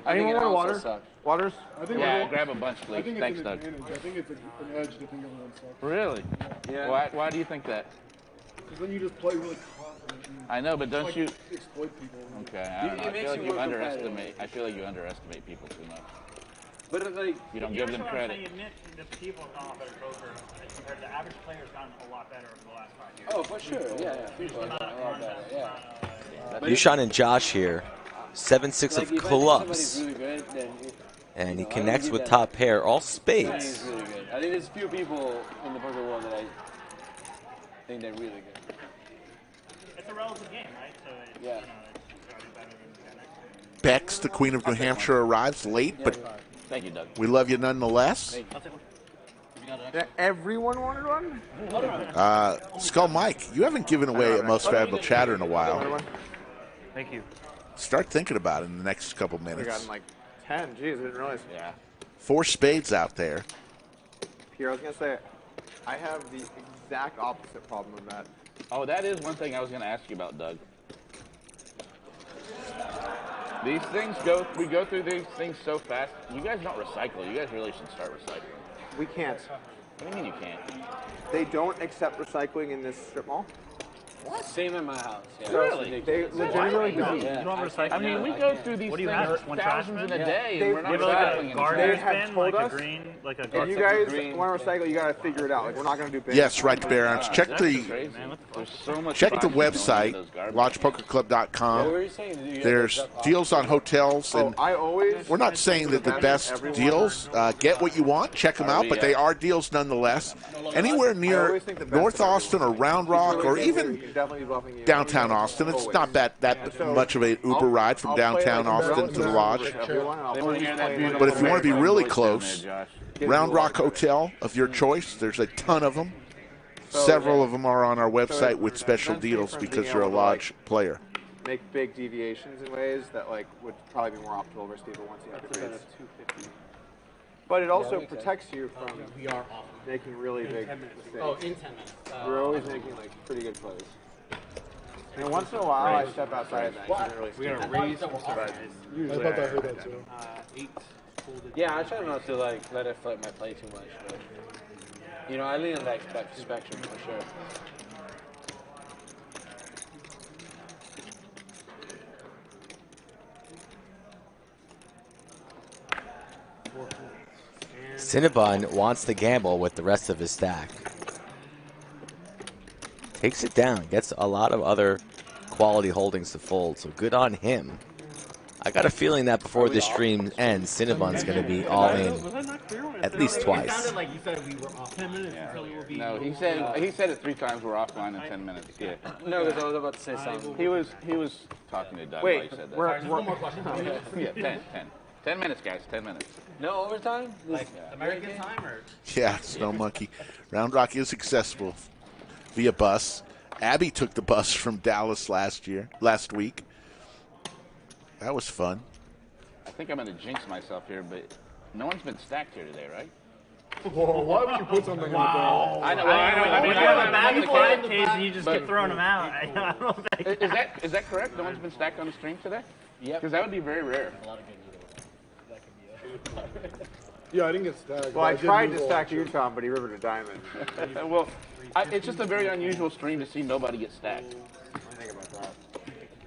Anyone want water? Waters? Yeah, grab a bunch, please. I think Thanks, it's Doug. an advantage. I think it's an edge to think everyone sucks. Really? Yeah. Why do you think that? Because then you just play really confident. I know, but don't like you exploit people? Okay, I don't know. I feel like you underestimate. I feel like you underestimate people too much. But like, you don't give them credit. You admit the people are not better poker compared to the average player has gotten a lot better over the last 5 years. Oh, for sure. Yeah. People have gotten a lot better. Yeah. YooChan and Josh here. 7-6 Like, of if clubs. Really good, then And he connects with top pair, all Johnny spades. is really good. I think there's few people in the poker world that I think they're really good. It's a relative game, right? So it's, yeah. It's gotta be better than the next. Bex, the Queen of New Hampshire, arrives late, but Thank you, Doug. we love you nonetheless. Everyone wanted one? Skull Mike, you haven't given away a most valuable chatter in a while. Thank you. Start thinking about it in the next couple We minutes. got like 10. Jeez, I didn't realize. Yeah. 4 spades out there. Pierre, I was gonna say, I have the exact opposite problem with that. Oh, that is one thing I was going to ask you about, Doug. These things we go through these things so fast. You guys don't recycle. You guys really should start recycling. We can't. What do you mean you can't? They don't accept recycling in this strip mall. What? Same in my house. Yeah. Really? They legitimately don't. Yeah. You don't recycle? I mean, we go through these What do you things have? One thousands trash in a bin? day, They- and we're not You have like a recycling garbage They anything. have bin, told like us, a green, like a If garbage you guys green. want to recycle, you got to figure it out. Like, we're not going to do bins. Yes, right, Barons. Check That's the crazy. There's so much check the pride going into website, those garbage lodgepokerclub.com. What were you saying? You guys There's have that deals on hotels, and I always. we're not saying that the best deals, get what you want, check them out, but they are deals nonetheless. Anywhere near North Austin or Round Rock or even downtown Austin, it's not that much of a Uber ride from downtown Austin to the lodge. But if you want to be really close, Round Rock Hotel of your choice, there's a ton of them. Several of them are on our website with special deals because you're a lodge player. Make big deviations in ways that like would probably be more optimal versus people once you have the grades. But it also protects you from making really big mistakes. Oh, in 10 minutes. We're always making like pretty good plays. And once in a while, I step outside of that. We gotta raise some I thought I heard that too. 8 folded. Yeah, I try not to like let it float my play too much, but you know, I lean on that spectrum for sure. Cinnabon wants to gamble with the rest of his stack. Takes it down, gets a lot of other quality holdings to fold, so good on him. I got a feeling that before this stream ends, Cinnabon's going to be all in at least It twice. sounded like you said we were off 10 minutes until we will be. No, he said it 3 times. We're offline in 10 minutes. Yeah. No, because I was about to say something. He was talking to Doug while he said that. Sorry, just one more question. Yeah, 10 minutes, guys. 10 minutes. No overtime? Like American time or? Yeah, Snow Monkey. Round Rock is accessible via bus. Abby took the bus from Dallas last week. That was fun. I think I'm going to jinx myself here, but no one's been stacked here today, right? Whoa, why would you put something in the bag? I know. I mean, you have a bag full of case and you just keep throwing them out. I don't think. Is that correct? No one's been stacked on the stream today? Yep. Because that would be very rare. Yeah, I didn't get stacked. Well, I tried to stack UConn, but he rivered a diamond. Well, it's just a very unusual stream to see nobody get stacked. I think about that.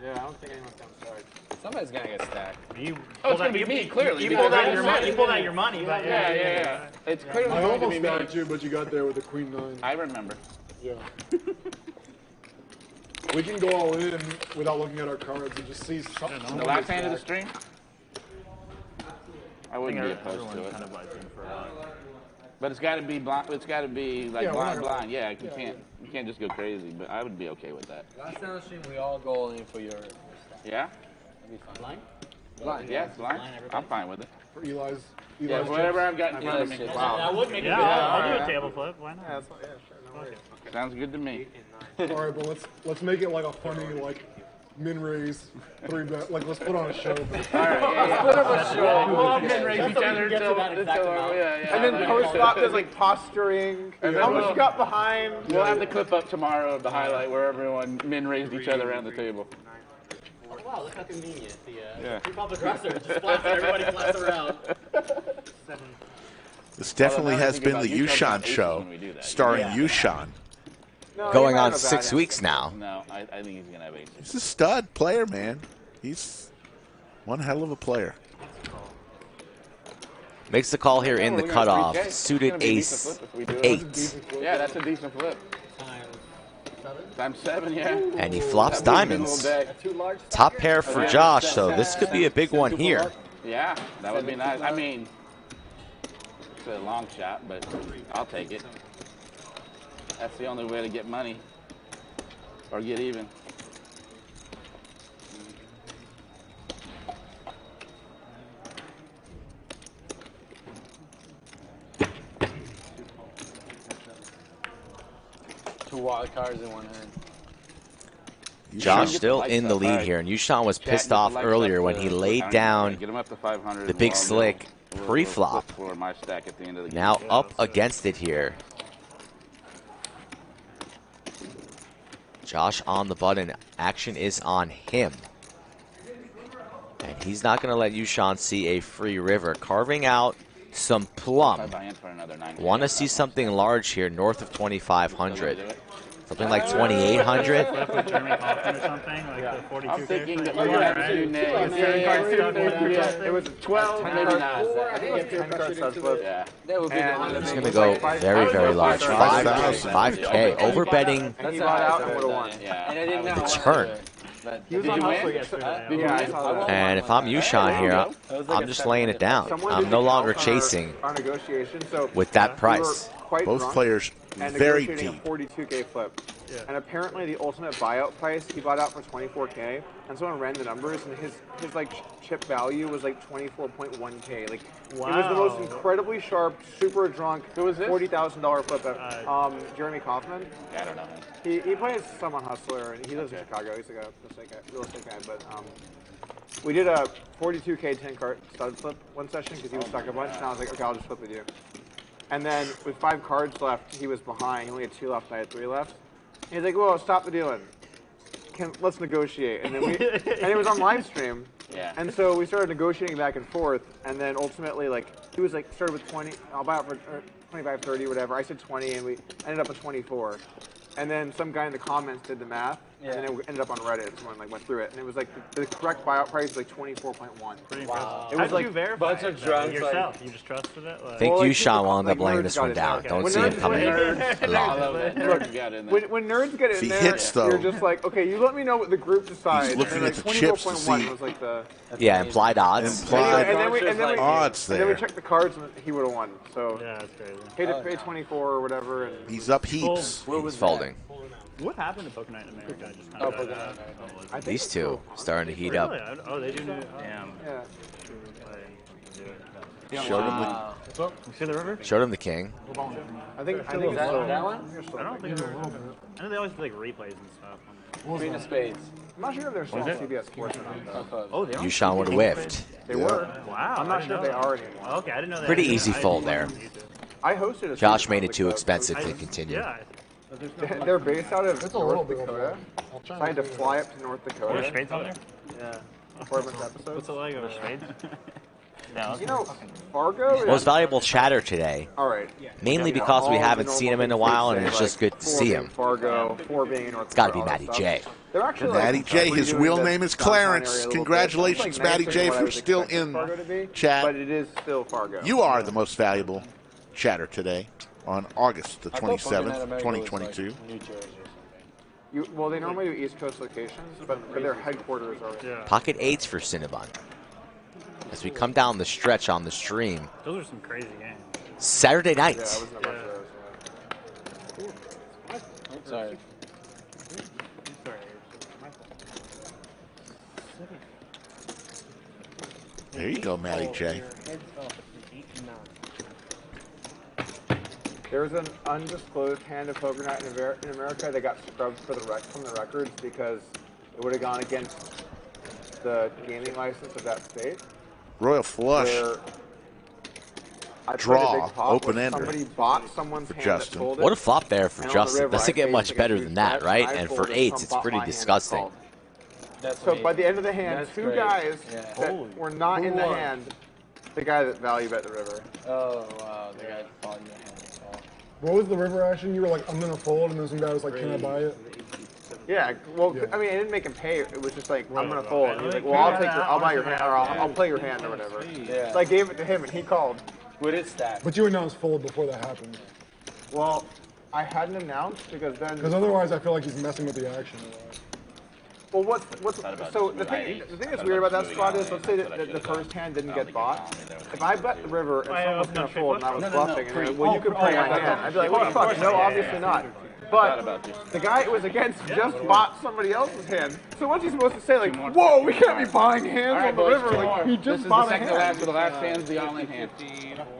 Yeah, I don't think anyone's done stacked. Somebody's gonna get stacked. You It's going to be me, clearly. You pulled out your money. You pulled out your money, but Yeah. It's clearly I going to almost be me. stacked you, but you got there with the Queen 9. I remember. Yeah. We can go all in without looking at our cards and just see something. The last hand of the stream? I wouldn't be opposed to it. kind of like in for a while. But it's got to be blind. It's got to be like Yeah, we're not blind. gonna- Yeah, you can't just go crazy. But I would be okay with that. Last time stream, we all go in for your stack. Yeah. That'd be fun. Blind? Blind. Yeah, it's blind. everybody? I'm fine with it. For Eli's Yeah, whatever I've got in front of me. I would make Yeah, it. I'll do a table flip. Why not? Yeah, sure, no worries. Sounds good to me. All right, but let's make it like a funny min raise, 3-bet. Like, let's put on a show. All right, let's put up a show. We'll all min raise each other until And then post-flop, there's like posturing. And How then much you got behind? We'll have the clip up tomorrow of the highlight where everyone min raised each other around the table. Oh, wow, look how convenient. Yeah. The pre-flop aggressor just flaps everybody flaps around. This definitely has been the YooChan show, starring YooChan. Going on 6 weeks now. No, I think he's going to have aces. He's a stud player, man. He's one hell of a player. Makes the call here in the cutoff. Suited ace 8. Yeah, that's a decent flip. Times 7, yeah. And he flops diamonds. Top pair for Josh, so this could be a big one here. Yeah, that would be nice. I mean, it's a long shot, but I'll take it. That's the only way to get money or get even. Two wild cards in one hand. Josh still in the lead here, and YooChan was pissed off earlier when he laid down the big slick pre-flop. Now up against it here. Josh on the button. Action is on him. And he's not going to let YooChan see a free river. Carving out some plum. Want to see something large here, north of 2,500. Something like 2,800. I'm thinking that we're going to have two names. It was 12, maybe not. I think it was 10 cards stud flip. Yeah. He's going to go very, very large. 5K. Overbetting And he bought out and would have won. the turn. He was on hustle yesterday. Yeah, I saw that. And if I'm YooChan here, I'm just laying it down. I'm no longer chasing our negotiation. So with that price. Both players and very negotiating deep. a 42K flip. And apparently the ultimate buyout price he bought out for 24K. And someone ran the numbers, and his like chip value was like 24.1K. Like it was the most incredibly sharp, super drunk, $40,000 flip. Jeremy Kaufman. Yeah, I don't know him. He plays some on Hustler, and he lives in Chicago. He's like a real estate guy. But we did a 42K 10-card stud flip one session because he was stuck a bunch, and I was like, okay, I'll just flip with you. And then with 5 cards left, he was behind. He only had 2 left, I had 3 left. And he's like, "Whoa, stop the dealing. Let's negotiate." And then and it was on live stream. Yeah. And so we started negotiating back and forth, and then ultimately, like, he was like, started with 20. I'll buy it for 25, 30, whatever. I said 20, and we ended up at 24. And then some guy in the comments did the math, and then it ended up on Reddit. Someone like went through it, and it was like the correct buyout price was like 24.1. Wow. It was like bunch of drunks yourself. You just trusted it. I think YooChan will end up laying this one down. Don't see him coming along. Look, when nerds get in If he there, hits, though, you're just like, okay, you let me know what the group decides. He's looking and at like the chips to 24.1 see. was like the Yeah, implied odds. Implied and then we odds and then there. we checked the cards, and he would have won. So yeah, that's crazy. He had to pay 24 or whatever. And He's up heaps. He's folding. What happened to Poker Night in America? I just kind of died out. These two starting to heat Really? up. Oh, they do new. Damn. Yeah. Showed him You see the river? Showed him the king. I think it's that one? still I don't think it's I know they always do like replays and stuff. Queen of spades. I'm not sure if they're still on CBS Sports or not. Though. Oh, they are? YooChan would have whiffed. They were. Wow. I'm not sure if they are anymore. Okay, I didn't know that. Pretty easy fold there. I hosted a Josh made it too expensive to continue. Yeah. They're based out of North Dakota. So I had to fly up to North Dakota. Are there spades on there? Yeah. For a bunch of episodes. What's it like over spades? No. You know, Fargo. Most valuable chatter today. All right. Mainly because we haven't seen him in a while, and it's just good to see him. Fargo, 4 being in North It's got to be Dakota, Matty all that J. stuff. They're actually Matty like, J, his redoing real the name is downtown area Clarence. a little bit. Congratulations, It's Matty nicer J, than if what I you're was still expecting in Fargo to be, chat. But it is still Fargo. You are the most valuable chatter today on August the 27th, 2022. Well, they normally do East Coast locations, but their headquarters are. Yeah. Pocket 8s for Cinnabon. As we come down the stretch on the stream. Those are some crazy games. Saturday night. Yeah, I was in a bunch of those. Yeah. Sorry. There you go, Matty J. There was an undisclosed hand of Poker Night in America that got scrubbed from the records because it would have gone against the gaming license of that state. Royal flush. Where I Draw, played a big pot where open-ender somebody bought someone's for hand Justin. that folded, What a flop there for and on the Justin. river, Doesn't I get faced much against better huge than that, bets, right? I And for folded, eights, some it's bought pretty my hand that disgusting. called. That's So by amazing. the end of the hand, That's two great. guys Yeah. that were not in the hand, the guy that value bet the river. Oh, wow. The guy that followed your hand as well. What was the river action? You were like, I'm gonna fold, and then some guy was like, can I buy it? Yeah, well, I mean, I didn't make him pay. It was just like, I'm gonna fold. And he's like, well, I'll buy your hand, or I'll play your hand or whatever. Yeah. So I gave it to him, and he called. With his stack. But you announced fold before that happened. Well, I hadn't announced because then. Because otherwise, I feel like he's messing with the action a lot. Well, what's so the thing that's weird about that spot is, let's say that the first hand didn't get bought. If I bet the river and someone was gonna fold and I was bluffing, and they're like, well, you could play my hand, I'd be like, what the fuck? No, obviously not. But the guy it was against just bought somebody else's hand. So what's he supposed to say? Like, whoa, we can't be buying hands on the river. Like, he just bought a hand. So the last hand's the all-in hand.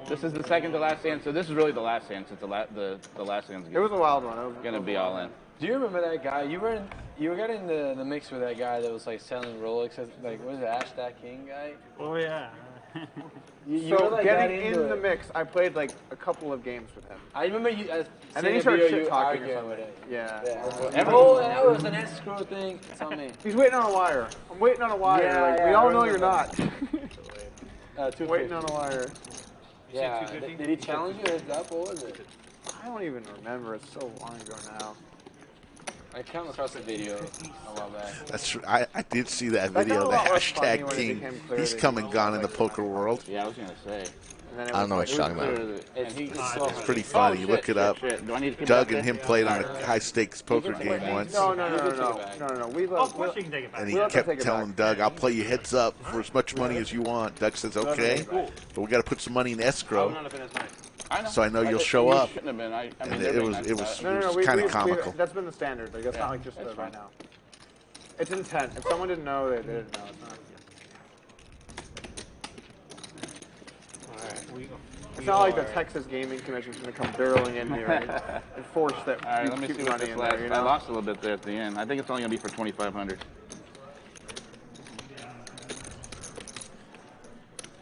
This is the second to last hand. So this is really the last hand since the last hand's It was a wild one. It was gonna be all in. Do you remember that guy? You were getting the mix with that guy that was like selling Rolexes, like what was it, Hashtag King guy? Oh yeah. You So were, like, getting that into in the it. mix, I played like a couple of games with him. I remember you. And then he started shit talking or something. Yeah. Oh, and that was an escrow thing. Tell me. He's waiting on a wire. I'm waiting on a wire. Yeah, like, yeah, we I all know remember you're not. Waiting 250. on a wire. Yeah. Did he challenge you heads up? What was it? I don't even remember. It's so long ago now. I came across a video a while back. That's true. I did see that That got video. a The lot less funny hashtag when it king. became clear He's that come he and was gone in the like- poker world. Yeah, I was gonna say. And then it I don't know was what you're like- talking about. It's It's pretty funny. You look it up. Do I need to keep Doug that and him there? played on a high stakes poker game once. No. We love. Of course you can take it back. And We he love to kept take it telling back. Doug, I'll play you heads up for as much money as you want. Doug says, okay, but we got to put some money in escrow, None of it is nice. so I know you'll show up. Shouldn't have been. I mean, And they're it being was nice it about was, No, it was we- kind we- of comical. That's been the standard. Like, that's not like just That's right fine. now. It's intent. If someone didn't know, they didn't know. It's not like the Texas Gaming Commission's going to come barreling in here and enforce that All right, you let me keep see what money this in last. there, you I know? lost a little bit there at the end. I think it's only gonna be for 2,500.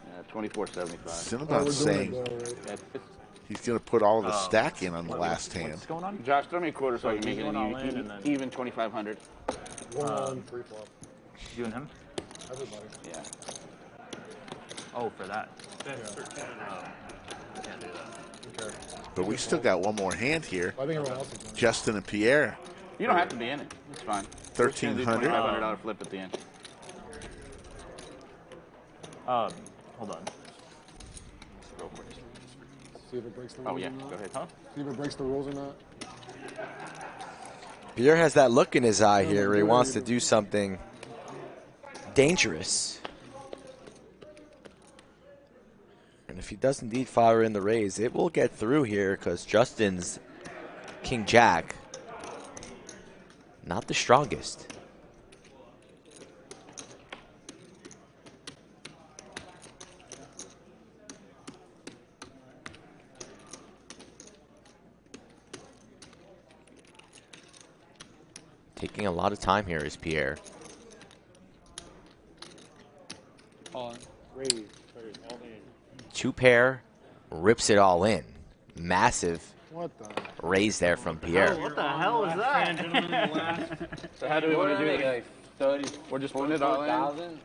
Yeah, 24.75. Cinnabon's saying he's going to put all of the stack in on the last hand. What's going on? Josh, throw me a quarter so I can make it going all in and then- even 2,500. 1-1, 3-flop. You and him? Everybody. Yeah. Oh, for that. But we still got one more hand here. I think everyone else is in. Justin and Pierre. You don't have to be in it. It's fine. 1,300. $2,500 flip at the end. Hold on. See if it breaks the Oh rules yeah, or not. go ahead. See if it breaks the rules or not. Pierre has that look in his eye here where he wants to do something dangerous. And if he does indeed fire in the raise, it will get through here because Justin's King Jack, not the strongest. Taking a lot of time here is Pierre. On. Raise. All in. Two pair, rips it all in. Massive What the? raise there from Pierre. What the hell is that? So how do we want to do Make it? like 30, We're just putting it all in. 40,000?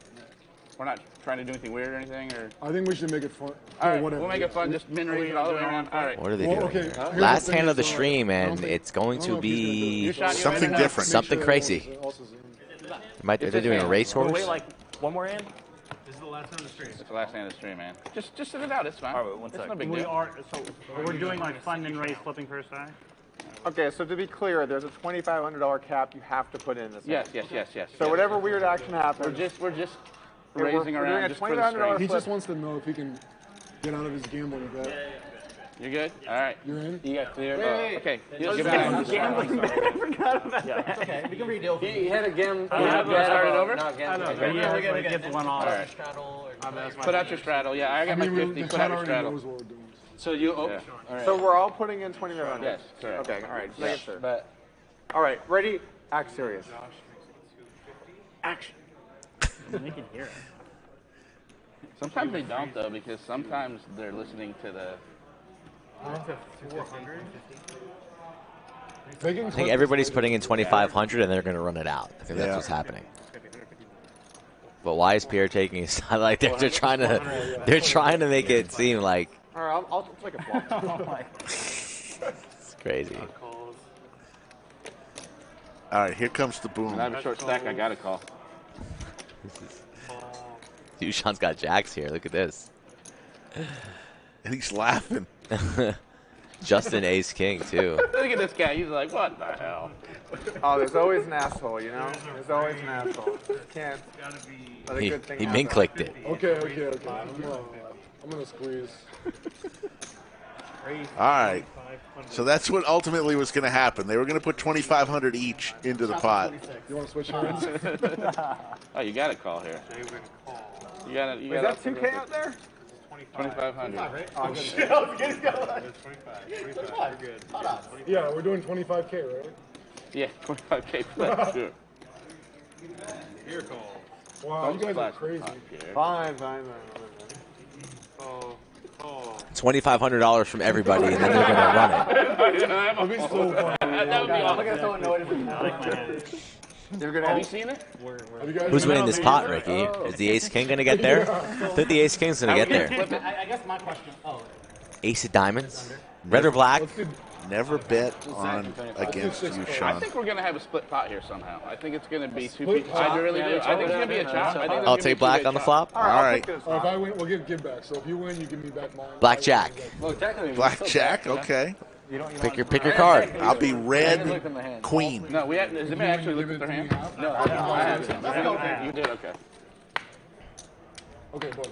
We're not trying to do anything weird or anything, or. I think we should make it fun. All right, whatever. we'll make it fun. Just min raise it all the way around. All right. What are they Well, doing? okay, here? here's the Last thing hand of the is, stream, I don't and think- it's going I don't to know if he's gonna do be it. You shot Something Make different. sure Something everyone crazy. else is in. They're doing a hand. racehorse? Wait, like one more in? This is the last time the stream. It's the last hand of the stream, man. Just sit it out. It's fine. All right, one it's sec. no big We deal. are so we're doing like fund and raise flipping first time. Okay, so to be clear, there's a $2,500 cap you have to put in this. Yes, hand. yes. So whatever weird action happens, We're just we're raising doing around a just for the $2,500 stream. He just wants to know if he can get out of his gambling bet. You good? All right. You're in? You got cleared. Okay. Just Give it back. gambling. I forgot about that. Okay, we can redeal. He had a game. Start it over? Yeah, we get one off. All right. Put out your straddle. Yeah, I got my 50. the Put chat out your already straddle. knows what we're doing. So you. Oh, Yeah. all right. So we're all putting in 2,500. Yes, correct. Okay, all right. Just making sure. But All right, ready? Act serious. action. And they can hear it. Sometimes they don't though, because sometimes they're listening to the. I think everybody's putting in 2,500 and they're going to run it out. I think that's what's happening. But why is Pier taking his side? Like they're trying to make it seem like. All right, I'll take a flop. It's crazy. All right, here comes the boom. When I have a short stack, I got to call. YooChan's got jacks here. Look at this. And he's laughing. Justin ace king too. Look at this guy. He's like, what the hell? Oh, there's always an asshole, you know? There's always an asshole. Can't let a good thing He happen. min clicked it. Okay. I'm gonna squeeze. All right. So that's what ultimately was going to happen. They were going to put 2,500 each into the pot. You want to switch hands? Oh, you got to call here. You got Is that 2K out there? 2,500. Oh, shit. I was getting going. Yeah, we're doing 25K, right? Yeah, 25K flat, sure. Here call. Wow, you guys are crazy. Fine. $2,500 from everybody, and then they're going to run it. That'd be so fun. That would be awesome. Look at someone know it. Have you seen it? Who's winning this pot, Ricky? Is the ace king going to get there? I think the ace king's going to get there. I guess my question. Oh. Ace of diamonds, red or black? Never bet on against you, I Sean. think we're going to have a split pot here somehow. I think it's going to be two people. I really do. I think it's going to be a chop. I'll take black on the flop. All right. If I win, we'll give back. So if you win, you give me back mine. Blackjack. Blackjack, okay. Pick your card. I'll be red queen. No, we had. Does anybody actually look at their hand? No, I haven't. You did, okay. Okay, boys.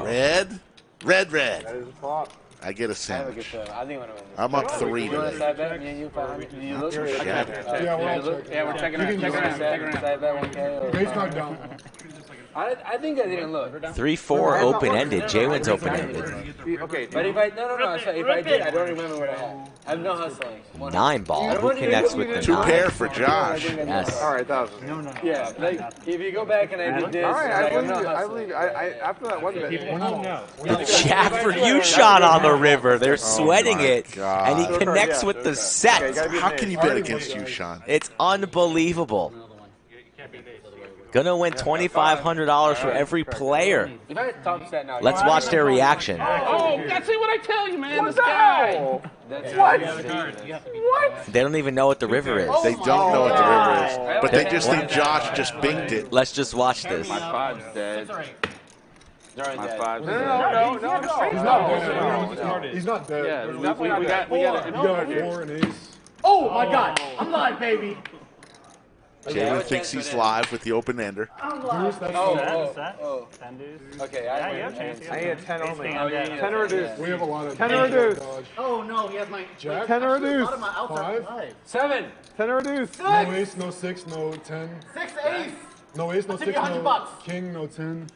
Red. That is a flop. I get a sandwich. I think I'm up 3 You want to today. side bet? Me and you, 500? Do you look? Yeah, we're all checking. Yeah, we're checking around. Side bet 1K? Base not down. I think I didn't look. 3-4 open-ended. J-Win's open-ended. Okay, But if I if I did, I don't remember what I had. I have no hustling. 9-ball. Who connects with the 2 9? pair for Josh. Yes. all right, that was. Yeah, like if you go back and I did this, All right, like, I I'm believe not you. I hustling. believe you. After that one bit. The jack for YooChan on the river. They're sweating my it, God. and he connects with the set. How can you bet against you, Sean? It's unbelievable. Gonna win $2,500 for every player. If I had top set now, Let's watch their reaction. Oh, that's what I tell you, man. This guy. What? They don't even know what the river is. They don't know what the river is, but they just think Josh just binked it. Let's just watch this. My 5's dead. My 5's dead. No. He's not dead. Yeah, we got You got a 4 and ace. Oh my God! I'm live, baby. Jalen thinks he's live with the open ender. Deuce, that's Oh. 10 dudes. Okay, Yeah, you have a chance. I need a 10 only. Oh, yeah. 10 or a deuce. We have a lot of 10 or a deuce. dodge. Oh no, he has my Jack? 10 or a deuce. out of my outside 5? live. 7. 10 or a deuce. No ace, no 6, no 10. 6 ace. No ace, no I'll take 6, $100 no bucks. king, no 10.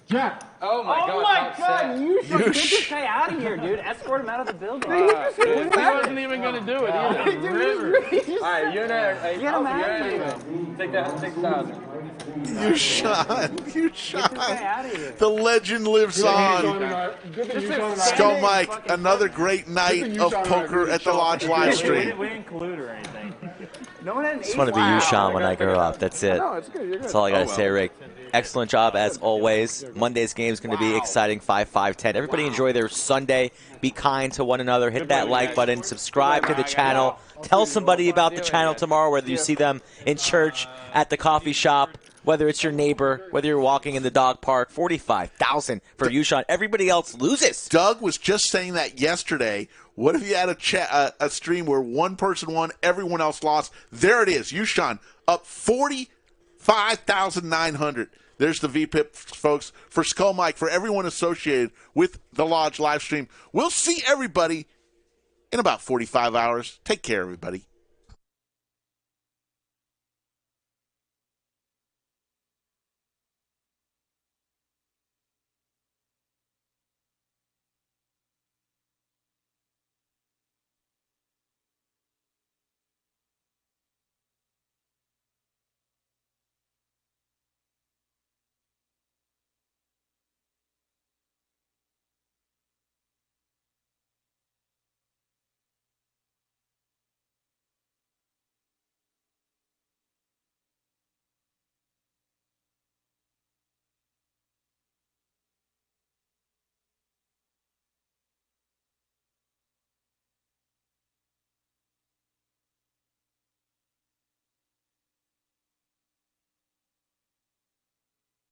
Jack! Oh my God! Oh my top God! set. You should get this guy out of here, dude. Escort him out of the building. He wasn't even going to do it either. All right, you and I are. Get him out of here. Take that 6,000. YooChan. The legend lives on. Skull Mike, another great night of poker at the Lodge live stream. We didn't collude or anything. No one had an Just want to be YooChan when I grow up. That's it. No, it's good. You're good. That's all I got to say, Rick. Excellent job as always. Monday's game is going to be exciting. 5-5-10. Everybody enjoy their Sunday. Be kind to one another. Hit that like button. Subscribe to the channel. Tell somebody about the channel tomorrow, whether you see them in church, at the coffee shop, whether it's your neighbor, whether you're walking in the dog park. 45,000 for YooChan. Everybody else loses. Doug was just saying that yesterday. What if you had a stream where one person won, everyone else lost? There it is. YooChan up 45,900. There's the VPIP, folks, for Skull Mike, for everyone associated with the Lodge live stream. We'll see everybody in about 45 hours. Take care, everybody.